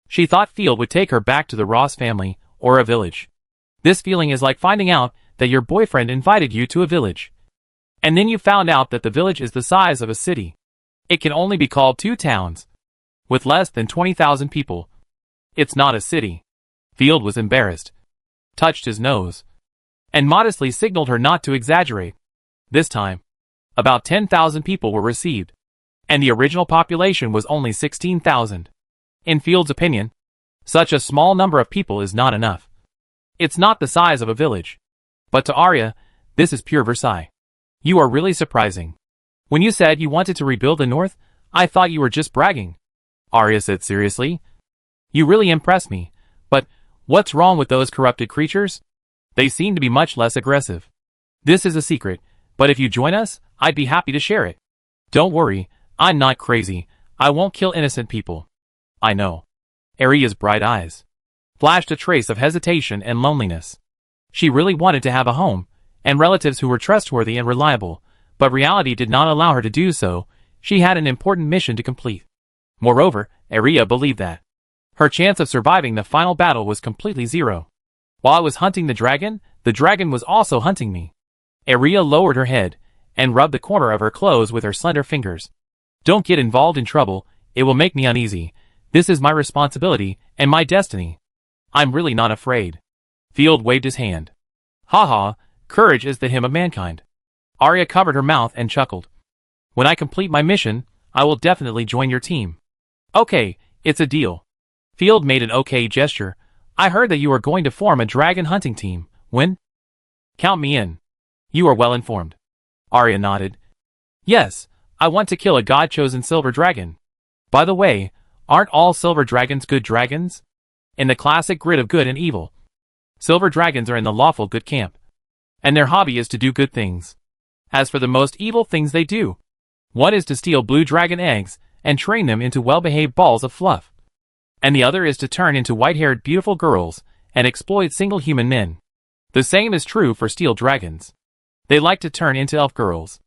Speaker 1: She thought Field would take her back to the Ross family or a village. This feeling is like finding out that your boyfriend invited you to a village, and then you found out that the village is the size of a city. It can only be called 2 towns, with less than 20,000 people. It's not a city. Field was embarrassed, touched his nose, and modestly signaled her not to exaggerate. This time, about 10,000 people were received, and the original population was only 16,000. In Field's opinion, such a small number of people is not enough. It's not the size of a village. But to Arya, this is pure Versailles. You are really surprising. When you said you wanted to rebuild the north, I thought you were just bragging. Arya said seriously. You really impress me, but what's wrong with those corrupted creatures? They seem to be much less aggressive. This is a secret, but if you join us, I'd be happy to share it. Don't worry, I'm not crazy. I won't kill innocent people. I know. Aria's bright eyes flashed a trace of hesitation and loneliness. She really wanted to have a home, and relatives who were trustworthy and reliable, but reality did not allow her to do so. She had an important mission to complete. Moreover, Aria believed that her chance of surviving the final battle was completely zero. While I was hunting the dragon was also hunting me. Aria lowered her head and rubbed the corner of her clothes with her slender fingers. Don't get involved in trouble, it will make me uneasy. This is my responsibility and my destiny. I'm really not afraid. Field waved his hand. Ha, courage is the hymn of mankind. Aria covered her mouth and chuckled. When I complete my mission, I will definitely join your team. Okay, it's a deal. Field made an okay gesture. I heard that you are going to form a dragon hunting team. When? Count me in. You are well informed. Aria nodded. Yes, I want to kill a god-chosen silver dragon. By the way, aren't all silver dragons good dragons? In the classic grid of good and evil, silver dragons are in the lawful good camp, and their hobby is to do good things. As for the most evil things they do, one is to steal blue dragon eggs and train them into well-behaved balls of fluff, and the other is to turn into white-haired beautiful girls and exploit single human men. The same is true for steel dragons. They like to turn into elf girls.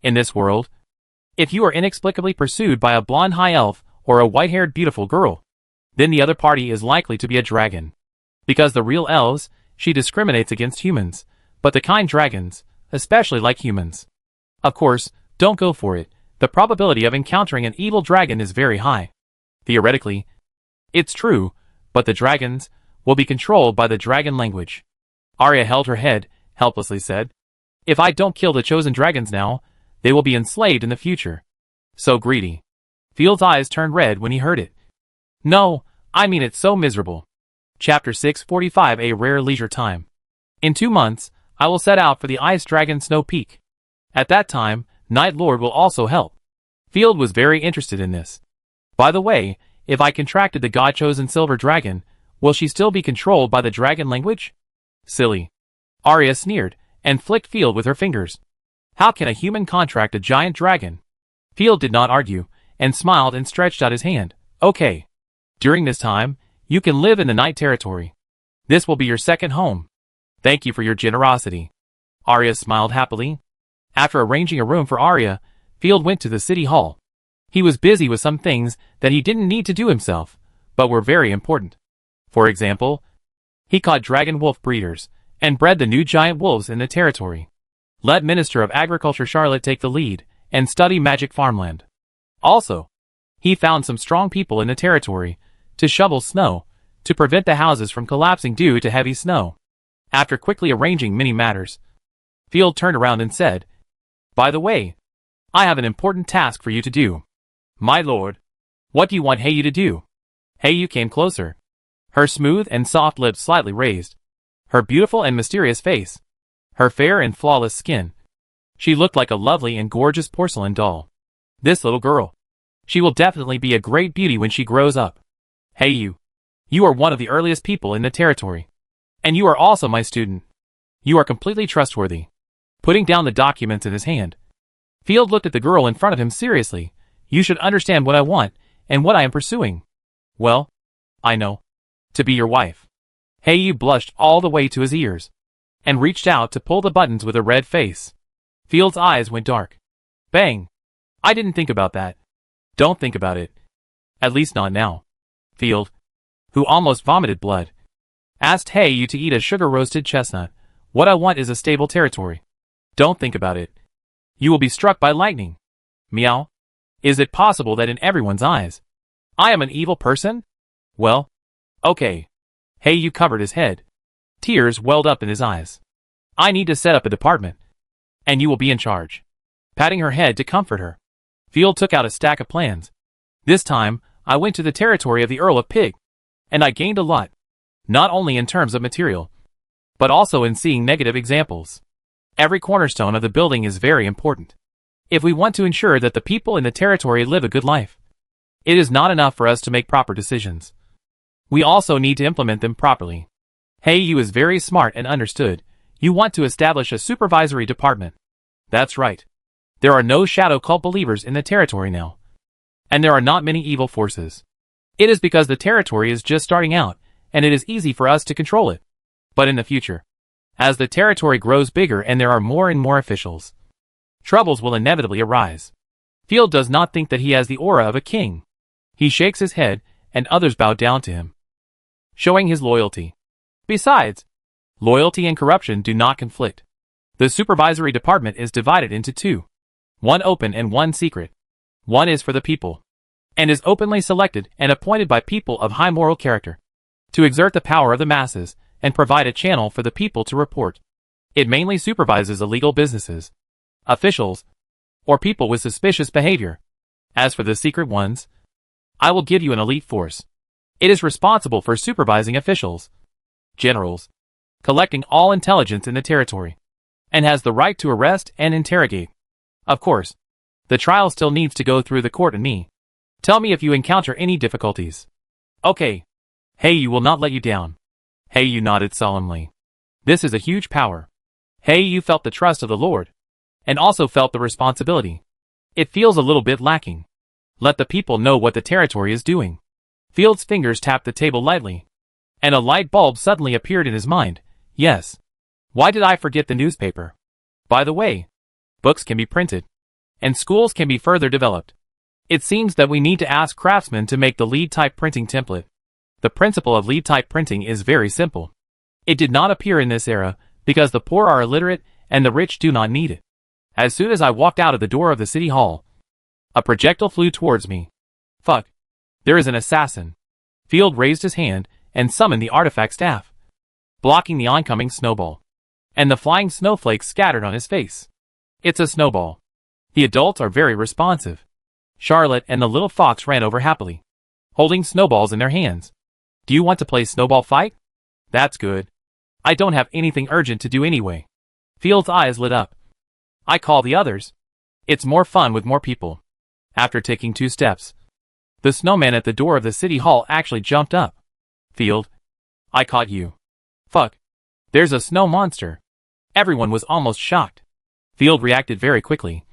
Speaker 1: In this world, if you are inexplicably pursued by a blonde high elf or a white-haired beautiful girl, then the other party is likely to be a dragon. Because the real elves, she discriminates against humans, but the kind dragons, especially like humans. Of course, don't go for it. The probability of encountering an evil dragon is very high. Theoretically, it's true, but the dragons will be controlled by the dragon language. Aria held her head, helplessly said, If I don't kill the chosen dragons now, they will be enslaved in the future. So greedy. Field's eyes turned red when he heard it. No, I mean it's so miserable. Chapter 645 A Rare Leisure Time. In 2 months, I will set out for the Ice Dragon Snow Peak. At that time, Night Lord will also help. Field was very interested in this. By the way, if I contracted the god-chosen silver dragon, will she still be controlled by the dragon language? Silly. Aria sneered, and flicked Field with her fingers. How can a human contract a giant dragon? Field did not argue, and smiled and stretched out his hand. Okay. During this time, you can live in the Night Territory. This will be your second home. Thank you for your generosity. Aria smiled happily. After arranging a room for Aria, Field went to the city hall. He was busy with some things that he didn't need to do himself, but were very important. For example, he caught dragon wolf breeders, and bred the new giant wolves in the territory. Let Minister of Agriculture Charlotte take the lead, and study magic farmland. Also, he found some strong people in the territory, to shovel snow, to prevent the houses from collapsing due to heavy snow. After quickly arranging many matters, Field turned around and said, By the way, I have an important task for you to do. My lord, what do you want Heiyu to do? Heiyu came closer. Her smooth and soft lips slightly raised. Her beautiful and mysterious face. Her fair and flawless skin. She looked like a lovely and gorgeous porcelain doll. This little girl. She will definitely be a great beauty when she grows up. Heiyu, you are one of the earliest people in the territory. And you are also my student. You are completely trustworthy. Putting down the documents in his hand, Field looked at the girl in front of him seriously. You should understand what I want, and what I am pursuing. Well, I know. To be your wife. Heiyu blushed all the way to his ears, and reached out to pull the buttons with a red face. Field's eyes went dark. Bang! I didn't think about that. Don't think about it. At least not now. Field, who almost vomited blood, asked Heiyu to eat a sugar-roasted chestnut. What I want is a stable territory. Don't think about it. You will be struck by lightning. Meow. Is it possible that in everyone's eyes, I am an evil person? Well, okay. Heiyu covered his head. Tears welled up in his eyes. I need to set up a department, and you will be in charge. Patting her head to comfort her, Field took out a stack of plans. This time, I went to the territory of the Earl of Pig, and I gained a lot. Not only in terms of material, but also in seeing negative examples. Every cornerstone of the building is very important. If we want to ensure that the people in the territory live a good life, it is not enough for us to make proper decisions. We also need to implement them properly. Heiyu is very smart and understood. You want to establish a supervisory department. That's right. There are no shadow cult believers in the territory now. And there are not many evil forces. It is because the territory is just starting out, and it is easy for us to control it. But in the future, as the territory grows bigger and there are more and more officials, troubles will inevitably arise. Field does not think that he has the aura of a king. He shakes his head, and others bow down to him, showing his loyalty. Besides, loyalty and corruption do not conflict. The supervisory department is divided into two. One open and one secret. One is for the people, and is openly selected and appointed by people of high moral character, to exert the power of the masses, and provide a channel for the people to report. It mainly supervises illegal businesses, officials, or people with suspicious behavior. As for the secret ones, I will give you an elite force. It is responsible for supervising officials, generals, collecting all intelligence in the territory, and has the right to arrest and interrogate. Of course, the trial still needs to go through the court and me. Tell me if you encounter any difficulties. Okay. Hey, you will not let you down. Hey, you nodded solemnly. This is a huge power. Hey, you felt the trust of the Lord, and also felt the responsibility. It feels a little bit lacking. Let the people know what the territory is doing. Field's fingers tapped the table lightly, and a light bulb suddenly appeared in his mind. Yes. Why did I forget the newspaper? By the way, books can be printed, and schools can be further developed. It seems that we need to ask craftsmen to make the lead-type printing template. The principle of lead-type printing is very simple. It did not appear in this era because the poor are illiterate and the rich do not need it. As soon as I walked out of the door of the city hall, a projectile flew towards me. Fuck. There is an assassin. Field raised his hand and summoned the artifact staff, blocking the oncoming snowball, and the flying snowflakes scattered on his face. It's a snowball. The adults are very responsive. Charlotte and the little fox ran over happily, holding snowballs in their hands. Do you want to play snowball fight? That's good. I don't have anything urgent to do anyway. Field's eyes lit up. I call the others. It's more fun with more people. After taking 2 steps, the snowman at the door of the city hall actually jumped up. Field, I caught you. Fuck. There's a snow monster. Everyone was almost shocked. Field reacted very quickly.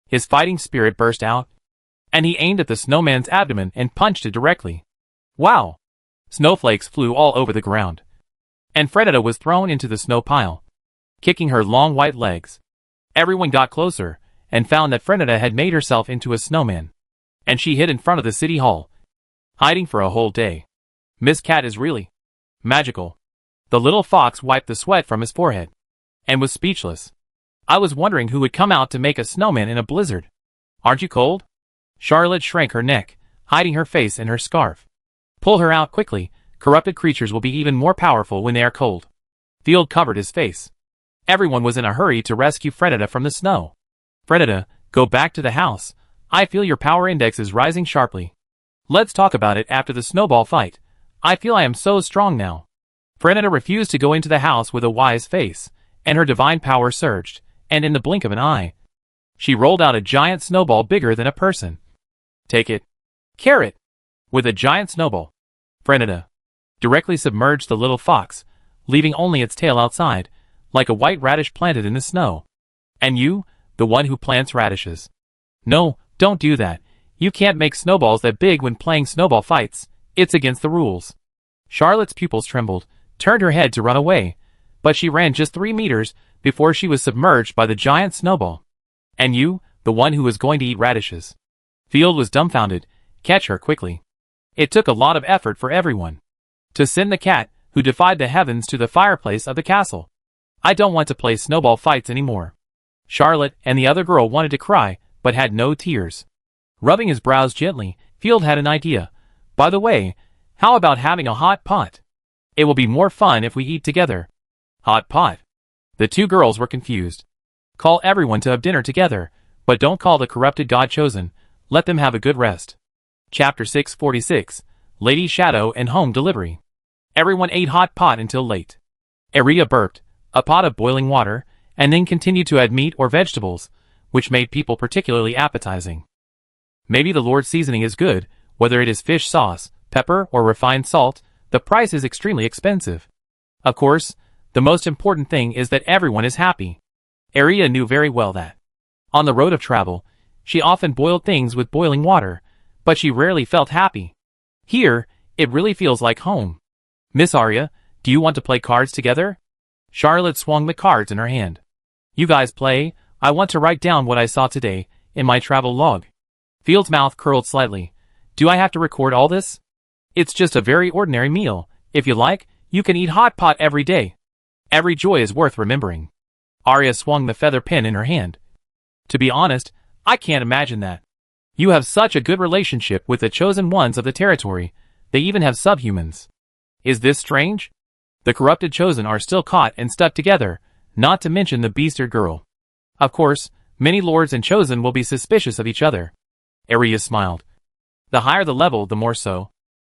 Speaker 1: His fighting spirit burst out, and he aimed at the snowman's abdomen and punched it directly. Wow! Snowflakes flew all over the ground, and Fredetta was thrown into the snow pile, kicking her long white legs. Everyone got closer, and found that Fredetta had made herself into a snowman, and she hid in front of the city hall, hiding for a whole day. Miss Cat is really magical. The little fox wiped the sweat from his forehead, and was speechless. I was wondering who would come out to make a snowman in a blizzard. Aren't you cold? Charlotte shrank her neck, hiding her face in her scarf. Pull her out quickly. Corrupted creatures will be even more powerful when they are cold. Field covered his face. Everyone was in a hurry to rescue Fredetta from the snow. Fredetta, go back to the house. I feel your power index is rising sharply. Let's talk about it after the snowball fight. I feel I am so strong now. Fredetta refused to go into the house with a wise face, and her divine power surged, and in the blink of an eye, she rolled out a giant snowball bigger than a person. Take it. Carrot. With a giant snowball, Fredetta directly submerged the little fox, leaving only its tail outside, like a white radish planted in the snow. And you, the one who plants radishes. No, don't do that. You can't make snowballs that big when playing snowball fights. It's against the rules. Charlotte's pupils trembled, turned her head to run away, but she ran just 3 meters before she was submerged by the giant snowball. And you, the one who was going to eat radishes. Field was dumbfounded. Catch her quickly. It took a lot of effort for everyone to send the cat, who defied the heavens, to the fireplace of the castle. I don't want to play snowball fights anymore. Charlotte and the other girl wanted to cry, but had no tears. Rubbing his brows gently, Field had an idea. By the way, how about having a hot pot? It will be more fun if we eat together. Hot pot. The 2 girls were confused. Call everyone to have dinner together, but don't call the corrupted god chosen. Let them have a good rest. Chapter 646, Lady Shadow and Home Delivery. Everyone ate hot pot until late. Aria burped a pot of boiling water, and then continued to add meat or vegetables, which made people particularly appetizing. Maybe the Lord's seasoning is good, whether it is fish sauce, pepper, or refined salt. The price is extremely expensive. Of course, the most important thing is that everyone is happy. Aria knew very well that. On the road of travel, she often boiled things with boiling water, but she rarely felt happy. Here, it really feels like home. Miss Arya, do you want to play cards together? Charlotte swung the cards in her hand. You guys play, I want to write down what I saw today, in my travel log. Field's mouth curled slightly. Do I have to record all this? It's just a very ordinary meal. If you like, you can eat hot pot every day. Every joy is worth remembering. Arya swung the feather pen in her hand. To be honest, I can't imagine that. You have such a good relationship with the chosen ones of the territory. They even have subhumans. Is this strange? The corrupted chosen are still caught and stuck together, not to mention the beast-eared girl. Of course, many lords and chosen will be suspicious of each other. Arya smiled. The higher the level, the more so.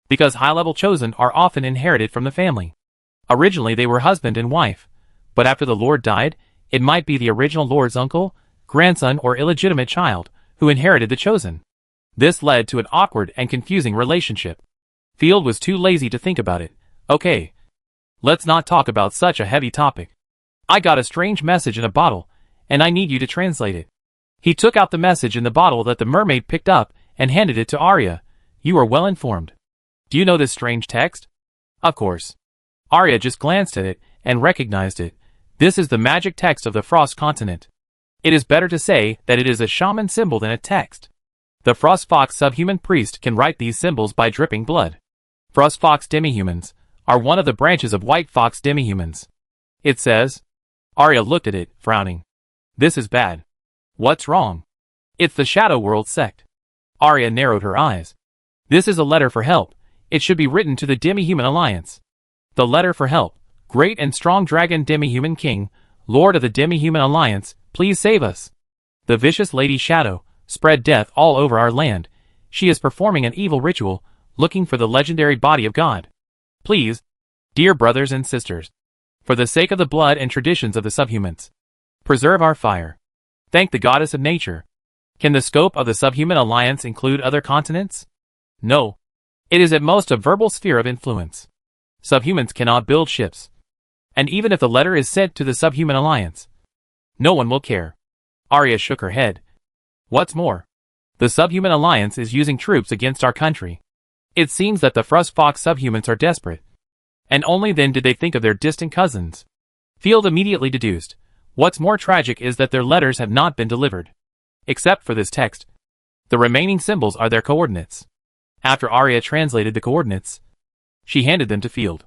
Speaker 1: Because high-level chosen are often inherited from the family. Originally they were husband and wife, but after the lord died, it might be the original lord's uncle, grandson or illegitimate child, who inherited the chosen. This led to an awkward and confusing relationship. Field was too lazy to think about it. Okay. Let's not talk about such a heavy topic. I got a strange message in a bottle, and I need you to translate it. He took out the message in the bottle that the mermaid picked up and handed it to Arya. You are well informed. Do you know this strange text? Of course. Arya just glanced at it and recognized it. This is the magic text of the Frost continent. It is better to say that it is a shaman symbol than a text. The Frost Fox subhuman priest can write these symbols by dripping blood. Frost Fox demihumans are one of the branches of White Fox demihumans. It says. Arya looked at it, frowning. This is bad. What's wrong? It's the Shadow World sect. Arya narrowed her eyes. This is a letter for help. It should be written to the Demi-Human Alliance. The letter for help. Great and strong dragon Demi-Human King, Lord of the Demi-Human Alliance, please save us. The vicious Lady Shadow spread death all over our land. She is performing an evil ritual, looking for the legendary body of God. Please, dear brothers and sisters, for the sake of the blood and traditions of the subhumans, preserve our fire. Thank the goddess of nature. Can the scope of the Subhuman Alliance include other continents? No. It is at most a verbal sphere of influence. Subhumans cannot build ships. And even if the letter is sent to the Subhuman Alliance, no one will care. Arya shook her head. What's more, the Subhuman Alliance is using troops against our country. It seems that the Frost Fox subhumans are desperate. And only then did they think of their distant cousins. Field immediately deduced. What's more tragic is that their letters have not been delivered. Except for this text. The remaining symbols are their coordinates. After Arya translated the coordinates, she handed them to Field.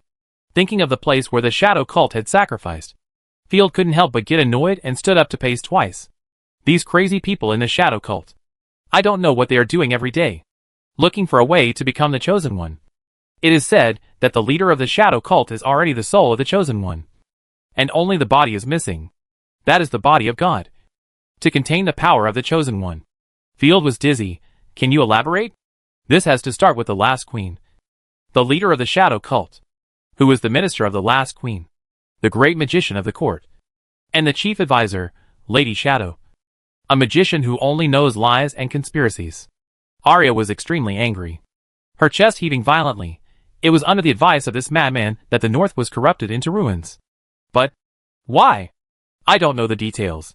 Speaker 1: Thinking of the place where the shadow cult had sacrificed, Field couldn't help but get annoyed and stood up to pace twice. These crazy people in the shadow cult. I don't know what they are doing every day. Looking for a way to become the chosen one. It is said that the leader of the shadow cult is already the soul of the chosen one. And only the body is missing. That is the body of God. To contain the power of the chosen one. Field was dizzy. Can you elaborate? This has to start with the last queen. The leader of the shadow cult. Who was the minister of the last queen. The great magician of the court. And the chief advisor, Lady Shadow. A magician who only knows lies and conspiracies. Arya was extremely angry. Her chest heaving violently. It was under the advice of this madman that the north was corrupted into ruins. But why? I don't know the details.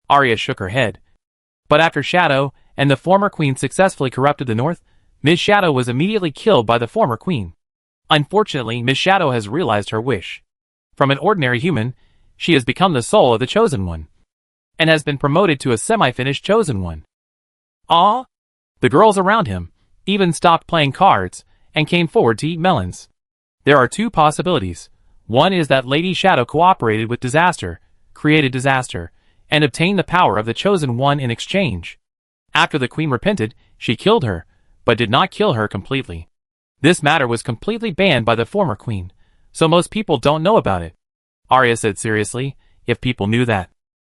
Speaker 1: Arya shook her head. But after Shadow and the former queen successfully corrupted the north, Miss Shadow was immediately killed by the former queen. Unfortunately, Miss Shadow has realized her wish. From an ordinary human, she has become the soul of the chosen one. And has been promoted to a semi-finished chosen one. Ah! The girls around him even stopped playing cards and came forward to eat melons. There are two possibilities. One is that Lady Shadow cooperated with disaster, created disaster, and obtained the power of the chosen one in exchange. After the queen repented, she killed her, but did not kill her completely. This matter was completely banned by the former queen, so most people don't know about it. Arya said seriously, if people knew that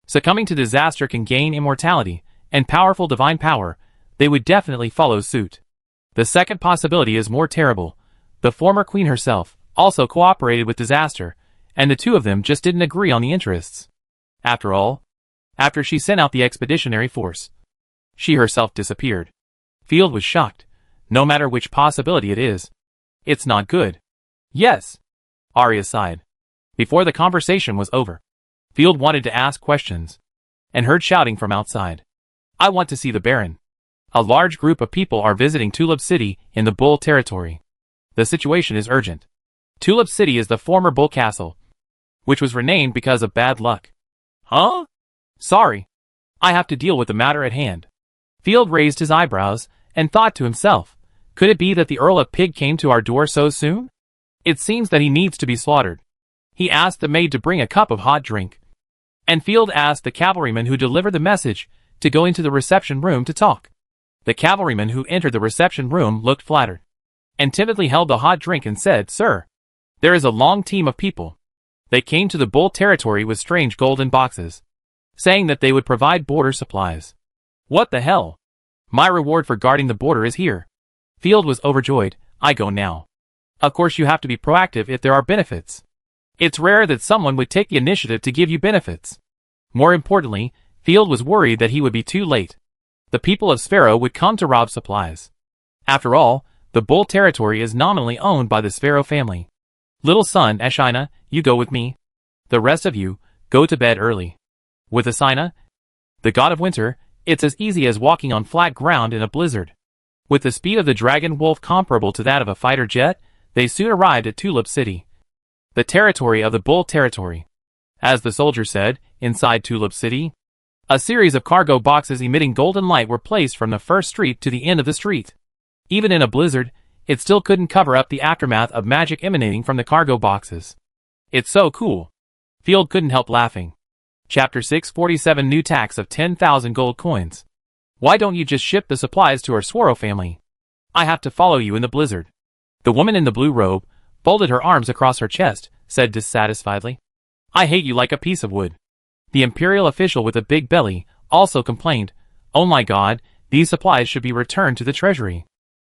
Speaker 1: succumbing to disaster can gain immortality and powerful divine power, they would definitely follow suit. The second possibility is more terrible. The former queen herself also cooperated with disaster, and the two of them just didn't agree on the interests. After all, after she sent out the expeditionary force, she herself disappeared. Field was shocked. No matter which possibility it is, it's not good. Yes. Arya sighed. Before the conversation was over, Field wanted to ask questions, and heard shouting from outside. I want to see the Baron. A large group of people are visiting Tulip City in the Bull territory. The situation is urgent. Tulip City is the former Bull Castle, which was renamed because of bad luck. Huh? Sorry. I have to deal with the matter at hand. Field raised his eyebrows and thought to himself, could it be that the Earl of Pig came to our door so soon? It seems that he needs to be slaughtered. He asked the maid to bring a cup of hot drink. And Field asked the cavalryman who delivered the message to go into the reception room to talk. The cavalryman who entered the reception room looked flattered and timidly held the hot drink and said, Sir, there is a long team of people. They came to the Bull territory with strange golden boxes, saying that they would provide border supplies. What the hell? My reward for guarding the border is here. Field was overjoyed. I go now. Of course you have to be proactive if there are benefits. It's rare that someone would take the initiative to give you benefits. More importantly, Field was worried that he would be too late. The people of Sparrow would come to rob supplies. After all, the Bull territory is nominally owned by the Sparrow family. Little son Ashina, you go with me. The rest of you, go to bed early. With Asina, the god of winter, it's as easy as walking on flat ground in a blizzard. With the speed of the dragon wolf comparable to that of a fighter jet, they soon arrived at Tulip City, the territory of the Bull territory. As the soldier said, inside Tulip City, a series of cargo boxes emitting golden light were placed from the first street to the end of the street. Even in a blizzard, it still couldn't cover up the aftermath of magic emanating from the cargo boxes. It's so cool. Field couldn't help laughing. Chapter 647 New tax of 10,000 gold coins. Why don't you just ship the supplies to our Swirl family? I have to follow you in the blizzard. The woman in the blue robe folded her arms across her chest, said dissatisfiedly. I hate you like a piece of wood. The imperial official with a big belly also complained, oh my god, these supplies should be returned to the treasury.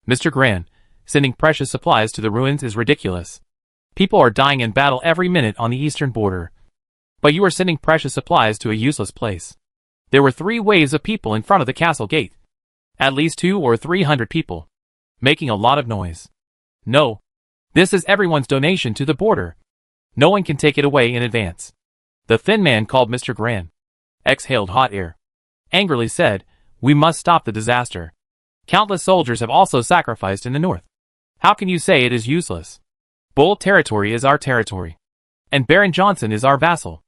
Speaker 1: Mr. Gran, sending precious supplies to the ruins is ridiculous. People are dying in battle every minute on the eastern border. But you are sending precious supplies to a useless place. There were 3 waves of people in front of the castle gate. At least 200 or 300 people. Making a lot of noise. No. This is everyone's donation to the border. No one can take it away in advance. The thin man called Mr. Gran. Exhaled hot air. Angrily said, we must stop the disaster. Countless soldiers have also sacrificed in the north. How can you say it is useless? Bull territory is our territory. And Baron Johnson is our vassal.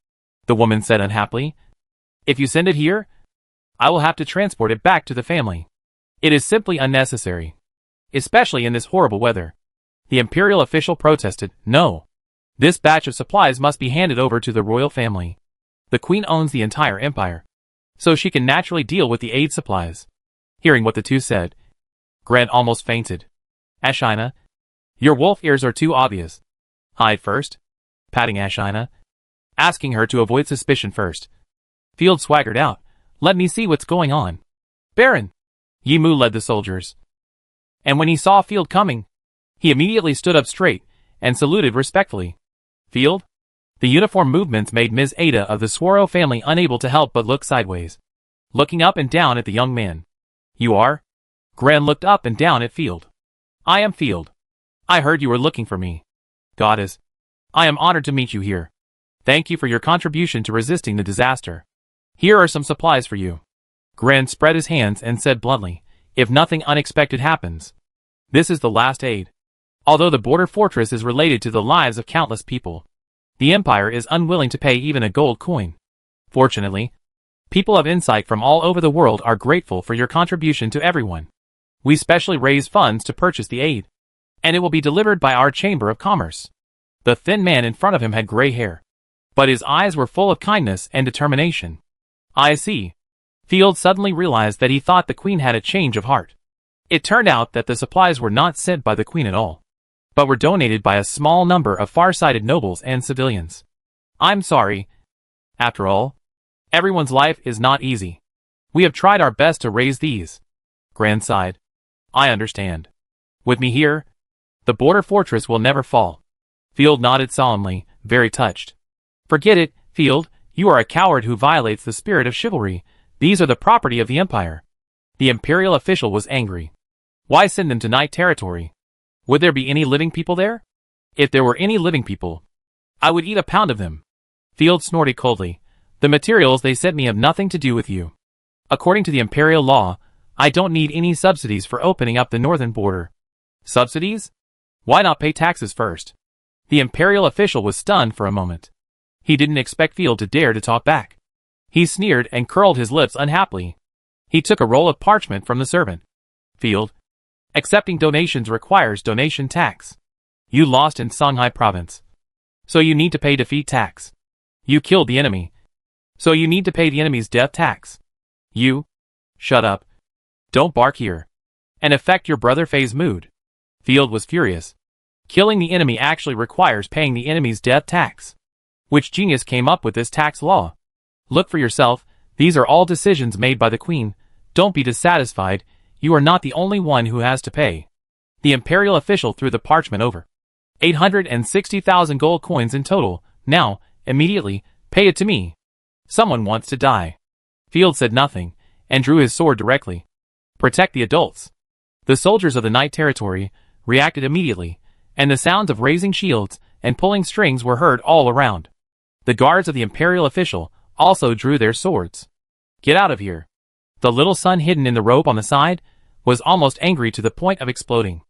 Speaker 1: The woman said unhappily. If you send it here, I will have to transport it back to the family. It is simply unnecessary. Especially in this horrible weather. The imperial official protested, no. This batch of supplies must be handed over to the royal family. The queen owns the entire empire, so she can naturally deal with the aid supplies. Hearing what the two said, Grant almost fainted. Ashina, your wolf ears are too obvious. Hide first. Patting Ashina, asking her to avoid suspicion first. Field swaggered out. Let me see what's going on. Baron! Yimu led the soldiers. And when he saw Field coming, he immediately stood up straight and saluted respectfully. Field? The uniform movements made Ms. Ada of the Swirl family unable to help but look sideways, looking up and down at the young man. You are? Gran looked up and down at Field. I am Field. I heard you were looking for me. Goddess, I am honored to meet you here. Thank you for your contribution to resisting the disaster. Here are some supplies for you. Gran spread his hands and said bluntly, if nothing unexpected happens, this is the last aid. Although the border fortress is related to the lives of countless people, the Empire is unwilling to pay even a gold coin. Fortunately, people of insight from all over the world are grateful for your contribution to everyone. We specially raised funds to purchase the aid, and it will be delivered by our Chamber of Commerce. The thin man in front of him had gray hair, but his eyes were full of kindness and determination. I see. Field suddenly realized that he thought the queen had a change of heart. It turned out that the supplies were not sent by the queen at all, but were donated by a small number of far-sighted nobles and civilians. I'm sorry. After all, everyone's life is not easy. We have tried our best to raise these. Gran sighed. I understand. With me here, the border fortress will never fall. Field nodded solemnly, very touched. Forget it, Field, you are a coward who violates the spirit of chivalry. These are the property of the Empire. The imperial official was angry. Why send them to Night Territory? Would there be any living people there? If there were any living people, I would eat a pound of them. Field snorted coldly. The materials they sent me have nothing to do with you. According to the imperial law, I don't need any subsidies for opening up the northern border. Subsidies? Why not pay taxes first? The imperial official was stunned for a moment. He didn't expect Field to dare to talk back. He sneered and curled his lips unhappily. He took a roll of parchment from the servant. Field, accepting donations requires donation tax. You lost in Songhai province. So you need to pay defeat tax. You killed the enemy. So you need to pay the enemy's death tax. You. Shut up. Don't bark here. And affect your brother Faye's mood. Field was furious. Killing the enemy actually requires paying the enemy's death tax. Which genius came up with this tax law? Look for yourself, these are all decisions made by the Queen. Don't be dissatisfied, you are not the only one who has to pay. The imperial official threw the parchment over. 860,000 gold coins in total. Now, immediately, pay it to me. Someone wants to die. Field said nothing, and drew his sword directly. Protect the adults. The soldiers of the Night Territory reacted immediately, and the sounds of raising shields and pulling strings were heard all around. The guards of the imperial official also drew their swords. Get out of here. The little sun hidden in the robe on the side was almost angry to the point of exploding.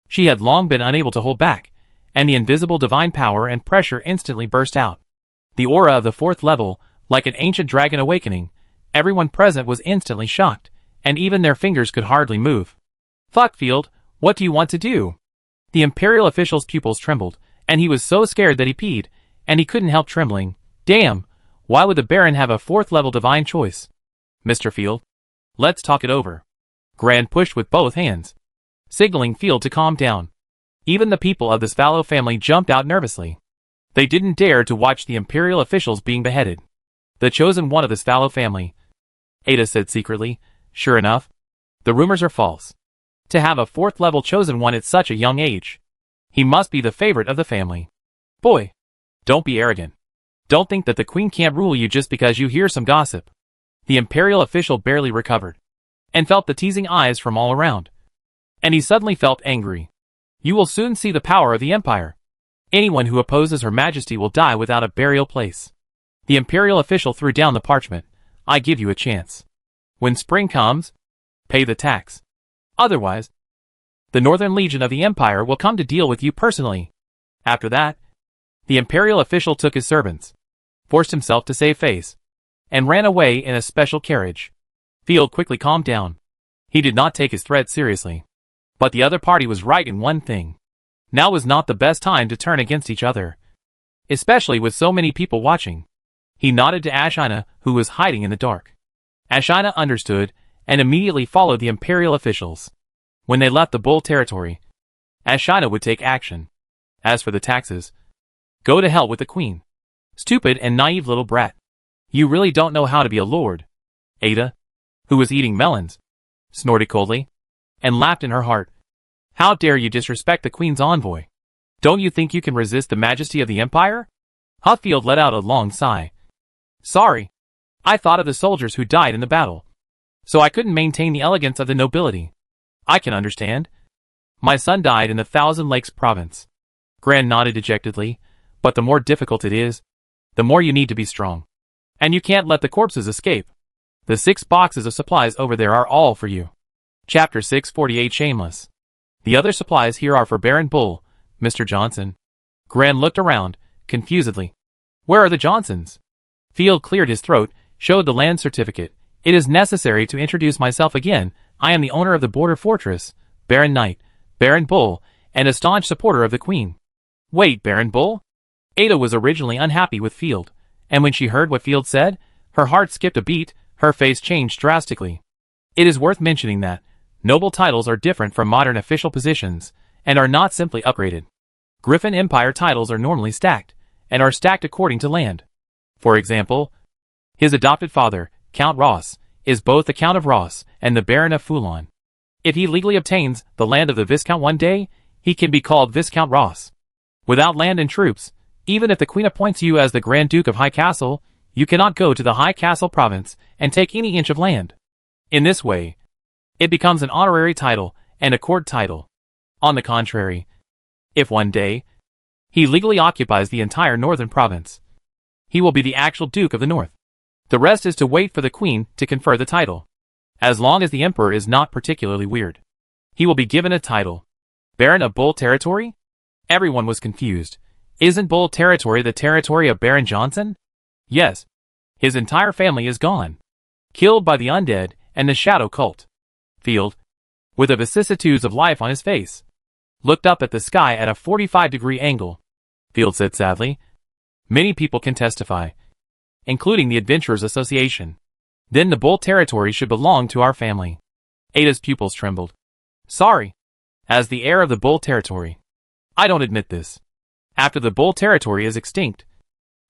Speaker 1: She had long been unable to hold back, and the invisible divine power and pressure instantly burst out. The aura of the 4th level, like an ancient dragon awakening, everyone present was instantly shocked, and even their fingers could hardly move. Fuck, Field, what do you want to do? The imperial official's pupils trembled, and he was so scared that he peed, and he couldn't help trembling. Damn, why would the Baron have a 4th level divine choice? Mr. Field, let's talk it over. Gran pushed with both hands, signaling Field to calm down. Even the people of the Svallow family jumped out nervously. They didn't dare to watch the imperial officials being beheaded. The chosen one of the Svallow family. Ada said secretly, sure enough, the rumors are false. To have a 4th level chosen one at such a young age. He must be the favorite of the family. Boy, don't be arrogant. Don't think that the Queen can't rule you just because you hear some gossip. The imperial official barely recovered, and felt the teasing eyes from all around. And he suddenly felt angry. You will soon see the power of the Empire. Anyone who opposes Her Majesty will die without a burial place. The imperial official threw down the parchment. I give you a chance. When spring comes, pay the tax. Otherwise, the Northern Legion of the Empire will come to deal with you personally. After that, the imperial official took his servants, forced himself to save face, and ran away in a special carriage. Field quickly calmed down. He did not take his threat seriously. But the other party was right in one thing. Now was not the best time to turn against each other, especially with so many people watching. He nodded to Ashina, who was hiding in the dark. Ashina understood, and immediately followed the imperial officials. When they left the Bull territory, Ashina would take action. As for the taxes, go to hell with the Queen. Stupid and naive little brat. You really don't know how to be a lord. Ada, who was eating melons, snorted coldly, and laughed in her heart. How dare you disrespect the Queen's envoy? Don't you think you can resist the majesty of the Empire? Huffield let out a long sigh. Sorry. I thought of the soldiers who died in the battle. So I couldn't maintain the elegance of the nobility. I can understand. My son died in the Thousand Lakes province. Gran nodded dejectedly, but the more difficult it is, the more you need to be strong. And you can't let the corpses escape. The 6 boxes of supplies over there are all for you. Chapter 648 Shameless. The other supplies here are for Baron Bull, Mr. Johnson. Gran looked around, confusedly. Where are the Johnsons? Field cleared his throat, showed the land certificate. It is necessary to introduce myself again. I am the owner of the border fortress, Baron Knight, Baron Bull, and a staunch supporter of the Queen. Wait, Baron Bull? Ada was originally unhappy with Field, and when she heard what Field said, her heart skipped a beat, her face changed drastically. It is worth mentioning that noble titles are different from modern official positions, and are not simply upgraded. Griffin Empire titles are normally stacked, and are stacked according to land. For example, his adopted father, Count Ross, is both the Count of Ross and the Baron of Foulon. If he legally obtains the land of the Viscount one day, he can be called Viscount Ross. Without land and troops, even if the Queen appoints you as the Grand Duke of High Castle, you cannot go to the High Castle province and take any inch of land. In this way, it becomes an honorary title and a court title. On the contrary, if one day he legally occupies the entire northern province, he will be the actual Duke of the North. The rest is to wait for the Queen to confer the title. As long as the Emperor is not particularly weird. He will be given a title. Baron of Bull Territory? Everyone was confused. Isn't Bull Territory the territory of Baron Johnson? Yes. His entire family is gone. Killed by the undead and the shadow cult. Field, with the vicissitudes of life on his face, looked up at the sky at a 45-degree angle. Field said sadly, "Many people can testify, including the Adventurers Association. Then the Bull Territory should belong to our family." Ada's pupils trembled. "Sorry. As the heir of the Bull Territory, I don't admit this. After the Bull Territory is extinct,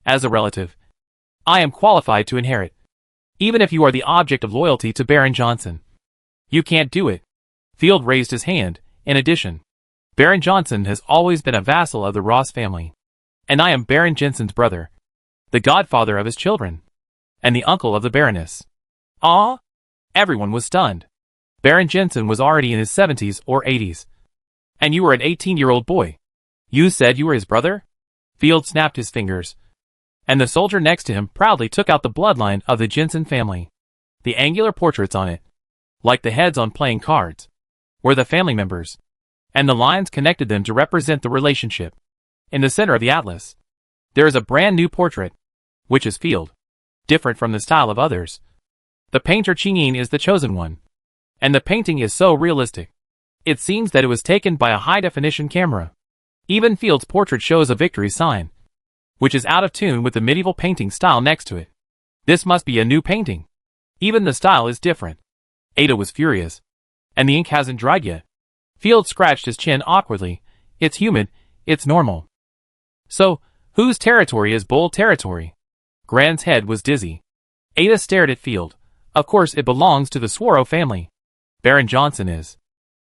Speaker 1: as a relative, I am qualified to inherit. Even if you are the object of loyalty to Baron Johnson. You can't do it." Field raised his hand. "In addition, Baron Johnson has always been a vassal of the Ross family. And I am Baron Jensen's brother, the godfather of his children, and the uncle of the Baroness." "Ah?" Everyone was stunned. Baron Jensen was already in his 70s or 80s. "And you were an 18-year-old boy. You said you were his brother?" Field snapped his fingers. And the soldier next to him proudly took out the bloodline of the Jensen family. The angular portraits on it, like the heads on playing cards, were the family members, and the lines connected them to represent the relationship. In the center of the atlas, there is a brand new portrait, which is Field, different from the style of others. The painter Chingin is the chosen one, and the painting is so realistic. It seems that it was taken by a high-definition camera. Even Field's portrait shows a victory sign, which is out of tune with the medieval painting style next to it. This must be a new painting. Even the style is different. Ada was furious. "And the ink hasn't dried yet." Field scratched his chin awkwardly. "It's humid, it's normal." "So, whose territory is Bull Territory?" Grant's head was dizzy. Ada stared at Field. "Of course it belongs to the Swaro family. Baron Johnson is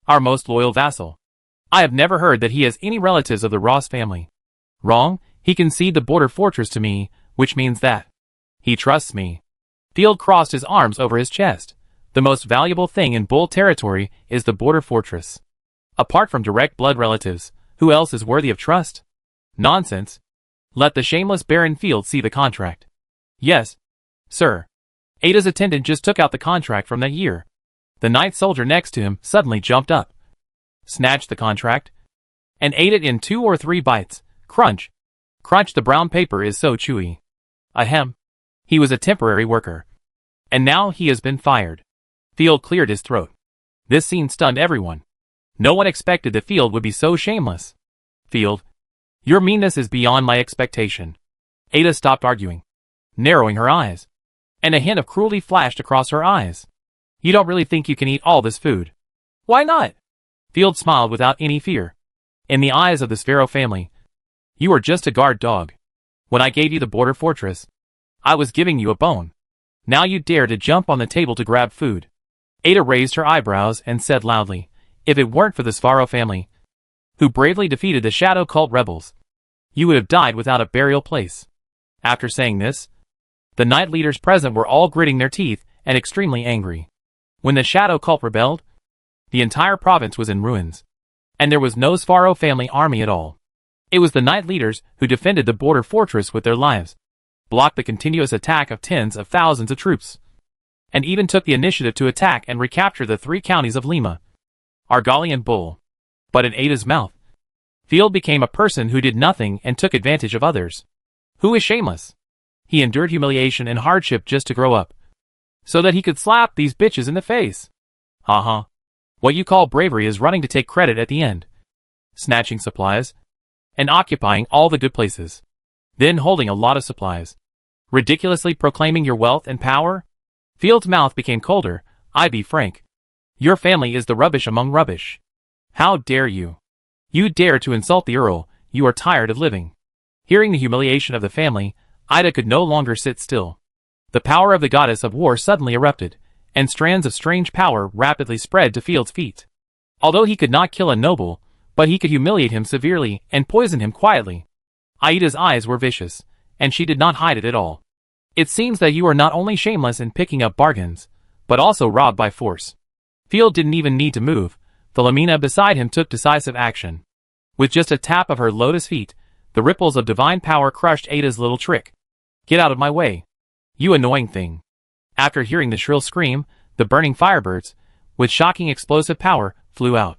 Speaker 1: our most loyal vassal. I have never heard that he has any relatives of the Ross family." "Wrong. He conceded the border fortress to me, which means that he trusts me." Field crossed his arms over his chest. "The most valuable thing in Bull Territory is the border fortress. Apart from direct blood relatives, who else is worthy of trust?" "Nonsense. Let the shameless Baron Field see the contract." "Yes, sir." Ada's attendant just took out the contract from that year. The night soldier next to him suddenly jumped up, snatched the contract, and ate it in 2 or 3 bites. Crunch. Crunch. The brown paper is so chewy. Ahem. He was a temporary worker, and now he has been fired. Field cleared his throat. This scene stunned everyone. No one expected that Field would be so shameless. "Field, your meanness is beyond my expectation." Ada stopped arguing, narrowing her eyes, and a hint of cruelty flashed across her eyes. "You don't really think you can eat all this food?" "Why not?" Field smiled without any fear. "In the eyes of the Sparrow family, you are just a guard dog. When I gave you the border fortress, I was giving you a bone. Now you dare to jump on the table to grab food." Ada raised her eyebrows and said loudly, "If it weren't for the Sparrow family, who bravely defeated the Shadow Cult rebels, you would have died without a burial place." After saying this, the Knight leaders present were all gritting their teeth and extremely angry. When the Shadow Cult rebelled, the entire province was in ruins, and there was no Sparrow family army at all. It was the Knight leaders who defended the border fortress with their lives, blocked the continuous attack of tens of thousands of troops, and even took the initiative to attack and recapture the 3 counties of Lima, Argali and Bull. But in Ada's mouth, Field became a person who did nothing and took advantage of others. Who is shameless? He endured humiliation and hardship just to grow up, so that he could slap these bitches in the face. Ha. What you call bravery is running to take credit at the end, snatching supplies, and occupying all the good places, then holding a lot of supplies, ridiculously proclaiming your wealth and power. Field's mouth became colder. "I be frank. Your family is the rubbish among rubbish. How dare you? You dare to insult the Earl. You are tired of living." Hearing the humiliation of the family, Ida could no longer sit still. The power of the goddess of war suddenly erupted, and strands of strange power rapidly spread to Field's feet. Although he could not kill a noble, but he could humiliate him severely and poison him quietly. Aida's eyes were vicious, and she did not hide it at all. "It seems that you are not only shameless in picking up bargains, but also robbed by force." Field didn't even need to move. The Lamina beside him took decisive action. With just a tap of her lotus feet, the ripples of divine power crushed Ada's little trick. "Get out of my way, you annoying thing." After hearing the shrill scream, The burning firebirds, with shocking explosive power, flew out.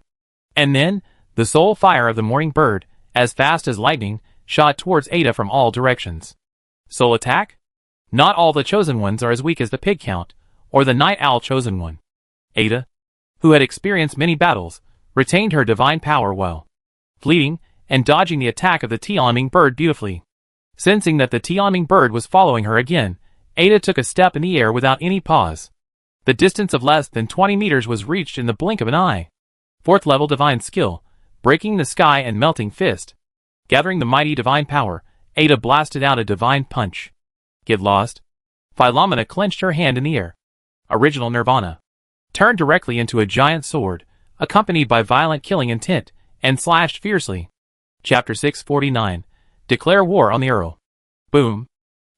Speaker 1: And then, the soul fire of the morning bird, as fast as lightning, shot towards Ada from all directions. Soul attack? Not all the chosen ones are as weak as the pig count, or the night owl chosen one. Ada, who had experienced many battles, retained her divine power well, fleeting and dodging the attack of the Tianming bird beautifully. Sensing that the Tianming bird was following her again, Ada took a step in the air without any pause. The distance of less than 20 meters was reached in the blink of an eye. 4th level divine skill, breaking the sky and melting fist. Gathering the mighty divine power, Ada blasted out a divine punch. Get lost. Philomena clenched her hand in the air. Original Nirvana. Turned directly into a giant sword, accompanied by violent killing intent, and slashed fiercely. Chapter 649. Declare war on the Earl. Boom.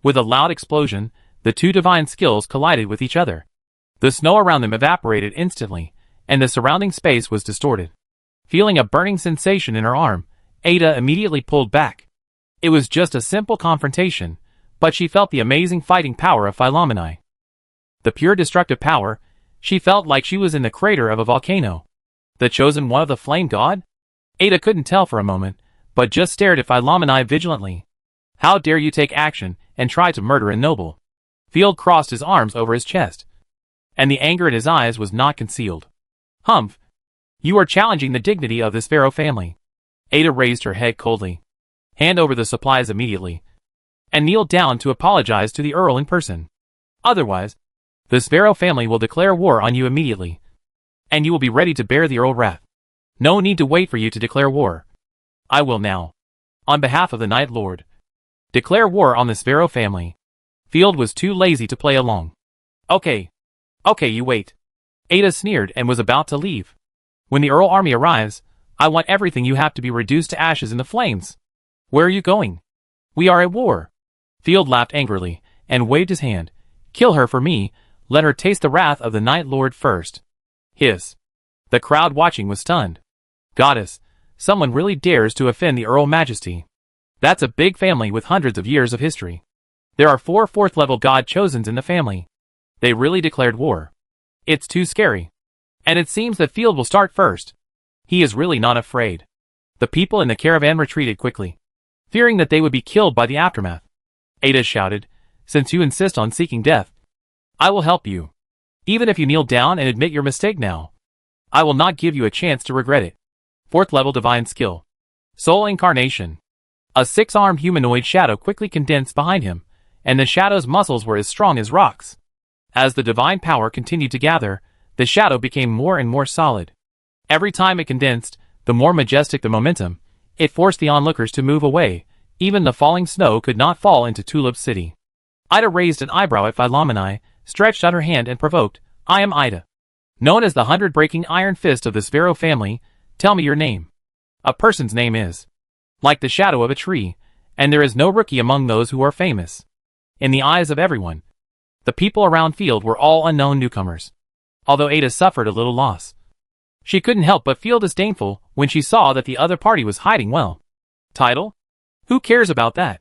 Speaker 1: With a loud explosion, the two divine skills collided with each other. The snow around them evaporated instantly, and the surrounding space was distorted. Feeling a burning sensation in her arm, Ada immediately pulled back. It was just a simple confrontation, but she felt the amazing fighting power of Philomena. The pure destructive power, she felt like she was in the crater of a volcano. The chosen one of the flame god? Ada couldn't tell for a moment, but just stared at Philomena vigilantly. How dare you take action and try to murder a noble? Field crossed his arms over his chest, and the anger in his eyes was not concealed. Humph! You are challenging the dignity of this pharaoh family. Ada raised her head coldly. Hand over the supplies immediately, and kneeled down to apologize to the Earl in person. Otherwise, the Sparrow family will declare war on you immediately, and you will be ready to bear the Earl wrath. No need to wait for you to declare war. I will now, on behalf of the Night Lord, declare war on the Sparrow family. Field was too lazy to play along. Okay, you wait. Ada sneered and was about to leave. When the Earl army arrives, I want everything you have to be reduced to ashes in the flames. Where are you going? We are at war. Field laughed angrily, and waved his hand. Kill her for me, let her taste the wrath of the Night Lord first. Hiss. The crowd watching was stunned. Goddess, someone really dares to offend the Earl Majesty. That's a big family with hundreds of years of history. There are 4 4th-level god chosens in the family. They really declared war. It's too scary. And it seems that Field will start first. He is really not afraid. The people in the caravan retreated quickly, fearing that they would be killed by the aftermath. Ada shouted, since you insist on seeking death, I will help you. Even if you kneel down and admit your mistake now, I will not give you a chance to regret it. 4th level divine skill. Soul incarnation. A 6-armed humanoid shadow quickly condensed behind him, and the shadow's muscles were as strong as rocks. As the divine power continued to gather, the shadow became more and more solid. Every time it condensed, the more majestic the momentum, it forced the onlookers to move away. Even the falling snow could not fall into Tulip City. Ida raised an eyebrow at Philomena, stretched out her hand and provoked, I am Ida. Known as the 100-breaking iron fist of the Sparrow family, tell me your name. A person's name is like the shadow of a tree, and there is no rookie among those who are famous. In the eyes of everyone, the people around Field were all unknown newcomers. Although Ada suffered a little loss, she couldn't help but feel disdainful when she saw that the other party was hiding well. Title? Who cares about that?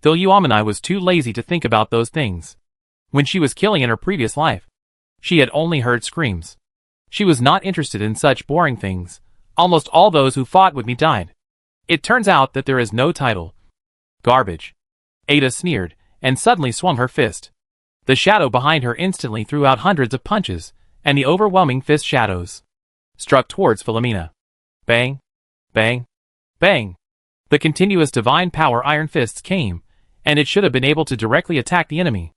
Speaker 1: Philomena was too lazy to think about those things. When she was killing in her previous life, she had only heard screams. She was not interested in such boring things. Almost all those who fought with me died. It turns out that there is no title. Garbage. Ada sneered, and suddenly swung her fist. The shadow behind her instantly threw out hundreds of punches, and the overwhelming fist shadows struck towards Philomena. Bang, bang, bang. The continuous divine power iron fists came, and it should have been able to directly attack the enemy.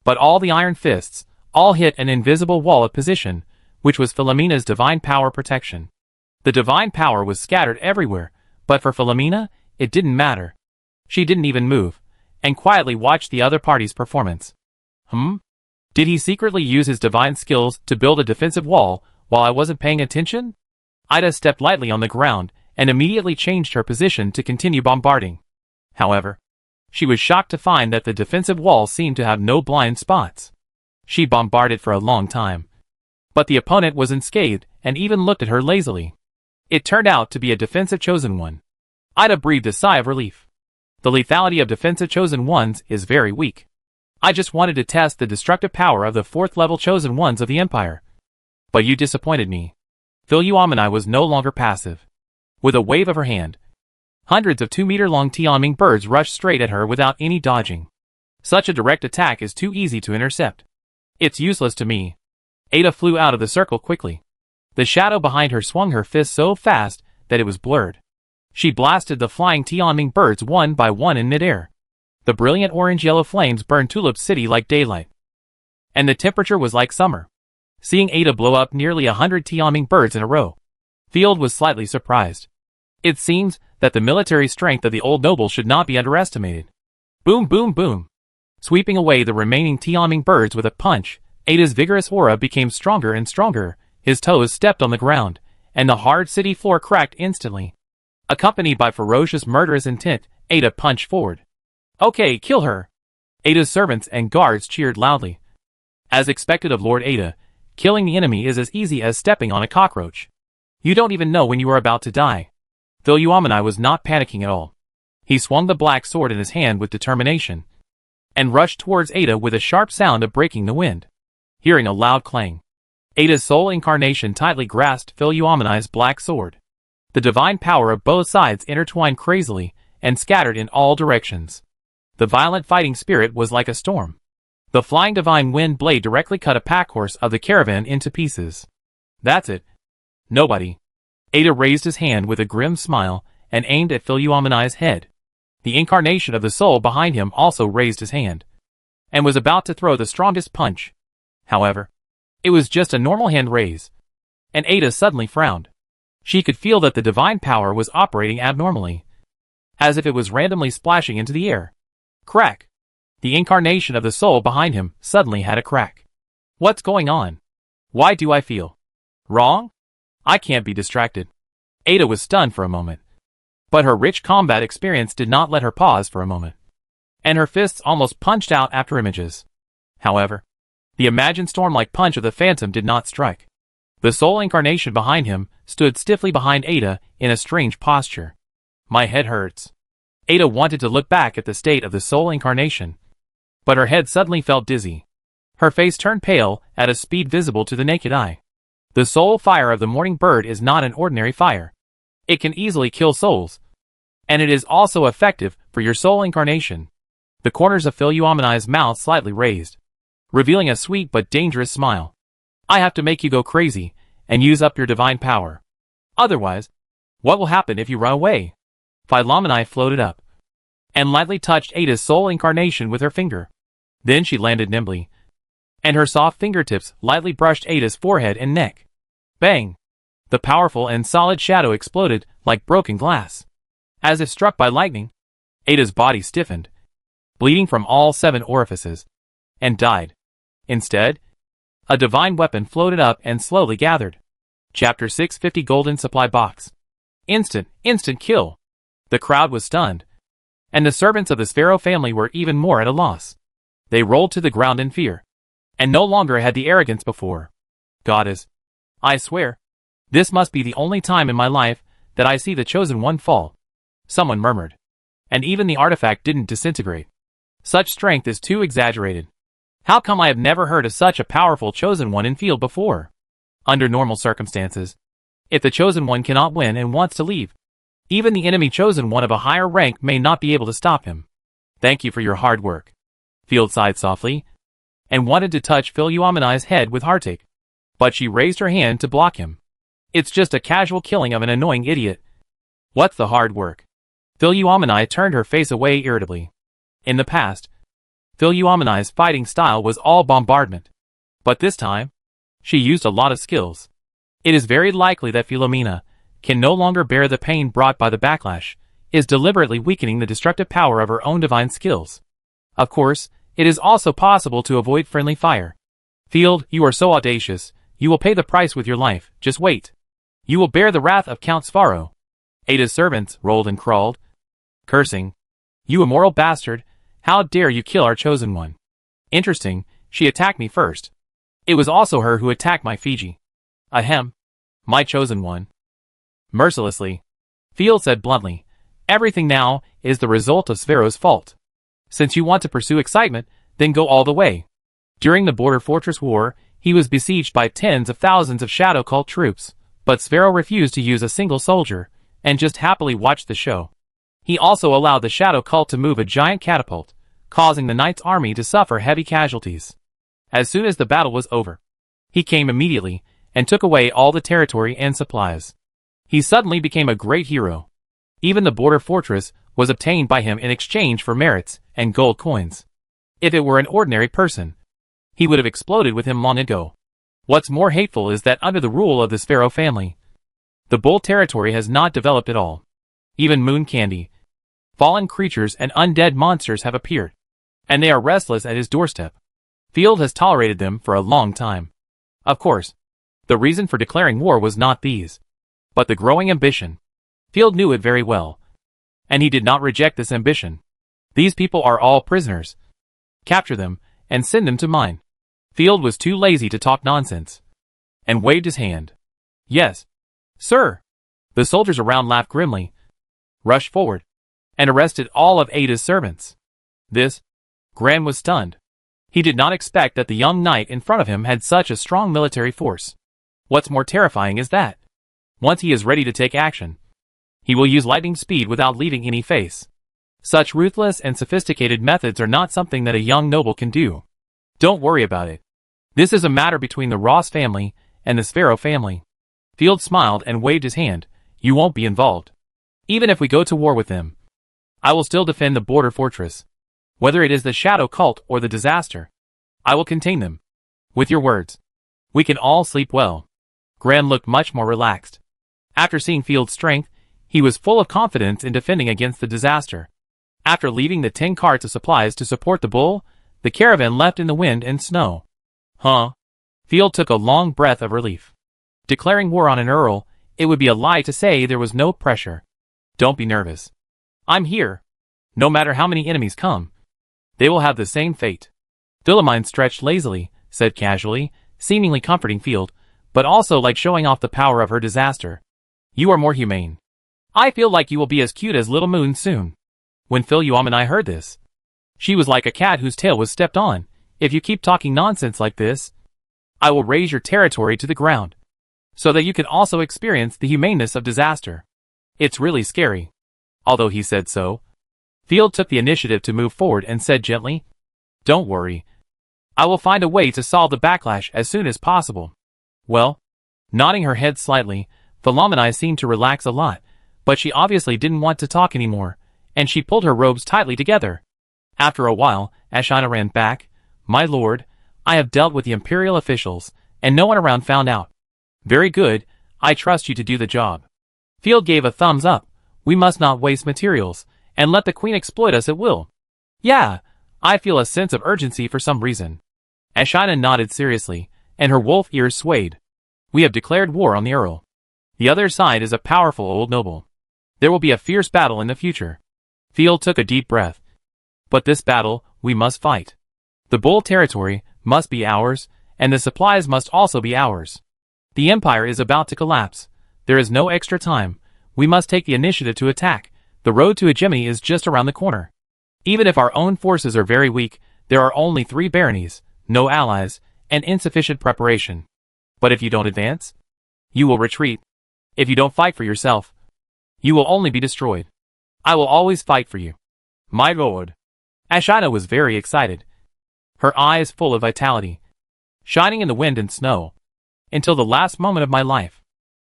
Speaker 1: But all the iron fists, all hit an invisible wall of position, which was Philomena's divine power protection. The divine power was scattered everywhere, but for Philomena, it didn't matter. She didn't even move, and quietly watched the other party's performance. Did he secretly use his divine skills to build a defensive wall while I wasn't paying attention? Ida stepped lightly on the ground and immediately changed her position to continue bombarding. However, she was shocked to find that the defensive wall seemed to have no blind spots. She bombarded for a long time, but the opponent was unscathed and even looked at her lazily. It turned out to be a defensive chosen one. Ida breathed a sigh of relief. The lethality of defensive chosen ones is very weak. I just wanted to test the destructive power of the 4th level chosen ones of the Empire. But you disappointed me. Philoumeni was no longer passive. With a wave of her hand, hundreds of 2-meter-long Tianming birds rushed straight at her without any dodging. Such a direct attack is too easy to intercept. It's useless to me. Ada flew out of the circle quickly. The shadow behind her swung her fist so fast that it was blurred. She blasted the flying Tianming birds one by one in midair. The brilliant orange-yellow flames burned Tulip City like daylight. And the temperature was like summer. Seeing Ada blow up nearly 100 Tianming birds in a row, Field was slightly surprised. It seems that the military strength of the old noble should not be underestimated. Boom, boom, boom. Sweeping away the remaining Tianming birds with a punch, Ada's vigorous aura became stronger and stronger. His toes stepped on the ground, and the hard city floor cracked instantly. Accompanied by ferocious murderous intent, Ada punched forward. Okay, kill her. Ada's servants and guards cheered loudly. As expected of Lord Ada, killing the enemy is as easy as stepping on a cockroach. You don't even know when you are about to die. Philoumeni was not panicking at all. He swung the black sword in his hand with determination, and rushed towards Ada with a sharp sound of breaking the wind. Hearing a loud clang, Ada's soul incarnation tightly grasped Philoumeni's black sword. The divine power of both sides intertwined crazily and scattered in all directions. The violent fighting spirit was like a storm. The flying divine wind blade directly cut a packhorse of the caravan into pieces. That's it. Nobody. Ada raised his hand with a grim smile and aimed at Philoumeni's head. The incarnation of the soul behind him also raised his hand, and was about to throw the strongest punch. However, it was just a normal hand raise, and Ada suddenly frowned. She could feel that the divine power was operating abnormally, as if it was randomly splashing into the air. Crack! The incarnation of the soul behind him suddenly had a crack. What's going on? Why do I feel wrong? I can't be distracted. Ada was stunned for a moment, but her rich combat experience did not let her pause for a moment, and her fists almost punched out after images. However, the imagined storm-like punch of the phantom did not strike. The soul incarnation behind him stood stiffly behind Ada in a strange posture. My head hurts. Ada wanted to look back at the state of the soul incarnation, but her head suddenly felt dizzy. Her face turned pale at a speed visible to the naked eye. The soul fire of the morning bird is not an ordinary fire. It can easily kill souls, and it is also effective for your soul incarnation. The corners of Philoumeni's mouth slightly raised, revealing a sweet but dangerous smile. I have to make you go crazy and use up your divine power. Otherwise, what will happen if you run away? Philoumeni floated up and lightly touched Ada's soul incarnation with her finger. Then she landed nimbly, and her soft fingertips lightly brushed Ada's forehead and neck. Bang! The powerful and solid shadow exploded like broken glass. As if struck by lightning, Ada's body stiffened, bleeding from all 7 orifices, and died. Instead, a divine weapon floated up and slowly gathered. Chapter 650 Golden Supply Box. Instant kill! The crowd was stunned, and the servants of the Sparrow family were even more at a loss. They rolled to the ground in fear, and no longer had the arrogance before. Goddess, I swear, this must be the only time in my life that I see the Chosen One fall. Someone murmured. And even the artifact didn't disintegrate. Such strength is too exaggerated. How come I have never heard of such a powerful Chosen One in field before? Under normal circumstances, if the Chosen One cannot win and wants to leave, even the enemy Chosen One of a higher rank may not be able to stop him. Thank you for your hard work. Field sighed softly, and wanted to touch Philoumeni's head with heartache, but she raised her hand to block him. It's just a casual killing of an annoying idiot. What's the hard work? Philoumeni turned her face away irritably. In the past, Philoumeni's fighting style was all bombardment, but this time, she used a lot of skills. It is very likely that Philomena can no longer bear the pain brought by the backlash, is deliberately weakening the destructive power of her own divine skills. Of course, it is also possible to avoid friendly fire. Field, you are so audacious, you will pay the price with your life, just wait. You will bear the wrath of Count Sparrow. Ada's servants rolled and crawled, cursing. You immoral bastard, how dare you kill our Chosen One? Interesting, she attacked me first. It was also her who attacked my Fiji. Ahem. My Chosen One. Mercilessly. Field said bluntly, everything now is the result of Sparrow's fault. Since you want to pursue excitement, then go all the way. During the Border Fortress War, he was besieged by tens of thousands of Shadow Cult troops, but Sphero refused to use a single soldier, and just happily watched the show. He also allowed the Shadow Cult to move a giant catapult, causing the Knight's army to suffer heavy casualties. As soon as the battle was over, he came immediately, and took away all the territory and supplies. He suddenly became a great hero. Even the Border Fortress was obtained by him in exchange for merits and gold coins. If it were an ordinary person, he would have exploded with him long ago. What's more hateful is that under the rule of the Sphero family, the Bull territory has not developed at all. Even moon candy, fallen creatures and undead monsters have appeared, and they are restless at his doorstep. Field has tolerated them for a long time. Of course, the reason for declaring war was not these, but the growing ambition. Field knew it very well, and he did not reject this ambition. These people are all prisoners. Capture them, and send them to mine. Field was too lazy to talk nonsense, and waved his hand. Yes, sir. The soldiers around laughed grimly, rushed forward, and arrested all of Ada's servants. Gran was stunned. He did not expect that the young knight in front of him had such a strong military force. What's more terrifying is that, once he is ready to take action, he will use lightning speed without leaving any face. Such ruthless and sophisticated methods are not something that a young noble can do. Don't worry about it. This is a matter between the Ross family and the Sphero family. Field smiled and waved his hand. You won't be involved. Even if we go to war with them, I will still defend the Border Fortress. Whether it is the Shadow Cult or the disaster, I will contain them. With your words, we can all sleep well. Gran looked much more relaxed. After seeing Field's strength, he was full of confidence in defending against the disaster. After leaving the 10 carts of supplies to support the bull, the caravan left in the wind and snow. Field took a long breath of relief. Declaring war on an earl, it would be a lie to say there was no pressure. Don't be nervous. I'm here. No matter how many enemies come, they will have the same fate. Wilhelmine stretched lazily, said casually, seemingly comforting Field, but also like showing off the power of her disaster. You are more humane. I feel like you will be as cute as Little Moon soon. When Wilhelmine heard this, she was like a cat whose tail was stepped on. If you keep talking nonsense like this, I will raise your territory to the ground, so that you can also experience the humaneness of disaster. It's really scary. Although he said so, Field took the initiative to move forward and said gently, Don't worry. I will find a way to solve the backlash as soon as possible. Well, nodding her head slightly, Wilhelmine seemed to relax a lot, but she obviously didn't want to talk anymore, and she pulled her robes tightly together. After a while, Ashina ran back. My lord, I have dealt with the imperial officials, and no one around found out. Very good, I trust you to do the job. Field gave a thumbs up. We must not waste materials, and let the queen exploit us at will. Yeah, I feel a sense of urgency for some reason. Ashina nodded seriously, and her wolf ears swayed. We have declared war on the earl. The other side is a powerful old noble. There will be a fierce battle in the future. Field took a deep breath. But this battle, we must fight. The bull territory must be ours, and the supplies must also be ours. The empire is about to collapse. There is no extra time. We must take the initiative to attack. The road to hegemony is just around the corner. Even if our own forces are very weak, there are only 3 baronies, no allies, and insufficient preparation. But if you don't advance, you will retreat. If you don't fight for yourself, you will only be destroyed. I will always fight for you. My lord. Ashina was very excited. Her eyes full of vitality, shining in the wind and snow. Until the last moment of my life.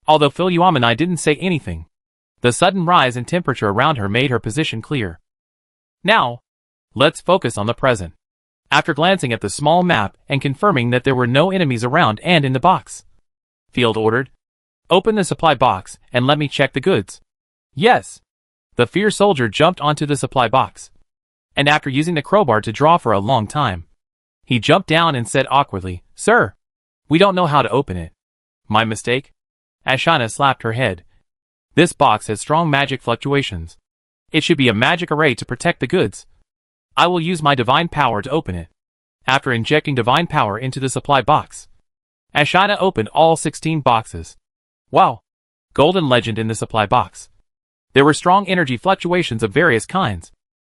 Speaker 1: Although Wilhelmine didn't say anything, the sudden rise in temperature around her made her position clear. Now, let's focus on the present. After glancing at the small map and confirming that there were no enemies around and in the box, Field ordered, Open the supply box and let me check the goods. Yes. The fierce soldier jumped onto the supply box, and after using the crowbar to draw for a long time, he jumped down and said awkwardly, Sir, we don't know how to open it. My mistake? Ashina slapped her head. This box has strong magic fluctuations. It should be a magic array to protect the goods. I will use my divine power to open it. After injecting divine power into the supply box, Ashina opened all 16 boxes. Wow! Golden legend in the supply box. There were strong energy fluctuations of various kinds,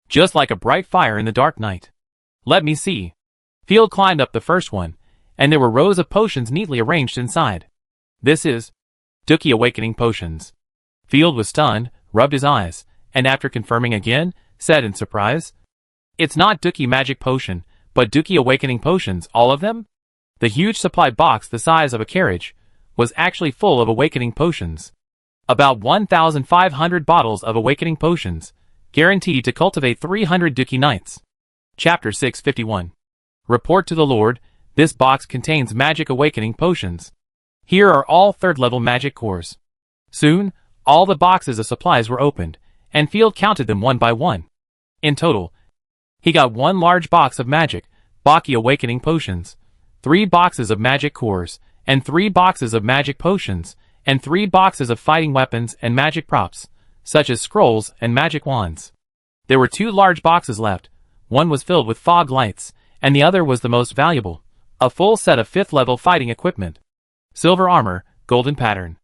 Speaker 1: just like a bright fire in the dark night. Let me see. Field climbed up the first one, and there were rows of potions neatly arranged inside. This is Dookie Awakening Potions. Field was stunned, rubbed his eyes, and after confirming again, said in surprise, "It's not Dookie Magic Potion, but Dookie Awakening Potions, all of them?" The huge supply box the size of a carriage was actually full of awakening potions. About 1,500 bottles of awakening potions, guaranteed to cultivate 300 Dookie Knights. Chapter 651. Report to the Lord, this box contains magic awakening potions. Here are all third-level magic cores. Soon, all the boxes of supplies were opened, and Field counted them one by one. In total, he got one large box of magic, Baki awakening potions, 3 boxes of magic cores, and 3 boxes of magic potions, and 3 boxes of fighting weapons and magic props, such as scrolls and magic wands. There were 2 large boxes left. One was filled with fog lights, and the other was the most valuable, a full set of 5th-level fighting equipment. Silver armor, golden pattern.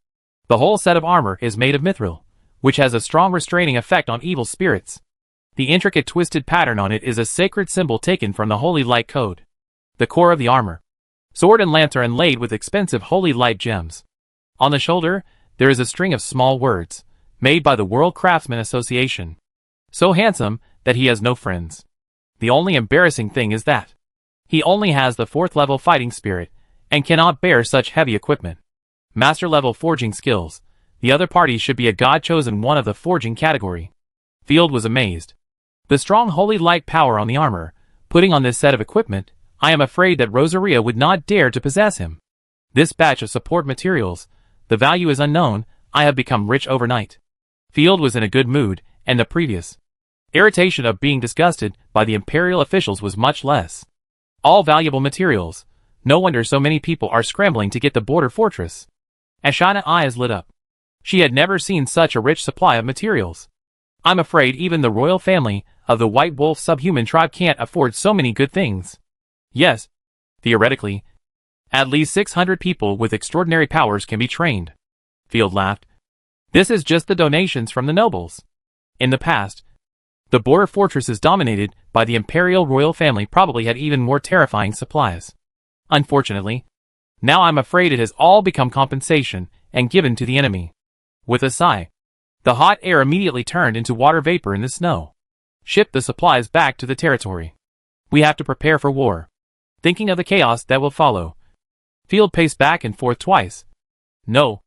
Speaker 1: The whole set of armor is made of mithril, which has a strong restraining effect on evil spirits. The intricate twisted pattern on it is a sacred symbol taken from the Holy Light Code. The core of the armor. Sword and lance are inlaid with expensive Holy Light gems. On the shoulder, there is a string of small words, made by the World Craftsman Association. So handsome that he has no friends. The only embarrassing thing is that he only has the 4th-level fighting spirit, and cannot bear such heavy equipment. Master-level forging skills. The other party should be a god-chosen one of the forging category. Field was amazed. The strong holy light power on the armor, putting on this set of equipment, I am afraid that Rosaria would not dare to possess him. This batch of support materials, the value is unknown, I have become rich overnight. Field was in a good mood, and the previous irritation of being disgusted by the imperial officials was much less. All valuable materials. No wonder so many people are scrambling to get the border fortress. Ashana's eyes lit up. She had never seen such a rich supply of materials. I'm afraid even the royal family of the White Wolf subhuman tribe can't afford so many good things. Yes, theoretically, at least 600 people with extraordinary powers can be trained. Field laughed. This is just the donations from the nobles. In the past, the border fortresses dominated by the imperial royal family probably had even more terrifying supplies. Unfortunately, now I'm afraid it has all become compensation and given to the enemy. With a sigh, the hot air immediately turned into water vapor in the snow. Ship the supplies back to the territory. We have to prepare for war. Thinking of the chaos that will follow, Field paced back and forth twice. No.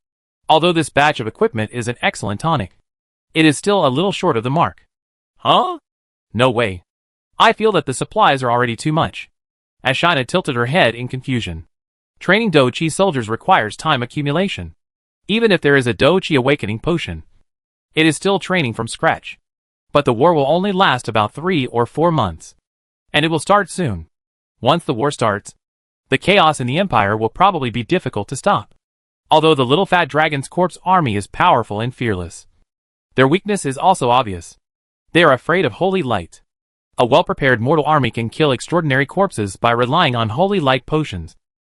Speaker 1: Although this batch of equipment is an excellent tonic, it is still a little short of the mark. Huh? No way. I feel that the supplies are already too much. Ashana tilted her head in confusion. Training Dochi soldiers requires time accumulation. Even if there is a Dochi awakening potion, it is still training from scratch. But the war will only last about 3 or 4 months. And it will start soon. Once the war starts, the chaos in the Empire will probably be difficult to stop. Although the Little Fat Dragon's corpse army is powerful and fearless, their weakness is also obvious. They are afraid of holy light. A well-prepared mortal army can kill extraordinary corpses by relying on holy light potions,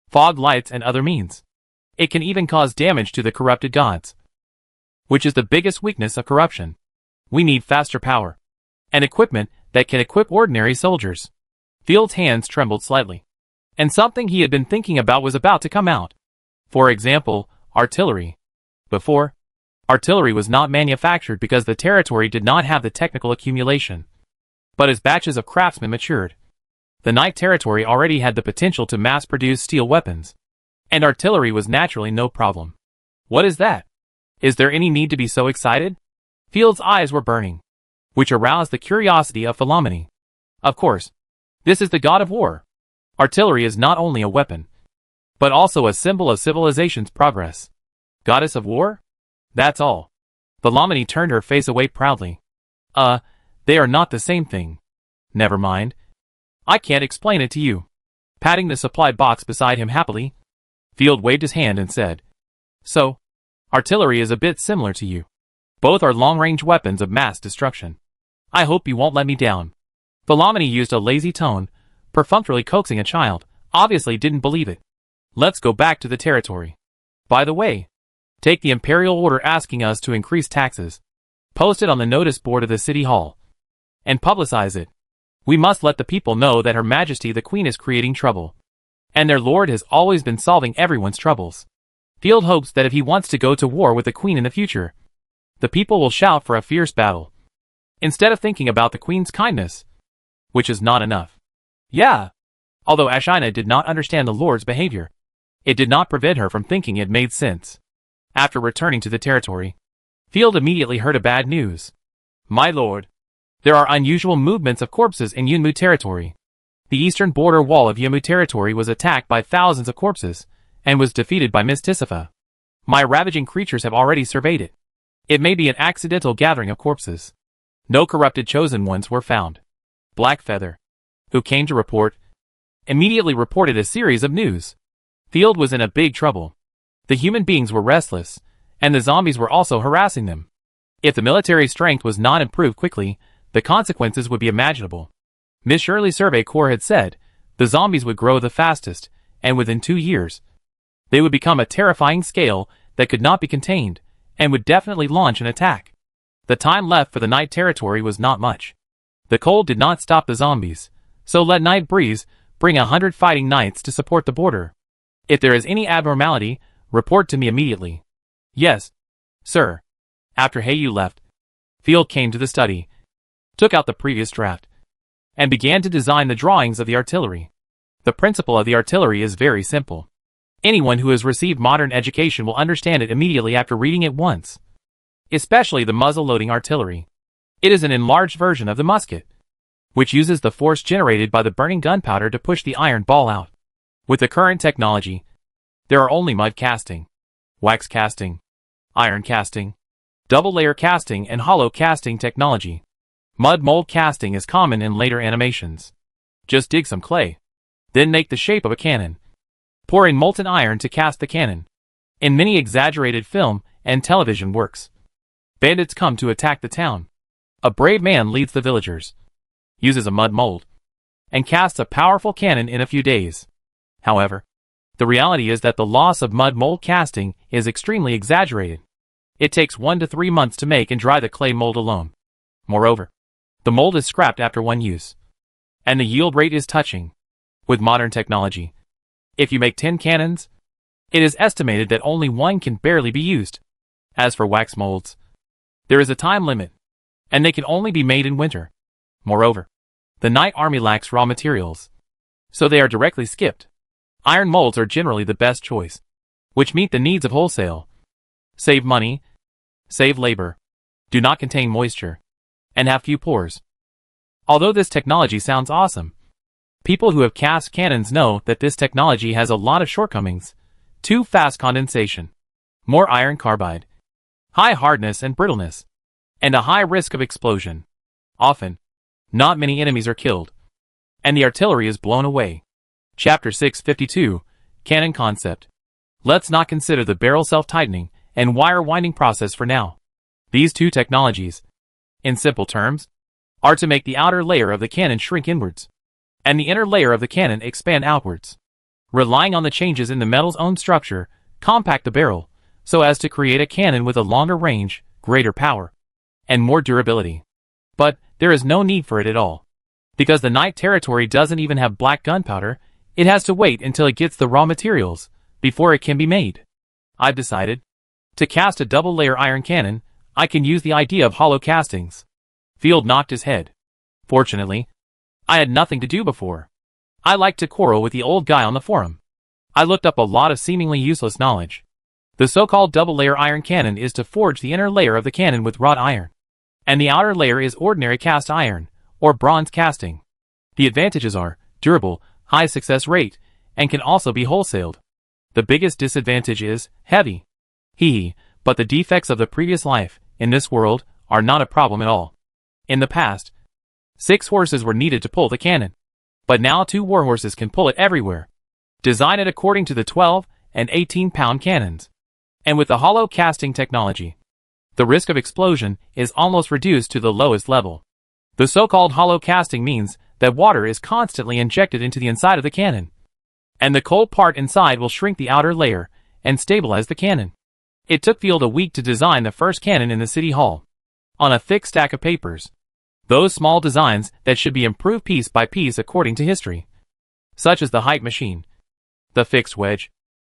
Speaker 1: fog lights and other means. It can even cause damage to the corrupted gods, which is the biggest weakness of corruption. We need faster power and equipment that can equip ordinary soldiers. Field's hands trembled slightly, and something he had been thinking about was about to come out. For example, artillery. Before, artillery was not manufactured because the territory did not have the technical accumulation. But as batches of craftsmen matured, the Knight territory already had the potential to mass-produce steel weapons, and artillery was naturally no problem. What is that? Is there any need to be so excited? Field's eyes were burning, which aroused the curiosity of Philomene. Of course, this is the god of war. Artillery is not only a weapon, but also a symbol of civilization's progress. Goddess of war? That's all. Philomene turned her face away proudly. They are not the same thing. Never mind. I can't explain it to you. Patting the supply box beside him happily, Field waved his hand and said, So, artillery is a bit similar to you. Both are long-range weapons of mass destruction. I hope you won't let me down. Philomene used a lazy tone, perfunctorily coaxing a child, obviously didn't believe it. Let's go back to the territory. By the way, take the imperial order asking us to increase taxes. Post it on the notice board of the city hall. And publicize it. We must let the people know that Her Majesty the Queen is creating trouble. And their lord has always been solving everyone's troubles. Field hopes that if he wants to go to war with the Queen in the future, the people will shout for a fierce battle, instead of thinking about the Queen's kindness, which is not enough. Yeah. Although Ashina did not understand the Lord's behavior, it did not prevent her from thinking it made sense. After returning to the territory, Field immediately heard a bad news. My lord, there are unusual movements of corpses in Yunmu territory. The eastern border wall of Yunmu territory was attacked by thousands of corpses, and was defeated by Miss Tisifa. My ravaging creatures have already surveyed it. It may be an accidental gathering of corpses. No corrupted chosen ones were found. Blackfeather, who came to report, immediately reported a series of news. Field was in a big trouble. The human beings were restless, and the zombies were also harassing them. If the military strength was not improved quickly, the consequences would be imaginable. Miss Shirley's Survey Corps had said, the zombies would grow the fastest, and within 2 years, they would become a terrifying scale that could not be contained, and would definitely launch an attack. The time left for the night territory was not much. The cold did not stop the zombies, so let Night Breeze bring 100 fighting knights to support the border. If there is any abnormality, report to me immediately. Yes, sir. After Heiyu left, Field came to the study, took out the previous draft, and began to design the drawings of the artillery. The principle of the artillery is very simple. Anyone who has received modern education will understand it immediately after reading it once. Especially the muzzle-loading artillery. It is an enlarged version of the musket, which uses the force generated by the burning gunpowder to push the iron ball out. With the current technology, there are only mud casting, wax casting, iron casting, double-layer casting and hollow casting technology. Mud mold casting is common in later animations. Just dig some clay, then make the shape of a cannon. Pour in molten iron to cast the cannon. In many exaggerated film and television works, bandits come to attack the town. A brave man leads the villagers, uses a mud mold, and casts a powerful cannon in a few days. However, the reality is that the loss of mud mold casting is extremely exaggerated. It takes 1 to 3 months to make and dry the clay mold alone. Moreover, the mold is scrapped after one use, and the yield rate is touching. With modern technology, if you make 10 cannons, it is estimated that only 1 can barely be used. As for wax molds, there is a time limit, and they can only be made in winter. Moreover, the Night Army lacks raw materials, so they are directly skipped. Iron molds are generally the best choice, which meet the needs of wholesale. Save money, save labor, do not contain moisture, and have few pores. Although this technology sounds awesome, people who have cast cannons know that this technology has a lot of shortcomings. Too fast condensation, more iron carbide, high hardness and brittleness, and a high risk of explosion. Often, not many enemies are killed, and the artillery is blown away. Chapter 652, Cannon Concept. Let's not consider the barrel self-tightening and wire winding process for now. These two technologies, in simple terms, are to make the outer layer of the cannon shrink inwards, and the inner layer of the cannon expand outwards. Relying on the changes in the metal's own structure, compact the barrel, so as to create a cannon with a longer range, greater power, and more durability. But there is no need for it at all. Because the night territory doesn't even have black gunpowder, it has to wait until it gets the raw materials, before it can be made. I've decided, to cast a double-layer iron cannon, I can use the idea of hollow castings. Field knocked his head. Fortunately, I had nothing to do before. I liked to quarrel with the old guy on the forum. I looked up a lot of seemingly useless knowledge. The so-called double-layer iron cannon is to forge the inner layer of the cannon with wrought iron, and the outer layer is ordinary cast iron, or bronze casting. The advantages are durable, high success rate, and can also be wholesaled. The biggest disadvantage is heavy. But the defects of the previous life, in this world, are not a problem at all. In the past, 6 horses were needed to pull the cannon, but now 2 warhorses can pull it everywhere. Design it according to the 12 and 18-pound cannons. And with the hollow casting technology, the risk of explosion is almost reduced to the lowest level. The so-called hollow casting means that water is constantly injected into the inside of the cannon, and the cold part inside will shrink the outer layer and stabilize the cannon. It took Field a week to design the first cannon in the city hall, on a thick stack of papers. Those small designs that should be improved piece by piece according to history. Such as the height machine, the fixed wedge,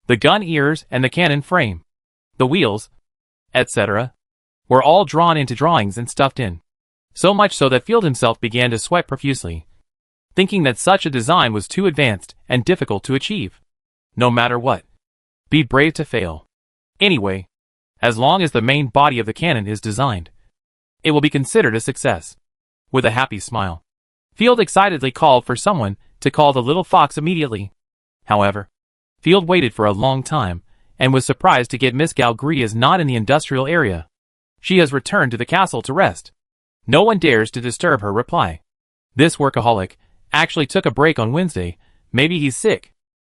Speaker 1: the gun ears and the cannon frame, the wheels, etc., were all drawn into drawings and stuffed in. So much so that Field himself began to sweat profusely, thinking that such a design was too advanced and difficult to achieve. No matter what, be brave to fail. Anyway, as long as the main body of the cannon is designed, it will be considered a success. With a happy smile, Field excitedly called for someone to call the little fox immediately. However, Field waited for a long time and was surprised to get Miss Galgri is not in the industrial area. She has returned to the castle to rest. No one dares to disturb her reply. This workaholic actually took a break on Wednesday. Maybe he's sick.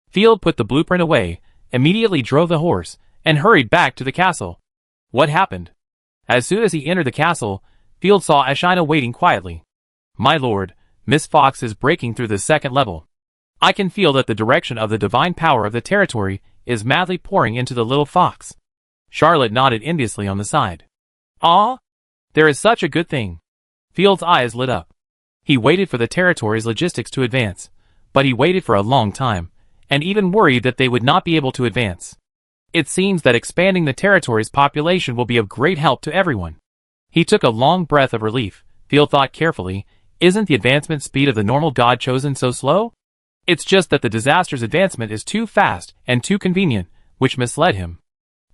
Speaker 1: Field put the blueprint away, immediately drove the horse, and hurried back to the castle. What happened? As soon as he entered the castle, Field saw Ashina waiting quietly. My lord, Miss Fox is breaking through the second level. I can feel that the direction of the divine power of the territory is madly pouring into the little fox. Charlotte nodded enviously on the side. Ah, there is such a good thing. Field's eyes lit up. He waited for the territory's logistics to advance, but he waited for a long time, and even worried that they would not be able to advance. It seems that expanding the territory's population will be of great help to everyone. He took a long breath of relief. Field thought carefully, isn't the advancement speed of the normal god chosen so slow? It's just that the disaster's advancement is too fast and too convenient, which misled him.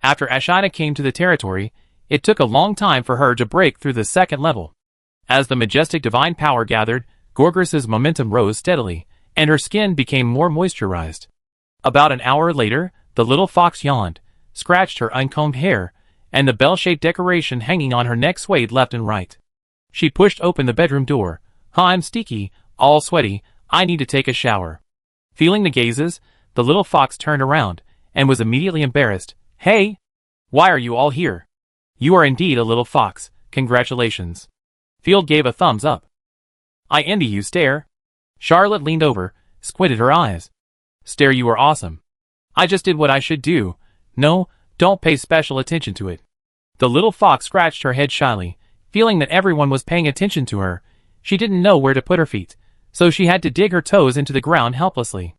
Speaker 1: After Ashina came to the territory, it took a long time for her to break through the second level. As the majestic divine power gathered, Gorgras's momentum rose steadily, and her skin became more moisturized. About an hour later, the little fox yawned, scratched her uncombed hair, and the bell-shaped decoration hanging on her neck swayed left and right. She pushed open the bedroom door. I'm sticky, all sweaty, I need to take a shower. Feeling the gazes, the little fox turned around, and was immediately embarrassed. Hey! Why are you all here? You are indeed a little fox, congratulations. Field gave a thumbs up. I envy you, Stare. Charlotte leaned over, squinted her eyes. Stare, you are awesome. I just did what I should do. No, don't pay special attention to it. The little fox scratched her head shyly, feeling that everyone was paying attention to her. She didn't know where to put her feet, so she had to dig her toes into the ground helplessly.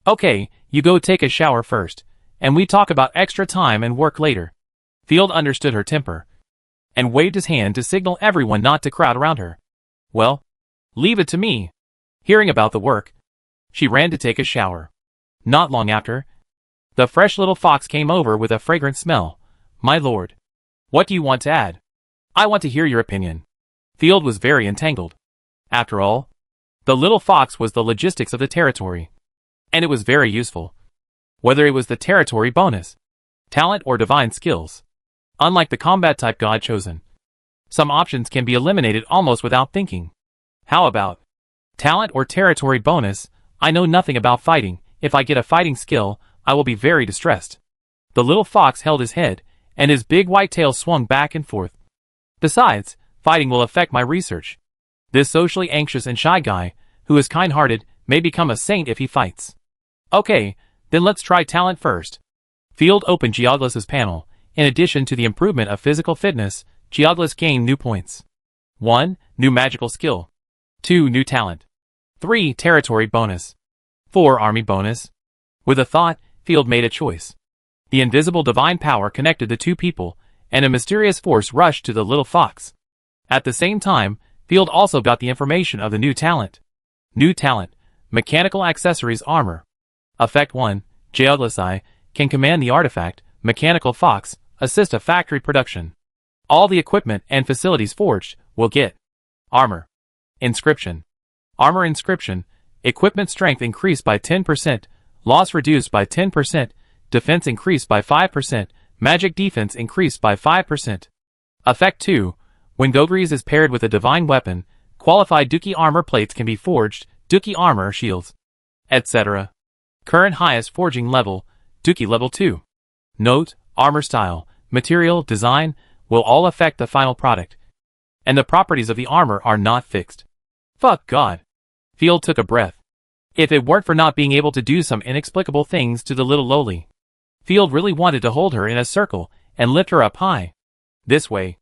Speaker 1: Okay, you go take a shower first, and we talk about extra time and work later. Field understood her temper, and waved his hand to signal everyone not to crowd around her. Well, leave it to me. Hearing about the work, she ran to take a shower. Not long after, the fresh little fox came over with a fragrant smell. My lord, what do you want to add? I want to hear your opinion. Field was very entangled. After all, the little fox was the logistics of the territory, and it was very useful. Whether it was the territory bonus, talent or divine skills. Unlike the combat-type god chosen, some options can be eliminated almost without thinking. How about talent or territory bonus? I know nothing about fighting. If I get a fighting skill, I will be very distressed. The little fox held his head, and his big white tail swung back and forth. Besides, fighting will affect my research. This socially anxious and shy guy, who is kind-hearted, may become a saint if he fights. Okay, then let's try talent first. Field opened Geoglas's panel. In addition to the improvement of physical fitness, Geoglas gained new points. 1. New magical skill. 2. New talent. 3. Territory bonus. 4. Army bonus. With a thought, Field made a choice. The invisible divine power connected the two people, and a mysterious force rushed to the little fox. At the same time, Field also got the information of the new talent. New talent, mechanical accessories armor. Effect 1, Geoglasai, can command the artifact, mechanical fox, assist a factory production. All the equipment and facilities forged will get armor. Inscription. Armor inscription, equipment strength increased by 10%, loss reduced by 10%, defense increased by 5%, magic defense increased by 5%. Effect 2, when Gogries is paired with a divine weapon, qualified Dookie armor plates can be forged, Dookie armor shields, etc. Current highest forging level, Dookie level 2. Note, armor style, material, design, will all affect the final product, and the properties of the armor are not fixed. Fuck God. Field took a breath. If it weren't for not being able to do some inexplicable things to the little lowly, Field really wanted to hold her in a circle and lift her up high. This way,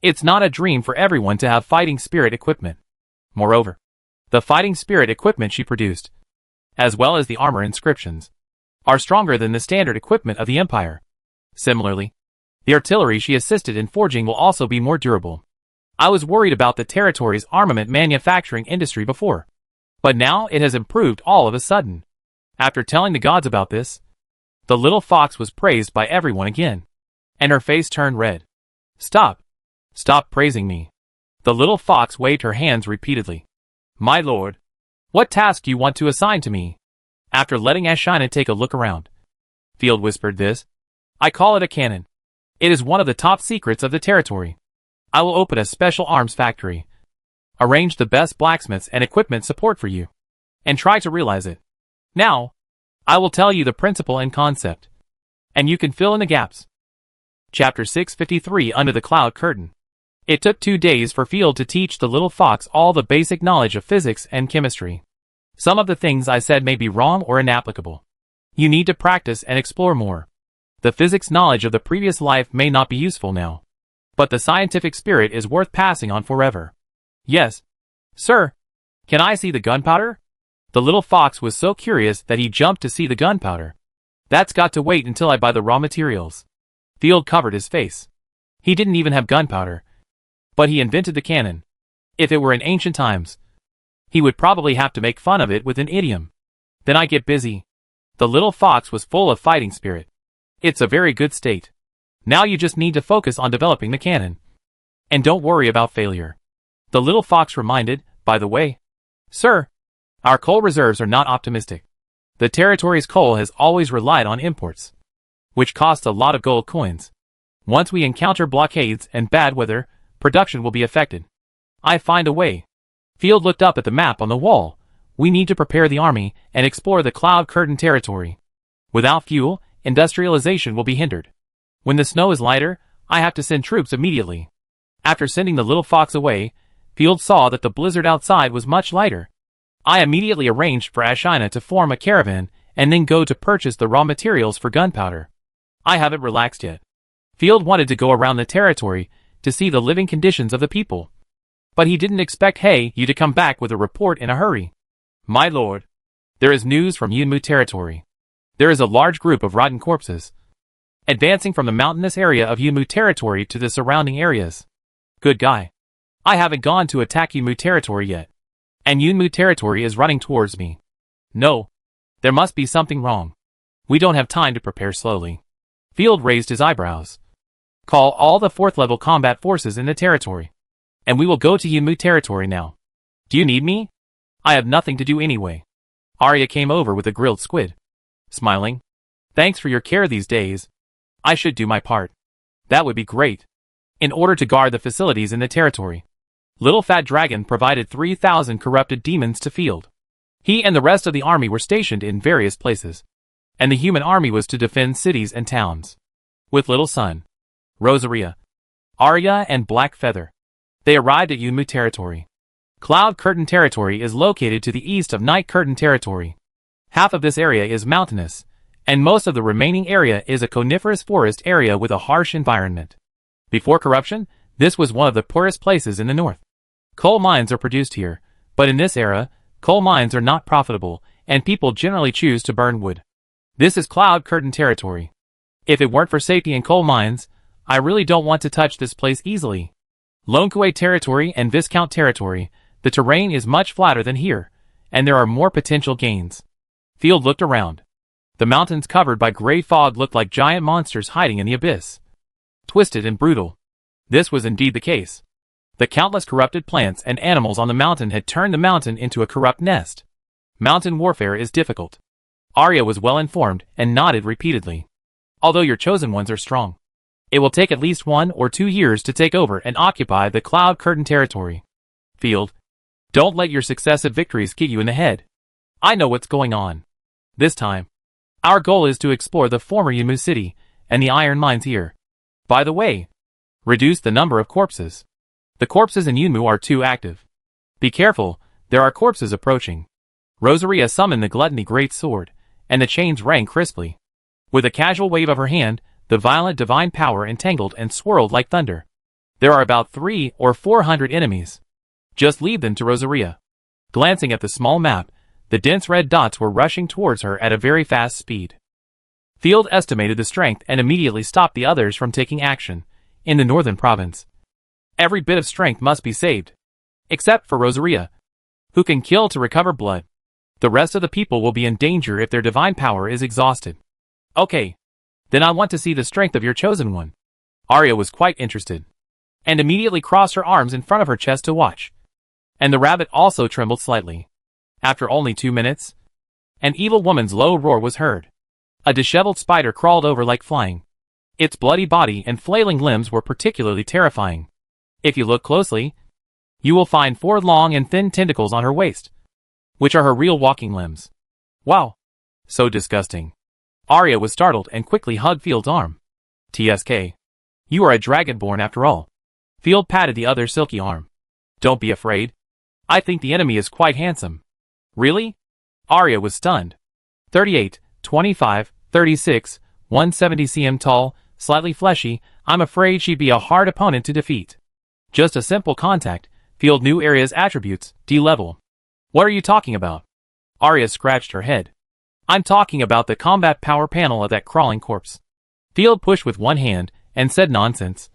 Speaker 1: it's not a dream for everyone to have fighting spirit equipment. Moreover, the fighting spirit equipment she produced, as well as the armor inscriptions, are stronger than the standard equipment of the Empire. Similarly, the artillery she assisted in forging will also be more durable. I was worried about the territory's armament manufacturing industry before, but now it has improved all of a sudden. After telling the gods about this, the little fox was praised by everyone again, and her face turned red. Stop! Stop praising me. The little fox waved her hands repeatedly. My lord, what task do you want to assign to me? After letting Ashina take a look around, Field whispered this. I call it a cannon. It is one of the top secrets of the territory. I will open a special arms factory, arrange the best blacksmiths and equipment support for you, and try to realize it. Now, I will tell you the principle and concept, and you can fill in the gaps. Chapter 653 Under the Cloud Curtain. It took 2 days for Field to teach the little fox all the basic knowledge of physics and chemistry. Some of the things I said may be wrong or inapplicable. You need to practice and explore more. The physics knowledge of the previous life may not be useful now, but the scientific spirit is worth passing on forever. Yes, sir. Can I see the gunpowder? The little fox was so curious that he jumped to see the gunpowder. That's got to wait until I buy the raw materials. Field covered his face. He didn't even have gunpowder, but he invented the cannon. If it were in ancient times, he would probably have to make fun of it with an idiom. Then I get busy. The little fox was full of fighting spirit. It's a very good state. Now you just need to focus on developing the cannon. And don't worry about failure. The little fox reminded, by the way. Sir, our coal reserves are not optimistic. The territory's coal has always relied on imports, which costs a lot of gold coins. Once we encounter blockades and bad weather, production will be affected. I find a way. Field looked up at the map on the wall. We need to prepare the army and explore the Cloud Curtain territory. Without fuel, industrialization will be hindered. When the snow is lighter, I have to send troops immediately. After sending the little fox away, Field saw that the blizzard outside was much lighter. I immediately arranged for Ashina to form a caravan and then go to purchase the raw materials for gunpowder. I haven't relaxed yet. Field wanted to go around the territory to see the living conditions of the people, but he didn't expect you to come back with a report in a hurry. My lord, there is news from Yunmu territory. There is a large group of rotten corpses advancing from the mountainous area of Yunmu territory to the surrounding areas. Good guy. I haven't gone to attack Yunmu territory yet, and Yunmu territory is running towards me. No, there must be something wrong. We don't have time to prepare slowly. Field raised his eyebrows. Call all the 4th level combat forces in the territory, and we will go to Yunmu territory now. Do you need me? I have nothing to do anyway. Arya came over with a grilled squid. Smiling. Thanks for your care these days. I should do my part. That would be great. In order to guard the facilities in the territory, Little Fat Dragon provided 3,000 corrupted demons to Field. He and the rest of the army were stationed in various places, and the human army was to defend cities and towns. With Little Sun, Rosaria, Arya and Black Feather, they arrived at Yunmu territory. Cloud Curtain territory is located to the east of Night Curtain territory. Half of this area is mountainous, and most of the remaining area is a coniferous forest area with a harsh environment. Before corruption, this was one of the poorest places in the north. Coal mines are produced here, but in this era, coal mines are not profitable, and people generally choose to burn wood. This is Cloud Curtain territory. If it weren't for safety in coal mines, I really don't want to touch this place easily. Lonquay territory and Viscount territory, the terrain is much flatter than here, and there are more potential gains. Field looked around. The mountains covered by gray fog looked like giant monsters hiding in the abyss. Twisted and brutal. This was indeed the case. The countless corrupted plants and animals on the mountain had turned the mountain into a corrupt nest. Mountain warfare is difficult. Arya was well informed and nodded repeatedly. Although your chosen ones are strong, it will take at least 1 or 2 years to take over and occupy the Cloud Curtain territory. Field, don't let your successive victories get you in the head. I know what's going on. This time, our goal is to explore the former Yunmu city and the iron mines here. By the way, reduce the number of corpses. The corpses in Yunmu are too active. Be careful, there are corpses approaching. Rosaria summoned the Gluttony Great Sword, and the chains rang crisply. With a casual wave of her hand, the violent divine power entangled and swirled like thunder. There are about 300 or 400 enemies. Just leave them to Rosaria. Glancing at the small map, the dense red dots were rushing towards her at a very fast speed. Field estimated the strength and immediately stopped the others from taking action. In the northern province, every bit of strength must be saved. Except for Rosaria, who can kill to recover blood. The rest of the people will be in danger if their divine power is exhausted. Okay. Then I want to see the strength of your chosen one. Arya was quite interested, and immediately crossed her arms in front of her chest to watch. And the rabbit also trembled slightly. After only 2 minutes, an evil woman's low roar was heard. A disheveled spider crawled over like flying. Its bloody body and flailing limbs were particularly terrifying. If you look closely, you will find 4 long and thin tentacles on her waist, which are her real walking limbs. Wow! So disgusting. Arya was startled and quickly hugged Field's arm. TSK. You are a dragonborn after all. Field patted the other's silky arm. Don't be afraid. I think the enemy is quite handsome. Really? Arya was stunned. 38, 25, 36, 170 cm tall, slightly fleshy. I'm afraid she'd be a hard opponent to defeat. Just a simple contact. Field knew Arya's attributes, D-level. What are you talking about? Arya scratched her head. I'm talking about the combat power panel of that crawling corpse. Field pushed with one hand and said nonsense.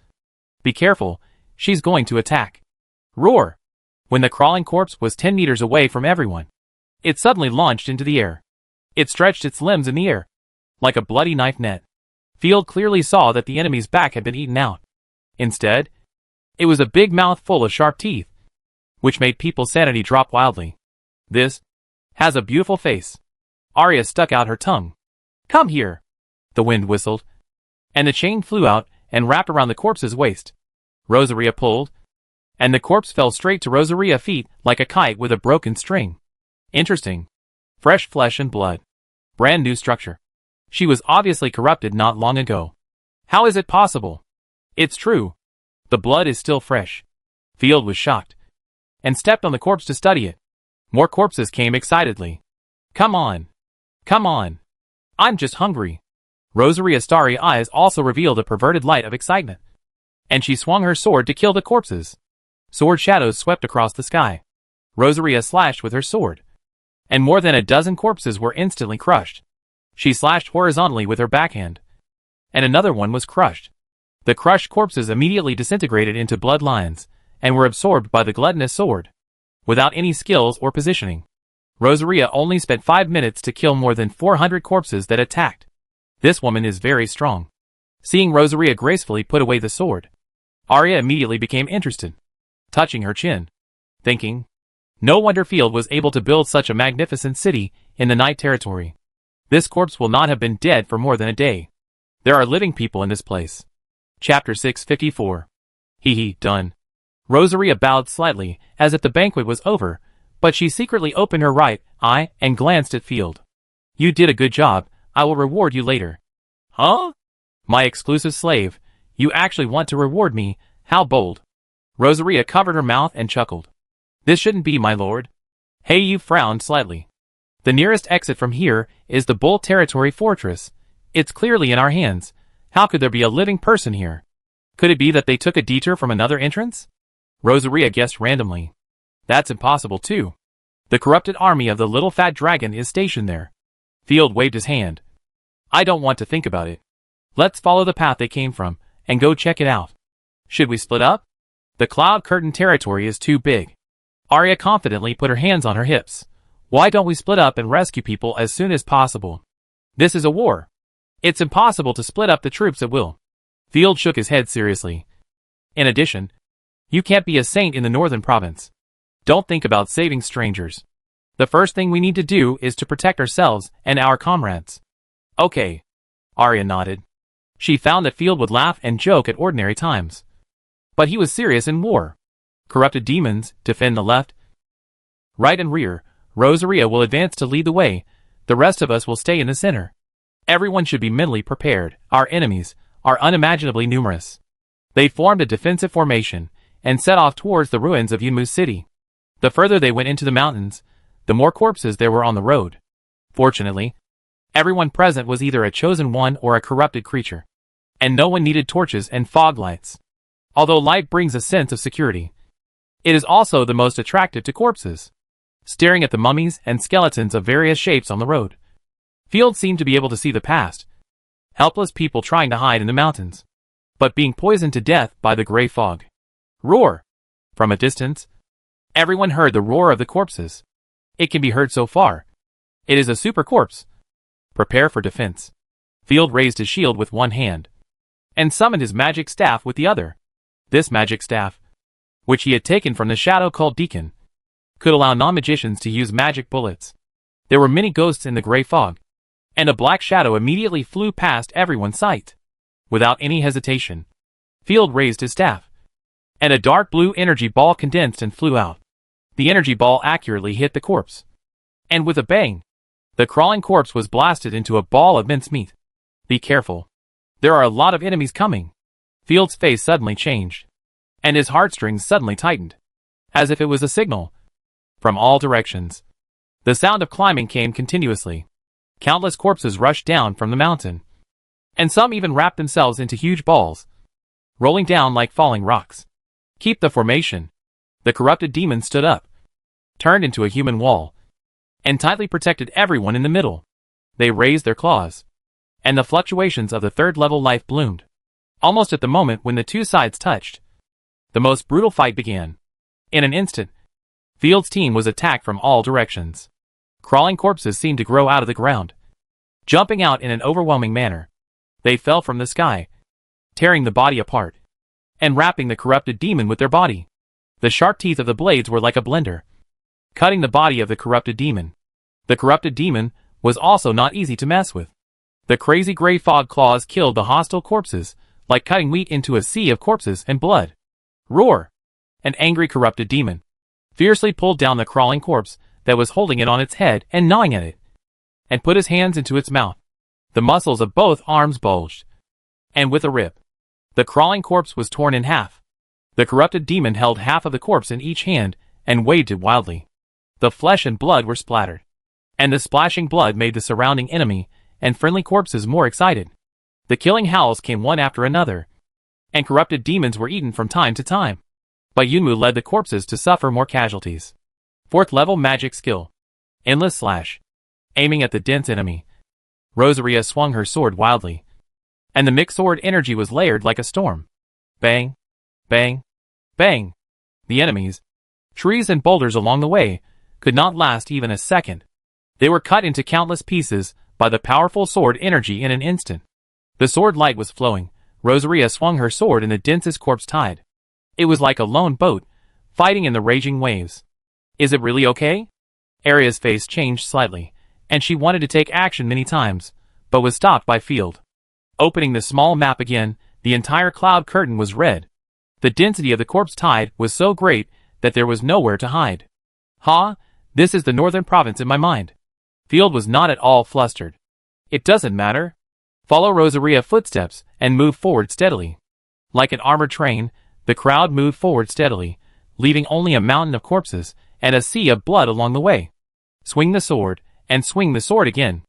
Speaker 1: Be careful, she's going to attack. Roar! When the crawling corpse was 10 meters away from everyone, it suddenly launched into the air. It stretched its limbs in the air, like a bloody knife net. Field clearly saw that the enemy's back had been eaten out. Instead, it was a big mouth full of sharp teeth, which made people's sanity drop wildly. This has a beautiful face. Arya stuck out her tongue. Come here. The wind whistled, and the chain flew out and wrapped around the corpse's waist. Rosaria pulled, and the corpse fell straight to Rosaria's feet like a kite with a broken string. Interesting. Fresh flesh and blood. Brand new structure. She was obviously corrupted not long ago. How is it possible? It's true. The blood is still fresh. Field was shocked, and stepped on the corpse to study it. More corpses came excitedly. Come on. Come on. I'm just hungry. Rosaria's starry eyes also revealed a perverted light of excitement, and she swung her sword to kill the corpses. Sword shadows swept across the sky. Rosaria slashed with her sword, and more than a dozen corpses were instantly crushed. She slashed horizontally with her backhand, and another one was crushed. The crushed corpses immediately disintegrated into blood lines, and were absorbed by the gluttonous sword, without any skills or positioning. Rosaria only spent 5 minutes to kill more than 400 corpses that attacked. This woman is very strong. Seeing Rosaria gracefully put away the sword, Arya immediately became interested, touching her chin, thinking, no wonder Field was able to build such a magnificent city in the Night Territory. This corpse will not have been dead for more than a day. There are living people in this place. Chapter 654. Done. Rosaria bowed slightly, as if the banquet was over, but she secretly opened her right eye and glanced at Field. You did a good job. I will reward you later. Huh? My exclusive slave. You actually want to reward me? How bold. Rosaria covered her mouth and chuckled. This shouldn't be, my lord. Hey, you frowned slightly. The nearest exit from here is the Bull Territory Fortress. It's clearly in our hands. How could there be a living person here? Could it be that they took a detour from another entrance? Rosaria guessed randomly. That's impossible too. The corrupted army of the little fat dragon is stationed there. Field waved his hand. I don't want to think about it. Let's follow the path they came from, and go check it out. Should we split up? The Cloud Curtain territory is too big. Arya confidently put her hands on her hips. Why don't we split up and rescue people as soon as possible? This is a war. It's impossible to split up the troops at will. Field shook his head seriously. In addition, you can't be a saint in the northern province. Don't think about saving strangers. The first thing we need to do is to protect ourselves and our comrades. Okay. Arya nodded. She found that Field would laugh and joke at ordinary times. But he was serious in war. Corrupted demons defend the left, right and rear. Rosaria will advance to lead the way. The rest of us will stay in the center. Everyone should be mentally prepared. Our enemies are unimaginably numerous. They formed a defensive formation and set off towards the ruins of Yunmu City. The further they went into the mountains, the more corpses there were on the road. Fortunately, everyone present was either a chosen one or a corrupted creature, and no one needed torches and fog lights. Although light brings a sense of security, It is also the most attractive to corpses. Staring at the mummies and skeletons of various shapes on the road, Field seemed to be able to see the past. Helpless people trying to hide in the mountains, but being poisoned to death by the gray fog. Roar! From a distance, everyone heard the roar of the corpses. It can be heard so far. It is a super corpse. Prepare for defense. Field raised his shield with one hand, and summoned his magic staff with the other. This magic staff, which he had taken from the shadow called Deacon, could allow non-magicians to use magic bullets. There were many ghosts in the gray fog, and a black shadow immediately flew past everyone's sight. Without any hesitation, Field raised his staff, and a dark blue energy ball condensed and flew out. The energy ball accurately hit the corpse, and with a bang, the crawling corpse was blasted into a ball of mincemeat. Be careful. There are a lot of enemies coming. Field's face suddenly changed, and his heartstrings suddenly tightened, as if it was a signal. From all directions, the sound of climbing came continuously. Countless corpses rushed down from the mountain, and some even wrapped themselves into huge balls, rolling down like falling rocks. Keep the formation. The corrupted demon stood up, turned into a human wall, and tightly protected everyone in the middle. They raised their claws, and the fluctuations of the third-level life bloomed. Almost at the moment when the two sides touched, the most brutal fight began. In an instant, Field's team was attacked from all directions. Crawling corpses seemed to grow out of the ground, jumping out in an overwhelming manner. They fell from the sky, tearing the body apart, and wrapping the corrupted demon with their body. The sharp teeth of the blades were like a blender, cutting the body of the corrupted demon. The corrupted demon was also not easy to mess with. The crazy gray fog claws killed the hostile corpses, like cutting wheat into a sea of corpses and blood. Roar! An angry corrupted demon fiercely pulled down the crawling corpse that was holding it on its head and gnawing at it, and put his hands into its mouth. The muscles of both arms bulged, and with a rip, the crawling corpse was torn in half. The corrupted demon held half of the corpse in each hand and waved it wildly. The flesh and blood were splattered, and the splashing blood made the surrounding enemy and friendly corpses more excited. The killing howls came one after another, and corrupted demons were eaten from time to time. But Yunmu led the corpses to suffer more casualties. 4th level magic skill. Endless Slash. Aiming at the dense enemy, Rosaria swung her sword wildly, and the mixed sword energy was layered like a storm. Bang, bang, bang. The enemies, trees and boulders along the way, could not last even a second. They were cut into countless pieces by the powerful sword energy in an instant. The sword light was flowing. Rosaria swung her sword in the densest corpse tide. It was like a lone boat, fighting in the raging waves. Is it really okay? Aria's face changed slightly, and she wanted to take action many times, but was stopped by Field. Opening the small map again, the entire cloud curtain was red. The density of the corpse tide was so great that there was nowhere to hide. This is the northern province in my mind. Field was not at all flustered. It doesn't matter. Follow Rosaria footsteps and move forward steadily. Like an armored train, the crowd moved forward steadily, leaving only a mountain of corpses and a sea of blood along the way. Swing the sword, and swing the sword again.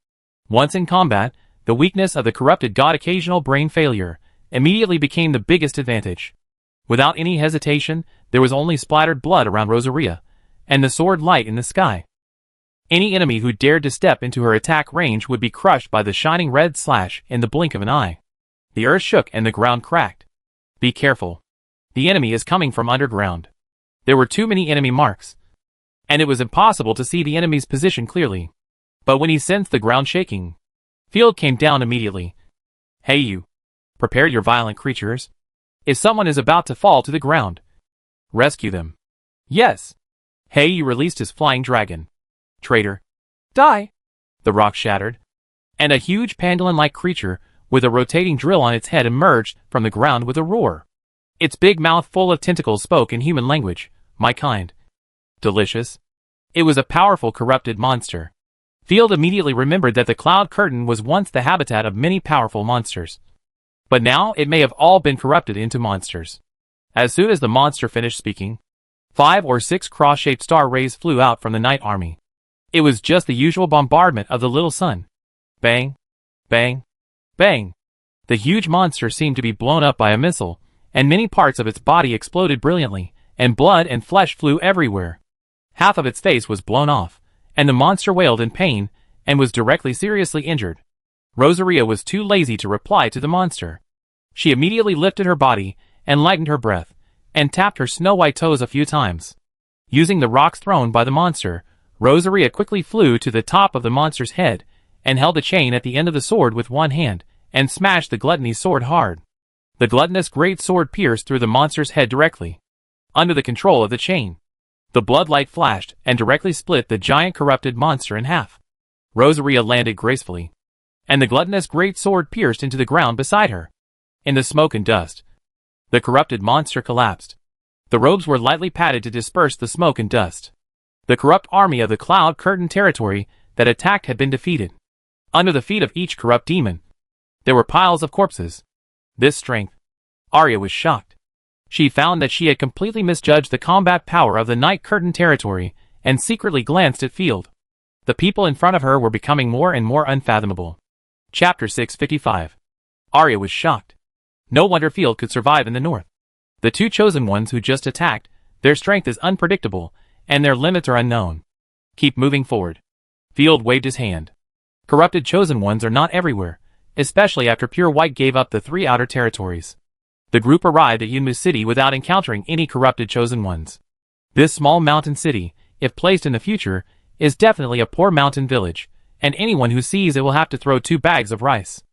Speaker 1: Once in combat, the weakness of the corrupted god occasional brain failure immediately became the biggest advantage. Without any hesitation, there was only splattered blood around Rosaria, and the sword light in the sky. Any enemy who dared to step into her attack range would be crushed by the shining red slash in the blink of an eye. The earth shook and the ground cracked. Be careful. The enemy is coming from underground. There were too many enemy marks, and it was impossible to see the enemy's position clearly. But when he sensed the ground shaking, Field came down immediately. Hey you. Prepare your violent creatures. If someone is about to fall to the ground, rescue them. Yes. Hey you released his flying dragon. Traitor. Die. The rock shattered, and a huge pangolin-like creature with a rotating drill on its head emerged from the ground with a roar. Its big mouth full of tentacles spoke in human language. My kind. Delicious. It was a powerful corrupted monster. Field immediately remembered that the cloud curtain was once the habitat of many powerful monsters. But now it may have all been corrupted into monsters. As soon as the monster finished speaking, 5 or 6 cross-shaped star rays flew out from the night army. It was just the usual bombardment of the little sun. Bang, bang, bang. The huge monster seemed to be blown up by a missile, and many parts of its body exploded brilliantly, and blood and flesh flew everywhere. Half of its face was blown off, and the monster wailed in pain and was directly seriously injured. Rosaria was too lazy to reply to the monster. She immediately lifted her body and lightened her breath, and tapped her snow-white toes a few times. Using the rocks thrown by the monster, Rosaria quickly flew to the top of the monster's head and held the chain at the end of the sword with one hand and smashed the gluttonous sword hard. The gluttonous great sword pierced through the monster's head directly, under the control of the chain. The bloodlight flashed and directly split the giant corrupted monster in half. Rosaria landed gracefully, and the gluttonous great sword pierced into the ground beside her. In the smoke and dust, the corrupted monster collapsed. The robes were lightly patted to disperse the smoke and dust. The corrupt army of the Cloud Curtain territory that attacked had been defeated. Under the feet of each corrupt demon, there were piles of corpses. This strength. Arya was shocked. She found that she had completely misjudged the combat power of the Night Curtain territory and secretly glanced at Field. The people in front of her were becoming more and more unfathomable. Chapter 655. Arya was shocked. No wonder Field could survive in the north. The two chosen ones who just attacked, their strength is unpredictable, and their limits are unknown. Keep moving forward. Field waved his hand. Corrupted chosen ones are not everywhere, especially after Pure White gave up the 3 outer territories. The group arrived at Yunmu City without encountering any corrupted chosen ones. This small mountain city, if placed in the future, is definitely a poor mountain village, and anyone who sees it will have to throw 2 bags of rice.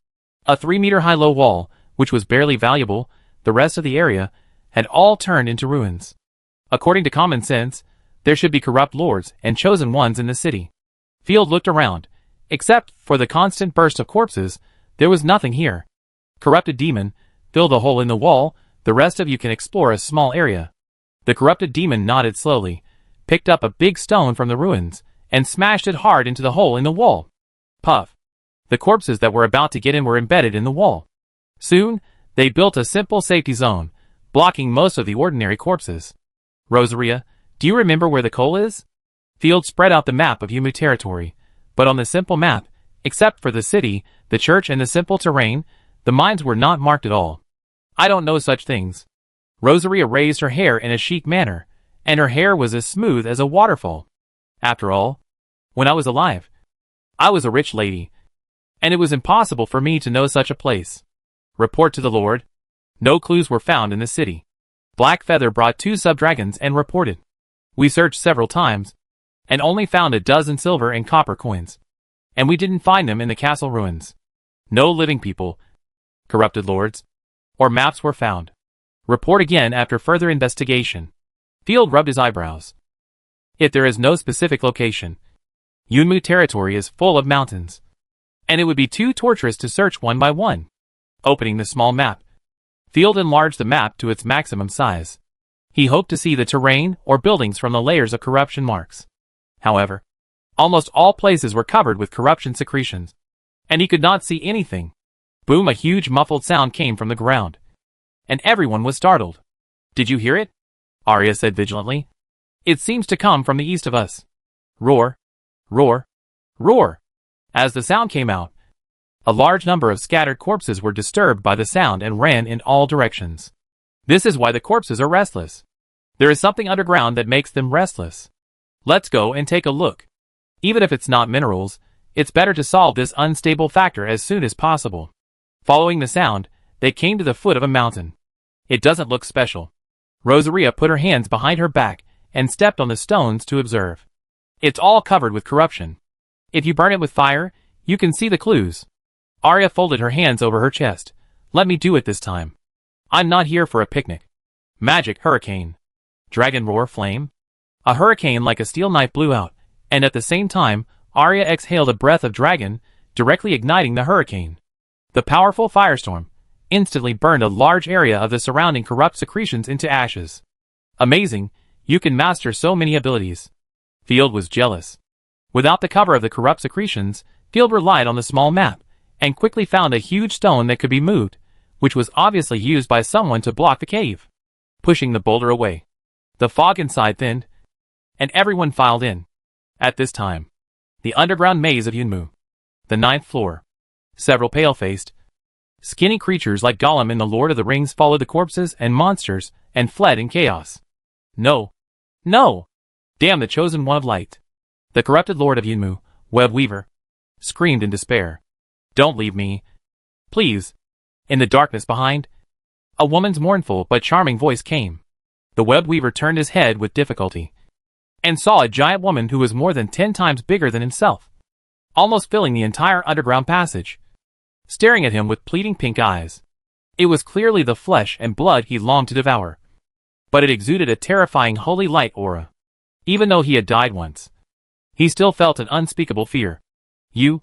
Speaker 1: A 3-meter-high low wall, which was barely valuable, the rest of the area, had all turned into ruins. According to common sense, there should be corrupt lords and chosen ones in the city. Field looked around. Except for the constant burst of corpses, there was nothing here. Corrupted demon, fill the hole in the wall, the rest of you can explore a small area. The corrupted demon nodded slowly, picked up a big stone from the ruins, and smashed it hard into the hole in the wall. Puff. The corpses that were about to get in were embedded in the wall. Soon, they built a simple safety zone, blocking most of the ordinary corpses. Rosaria, do you remember where the coal is? Field spread out the map of Yumu territory, but on the simple map, except for the city, the church and the simple terrain, the mines were not marked at all. I don't know such things. Rosaria raised her hair in a chic manner, and her hair was as smooth as a waterfall. After all, when I was alive, I was a rich lady, and it was impossible for me to know such a place. Report to the Lord. No clues were found in the city. Black Feather brought 2 sub-dragons and reported. We searched several times, and only found a dozen silver and copper coins. And we didn't find them in the castle ruins. No living people, corrupted lords, or maps were found. Report again after further investigation. Field rubbed his eyebrows. If there is no specific location, Yunmu territory is full of mountains, and it would be too torturous to search one by one. Opening the small map, Field enlarged the map to its maximum size. He hoped to see the terrain or buildings from the layers of corruption marks. However, almost all places were covered with corruption secretions, and he could not see anything. Boom! A huge muffled sound came from the ground, and everyone was startled. Did you hear it? Arya said vigilantly. It seems to come from the east of us. Roar! Roar! Roar! As the sound came out, a large number of scattered corpses were disturbed by the sound and ran in all directions. This is why the corpses are restless. There is something underground that makes them restless. Let's go and take a look. Even if it's not minerals, it's better to solve this unstable factor as soon as possible. Following the sound, they came to the foot of a mountain. It doesn't look special. Rosaria put her hands behind her back and stepped on the stones to observe. It's all covered with corruption. If you burn it with fire, you can see the clues. Arya folded her hands over her chest. Let me do it this time. I'm not here for a picnic. Magic hurricane. Dragon roar flame. A hurricane like a steel knife blew out, and at the same time, Arya exhaled a breath of dragon, directly igniting the hurricane. The powerful firestorm instantly burned a large area of the surrounding corrupt secretions into ashes. Amazing, you can master so many abilities. Field was jealous. Without the cover of the corrupt secretions, Field relied on the small map, and quickly found a huge stone that could be moved, which was obviously used by someone to block the cave. Pushing the boulder away, the fog inside thinned, and everyone filed in. At this time, the underground maze of Yunmu. The 9th floor. Several pale-faced, skinny creatures like Gollum in The Lord of the Rings followed the corpses and monsters and fled in chaos. No. No! Damn the chosen one of light. The corrupted lord of Yunmu, Web Weaver, screamed in despair. Don't leave me. Please. In the darkness behind, a woman's mournful but charming voice came. The Web Weaver turned his head with difficulty and saw a giant woman who was more than 10 times bigger than himself, almost filling the entire underground passage, staring at him with pleading pink eyes. It was clearly the flesh and blood he longed to devour, but it exuded a terrifying holy light aura. Even though he had died once, he still felt an unspeakable fear. You?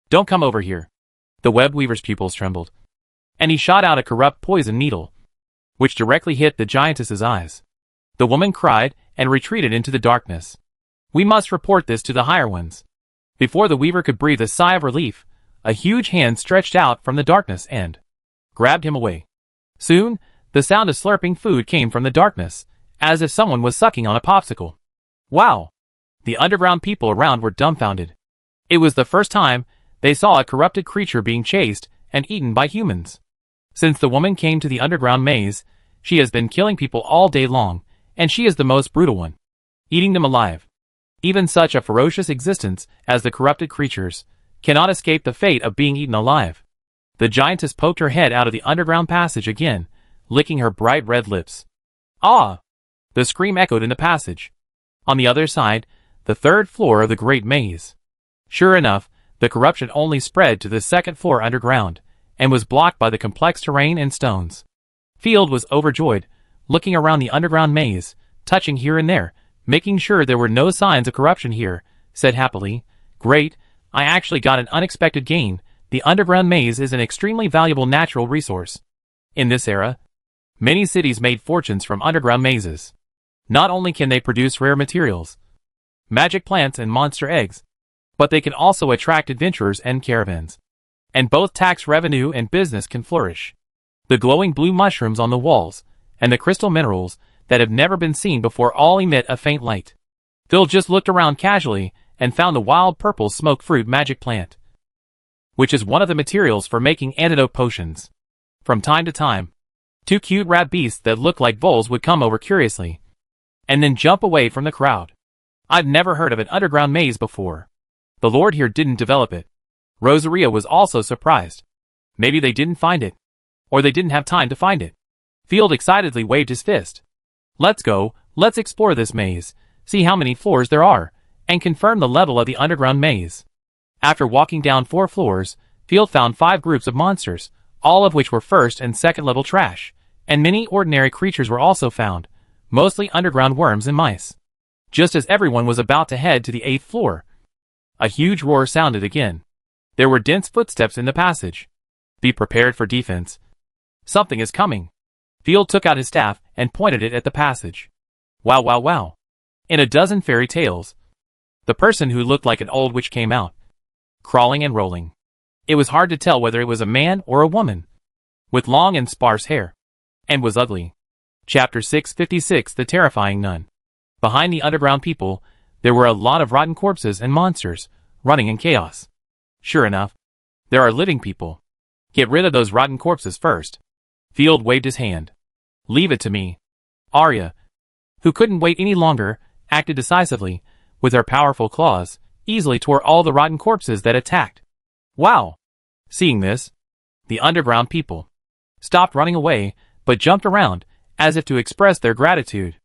Speaker 1: Don't come over here. The Web Weaver's pupils trembled, and he shot out a corrupt poison needle, which directly hit the giantess's eyes. The woman cried and retreated into the darkness. We must report this to the higher ones. Before the Weaver could breathe a sigh of relief, a huge hand stretched out from the darkness and grabbed him away. Soon, the sound of slurping food came from the darkness, as if someone was sucking on a popsicle. Wow! The underground people around were dumbfounded. It was the first time they saw a corrupted creature being chased and eaten by humans. Since the woman came to the underground maze, she has been killing people all day long, and she is the most brutal one, eating them alive. Even such a ferocious existence as the corrupted creatures cannot escape the fate of being eaten alive. The giantess poked her head out of the underground passage again, licking her bright red lips. Ah! The scream echoed in the passage. On the other side, the third floor of the great maze. Sure enough, the corruption only spread to the second floor underground, and was blocked by the complex terrain and stones. Field was overjoyed, looking around the underground maze, touching here and there, making sure there were no signs of corruption here, said happily, Great, I actually got an unexpected gain. The underground maze is an extremely valuable natural resource. In this era, many cities made fortunes from underground mazes. Not only can they produce rare materials, magic plants and monster eggs, but they can also attract adventurers and caravans. And both tax revenue and business can flourish. The glowing blue mushrooms on the walls, and the crystal minerals that have never been seen before all emit a faint light. Phil just looked around casually and found the wild purple smoke fruit magic plant, which is one of the materials for making antidote potions. From time to time, 2 cute rat beasts that looked like voles would come over curiously, and then jump away from the crowd. I've never heard of an underground maze before. The Lord here didn't develop it. Rosaria was also surprised. Maybe they didn't find it, or they didn't have time to find it. Field excitedly waved his fist. Let's go, let's explore this maze, see how many floors there are, and confirm the level of the underground maze. After walking down 4 floors, Field found 5 groups of monsters, all of which were first and second level trash, and many ordinary creatures were also found, mostly underground worms and mice. Just as everyone was about to head to the 8th floor, a huge roar sounded again. There were dense footsteps in the passage. Be prepared for defense. Something is coming. Field took out his staff and pointed it at the passage. Wow, wow, wow. In a dozen fairy tales, the person who looked like an old witch came out, crawling and rolling. It was hard to tell whether it was a man or a woman, with long and sparse hair, and was ugly. Chapter 656, The Terrifying Nun. Behind the underground people, there were a lot of rotten corpses and monsters, running in chaos. Sure enough, there are living people. Get rid of those rotten corpses first. Field waved his hand. Leave it to me. Arya, who couldn't wait any longer, acted decisively, with her powerful claws, easily tore all the rotten corpses that attacked. Wow! Seeing this, the underground people stopped running away, but jumped around, as if to express their gratitude.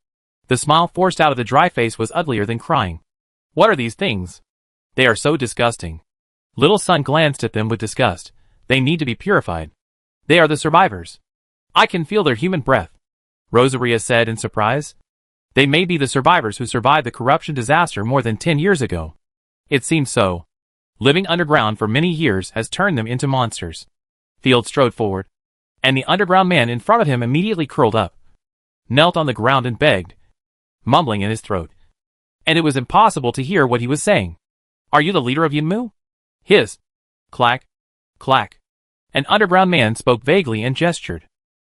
Speaker 1: The smile forced out of the dry face was uglier than crying. What are these things? They are so disgusting. Little Sun glanced at them with disgust. They need to be purified. They are the survivors. I can feel their human breath, Rosaria said in surprise. They may be the survivors who survived the corruption disaster more than 10 years ago. It seems so. Living underground for many years has turned them into monsters. Field strode forward, and the underground man in front of him immediately curled up, knelt on the ground and begged, mumbling in his throat. And it was impossible to hear what he was saying. Are you the leader of Yunmu? Hiss. Clack. Clack. An underground man spoke vaguely and gestured.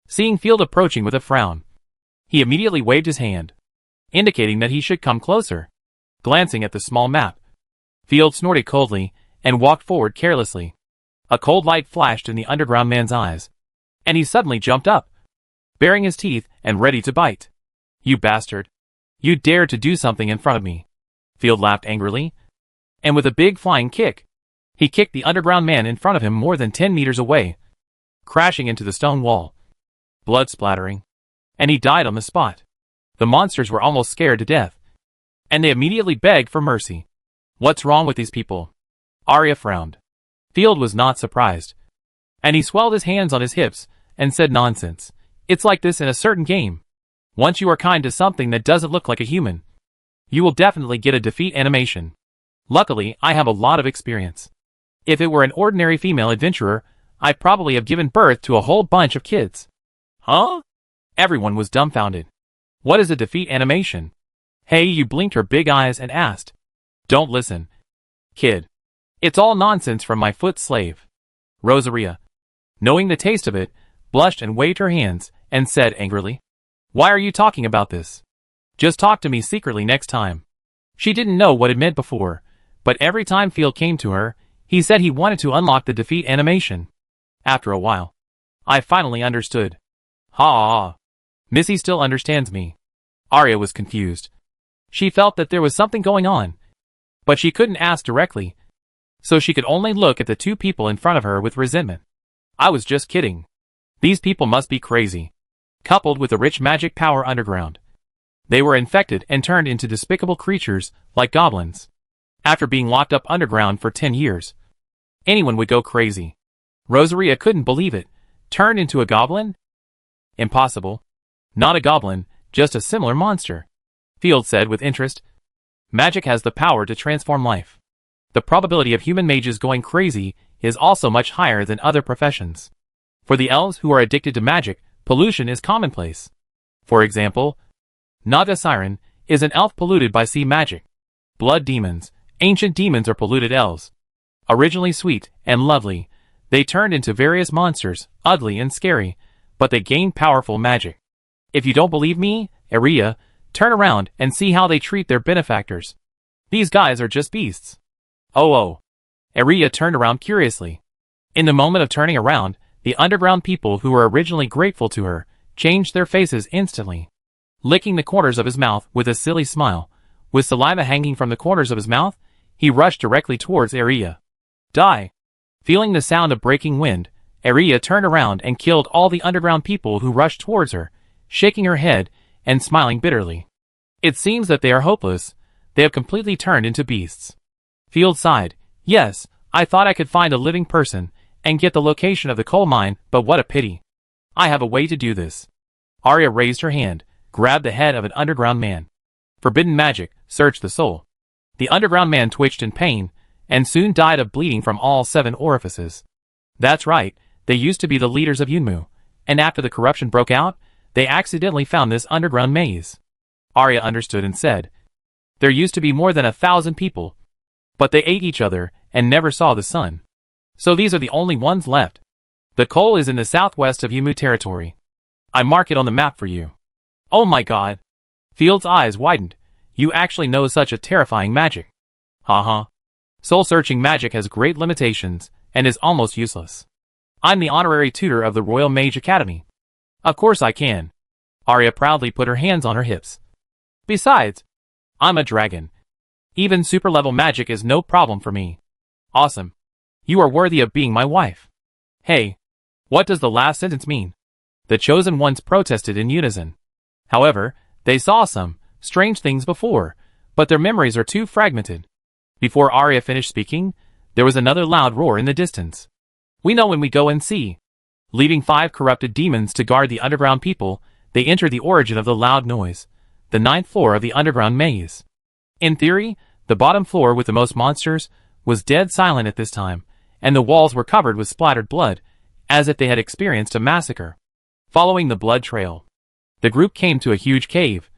Speaker 1: Seeing Field approaching with a frown, he immediately waved his hand, indicating that he should come closer. Glancing at the small map, Field snorted coldly and walked forward carelessly. A cold light flashed in the underground man's eyes, and he suddenly jumped up, baring his teeth and ready to bite. You bastard. You dared to do something in front of me. Field laughed angrily, and with a big flying kick, he kicked the underground man in front of him more than 10 meters away, crashing into the stone wall. Blood splattering, and he died on the spot. The monsters were almost scared to death, and they immediately begged for mercy. What's wrong with these people? Arya frowned. Field was not surprised, and he swelled his hands on his hips and said, nonsense. It's like this in a certain game. Once you are kind to something that doesn't look like a human, you will definitely get a defeat animation. Luckily, I have a lot of experience. If it were an ordinary female adventurer, I'd probably have given birth to a whole bunch of kids. Huh? Everyone was dumbfounded. What is a defeat animation? Hey, you blinked her big eyes and asked. Don't listen, kid. It's all nonsense from my foot slave. Rosaria, knowing the taste of it, blushed and waved her hands and said angrily, why are you talking about this? Just talk to me secretly next time. She didn't know what it meant before, but every time Field came to her, he said he wanted to unlock the defeat animation. After a while, I finally understood. Ha! Missy still understands me. Arya was confused. She felt that there was something going on, but she couldn't ask directly, so she could only look at the two people in front of her with resentment. I was just kidding. These people must be crazy. Coupled with the rich magic power underground, they were infected and turned into despicable creatures like goblins. After being locked up underground for 10 years, anyone would go crazy. Rosaria couldn't believe it. Turned into a goblin? Impossible. Not a goblin, just a similar monster. Field said with interest. Magic has the power to transform life. The probability of human mages going crazy is also much higher than other professions. For the elves who are addicted to magic, pollution is commonplace. For example, Naga Siren is an elf polluted by sea magic. Blood demons, ancient demons are polluted elves. Originally sweet and lovely, they turned into various monsters, ugly and scary, but they gained powerful magic. If you don't believe me, Arya, turn around and see how they treat their benefactors. These guys are just beasts. Oh. Arya turned around curiously. In the moment of turning around, the underground people who were originally grateful to her changed their faces instantly. Licking the corners of his mouth with a silly smile, with saliva hanging from the corners of his mouth, he rushed directly towards Arya. Die! Feeling the sound of breaking wind, Arya turned around and killed all the underground people who rushed towards her, shaking her head and smiling bitterly. It seems that they are hopeless. They have completely turned into beasts. Field sighed. Yes, I thought I could find a living person and get the location of the coal mine, but what a pity. I have a way to do this. Arya raised her hand, grabbed the head of an underground man. Forbidden magic, search the soul. The underground man twitched in pain, and soon died of bleeding from all 7 orifices. That's right, they used to be the leaders of Yunmu, and after the corruption broke out, they accidentally found this underground maze. Arya understood and said, there used to be more than 1,000 people, but they ate each other and never saw the sun. So these are the only ones left. The coal is in the southwest of Yunmu territory. I mark it on the map for you. Oh my god. Field's eyes widened. You actually know such a terrifying magic. Haha. Soul-searching magic has great limitations and is almost useless. I'm the honorary tutor of the Royal Mage Academy. Of course I can. Arya proudly put her hands on her hips. Besides, I'm a dragon. Even super-level magic is no problem for me. Awesome. You are worthy of being my wife. Hey, what does the last sentence mean? The chosen ones protested in unison. However, they saw some strange things before, but their memories are too fragmented. Before Arya finished speaking, there was another loud roar in the distance. We know when we go and see. Leaving 5 corrupted demons to guard the underground people, they entered the origin of the loud noise, the 9th floor of the underground maze. In theory, the bottom floor with the most monsters was dead silent at this time, and the walls were covered with splattered blood, as if they had experienced a massacre. Following the blood trail, the group came to a huge cave,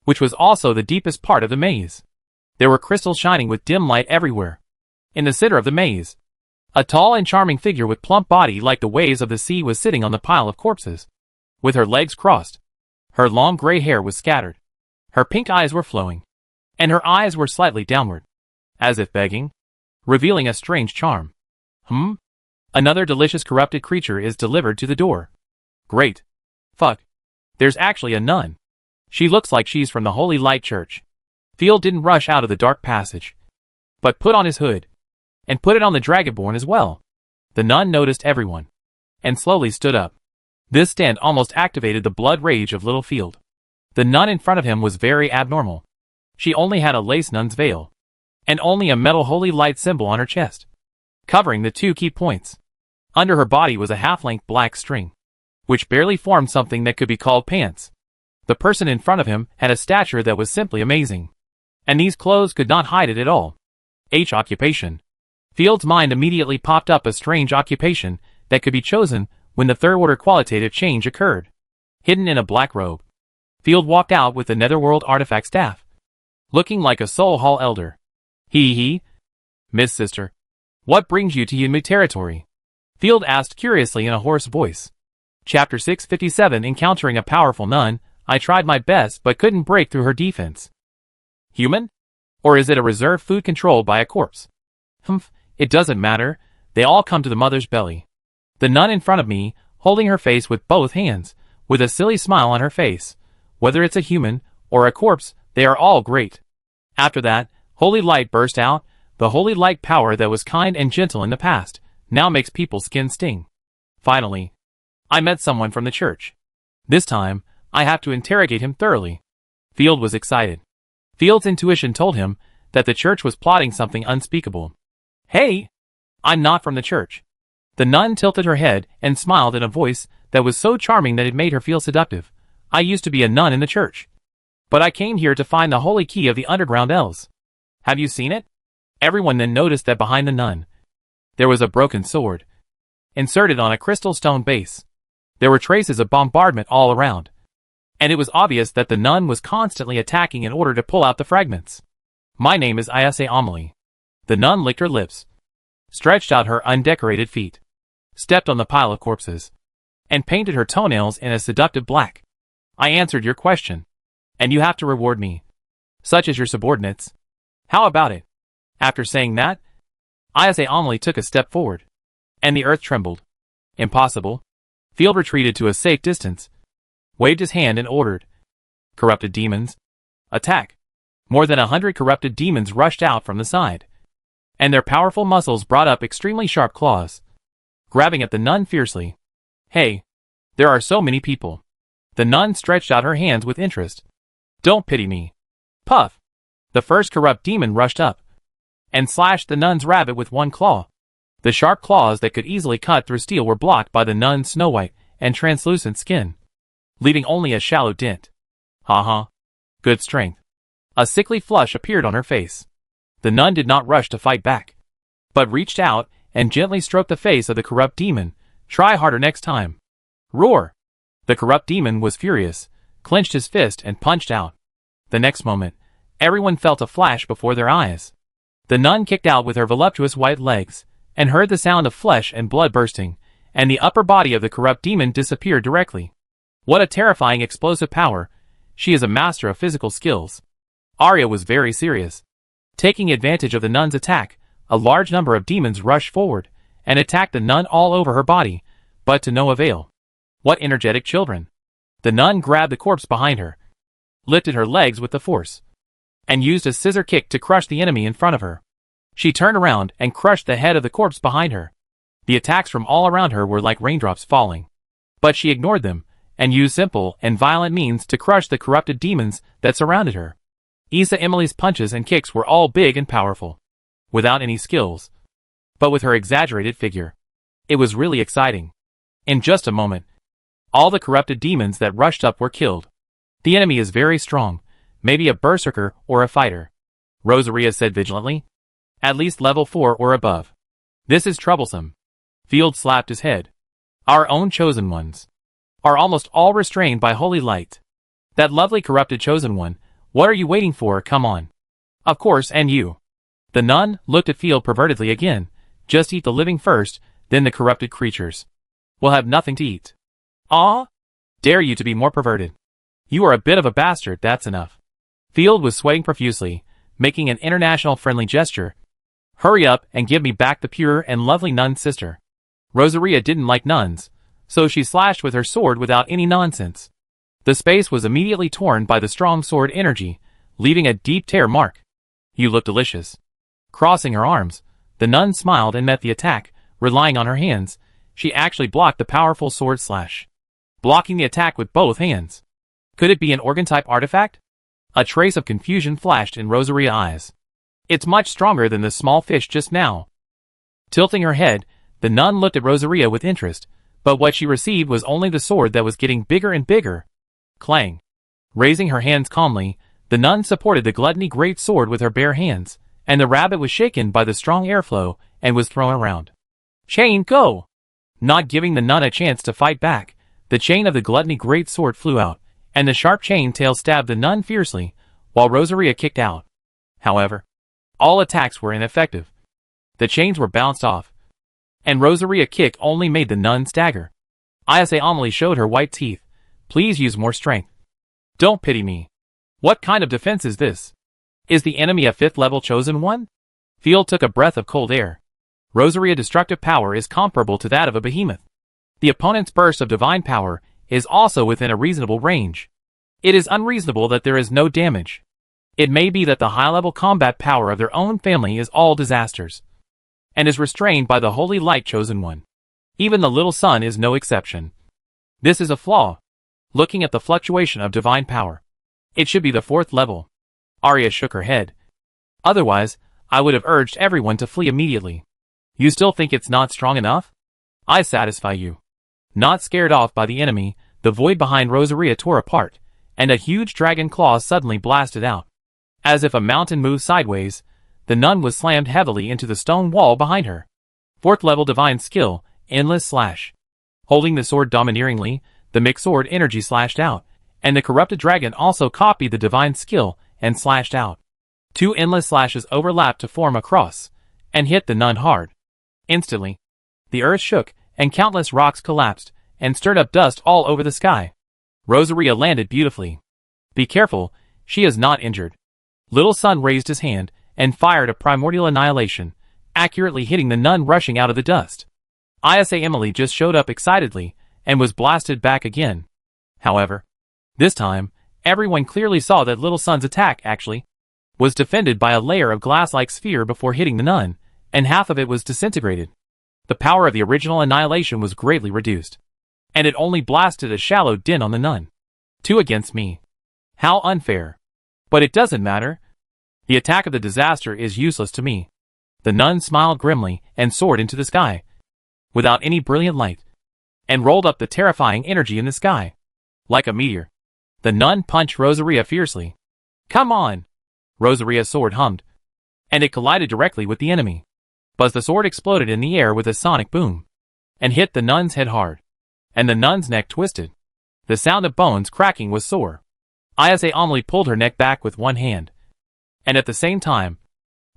Speaker 1: which was also the deepest part of the maze. There were crystals shining with dim light everywhere. In the center of the maze, a tall and charming figure with plump body like the waves of the sea was sitting on the pile of corpses. With her legs crossed, her long gray hair was scattered, her pink eyes were flowing, and her eyes were slightly downward, as if begging, revealing a strange charm. Another delicious corrupted creature is delivered to the door. Great. Fuck. There's actually a nun. She looks like she's from the Holy Light Church. Field didn't rush out of the dark passage, but put on his hood, and put it on the Dragonborn as well. The nun noticed everyone, and slowly stood up. This stand almost activated the blood rage of little Field. The nun in front of him was very abnormal. She only had a lace nun's veil, and only a metal holy light symbol on her chest, covering the 2 key points. Under her body was a half-length black string, which barely formed something that could be called pants. The person in front of him had a stature that was simply amazing, and these clothes could not hide it at all. Occupation. Field's mind immediately popped up a strange occupation that could be chosen when the third-order qualitative change occurred. Hidden in a black robe, Field walked out with the Netherworld artifact staff, looking like a Soul Hall elder. Miss Sister, what brings you to Yunmu territory? Field asked curiously in a hoarse voice. Chapter 657. Encountering a powerful nun, I tried my best but couldn't break through her defense. Human? Or is it a reserve food controlled by a corpse? It doesn't matter, they all come to the mother's belly. The nun in front of me, holding her face with both hands, with a silly smile on her face. Whether it's a human, or a corpse, they are all great. After that, holy light burst out. The holy light power that was kind and gentle in the past, now makes people's skin sting. Finally, I met someone from the church. This time, I have to interrogate him thoroughly. Field was excited. Field's intuition told him that the church was plotting something unspeakable. Hey! I'm not from the church. The nun tilted her head and smiled in a voice that was so charming that it made her feel seductive. I used to be a nun in the church, but I came here to find the holy key of the underground elves. Have you seen it? Everyone then noticed that behind the nun, there was a broken sword, inserted on a crystal stone base. There were traces of bombardment all around, and it was obvious that the nun was constantly attacking in order to pull out the fragments. My name is Ayase Amelie. The nun licked her lips, stretched out her undecorated feet, stepped on the pile of corpses, and painted her toenails in a seductive black. I answered your question, and you have to reward me, such as your subordinates. How about it? After saying that, Ayase Amelie took a step forward, and the earth trembled. Impossible. Field retreated to a safe distance, waved his hand and ordered, "Corrupted demons, attack!" More than 100 corrupted demons rushed out from the side, and their powerful muscles brought up extremely sharp claws, grabbing at the nun fiercely. Hey, there are so many people. The nun stretched out her hands with interest. Don't pity me. Puff! The first corrupt demon rushed up, and slashed the nun's rabbit with one claw. The sharp claws that could easily cut through steel were blocked by the nun's snow-white and translucent skin, leaving only a shallow dent. Good strength. A sickly flush appeared on her face. The nun did not rush to fight back, but reached out and gently stroked the face of the corrupt demon. Try harder next time. Roar! The corrupt demon was furious, clenched his fist and punched out. The next moment, everyone felt a flash before their eyes. The nun kicked out with her voluptuous white legs, and heard the sound of flesh and blood bursting, and the upper body of the corrupt demon disappeared directly. What a terrifying explosive power! She is a master of physical skills. Arya was very serious. Taking advantage of the nun's attack, a large number of demons rushed forward, and attacked the nun all over her body, but to no avail. What energetic children! The nun grabbed the corpse behind her, lifted her legs with the force, and used a scissor kick to crush the enemy in front of her. She turned around and crushed the head of the corpse behind her. The attacks from all around her were like raindrops falling, but she ignored them, and used simple and violent means to crush the corrupted demons that surrounded her. Emily's punches and kicks were all big and powerful, without any skills, but with her exaggerated figure. It was really exciting. In just a moment, all the corrupted demons that rushed up were killed. The enemy is very strong, maybe a berserker or a fighter, Rosaria said vigilantly. At least level 4 or above. This is troublesome. Field slapped his head. Our own chosen ones are almost all restrained by holy light. That lovely corrupted chosen one, what are you waiting for? Come on. Of course, and you. The nun looked at Field pervertedly again. Just eat the living first, then the corrupted creatures will have nothing to eat. Ah? Dare you to be more perverted. You are a bit of a bastard, that's enough. Field was sweating profusely, making an international friendly gesture. Hurry up and give me back the pure and lovely nun sister. Rosaria didn't like nuns, so she slashed with her sword without any nonsense. The space was immediately torn by the strong sword energy, leaving a deep tear mark. You look delicious. Crossing her arms, the nun smiled and met the attack, relying on her hands. She actually blocked the powerful sword slash, blocking the attack with both hands. Could it be an organ-type artifact? A trace of confusion flashed in Rosaria's eyes. It's much stronger than the small fish just now. Tilting her head, the nun looked at Rosaria with interest, but what she received was only the sword that was getting bigger and bigger. Clang. Raising her hands calmly, the nun supported the gluttony great sword with her bare hands, and the rabbit was shaken by the strong airflow and was thrown around. Chain, go! Not giving the nun a chance to fight back, the chain of the gluttony great sword flew out, and the sharp chain tail stabbed the nun fiercely, while Rosaria kicked out. However, all attacks were ineffective. The chains were bounced off, and Rosaria's kick only made the nun stagger. Isa Amelie showed her white teeth. Please use more strength. Don't pity me. What kind of defense is this? Is the enemy a 5th level chosen one? Field took a breath of cold air. Rosaria's destructive power is comparable to that of a behemoth. The opponent's burst of divine power is also within a reasonable range. It is unreasonable that there is no damage. It may be that the high-level combat power of their own family is all disasters, and is restrained by the holy light chosen one. Even the little son is no exception. This is a flaw. Looking at the fluctuation of divine power, it should be the 4th level. Arya shook her head. Otherwise, I would have urged everyone to flee immediately. You still think it's not strong enough? I satisfy you. Not scared off by the enemy, the void behind Rosaria tore apart, and a huge dragon claw suddenly blasted out. As if a mountain moved sideways, the nun was slammed heavily into the stone wall behind her. 4th level divine skill, endless slash. Holding the sword domineeringly, the mixed sword energy slashed out, and the corrupted dragon also copied the divine skill and slashed out. 2 endless slashes overlapped to form a cross, and hit the nun hard. Instantly, the earth shook, and countless rocks collapsed, and stirred up dust all over the sky. Rosaria landed beautifully. Be careful, she is not injured. Little Sun raised his hand, and fired a primordial annihilation, accurately hitting the nun rushing out of the dust. Isa Emily just showed up excitedly, and was blasted back again. However, this time, everyone clearly saw that Little Sun's attack actually was defended by a layer of glass-like sphere before hitting the nun, and half of it was disintegrated. The power of the original annihilation was greatly reduced, and it only blasted a shallow dent on the nun. 2 against me. How unfair. But it doesn't matter. The attack of the disaster is useless to me. The nun smiled grimly and soared into the sky, without any brilliant light, and rolled up the terrifying energy in the sky. Like a meteor, the nun punched Rosaria fiercely. Come on! Rosaria's sword hummed, and it collided directly with the enemy. But the sword exploded in the air with a sonic boom, and hit the nun's head hard, and the nun's neck twisted. The sound of bones cracking was sore. Isa Amelie pulled her neck back with one hand, and at the same time,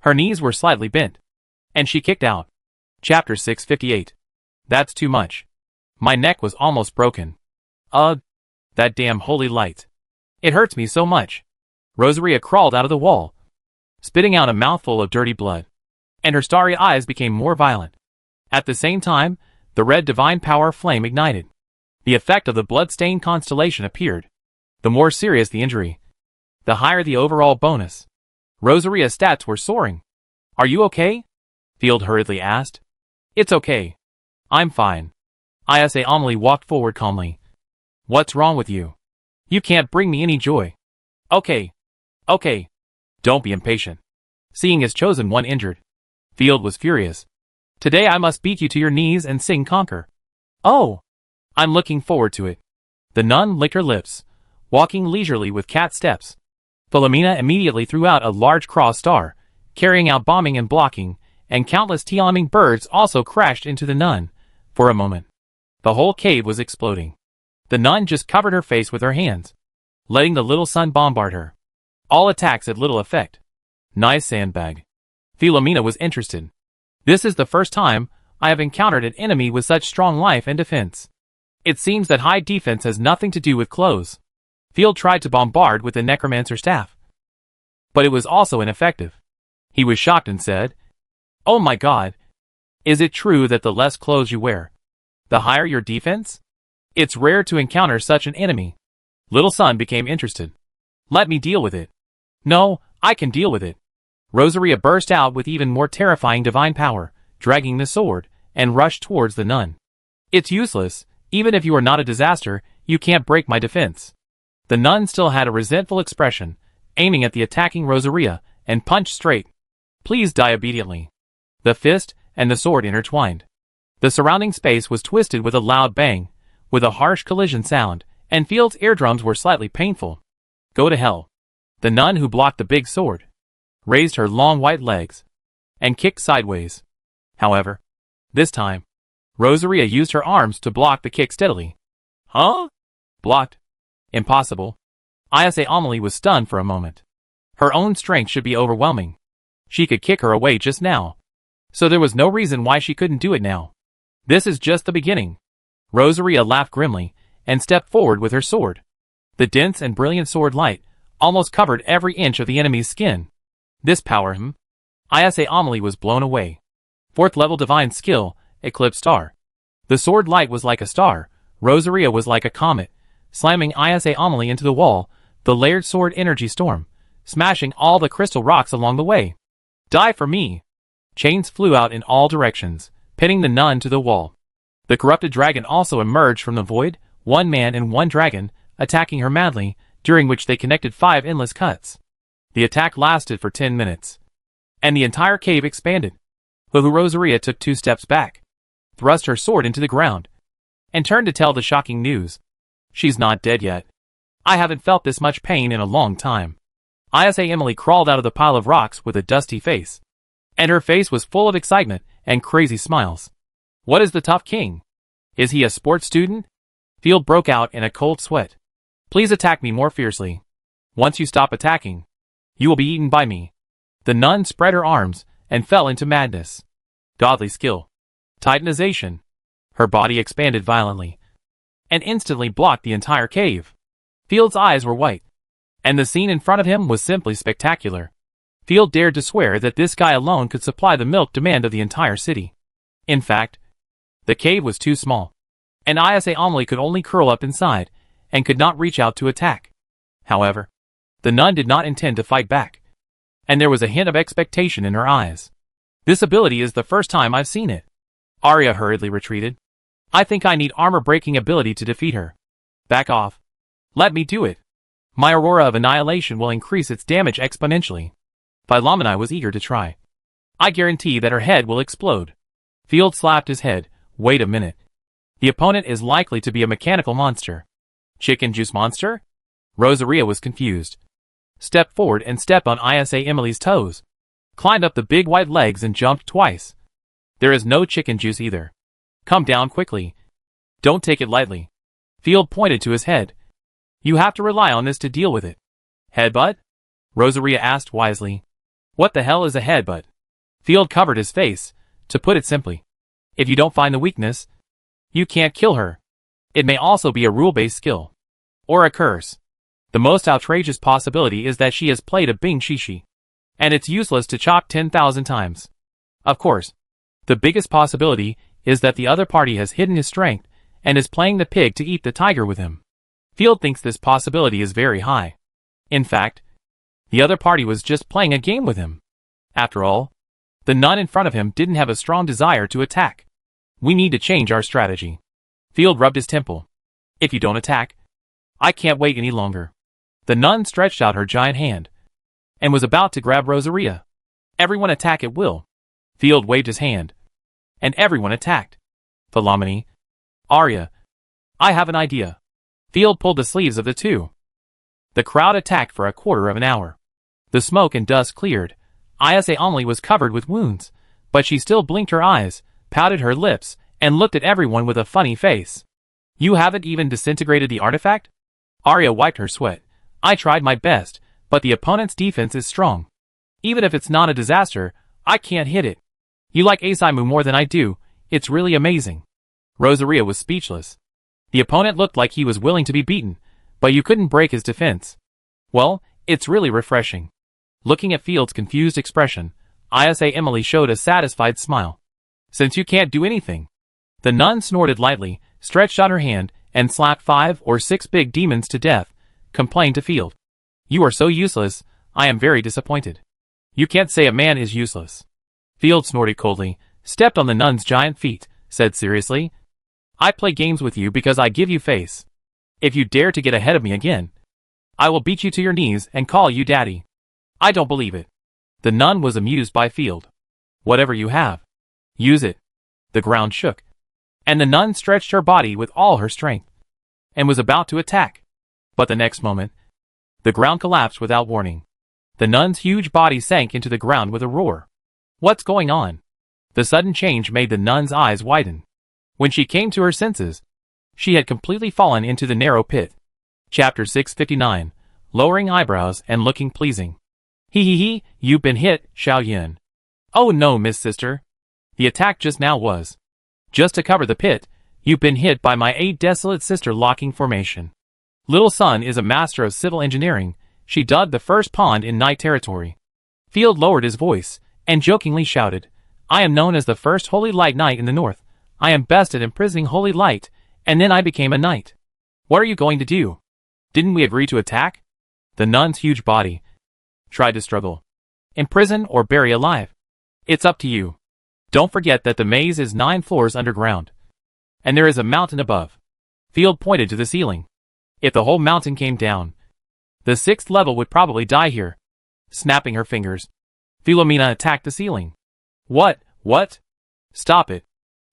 Speaker 1: her knees were slightly bent, and she kicked out. Chapter 658. That's too much. My neck was almost broken. Ugh. That damn holy light. It hurts me so much. Rosaria crawled out of the wall, spitting out a mouthful of dirty blood, and her starry eyes became more violent. At the same time, the red divine power flame ignited. The effect of the blood-stained constellation appeared. The more serious the injury, the higher the overall bonus. Rosaria's stats were soaring. Are you okay? Field hurriedly asked. It's okay. I'm fine. Isa Amelie walked forward calmly. What's wrong with you? You can't bring me any joy. Okay. Okay. Don't be impatient. Seeing his chosen one injured, Field was furious. Today I must beat you to your knees and sing conquer. Oh! I'm looking forward to it. The nun licked her lips, walking leisurely with cat steps. Philomena immediately threw out a large cross star, carrying out bombing and blocking, and countless teeming birds also crashed into the nun. For a moment, the whole cave was exploding. The nun just covered her face with her hands, letting the little sun bombard her. All attacks had little effect. Nice sandbag. Philomena was interested. This is the first time I have encountered an enemy with such strong life and defense. It seems that high defense has nothing to do with clothes. Field tried to bombard with the necromancer staff, but it was also ineffective. He was shocked and said, Oh my god! Is it true that the less clothes you wear, the higher your defense? It's rare to encounter such an enemy. Little Sun became interested. Let me deal with it. No, I can deal with it. Rosaria burst out with even more terrifying divine power, dragging the sword, and rushed towards the nun. It's useless. Even if you are not a disaster, you can't break my defense. The nun still had a resentful expression, aiming at the attacking Rosaria, and punched straight. Please die obediently. The fist and the sword intertwined. The surrounding space was twisted with a loud bang, with a harsh collision sound, and Field's eardrums were slightly painful. Go to hell. The nun who blocked the big sword raised her long white legs and kicked sideways. However, this time, Rosaria used her arms to block the kick steadily. Huh? Blocked? Impossible. Ayase Amelie was stunned for a moment. Her own strength should be overwhelming. She could kick her away just now. So there was no reason why she couldn't do it now. This is just the beginning. Rosaria laughed grimly and stepped forward with her sword. The dense and brilliant sword light almost covered every inch of the enemy's skin. This power, Ayase Amelie was blown away. 4th level divine skill, Eclipse Star. The sword light was like a star, Rosaria was like a comet, slamming Ayase Amelie into the wall, the layered sword energy storm, smashing all the crystal rocks along the way. Die for me! Chains flew out in all directions, pinning the nun to the wall. The corrupted dragon also emerged from the void, 1 man and 1 dragon, attacking her madly, during which they connected 5 endless cuts. The attack lasted for 10 minutes. And the entire cave expanded. Rosaria took 2 steps back, thrust her sword into the ground, and turned to tell the shocking news. She's not dead yet. I haven't felt this much pain in a long time. Ayase Amelie crawled out of the pile of rocks with a dusty face. And her face was full of excitement and crazy smiles. What is the tough king? Is he a sports student? Field broke out in a cold sweat. Please attack me more fiercely. Once you stop attacking, you will be eaten by me. The nun spread her arms and fell into madness. Godly skill. Titanization. Her body expanded violently and instantly blocked the entire cave. Field's eyes were white, and the scene in front of him was simply spectacular. Field dared to swear that this guy alone could supply the milk demand of the entire city. In fact, the cave was too small, and Ayase Amelie could only curl up inside and could not reach out to attack. However, the nun did not intend to fight back, and there was a hint of expectation in her eyes. This ability is the first time I've seen it. Arya hurriedly retreated. I think I need armor-breaking ability to defeat her. Back off. Let me do it. My Aurora of Annihilation will increase its damage exponentially. Philomene was eager to try. I guarantee that her head will explode. Field slapped his head. Wait a minute. The opponent is likely to be a mechanical monster. Chicken juice monster? Rosaria was confused. Stepped forward and stepped on Ayase Amelie's toes. Climbed up the big white legs and jumped twice. There is no chicken juice either. Come down quickly. Don't take it lightly. Field pointed to his head. You have to rely on this to deal with it. Headbutt? Rosaria asked wisely. What the hell is a headbutt? Field covered his face. To put it simply, if you don't find the weakness, you can't kill her. It may also be a rule-based skill. Or a curse. The most outrageous possibility is that she has played a Bing Shishi, and it's useless to chop 10,000 times. Of course, the biggest possibility is that the other party has hidden his strength and is playing the pig to eat the tiger with him. Field thinks this possibility is very high. In fact, the other party was just playing a game with him. After all, the nun in front of him didn't have a strong desire to attack. We need to change our strategy. Field rubbed his temple. If you don't attack, I can't wait any longer. The nun stretched out her giant hand and was about to grab Rosaria. Everyone attack at will. Field waved his hand, and everyone attacked. Philomene, Arya, I have an idea. Field pulled the sleeves of the two. The crowd attacked for a quarter of an hour. The smoke and dust cleared. Ayase Amelie was covered with wounds, but she still blinked her eyes, pouted her lips, and looked at everyone with a funny face. You haven't even disintegrated the artifact? Arya wiped her sweat. I tried my best, but the opponent's defense is strong. Even if it's not a disaster, I can't hit it. You like Asaimu more than I do. It's really amazing. Rosaria was speechless. The opponent looked like he was willing to be beaten, but you couldn't break his defense. Well, it's really refreshing. Looking at Field's confused expression, Ayase Amelie showed a satisfied smile. Since you can't do anything. The nun snorted lightly, stretched out her hand, and slapped 5 or 6 big demons to death, complained to Field. You are so useless, I am very disappointed. You can't say a man is useless. Field snorted coldly, stepped on the nun's giant feet, said seriously, I play games with you because I give you face. If you dare to get ahead of me again, I will beat you to your knees and call you daddy. I don't believe it. The nun was amused by Field. Whatever you have, use it. The ground shook, and the nun stretched her body with all her strength, and was about to attack. But the next moment, the ground collapsed without warning. The nun's huge body sank into the ground with a roar. What's going on? The sudden change made the nun's eyes widen. When she came to her senses, she had completely fallen into the narrow pit. Chapter 659, Lowering Eyebrows and Looking Pleasing. He, you've been hit, Xiao Yin. Oh no, Miss Sister. The attack just now was. Just to cover the pit, you've been hit by my 8 desolate sister locking formation. Little Sun is a master of civil engineering. She dug the first pond in night territory. Field lowered his voice, and jokingly shouted, I am known as the first Holy Light Knight in the north. I am best at imprisoning Holy Light, and then I became a knight. What are you going to do? Didn't we agree to attack? The nun's huge body tried to struggle. Imprison or bury alive? It's up to you. Don't forget that the maze is 9 floors underground. And there is a mountain above. Field pointed to the ceiling. If the whole mountain came down, the 6th level would probably die here. Snapping her fingers, Philomena attacked the ceiling. What? Stop it.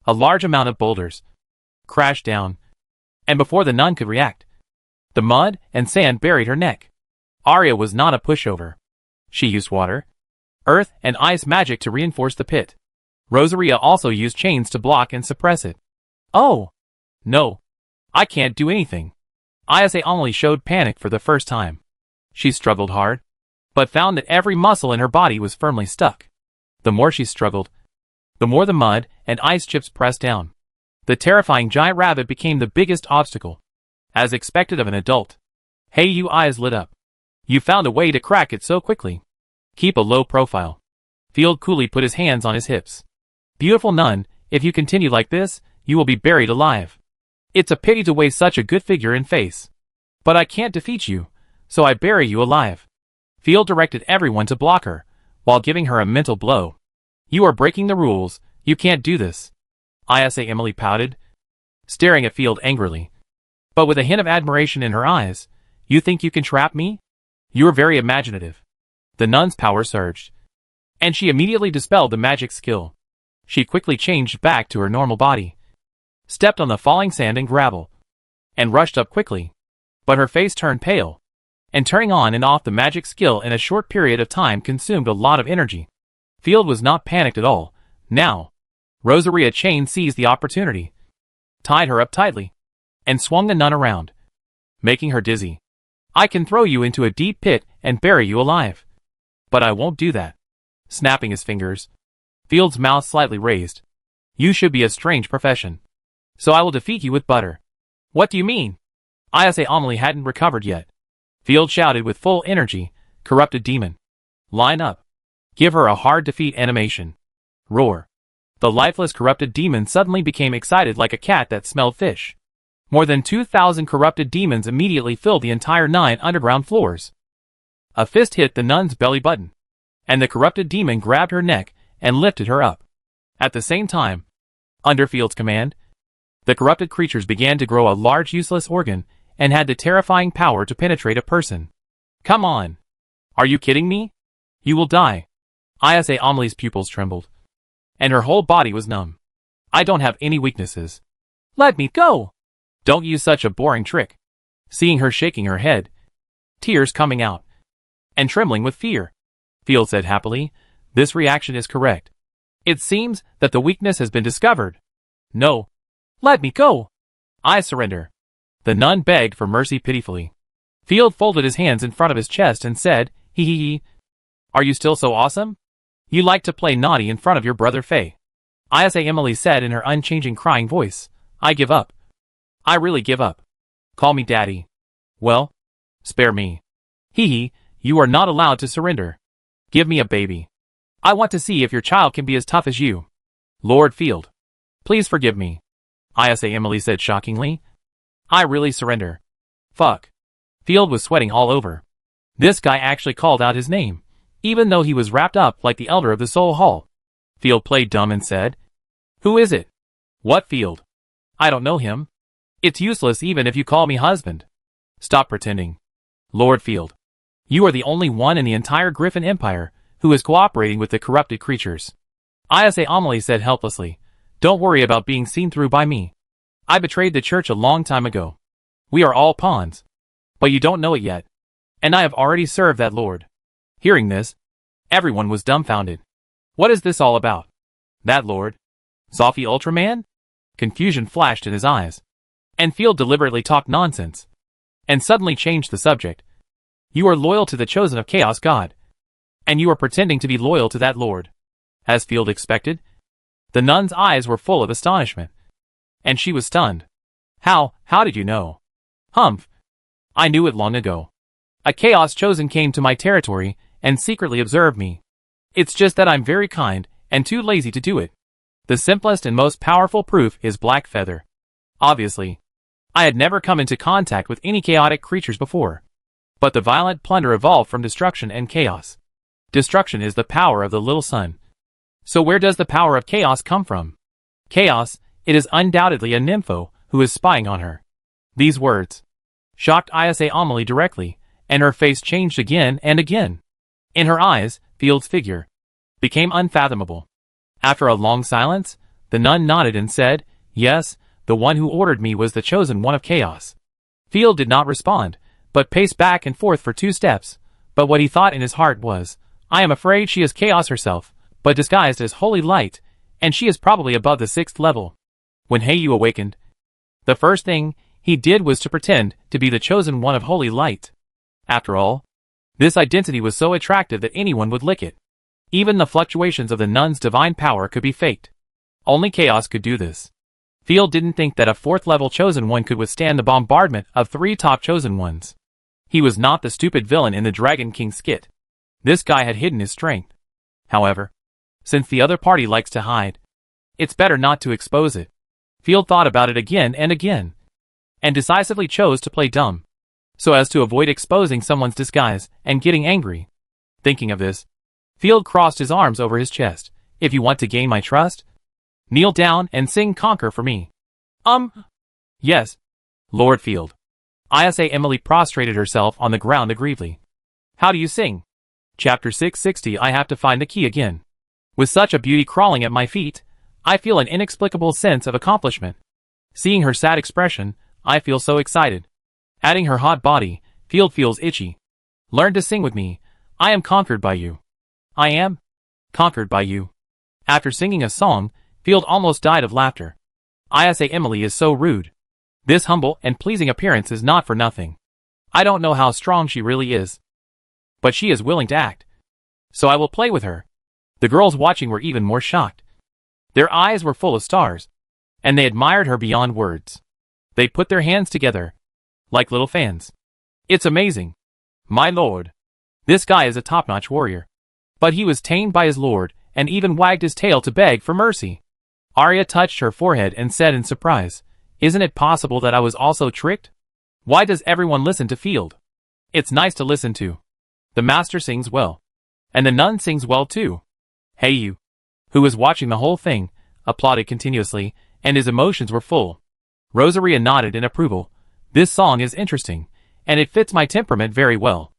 Speaker 1: A large amount of boulders crashed down, and before the nun could react, the mud and sand buried her neck. Arya was not a pushover. She used water, earth, and ice magic to reinforce the pit. Rosaria also used chains to block and suppress it. Oh! No. I can't do anything. Ayase Amelie showed panic for the first time. She struggled hard, but found that every muscle in her body was firmly stuck. The more she struggled, the more the mud and ice chips pressed down. The terrifying giant rabbit became the biggest obstacle. As expected of an adult. Hey, you eyes lit up. You found a way to crack it so quickly. Keep a low profile. Field coolly put his hands on his hips. Beautiful nun, if you continue like this, you will be buried alive. It's a pity to waste such a good figure and face. But I can't defeat you, so I bury you alive. Field directed everyone to block her, while giving her a mental blow. You are breaking the rules, you can't do this. Ayase Amelie pouted, staring at Field angrily. But with a hint of admiration in her eyes, you think you can trap me? You're very imaginative. The nun's power surged, and she immediately dispelled the magic skill. She quickly changed back to her normal body, stepped on the falling sand and gravel, and rushed up quickly. But her face turned pale, and turning on and off the magic skill in a short period of time consumed a lot of energy. Field was not panicked at all. Now, Rosaria Chain seized the opportunity, tied her up tightly, and swung the nun around, making her dizzy. I can throw you into a deep pit and bury you alive. But I won't do that. Snapping his fingers, Field's mouth slightly raised. You should be a strange profession. So I will defeat you with butter. What do you mean? Ayase Amelie hadn't recovered yet. Field shouted with full energy, Corrupted demon. Line up. Give her a hard defeat animation. Roar. The lifeless corrupted demon suddenly became excited like a cat that smelled fish. More than 2,000 corrupted demons immediately filled the entire 9 underground floors. A fist hit the nun's belly button, and the corrupted demon grabbed her neck and lifted her up. At the same time, under Field's command, the corrupted creatures began to grow a large useless organ and had the terrifying power to penetrate a person. Come on! Are you kidding me? You will die. Ayase Amelie's pupils trembled, and her whole body was numb. I don't have any weaknesses. Let me go! Don't use such a boring trick. Seeing her shaking her head, tears coming out, and trembling with fear, Field said happily, this reaction is correct. It seems that the weakness has been discovered. No. Let me go. I surrender. The nun begged for mercy pitifully. Field folded his hands in front of his chest and said, Hee. Are you still so awesome? You like to play naughty in front of your brother Faye. Ayase Amelie said in her unchanging crying voice, I give up. I really give up. Call me daddy. Well, spare me. Hee, you are not allowed to surrender. Give me a baby. I want to see if your child can be as tough as you. Lord Field. Please forgive me. Ayase Amelie said shockingly. I really surrender. Fuck. Field was sweating all over. This guy actually called out his name, even though he was wrapped up like the elder of the Soul Hall. Field played dumb and said, "Who is it?" "What Field? I don't know him. It's useless even if you call me husband." "Stop pretending. Lord Field, you are the only one in the entire Griffin Empire who is cooperating with the corrupted creatures." Isa Amelie said helplessly, "Don't worry about being seen through by me. I betrayed the church a long time ago. We are all pawns. But you don't know it yet. And I have already served that lord." Hearing this, everyone was dumbfounded. What is this all about? That lord? Zoffy Ultraman? Confusion flashed in his eyes. And Field deliberately talked nonsense. And suddenly changed the subject. "You are loyal to the chosen of Chaos God. And you are pretending to be loyal to that lord." As Field expected, the nun's eyes were full of astonishment. And she was stunned. How did you know?" "Humph. I knew it long ago. A Chaos Chosen came to my territory and secretly observed me. It's just that I'm very kind and too lazy to do it. The simplest and most powerful proof is Black Feather. Obviously, I had never come into contact with any chaotic creatures before. But the violent plunder evolved from destruction and chaos. Destruction is the power of the little sun. So where does the power of chaos come from? Chaos, it is undoubtedly a nympho who is spying on her." These words shocked Isa Amelie directly, and her face changed again and again. In her eyes, Field's figure became unfathomable. After a long silence, the nun nodded and said, "Yes, the one who ordered me was the chosen one of chaos." Field did not respond, but paced back and forth for 2 steps, but what he thought in his heart was, "I am afraid she is chaos herself, but disguised as holy light, and she is probably above the 6th level." When Heiyu awakened, the first thing he did was to pretend to be the chosen one of holy light. After all, this identity was so attractive that anyone would lick it. Even the fluctuations of the nun's divine power could be faked. Only chaos could do this. Field didn't think that a 4th level chosen one could withstand the bombardment of 3 top chosen ones. He was not the stupid villain in the Dragon King skit. This guy had hidden his strength. However, since the other party likes to hide, it's better not to expose it. Field thought about it again and again, and decisively chose to play dumb, so as to avoid exposing someone's disguise and getting angry. Thinking of this, Field crossed his arms over his chest. "If you want to gain my trust, kneel down and sing Conquer for me." Yes, Lord Field." Isa Amelie prostrated herself on the ground aggrievedly. "How do you sing?" Chapter 660. I have to find the key again. With such a beauty crawling at my feet, I feel an inexplicable sense of accomplishment. Seeing her sad expression, I feel so excited. Adding her hot body, Field feels itchy. "Learn to sing with me. I am conquered by you." "I am conquered by you." After singing a song, Field almost died of laughter. Isa Amelie is so rude. This humble and pleasing appearance is not for nothing. I don't know how strong she really is, but she is willing to act. So I will play with her. The girls watching were even more shocked. Their eyes were full of stars, and they admired her beyond words. They put their hands together, like little fans. "It's amazing. My lord. This guy is a top-notch warrior." But he was tamed by his lord, and even wagged his tail to beg for mercy. Arya touched her forehead and said in surprise, "Isn't it possible that I was also tricked? Why does everyone listen to Field? It's nice to listen to. The master sings well. And the nun sings well too." Heiyu, who was watching the whole thing, applauded continuously, and his emotions were full. Rosaria nodded in approval. "This song is interesting, and it fits my temperament very well."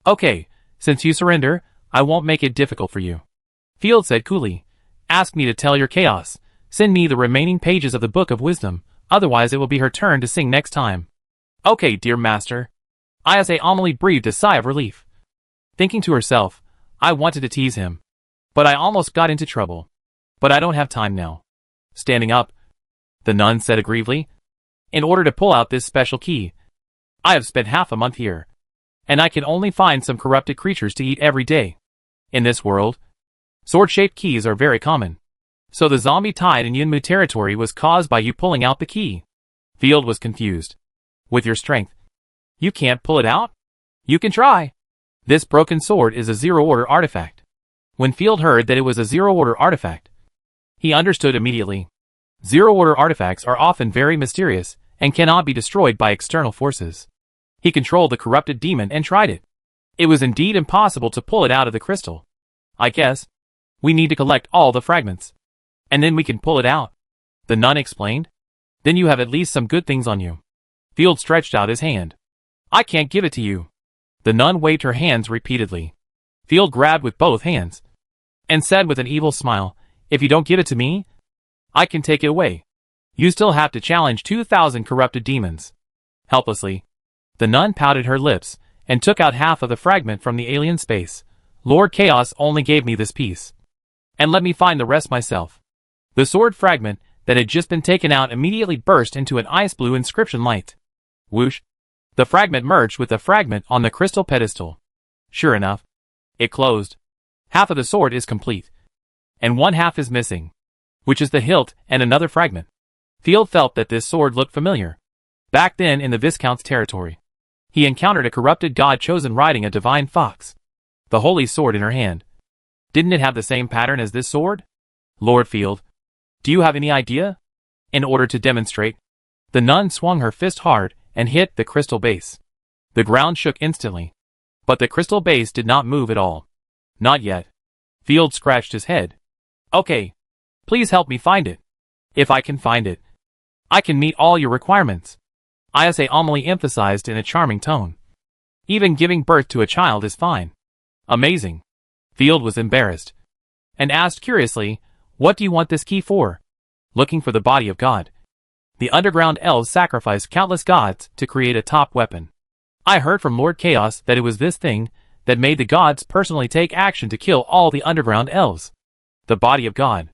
Speaker 1: "Okay, since you surrender, I won't make it difficult for you," Field said coolly. "Ask me to tell your chaos. Send me the remaining pages of the Book of Wisdom, otherwise it will be her turn to sing next time." "Okay, dear master." Isa Amelie breathed a sigh of relief. Thinking to herself, "I wanted to tease him, but I almost got into trouble. But I don't have time now." Standing up, the nun said aggrievedly, "In order to pull out this special key, I have spent half a month here, and I can only find some corrupted creatures to eat every day. In this world, sword-shaped keys are very common. So the zombie tide in Yunmu territory was caused by you pulling out the key." Field was confused. "With your strength, you can't pull it out?" "You can try. This broken sword is a zero-order artifact." When Field heard that it was a zero-order artifact, he understood immediately. Zero-order artifacts are often very mysterious and cannot be destroyed by external forces. He controlled the corrupted demon and tried it. It was indeed impossible to pull it out of the crystal. I guess we need to collect all the fragments, and then we can pull it out, the nun explained. Then you have at least some good things on you. Field stretched out his hand. I can't give it to you. The nun waved her hands repeatedly. Field grabbed with both hands and said with an evil smile, if you don't give it to me, I can take it away. You still have to challenge 2,000 corrupted demons. Helplessly, the nun pouted her lips and took out half of the fragment from the alien space. Lord Chaos only gave me this piece, and let me find the rest myself. The sword fragment that had just been taken out immediately burst into an ice blue inscription light. Whoosh! The fragment merged with the fragment on the crystal pedestal. Sure enough, it closed. Half of the sword is complete, and one half is missing, which is the hilt and another fragment. Field felt that this sword looked familiar. Back then in the Viscount's territory, he encountered a corrupted god chosen riding a divine fox, the holy sword in her hand. Didn't it have the same pattern as this sword? Lord Field, do you have any idea? In order to demonstrate, the nun swung her fist hard and hit the crystal base. The ground shook instantly, but the crystal base did not move at all. Not yet. Field scratched his head. Okay, please help me find it. If I can find it, I can meet all your requirements. Isa Amelie emphasized in a charming tone. Even giving birth to a child is fine. Amazing. Field was embarrassed and asked curiously, what do you want this key for? Looking for the body of God. The underground elves sacrificed countless gods to create a top weapon. I heard from Lord Chaos that it was this thing that made the gods personally take action to kill all the underground elves. The body of God.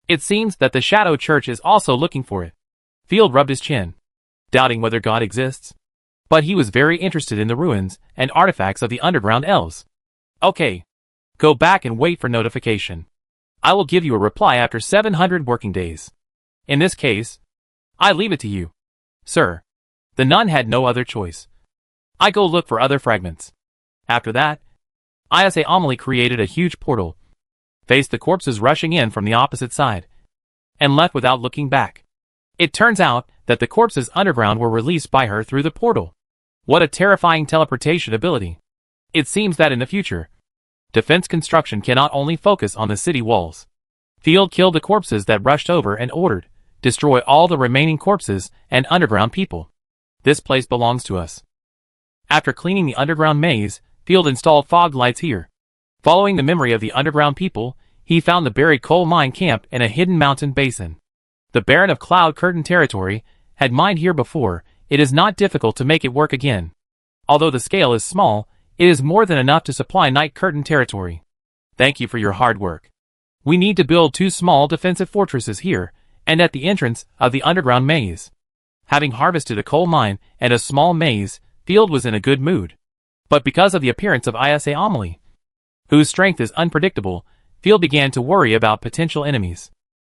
Speaker 1: It seems that the Shadow Church is also looking for it. Field rubbed his chin, doubting whether God exists. But he was very interested in the ruins and artifacts of the underground elves. Okay. Go back and wait for notification. I will give you a reply after 700 working days. In this case, I leave it to you, sir. The nun had no other choice. I go look for other fragments. After that, Isa Amelie created a huge portal, faced the corpses rushing in from the opposite side, and left without looking back. It turns out that the corpses underground were released by her through the portal. What a terrifying teleportation ability. It seems that in the future, defense construction cannot only focus on the city walls. Field killed the corpses that rushed over and ordered, destroy all the remaining corpses and underground people. This place belongs to us. After cleaning the underground maze, Field installed fog lights here. Following the memory of the underground people, he found the buried coal mine camp in a hidden mountain basin. The Baron of Cloud Curtain territory had mined here before. It is not difficult to make it work again. Although the scale is small, it is more than enough to supply Night Curtain territory. Thank you for your hard work. We need to build 2 small defensive fortresses here, and at the entrance of the underground maze. Having harvested a coal mine and a small maze, Field was in a good mood. But because of the appearance of Isa Amelie, whose strength is unpredictable, Field began to worry about potential enemies.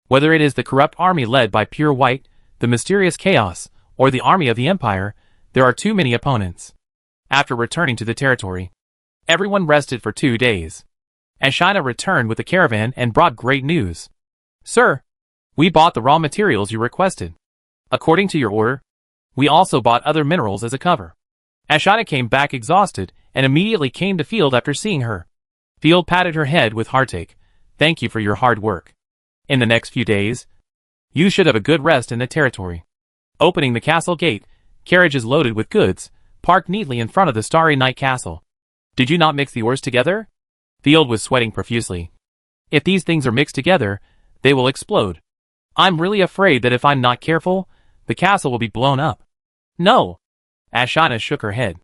Speaker 1: Whether it is the corrupt army led by Pure White, the mysterious Chaos, or the army of the Empire, there are too many opponents. After returning to the territory, everyone rested for 2 days. Ashina returned with the caravan and brought great news. Sir, we bought the raw materials you requested. According to your order, we also bought other minerals as a cover. Ashina came back exhausted and immediately came to Field after seeing her. Field patted her head with heartache. Thank you for your hard work. In the next few days, you should have a good rest in the territory. Opening the castle gate, carriages loaded with goods parked neatly in front of the Starry Night Castle. Did you not mix the ores together? Field was sweating profusely. If these things are mixed together, they will explode. I'm really afraid that if I'm not careful, the castle will be blown up. No. Ashina shook her head.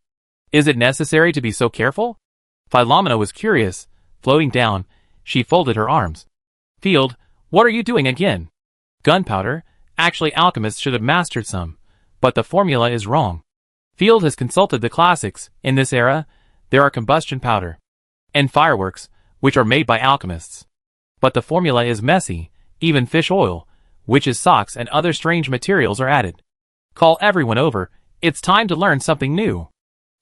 Speaker 1: Is it necessary to be so careful? Philomena was curious. Floating down, she folded her arms. Field, what are you doing again? Gunpowder. Actually, alchemists should have mastered some, but the formula is wrong. Field has consulted the classics. In this era, there are combustion powder and fireworks, which are made by alchemists. But the formula is messy. Even fish oil, witches' socks and other strange materials are added. Call everyone over. It's time to learn something new.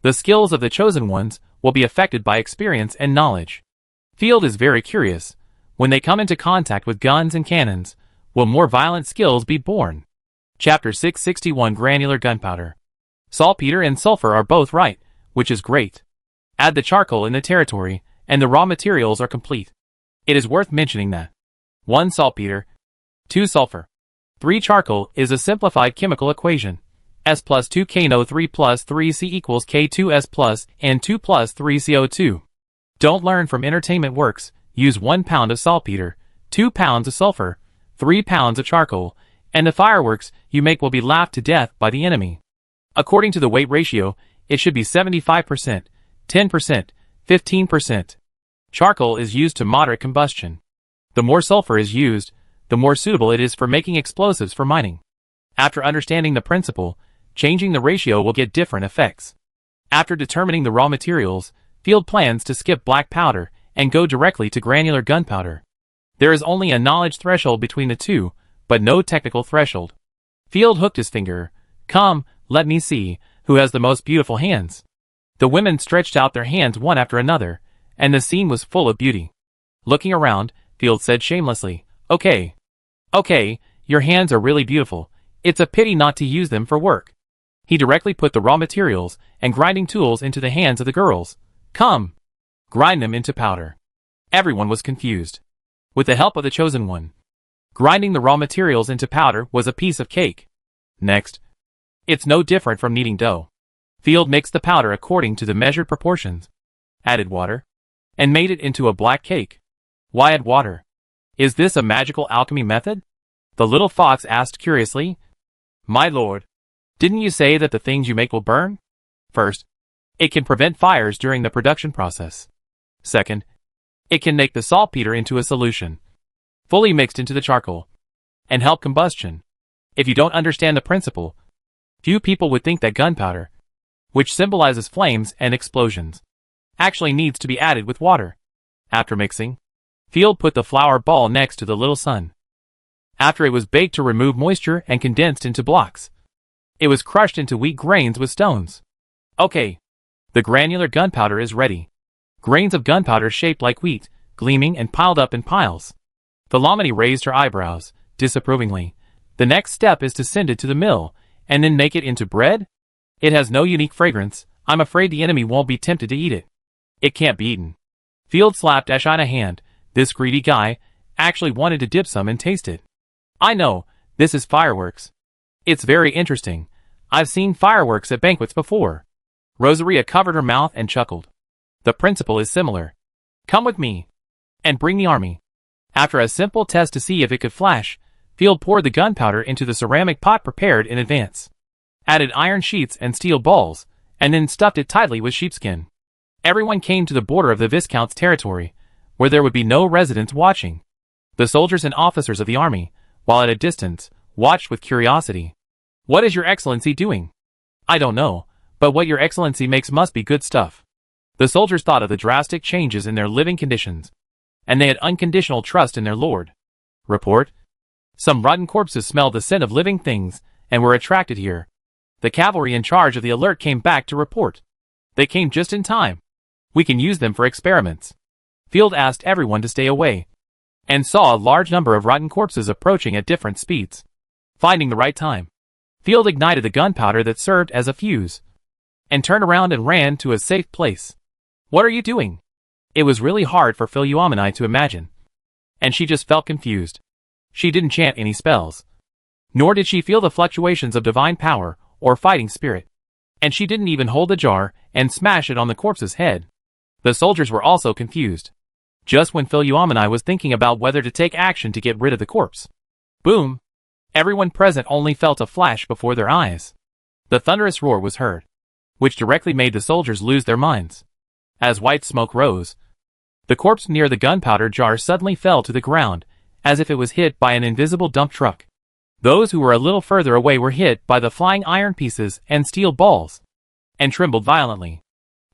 Speaker 1: The skills of the chosen ones will be affected by experience and knowledge. Field is very curious. When they come into contact with guns and cannons, will more violent skills be born? Chapter 661 Granular Gunpowder. Saltpeter and sulfur are both right, which is great. Add the charcoal in the territory, and the raw materials are complete. It is worth mentioning that 1 saltpeter, 2 sulfur, 3 charcoal is a simplified chemical equation. S plus 2 KNO 3 plus 3 C equals K2S plus and 2 plus 3 CO2. Don't learn from entertainment works. Use 1 pound of saltpeter, 2 pounds of sulfur, 3 pounds of charcoal, and the fireworks you make will be laughed to death by the enemy. According to the weight ratio, it should be 75%, 10%, 15%. Charcoal is used to moderate combustion. The more sulfur is used, the more suitable it is for making explosives for mining. After understanding the principle, changing the ratio will get different effects. After determining the raw materials, Field plans to skip black powder and go directly to granular gunpowder. There is only a knowledge threshold between the two, but no technical threshold. Field hooked his finger. Come, let me see, who has the most beautiful hands. The women stretched out their hands one after another, and the scene was full of beauty. Looking around, Field said shamelessly, Okay, your hands are really beautiful. It's a pity not to use them for work. He directly put the raw materials and grinding tools into the hands of the girls. Come, grind them into powder. Everyone was confused. With the help of the chosen one, grinding the raw materials into powder was a piece of cake. Next, it's no different from kneading dough. Field mixed the powder according to the measured proportions, added water, and made it into a black cake. Why add water? Is this a magical alchemy method? The little fox asked curiously. My lord, didn't you say that the things you make will burn? First, it can prevent fires during the production process. Second, it can make the saltpeter into a solution, fully mixed into the charcoal, and help combustion. If you don't understand the principle, few people would think that gunpowder, which symbolizes flames and explosions, actually needs to be added with water. After mixing, Field put the flour ball next to the little sun. After it was baked to remove moisture and condensed into blocks, it was crushed into wheat grains with stones. Okay, the granular gunpowder is ready. Grains of gunpowder shaped like wheat, gleaming and piled up in piles. Philomene raised her eyebrows, disapprovingly. The next step is to send it to the mill, and then make it into bread? It has no unique fragrance. I'm afraid the enemy won't be tempted to eat it. It can't be eaten. Field slapped Ashina a hand. This greedy guy actually wanted to dip some and taste it. I know, this is fireworks. It's very interesting. I've seen fireworks at banquets before. Rosaria covered her mouth and chuckled. The principle is similar. Come with me, and bring the army. After a simple test to see if it could flash, Field poured the gunpowder into the ceramic pot prepared in advance, added iron sheets and steel balls, and then stuffed it tightly with sheepskin. Everyone came to the border of the Viscount's territory, where there would be no residents watching. The soldiers and officers of the army, while at a distance, watched with curiosity. What is your excellency doing? I don't know, but what your excellency makes must be good stuff. The soldiers thought of the drastic changes in their living conditions, and they had unconditional trust in their lord. Report. Some rotten corpses smelled the scent of living things, and were attracted here. The cavalry in charge of the alert came back to report. They came just in time. We can use them for experiments. Field asked everyone to stay away, and saw a large number of rotten corpses approaching at different speeds. Finding the right time, Field ignited the gunpowder that served as a fuse, and turned around and ran to a safe place. What are you doing? It was really hard for Philomene to imagine, and she just felt confused. She didn't chant any spells, nor did she feel the fluctuations of divine power or fighting spirit, and she didn't even hold the jar and smash it on the corpse's head. The soldiers were also confused. Just when Philomene was thinking about whether to take action to get rid of the corpse, boom! Everyone present only felt a flash before their eyes. The thunderous roar was heard, which directly made the soldiers lose their minds. As white smoke rose, the corpse near the gunpowder jar suddenly fell to the ground, as if it was hit by an invisible dump truck. Those who were a little further away were hit by the flying iron pieces and steel balls, and trembled violently.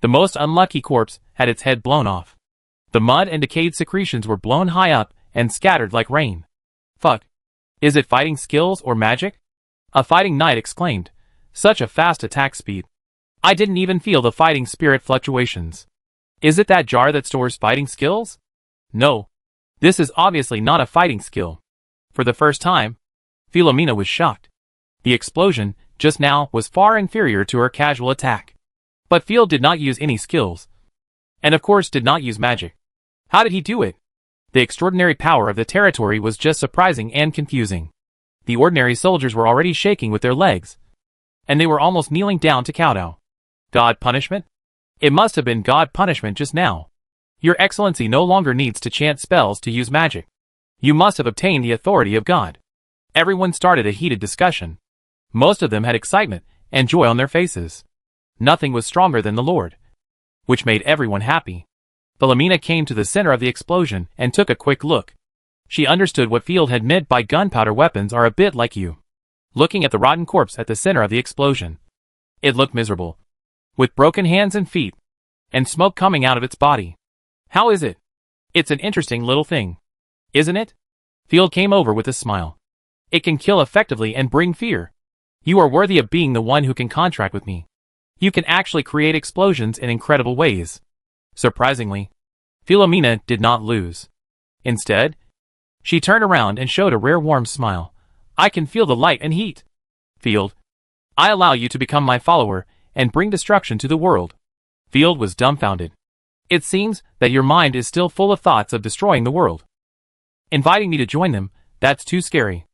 Speaker 1: The most unlucky corpse had its head blown off. The mud and decayed secretions were blown high up and scattered like rain. Fuck. Is it fighting skills or magic? A fighting knight exclaimed. Such a fast attack speed. I didn't even feel the fighting spirit fluctuations. Is it that jar that stores fighting skills? No. This is obviously not a fighting skill. For the first time, Philomene was shocked. The explosion just now was far inferior to her casual attack. But Field did not use any skills. And of course did not use magic. How did he do it? The extraordinary power of the territory was just surprising and confusing. The ordinary soldiers were already shaking with their legs. And they were almost kneeling down to kowtow. God punishment? It must have been God punishment just now. Your Excellency no longer needs to chant spells to use magic. You must have obtained the authority of God. Everyone started a heated discussion. Most of them had excitement and joy on their faces. Nothing was stronger than the Lord, which made everyone happy. Philomena came to the center of the explosion and took a quick look. She understood what Field had meant by gunpowder weapons are a bit like you. Looking at the rotten corpse at the center of the explosion. It looked miserable, with broken hands and feet, and smoke coming out of its body. How is it? It's an interesting little thing, isn't it? Field came over with a smile. It can kill effectively and bring fear. You are worthy of being the one who can contract with me. You can actually create explosions in incredible ways. Surprisingly, Philomena did not lose. Instead, she turned around and showed a rare warm smile. I can feel the light and heat. Field, I allow you to become my follower and bring destruction to the world. Field was dumbfounded. It seems that your mind is still full of thoughts of destroying the world. Inviting me to join them, that's too scary.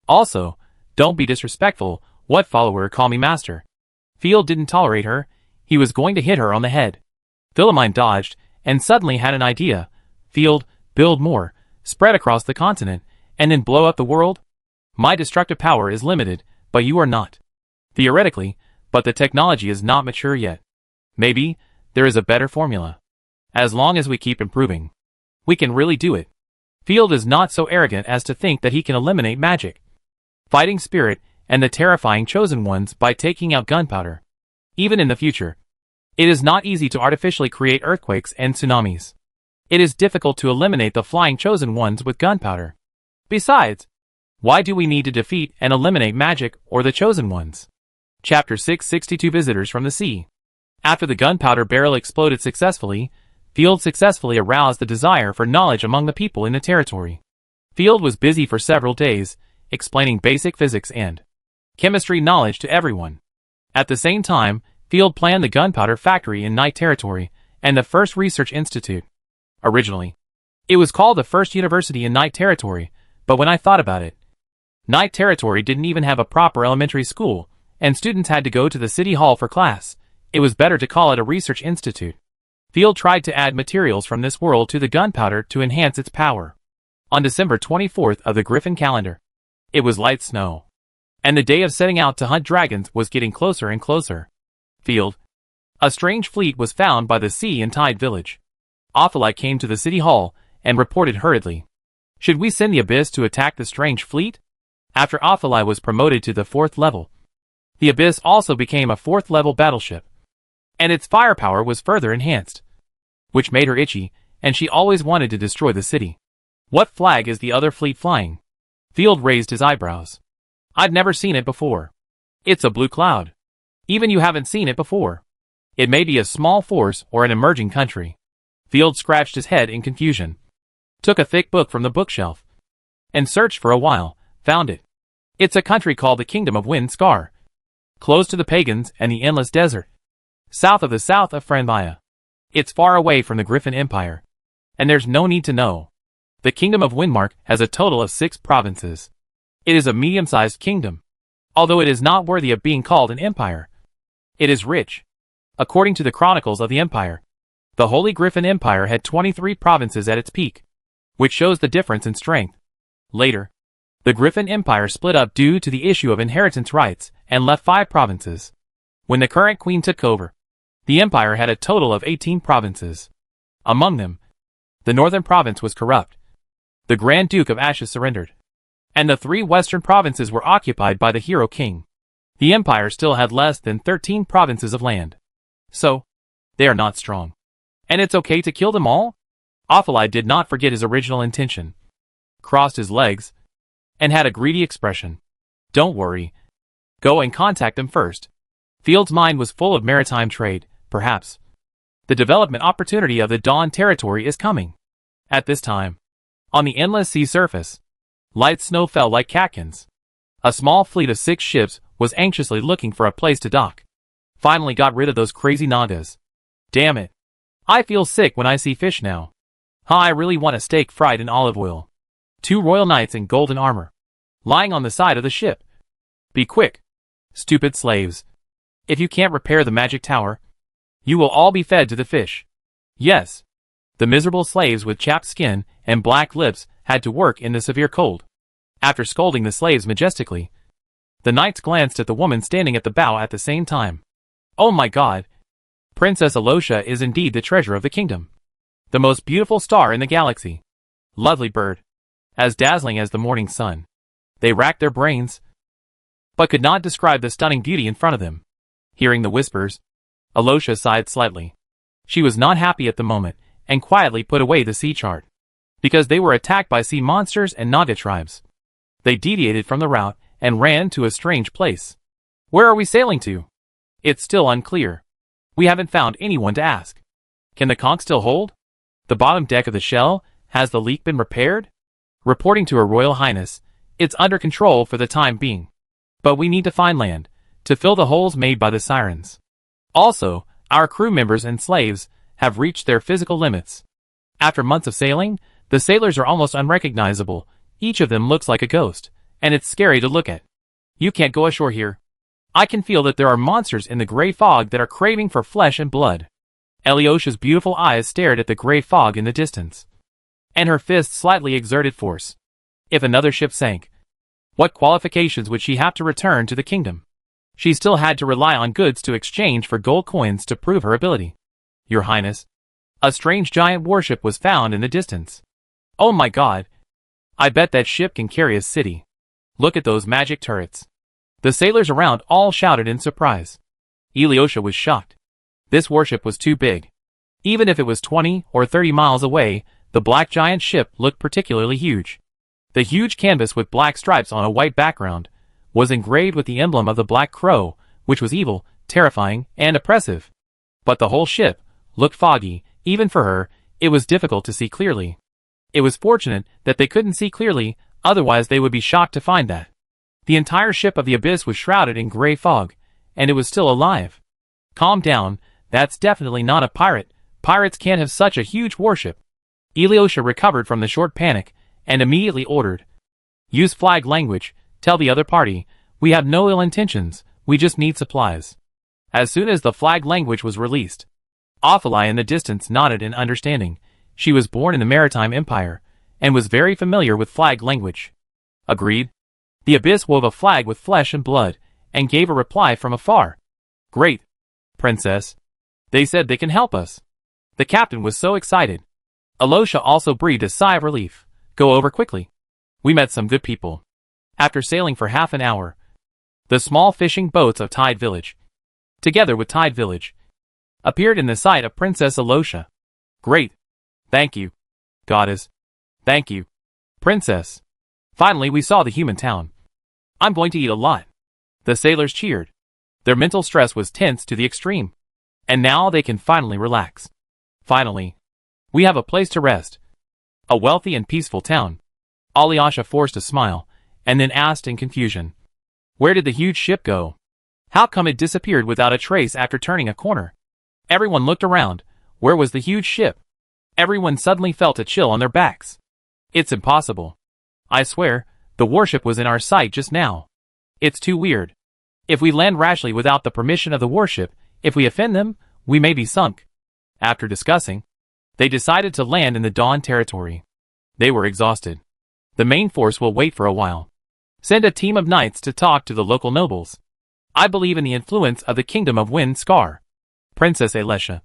Speaker 1: Also, don't be disrespectful. What follower? Call me master. Field didn't tolerate her. He was going to hit her on the head. Philomene dodged and suddenly had an idea. Field, build more, spread across the continent, and then blow up the world? My destructive power is limited, but you are not. Theoretically, but the technology is not mature yet. Maybe there is a better formula. As long as we keep improving, we can really do it. Field is not so arrogant as to think that he can eliminate magic, fighting spirit, and the terrifying chosen ones by taking out gunpowder. Even in the future, it is not easy to artificially create earthquakes and tsunamis. It is difficult to eliminate the flying chosen ones with gunpowder. Besides, why do we need to defeat and eliminate magic or the chosen ones? Chapter 662 Visitors from the Sea. After the gunpowder barrel exploded successfully, Field successfully aroused the desire for knowledge among the people in the territory. Field was busy for several days, explaining basic physics and chemistry knowledge to everyone. At the same time, Field planned the gunpowder factory in Night Territory and the first research institute. Originally, it was called the first university in Night Territory, but when I thought about it, Night Territory didn't even have a proper elementary school, and students had to go to the city hall for class. It was better to call it a research institute. Field tried to add materials from this world to the gunpowder to enhance its power. On December 24th of the Griffin calendar, it was light snow, and the day of setting out to hunt dragons was getting closer and closer. Field, a strange fleet was found by the sea in Tide Village. Ophelite came to the city hall and reported hurriedly. Should we send the Abyss to attack the strange fleet? After Ophelite was promoted to the 4th level, the Abyss also became a 4th level battleship, and its firepower was further enhanced, which made her itchy, and she always wanted to destroy the city. What flag is the other fleet flying? Field raised his eyebrows. I'd never seen it before. It's a blue cloud. Even you haven't seen it before. It may be a small force or an emerging country. Field scratched his head in confusion, took a thick book from the bookshelf, and searched for a while, found it. It's a country called the Kingdom of Wind Scar, close to the pagans and the endless desert, south of Franvia. It's far away from the Griffin Empire, and there's no need to know. The Kingdom of Windmark has a total of 6 provinces. It is a medium-sized kingdom, although it is not worthy of being called an empire. It is rich. According to the chronicles of the empire, the Holy Griffin Empire had 23 provinces at its peak, which shows the difference in strength. Later, the Griffin Empire split up due to the issue of inheritance rights and left 5 provinces. When the current queen took over, the empire had a total of 18 provinces. Among them, the northern province was corrupt. The Grand Duke of Ashes surrendered, and the 3 western provinces were occupied by the hero king. The empire still had less than 13 provinces of land. So, they are not strong. And it's okay to kill them all? Ophelide did not forget his original intention, crossed his legs, and had a greedy expression. Don't worry. Go and contact them first. Field's mind was full of maritime trade, perhaps. The development opportunity of the Dawn territory is coming. At this time, on the endless sea surface, light snow fell like catkins. A small fleet of 6 ships was anxiously looking for a place to dock. Finally got rid of those crazy Nagas. Damn it. I feel sick when I see fish now. I really want a steak fried in olive oil. 2 royal knights in golden armor, lying on the side of the ship. Be quick, stupid slaves. If you can't repair the magic tower, you will all be fed to the fish. Yes. The miserable slaves with chapped skin and black lips had to work in the severe cold. After scolding the slaves majestically, the knights glanced at the woman standing at the bow at the same time. Oh my god! Princess Alosha is indeed the treasure of the kingdom. The most beautiful star in the galaxy. Lovely bird. As dazzling as the morning sun. They racked their brains, but could not describe the stunning beauty in front of them. Hearing the whispers, Alosha sighed slightly. She was not happy at the moment, and quietly put away the sea chart. Because they were attacked by sea monsters and Naga tribes. They deviated from the route, and ran to a strange place. Where are we sailing to? It's still unclear. We haven't found anyone to ask. Can the conch still hold? The bottom deck of the shell, has the leak been repaired? Reporting to Her Royal Highness, it's under control for the time being. But we need to find land, to fill the holes made by the sirens. Also, our crew members and slaves have reached their physical limits. After months of sailing, the sailors are almost unrecognizable. Each of them looks like a ghost, and it's scary to look at. You can't go ashore here. I can feel that there are monsters in the gray fog that are craving for flesh and blood. Alyosha's beautiful eyes stared at the gray fog in the distance, and her fist slightly exerted force. If another ship sank, what qualifications would she have to return to the kingdom? She still had to rely on goods to exchange for gold coins to prove her ability. Your Highness, a strange giant warship was found in the distance. Oh my god! I bet that ship can carry a city. Look at those magic turrets. The sailors around all shouted in surprise. Alyosha was shocked. This warship was too big. Even if it was 20 or 30 miles away, the black giant ship looked particularly huge. The huge canvas with black stripes on a white background was engraved with the emblem of the Black Crow, which was evil, terrifying, and oppressive. But the whole ship looked foggy. Even for her, it was difficult to see clearly. It was fortunate that they couldn't see clearly, otherwise they would be shocked to find that the entire ship of the abyss was shrouded in gray fog, and it was still alive. Calm down, that's definitely not a pirate. Pirates can't have such a huge warship. Alyosha recovered from the short panic, and immediately ordered, use flag language, tell the other party, we have no ill intentions, we just need supplies. As soon as the flag language was released, Ophelia in the distance nodded in understanding. She was born in the Maritime Empire, and was very familiar with flag language. Agreed. The abyss wove a flag with flesh and blood, and gave a reply from afar. Great, Princess. They said they can help us. The captain was so excited. Alosha also breathed a sigh of relief. Go over quickly. We met some good people. After sailing for half an hour, the small fishing boats of Tide Village, together with Tide Village, appeared in the sight of Princess Alosha. Great. Thank you, Goddess. Thank you, Princess. Finally we saw the human town. I'm going to eat a lot. The sailors cheered. Their mental stress was tense to the extreme. And now they can finally relax. Finally, we have a place to rest. A wealthy and peaceful town. Alyosha forced a smile, and then asked in confusion. Where did the huge ship go? How come it disappeared without a trace after turning a corner? Everyone looked around. Where was the huge ship? Everyone suddenly felt a chill on their backs. It's impossible. I swear, the warship was in our sight just now. It's too weird. If we land rashly without the permission of the warship, if we offend them, we may be sunk. After discussing, they decided to land in the Dawn territory. They were exhausted. The main force will wait for a while. Send a team of knights to talk to the local nobles. I believe in the influence of the kingdom of Wind Scar. Princess Alesha,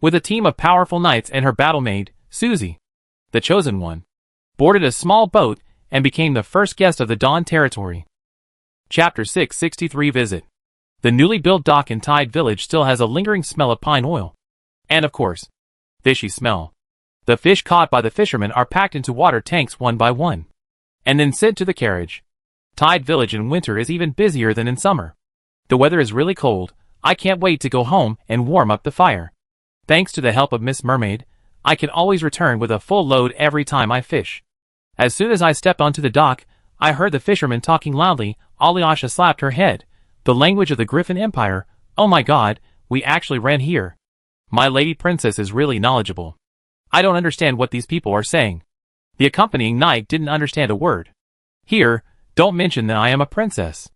Speaker 1: with a team of powerful knights and her battle maid, Susie, the chosen one, boarded a small boat and became the first guest of the Dawn territory. Chapter 663 Visit. The newly built dock in Tide Village still has a lingering smell of pine oil. And of course, fishy smell. The fish caught by the fishermen are packed into water tanks one by one, and then sent to the carriage. Tide Village in winter is even busier than in summer. The weather is really cold. I can't wait to go home and warm up the fire. Thanks to the help of Miss Mermaid, I can always return with a full load every time I fish. As soon as I stepped onto the dock, I heard the fishermen talking loudly. Alyosha slapped her head. The language of the Griffin Empire. Oh my god, we actually ran here. My lady princess is really knowledgeable. I don't understand what these people are saying. The accompanying knight didn't understand a word. Here, don't mention that I am a princess.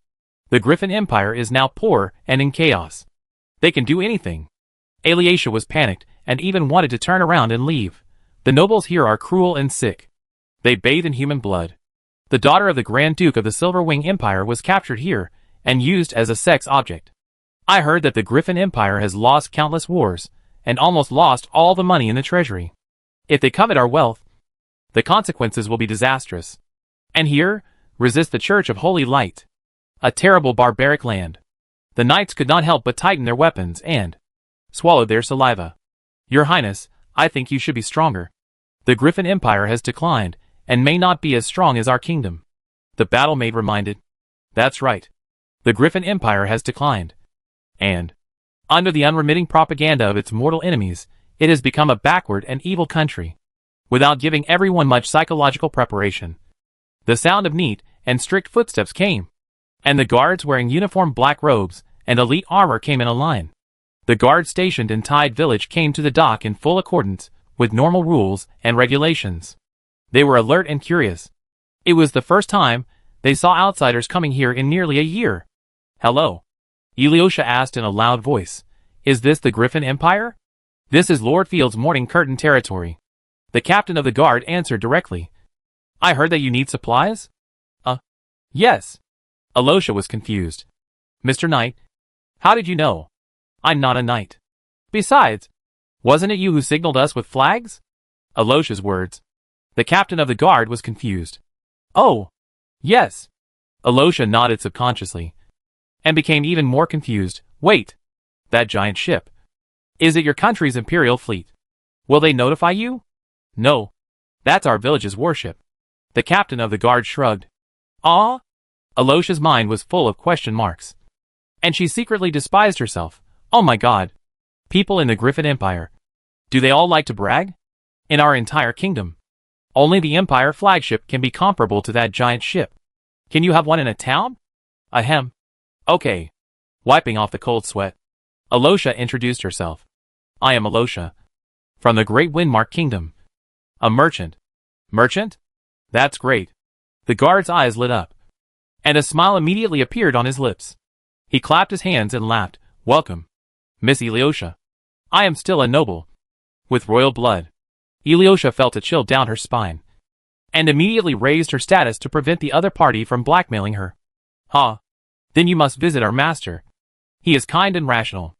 Speaker 1: The Griffin Empire is now poor and in chaos. They can do anything. Alyosha was panicked and even wanted to turn around and leave. The nobles here are cruel and sick. They bathe in human blood. The daughter of the Grand Duke of the Silver Wing Empire was captured here and used as a sex object. I heard that the Griffin Empire has lost countless wars and almost lost all the money in the treasury. If they covet our wealth, the consequences will be disastrous. And here, resist the Church of Holy Light. A terrible barbaric land. The knights could not help but tighten their weapons and swallowed their saliva. Your Highness, I think you should be stronger. The Griffin Empire has declined and may not be as strong as our kingdom. The battle maid reminded. That's right. The Griffin Empire has declined. And, under the unremitting propaganda of its mortal enemies, it has become a backward and evil country. Without giving everyone much psychological preparation. The sound of neat and strict footsteps came. And the guards wearing uniform black robes and elite armor came in a line. The guards stationed in Tide Village came to the dock in full accordance with normal rules and regulations. They were alert and curious. It was the first time they saw outsiders coming here in nearly a year. Hello? Alyosha asked in a loud voice. Is this the Griffin Empire? This is Lord Field's morning curtain territory. The captain of the guard answered directly. I heard that you need supplies? Yes. Alyosha was confused. Mr. Knight? How did you know? I'm not a knight. Besides, wasn't it you who signaled us with flags? Alyosha's words. The captain of the guard was confused. Oh, yes. Alyosha nodded subconsciously. And became even more confused. Wait. That giant ship. Is it your country's imperial fleet? Will they notify you? No. That's our village's warship. The captain of the guard shrugged. Ah? Alyosha's mind was full of question marks. And she secretly despised herself. Oh my god. People in the Griffin Empire. Do they all like to brag? In our entire kingdom. Only the Empire flagship can be comparable to that giant ship. Can you have one in a town? Ahem. Okay. Wiping off the cold sweat. Alyosha introduced herself. I am Alyosha. From the Great Windmark Kingdom. A merchant. Merchant? That's great. The guard's eyes lit up. And a smile immediately appeared on his lips. He clapped his hands and laughed. Welcome, Miss Alyosha. I am still a noble. With royal blood. Alyosha felt a chill down her spine. And immediately raised her status to prevent the other party from blackmailing her. Then you must visit our master. He is kind and rational.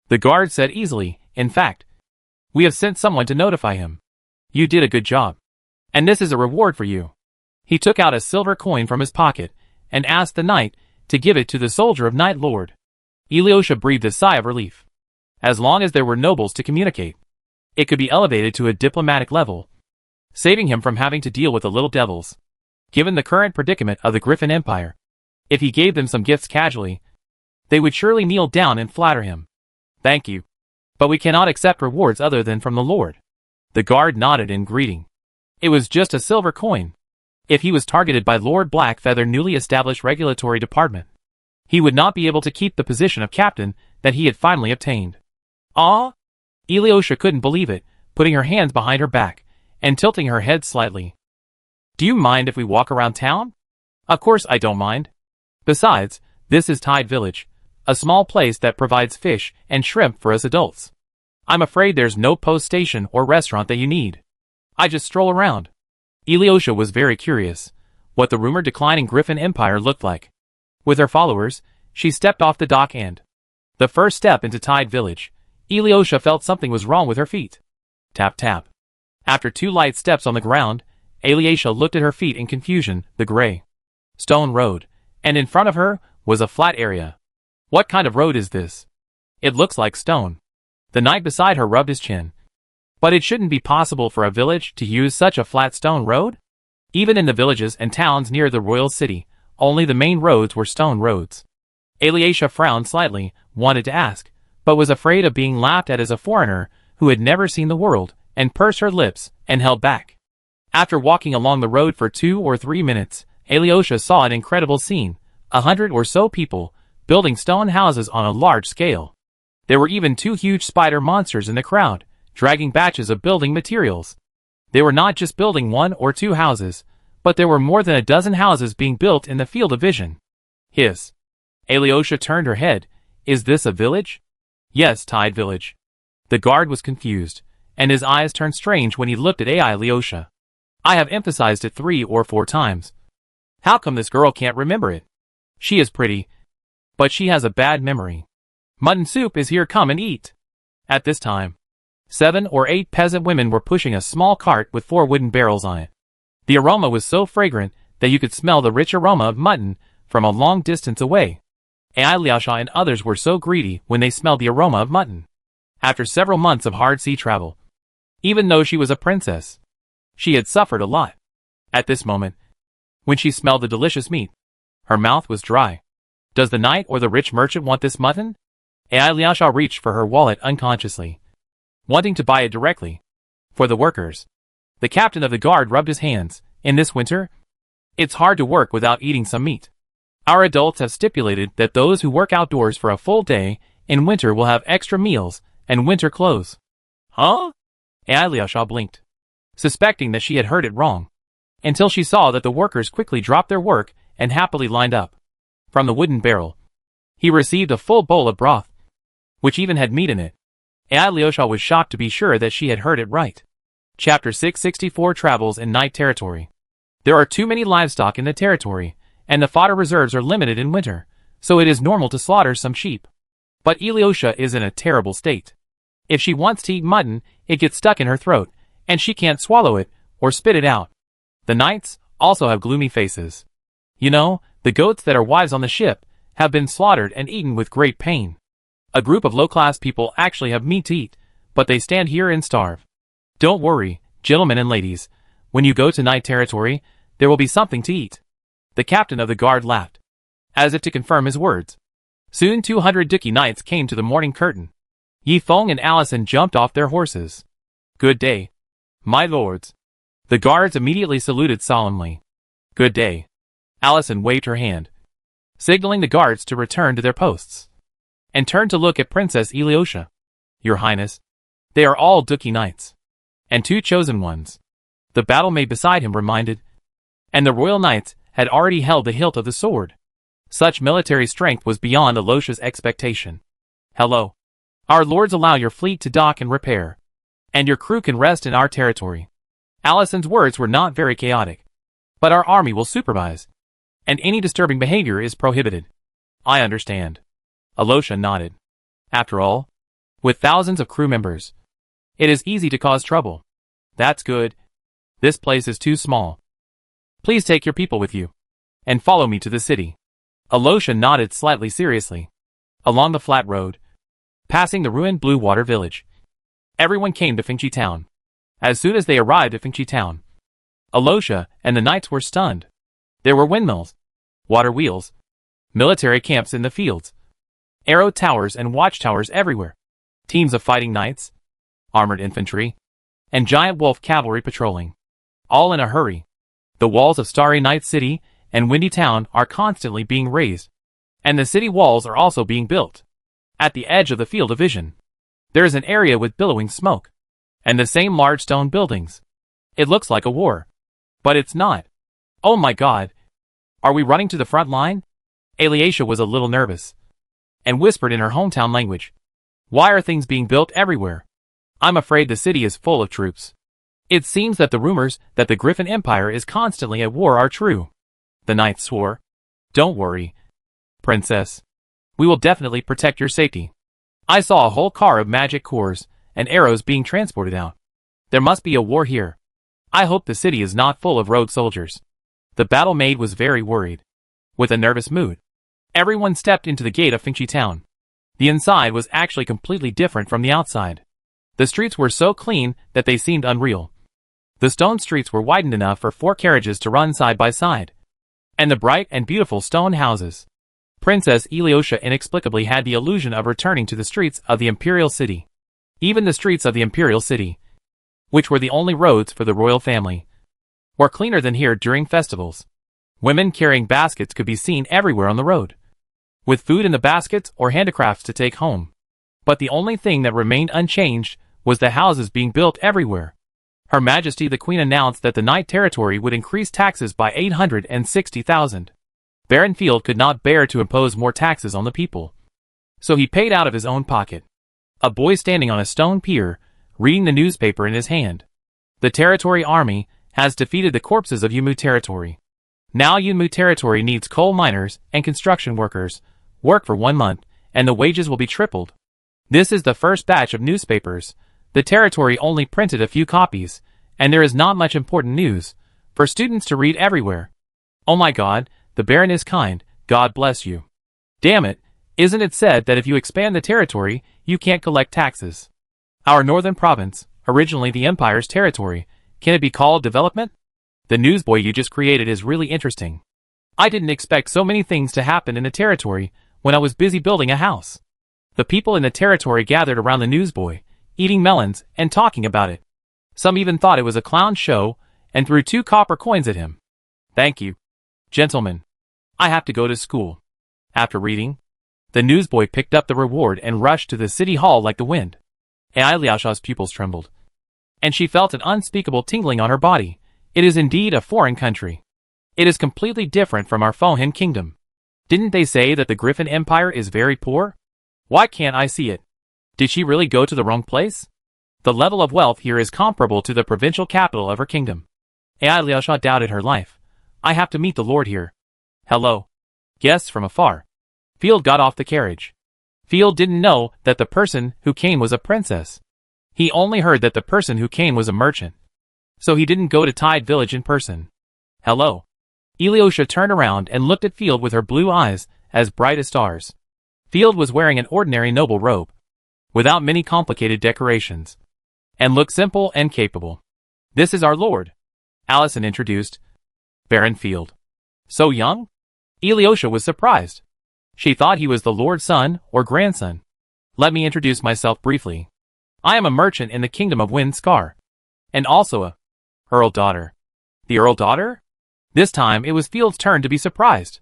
Speaker 1: The guard said easily. In fact, we have sent someone to notify him. You did a good job. And this is a reward for you. He took out a silver coin from his pocket and asked the knight to give it to the soldier of Night Lord. Alyosha breathed a sigh of relief. As long as there were nobles to communicate, it could be elevated to a diplomatic level, saving him from having to deal with the little devils. Given the current predicament of the Griffin Empire, if he gave them some gifts casually, they would surely kneel down and flatter him. Thank you. But we cannot accept rewards other than from the Lord. The guard nodded in greeting. It was just a silver coin. If he was targeted by Lord Blackfeather's newly established regulatory department, he would not be able to keep the position of captain that he had finally obtained. Ah? Alyosha couldn't believe it, putting her hands behind her back and tilting her head slightly. Do you mind if we walk around town? Of course I don't mind. Besides, this is Tide Village, a small place that provides fish and shrimp for us adults. I'm afraid there's no post station or restaurant that you need. I just stroll around. Alyosha was very curious what the rumored declining Griffin Empire looked like. With her followers, she stepped off the dock and the first step into Tide Village, Alyosha felt something was wrong with her feet. Tap tap. After 2 light steps on the ground, Alyosha looked at her feet in confusion. The gray stone road, and in front of her was a flat area. What kind of road is this? It looks like stone. The knight beside her rubbed his chin. But it shouldn't be possible for a village to use such a flat stone road? Even in the villages and towns near the royal city, only the main roads were stone roads. Alyosha frowned slightly, wanted to ask, but was afraid of being laughed at as a foreigner who had never seen the world, and pursed her lips and held back. After walking along the road for 2 or 3 minutes, Alyosha saw an incredible scene. 100 or so people, building stone houses on a large scale. There were even 2 huge spider monsters in the crowd, dragging batches of building materials. They were not just building 1 or 2 houses, but there were more than a dozen houses being built in the field of vision. Hiss. Alyosha turned her head. Is this a village? Yes, Tide Village. The guard was confused, and his eyes turned strange when he looked at Alyosha. I have emphasized it 3 or 4 times. How come this girl can't remember it? She is pretty, but she has a bad memory. Mutton soup is here, come and eat. At this time, 7 or 8 peasant women were pushing a small cart with 4 wooden barrels on it. The aroma was so fragrant that you could smell the rich aroma of mutton from a long distance away. Alyosha and others were so greedy when they smelled the aroma of mutton. After several months of hard sea travel, even though she was a princess, she had suffered a lot. At this moment, when she smelled the delicious meat, her mouth was dry. Does the knight or the rich merchant want this mutton? Alyosha reached for her wallet unconsciously, wanting to buy it directly. For the workers. The captain of the guard rubbed his hands. In this winter, it's hard to work without eating some meat. Our adults have stipulated that those who work outdoors for a full day in winter will have extra meals and winter clothes. Huh? Alyosha blinked, suspecting that she had heard it wrong, until she saw that the workers quickly dropped their work and happily lined up. From the wooden barrel, he received a full bowl of broth, which even had meat in it. Alyosha was shocked to be sure that she had heard it right. Chapter 664 Travels in Night Territory. There are too many livestock in the territory, and the fodder reserves are limited in winter, so it is normal to slaughter some sheep. But Alyosha is in a terrible state. If she wants to eat mutton, it gets stuck in her throat, and she can't swallow it or spit it out. The knights also have gloomy faces. You know, the goats that are wives on the ship have been slaughtered and eaten with great pain. A group of low-class people actually have meat to eat, but they stand here and starve. Don't worry, gentlemen and ladies, when you go to night territory, there will be something to eat. The captain of the guard laughed, as if to confirm his words. Soon 200 Dookie knights came to the morning curtain. Yifeng and Allison jumped off their horses. Good day, my lords. The guards immediately saluted solemnly. Good day. Allison waved her hand, signaling the guards to return to their posts, and turned to look at Princess Alyosha. Your Highness, they are all Dookie knights, and 2 chosen ones. The battle maid beside him reminded, and the royal knights had already held the hilt of the sword. Such military strength was beyond Alyosha's expectation. Hello. Our lords allow your fleet to dock and repair, and your crew can rest in our territory. Allison's words were not very chaotic, but our army will supervise, and any disturbing behavior is prohibited. I understand. Alyosha nodded. After all, with thousands of crew members, it is easy to cause trouble. That's good. This place is too small. Please take your people with you, and follow me to the city. Alyosha nodded slightly seriously. Along the flat road, passing the ruined Blue Water village, everyone came to Fengchi town. As soon as they arrived at Fengchi town, Alyosha and the knights were stunned. There were windmills, water wheels, military camps in the fields, arrow towers and watchtowers everywhere, teams of fighting knights, armored infantry, and giant wolf cavalry patrolling, all in a hurry. The walls of Starry Night City and Windy Town are constantly being raised, and the city walls are also being built. At the edge of the field of vision, there is an area with billowing smoke, and the same large stone buildings. It looks like a war, but it's not. Oh my god. Are we running to the front line? Alyosha was a little nervous, and whispered in her hometown language. Why are things being built everywhere? I'm afraid the city is full of troops. It seems that the rumors that the Griffin Empire is constantly at war are true. The knight swore. Don't worry, princess. We will definitely protect your safety. I saw a whole car of magic cores and arrows being transported out. There must be a war here. I hope the city is not full of rogue soldiers. The battle maid was very worried. With a nervous mood, everyone stepped into the gate of Fengchi town. The inside was actually completely different from the outside. The streets were so clean that they seemed unreal. The stone streets were widened enough for 4 carriages to run side by side. And the bright and beautiful stone houses. Princess Alyosha inexplicably had the illusion of returning to the streets of the imperial city. Even the streets of the imperial city, which were the only roads for the royal family, were cleaner than here during festivals. Women carrying baskets could be seen everywhere on the road. with food in the baskets or handicrafts to take home. But the only thing that remained unchanged was the houses being built everywhere. Her Majesty the Queen announced that the Knight territory would increase taxes by 860,000. Baron Field could not bear to impose more taxes on the people, so he paid out of his own pocket. A boy standing on a stone pier, reading the newspaper in his hand. The territory army has defeated the corpses of Yumu territory. Now Yumu territory needs coal miners and construction workers. Work for 1 month, and the wages will be tripled. This is the first batch of newspapers. The territory only printed a few copies, and there is not much important news for students to read everywhere. Oh my God, the Baron is kind. God bless you. Damn it, isn't it said that if you expand the territory, you can't collect taxes? Our northern province, originally the Empire's territory, can it be called development? The newsboy you just created is really interesting. I didn't expect so many things to happen in the territory when I was busy building a house. The people in the territory gathered around the newsboy, eating melons and talking about it. Some even thought it was a clown show and threw 2 copper coins at him. Thank you. Gentlemen, I have to go to school. After reading, the newsboy picked up the reward and rushed to the city hall like the wind. Liaosha's pupils trembled, and she felt an unspeakable tingling on her body. It is indeed a foreign country. It is completely different from our Fohin kingdom. Didn't they say that the Griffin Empire is very poor? Why can't I see it? Did she really go to the wrong place? The level of wealth here is comparable to the provincial capital of her kingdom. Liaosha doubted her life. I have to meet the lord here. Hello. Guests from afar. Field got off the carriage. Field didn't know that the person who came was a princess. He only heard that the person who came was a merchant. So he didn't go to Tide Village in person. Hello. Ilyosha turned around and looked at Field with her blue eyes as bright as stars. Field was wearing an ordinary noble robe, without many complicated decorations, and looked simple and capable. This is our lord, Allison introduced. Baron Field. So young? Ilyosha was surprised. She thought he was the lord's son or grandson. Let me introduce myself briefly. I am a merchant in the kingdom of Wind Scar, and also a Earl daughter. The Earl daughter? This time it was Field's turn to be surprised.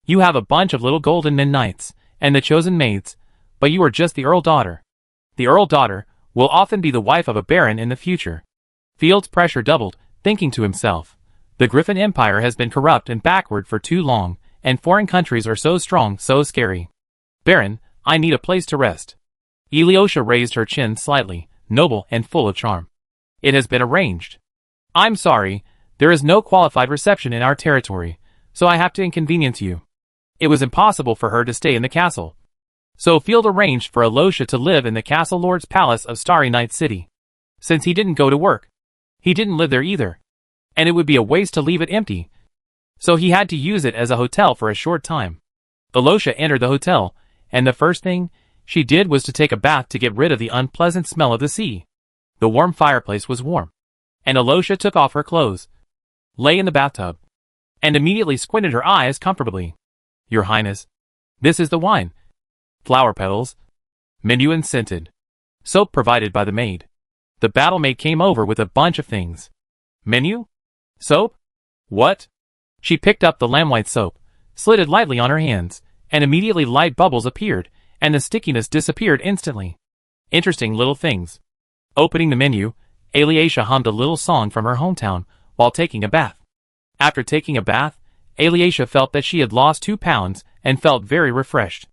Speaker 1: You have a bunch of little golden men knights, and the chosen maids, but you are just the Earl daughter. The Earl daughter will often be the wife of a baron in the future. Field's pressure doubled, thinking to himself, the Griffin Empire has been corrupt and backward for too long, and foreign countries are so strong, so scary. Baron, I need a place to rest. Ilyosha raised her chin slightly, noble and full of charm. It has been arranged. I'm sorry, there is no qualified reception in our territory, so I have to inconvenience you. It was impossible for her to stay in the castle. So Field arranged for Ilyosha to live in the castle lord's palace of Starry Night City. Since he didn't go to work, he didn't live there either, and it would be a waste to leave it empty. So he had to use it as a hotel for a short time. Ilyosha entered the hotel, and the first thing she did was to take a bath to get rid of the unpleasant smell of the sea. The warm fireplace was warm, and Ilyosha took off her clothes, lay in the bathtub, and immediately squinted her eyes comfortably. Your Highness, this is the wine. Flower petals, menu and scented. Soap provided by the maid. The battle maid came over with a bunch of things. Menu? Soap? What? She picked up the lamb-white soap, slid it lightly on her hands, and immediately light bubbles appeared, and the stickiness disappeared instantly. Interesting little things. Opening the menu, Ilyosha hummed a little song from her hometown while taking a bath. After taking a bath, Ilyosha felt that she had lost 2 pounds and felt very refreshed.